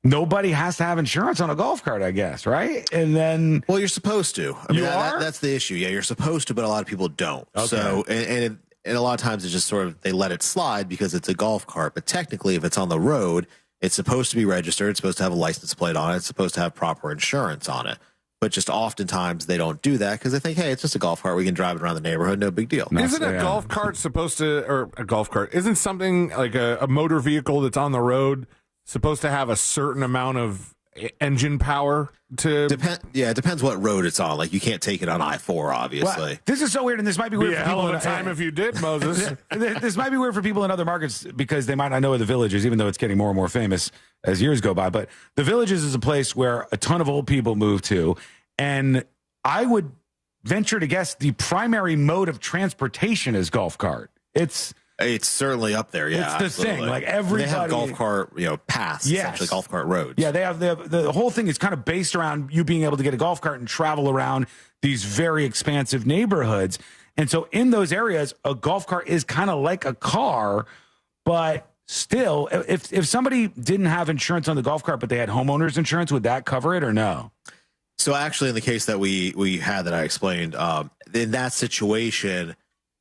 Nobody has to have insurance on a golf cart, I guess, right? And then... Well, you're supposed to. That's the issue. Yeah, you're supposed to, but a lot of people don't. Okay. So, and And a lot of times it's just sort of, they let it slide because it's a golf cart. But technically, if it's on the road, it's supposed to be registered. It's supposed to have a license plate on it. It's supposed to have proper insurance on it. But just oftentimes they don't do that because they think, hey, it's just a golf cart. We can drive it around the neighborhood. No big deal. Isn't a golf cart supposed to, or a golf cart, isn't something like a motor vehicle that's on the road supposed to have a certain amount of engine power to it depends what road it's on. Like, you can't take it on I-4, obviously. Well, this is so weird, and this might be weird for people. Hell of a time if you did, Moses. This might be weird for people in other markets because they might not know where the Village is, even though it's getting more and more famous as years go by. But the Villages is a place where a ton of old people move to, and I would venture to guess the primary mode of transportation is golf cart. It's certainly up there. Yeah, it's the thing. Like, everybody, they have golf cart, paths, essentially golf cart roads. Yeah, they have the whole thing is kind of based around you being able to get a golf cart and travel around these very expansive neighborhoods. And so in those areas, a golf cart is kind of like a car, but still, if somebody didn't have insurance on the golf cart, but they had homeowners insurance, would that cover it or no? So actually, in the case that we had that I explained, in that situation,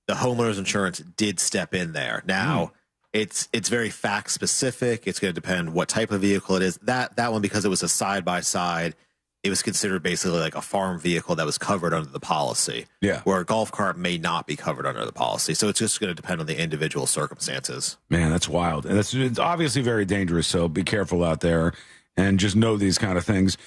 the homeowners insurance did step in there. Now, it's very fact specific. It's going to depend what type of vehicle it is. That one, because it was a side-by-side, it was considered basically like a farm vehicle that was covered under the policy. Yeah. Where a golf cart may not be covered under the policy. So it's just going to depend on the individual circumstances. Man, that's wild. And it's obviously very dangerous. So be careful out there and just know these kind of things.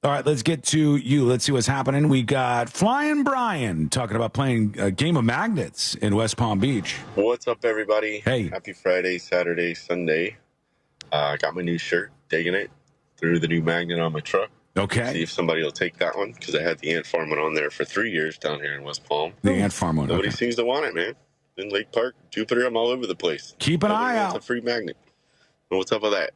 All right, let's get to you. Let's see what's happening. We got Flying Brian talking about playing a game of magnets in West Palm Beach. What's up, everybody? Hey. Happy Friday, Saturday, Sunday. I got my new shirt, digging it. Threw the new magnet on my truck. Okay. See if somebody will take that one, because I had the ant farm one on there for 3 years down here in West Palm. The ant farm one. Nobody seems to want it, man. In Lake Park, Jupiter, I'm all over the place. Keep an eye out. It's a free magnet. What's up with that?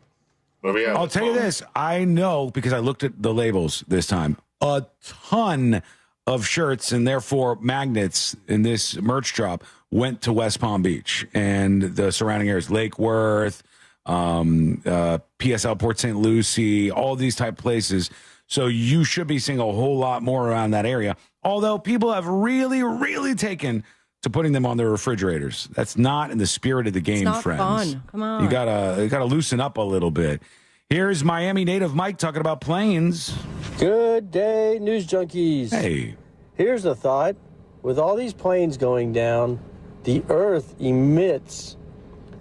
I'll tell you this. I know, because I looked at the labels this time, a ton of shirts and therefore magnets in this merch drop went to West Palm Beach and the surrounding areas, Lake Worth, PSL, Port St. Lucie, all these type places. So you should be seeing a whole lot more around that area. Although people have really, really taken to putting them on their refrigerators. That's not in the spirit of the game, it's not friends. Fun. Come on. You gotta loosen up a little bit. Here's Miami native Mike talking about planes. Good day, news junkies. Hey. Here's a thought. With all these planes going down, the Earth emits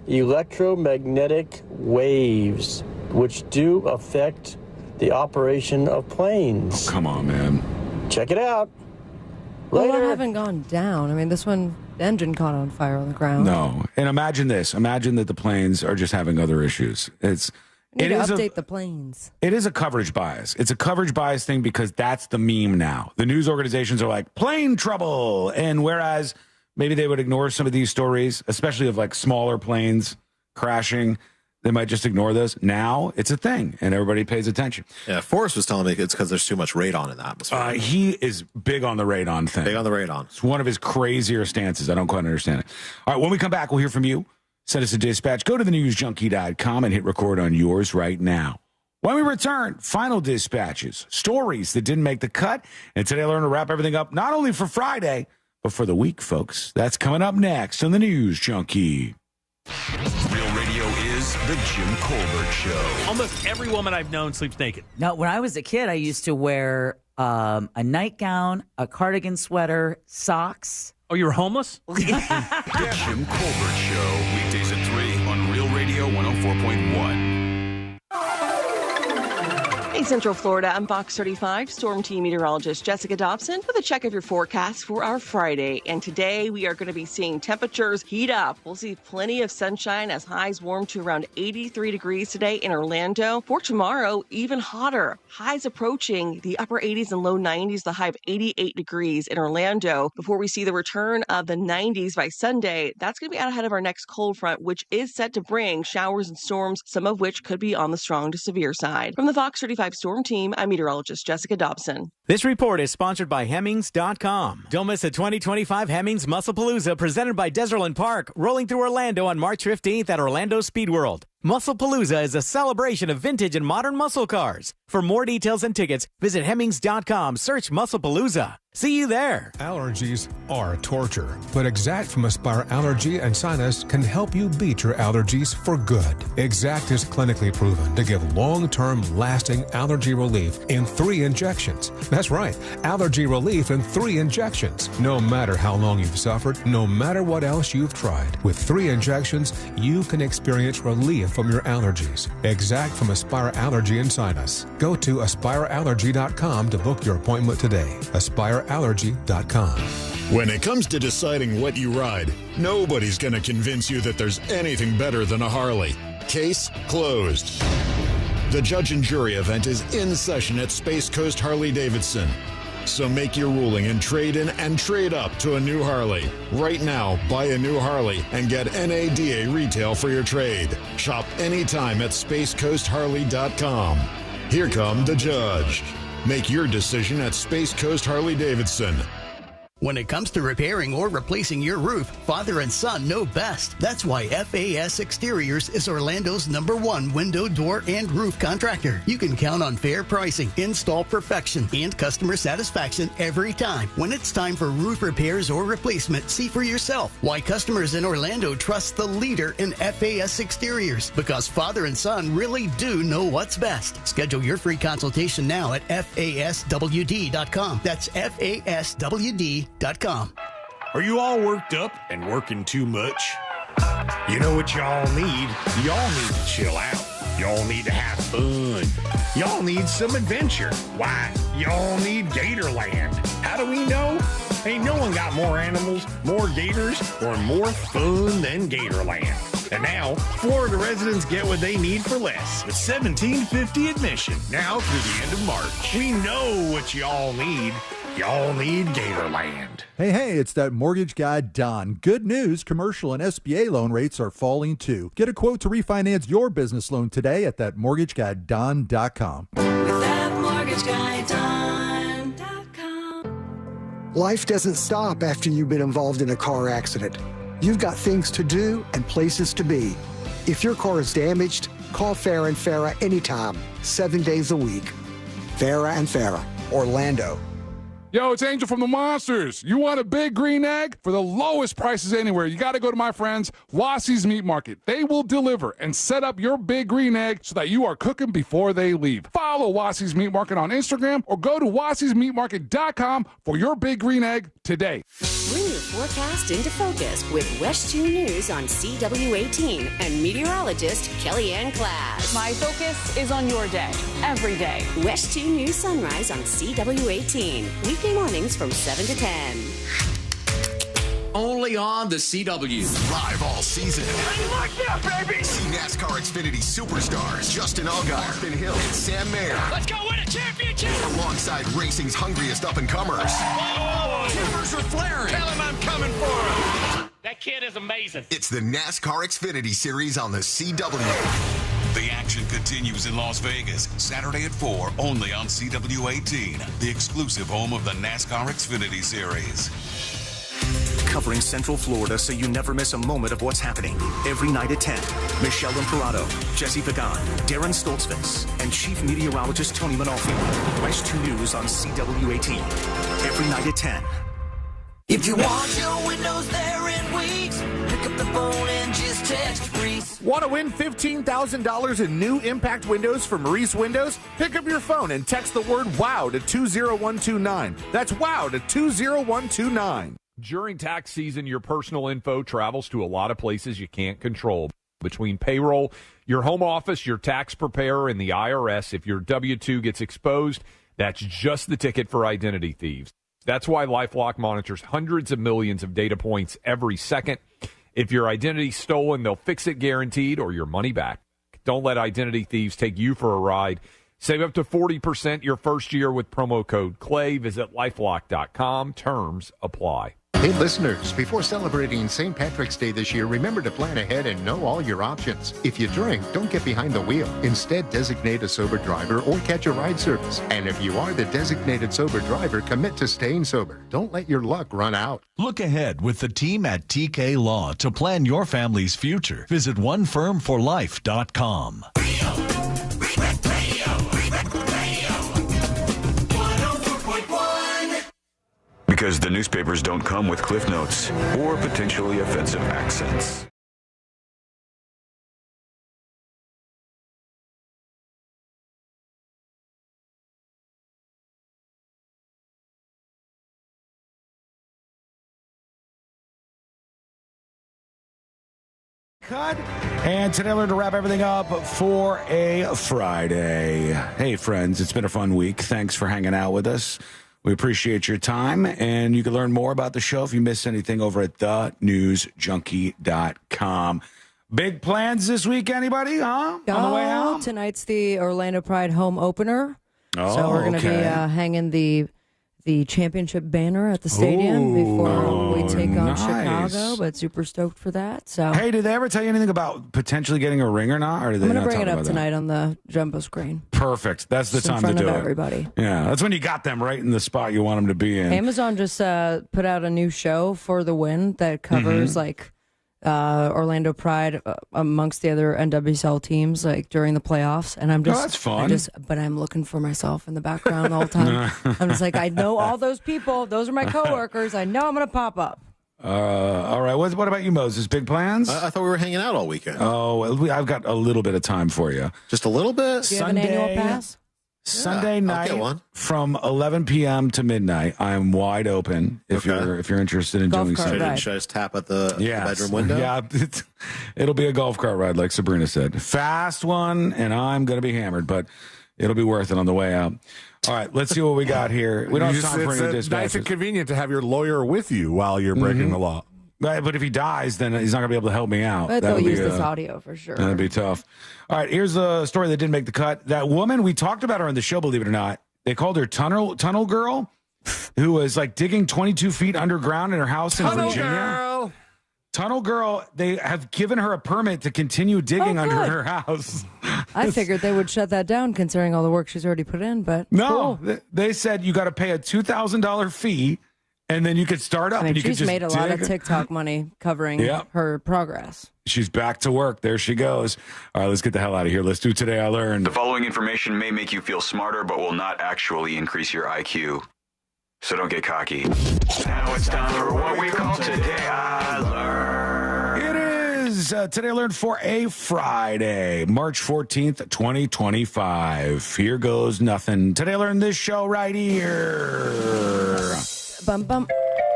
electromagnetic waves, which do affect the operation of planes. Oh, come on, man. Check it out. Well, I haven't gone down. I mean, this one, the engine caught on fire on the ground. No. And imagine this. Imagine that the planes are just having other issues. We need to update the planes. It is a coverage bias. It's a coverage bias thing because that's the meme now. The news organizations are like, plane trouble. And whereas maybe they would ignore some of these stories, especially of like smaller planes crashing, they might just ignore those. Now it's a thing, and everybody pays attention. Yeah, Forrest was telling me it's because there's too much radon in the atmosphere. He is big on the radon thing. Big on the radon. It's one of his crazier stances. I don't quite understand it. All right, when we come back, we'll hear from you. Send us a dispatch. Go to thenewsjunkie.com and hit record on yours right now. When we return, final dispatches, stories that didn't make the cut. And today I learned to wrap everything up, not only for Friday, but for the week, folks. That's coming up next on the News Junkie. Real Radio is the Jim Colbert Show. Almost every woman I've known sleeps naked. No, when I was a kid, I used to wear a nightgown, a cardigan sweater, socks. Oh, you were homeless? The Jim Colbert Show. Weekdays at 3 on Real Radio 104.1. Hey, Central Florida, I'm Fox 35 Storm Team Meteorologist Jessica Dobson with a check of your forecast for our Friday. And today we are going to be seeing temperatures heat up. We'll see plenty of sunshine as highs warm to around 83 degrees today in Orlando. For tomorrow, even hotter. Highs approaching the upper 80s and low 90s, the high of 88 degrees in Orlando. Before we see the return of the 90s by Sunday, that's going to be out ahead of our next cold front, which is set to bring showers and storms, some of which could be on the strong to severe side. From the Fox 35 Storm Team, I'm meteorologist Jessica Dobson. This report is sponsored by Hemmings.com. Don't miss the 2025 Hemmings Musclepalooza presented by Desertland Park, rolling through Orlando on March 15th at Orlando Speed World. Musclepalooza is a celebration of vintage and modern muscle cars. For more details and tickets, visit Hemmings.com, search Musclepalooza. See you there. Allergies are torture, but Exact from Aspire Allergy and Sinus can help you beat your allergies for good. Exact is clinically proven to give long-term lasting allergy relief in 3 injections. That's right, allergy relief in 3 injections. No matter how long you've suffered, no matter what else you've tried, with 3 injections, you can experience relief from your allergies. Exact from Aspire Allergy and Sinus. Go to aspireallergy.com to book your appointment today. aspireallergy.com. When it comes to deciding what you ride, nobody's going to convince you that there's anything better than a Harley. Case closed. The judge and jury event is in session at Space Coast Harley-Davidson. So make your ruling and trade in and trade up to a new Harley. Right now, buy a new Harley and get NADA retail for your trade. Shop anytime at SpaceCoastHarley.com. Here come the judge. Make your decision at Space Coast Harley-Davidson. When it comes to repairing or replacing your roof, father and son know best. That's why FAS Exteriors is Orlando's #1 window, door, and roof contractor. You can count on fair pricing, install perfection, and customer satisfaction every time. When it's time for roof repairs or replacement, see for yourself why customers in Orlando trust the leader in FAS Exteriors. Because father and son really do know what's best. Schedule your free consultation now at FASWD.com. That's FASWD.com. Are you all worked up and working too much? You know what y'all need? Y'all need to chill out. Y'all need to have fun. Y'all need some adventure. Why? Y'all need Gatorland. How do we know? Ain't no one got more animals, more gators, or more fun than Gatorland. And now, Florida residents get what they need for less. With $17.50 admission, now through the end of March. We know what y'all need. Y'all need Gatorland. Hey, it's that mortgage guy, Don. Good news, commercial and SBA loan rates are falling too. Get a quote to refinance your business loan today at thatmortgageguyDon.com. With thatmortgageguyDon.com. Life doesn't stop after you've been involved in a car accident. You've got things to do and places to be. If your car is damaged, call Farah & Farah anytime, 7 days a week. Farah & Farah, Orlando. Yo, it's Angel from the Monsters. You want a big green egg? For the lowest prices anywhere, you got to go to my friends, Wassie's Meat Market. They will deliver and set up your big green egg so that you are cooking before they leave. Follow Wassie's Meat Market on Instagram or go to wassiesmeatmarket.com for your big green egg today. Bring your forecast into focus with West 2 News on CW18 and meteorologist Kellyanne Class. My focus is on your day, every day. West 2 News Sunrise on CW18. Weekday mornings from 7 to 10. Only on the CW. Live all season. How you like that, baby? See NASCAR Xfinity superstars Justin Allgaier, Austin Hill, and Sam Mayer. Let's go win a championship! Alongside racing's hungriest up-and-comers. Timbers are flaring. Tell him I'm coming for him. That kid is amazing. It's the NASCAR Xfinity Series on the CW. The action continues in Las Vegas, Saturday at 4, only on CW18, the exclusive home of the NASCAR Xfinity Series. Covering Central Florida so you never miss a moment of what's happening. Every night at 10, Michelle Imperato, Jesse Pagan, Darren Stoltzfus, and Chief Meteorologist Tony Manolfi. West 2 News on CW18. Every night at 10. If you want your windows there in weeks, pick up the phone and just text Reese. Want to win $15,000 in new impact windows from Reese Windows? Pick up your phone and text the word WOW to 20129. That's WOW to 20129. During tax season, your personal info travels to a lot of places you can't control. Between payroll, your home office, your tax preparer, and the IRS, if your W-2 gets exposed, that's just the ticket for identity thieves. That's why LifeLock monitors hundreds of millions of data points every second. If your identity's stolen, they'll fix it guaranteed or your money back. Don't let identity thieves take you for a ride. Save up to 40% your first year with promo code CLAY. Visit lifelock.com. Terms apply. Hey, listeners, before celebrating St. Patrick's Day this year, remember to plan ahead and know all your options. If you drink, don't get behind the wheel. Instead, designate a sober driver or catch a ride service. And if you are the designated sober driver, commit to staying sober. Don't let your luck run out. Look ahead with the team at TK Law to plan your family's future. Visit onefirmforlife.com. Because the newspapers don't come with cliff notes or potentially offensive accents. And today we're going to wrap everything up for a Friday. Hey, friends, it's been a fun week. Thanks for hanging out with us. We appreciate your time, and you can learn more about the show if you missed anything over at thenewsjunkie.com. Big plans this week, anybody, huh? On the way out? Tonight's the Orlando Pride home opener. Oh, so we're going to be hanging the championship banner at the stadium before we take on Chicago, but super stoked for that. So, hey, did they ever tell you anything about potentially getting a ring or not? Or did I'm going to bring it up tonight on the jumbo screen. Perfect. That's the time to do it. Everybody. Yeah, that's when you got them right in the spot you want them to be in. Amazon just put out a new show for the win that covers Orlando Pride amongst the other NWSL teams during the playoffs, and I'm just that's fun. But I'm looking for myself in the background the whole time. I'm just like, I know all those people; those are my coworkers. I know I'm going to pop up. All right. What about you, Moses? Big plans? I thought we were hanging out all weekend. Oh, I've got a little bit of time for you. Just a little bit. Do you have an annual pass? Sunday night from 11 p.m. to midnight. I'm wide open if you're interested in doing something. Should I just tap at the bedroom window? Yeah, it'll be a golf cart ride, like Sabrina said. Fast one, and I'm going to be hammered, but it'll be worth it on the way out. All right, let's see what we got here. We don't have time for any dispatches. It's nice and convenient to have your lawyer with you while you're breaking the law. Right, but if he dies, then he's not going to be able to help me out. But they'll use this audio for sure. That'd be tough. All right, here's a story that didn't make the cut. That woman, we talked about her on the show, believe it or not. They called her Tunnel Girl, who was digging 22 feet underground in her house in Virginia. Tunnel Girl, they have given her a permit to continue digging under her house. I figured they would shut that down considering all the work she's already put in, but no, they said you got to pay a $2,000 fee. And then you could start up. I mean, and you she's could just made a lot of TikTok money covering her progress. She's back to work. There she goes. All right, let's get the hell out of here. Let's do Today I Learned. The following information may make you feel smarter, but will not actually increase your IQ. So don't get cocky. Now it's time for what we call Today I Learned. It is Today I Learned for a Friday, March 14th, 2025. Here goes nothing. Today I Learned this show right here.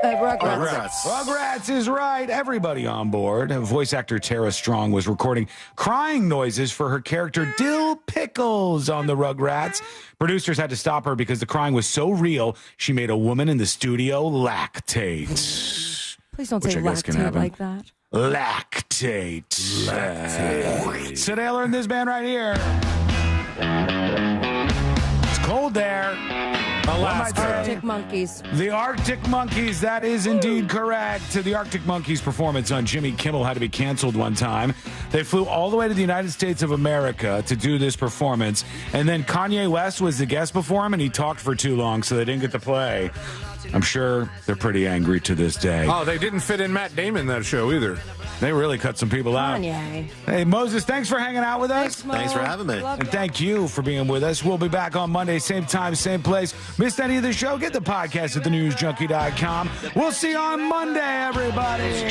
Rugrats is right. Everybody on board. Voice actor Tara Strong was recording crying noises for her character Dill Pickles on the Rugrats. Producers had to stop her because the crying was so real, she made a woman in the studio lactate. Please don't say lactate like that. Lactate. Today I learned this band right here. It's cold there. Arctic Monkeys. The Arctic Monkeys, that is indeed correct. The Arctic Monkeys performance on Jimmy Kimmel had to be canceled one time. They flew all the way to the United States of America to do this performance, and then Kanye West was the guest before him, and he talked for too long, so they didn't get to play. I'm sure they're pretty angry to this day. Oh, they didn't fit in Matt Damon that show either. They really cut some people out. Kanye. Hey, Moses, thanks for hanging out with us. Thanks for having me. And thank you for being with us. We'll be back on Monday, same time, same place. Missed any of the show? Get the podcast at thenewsjunkie.com. We'll see you on Monday, everybody.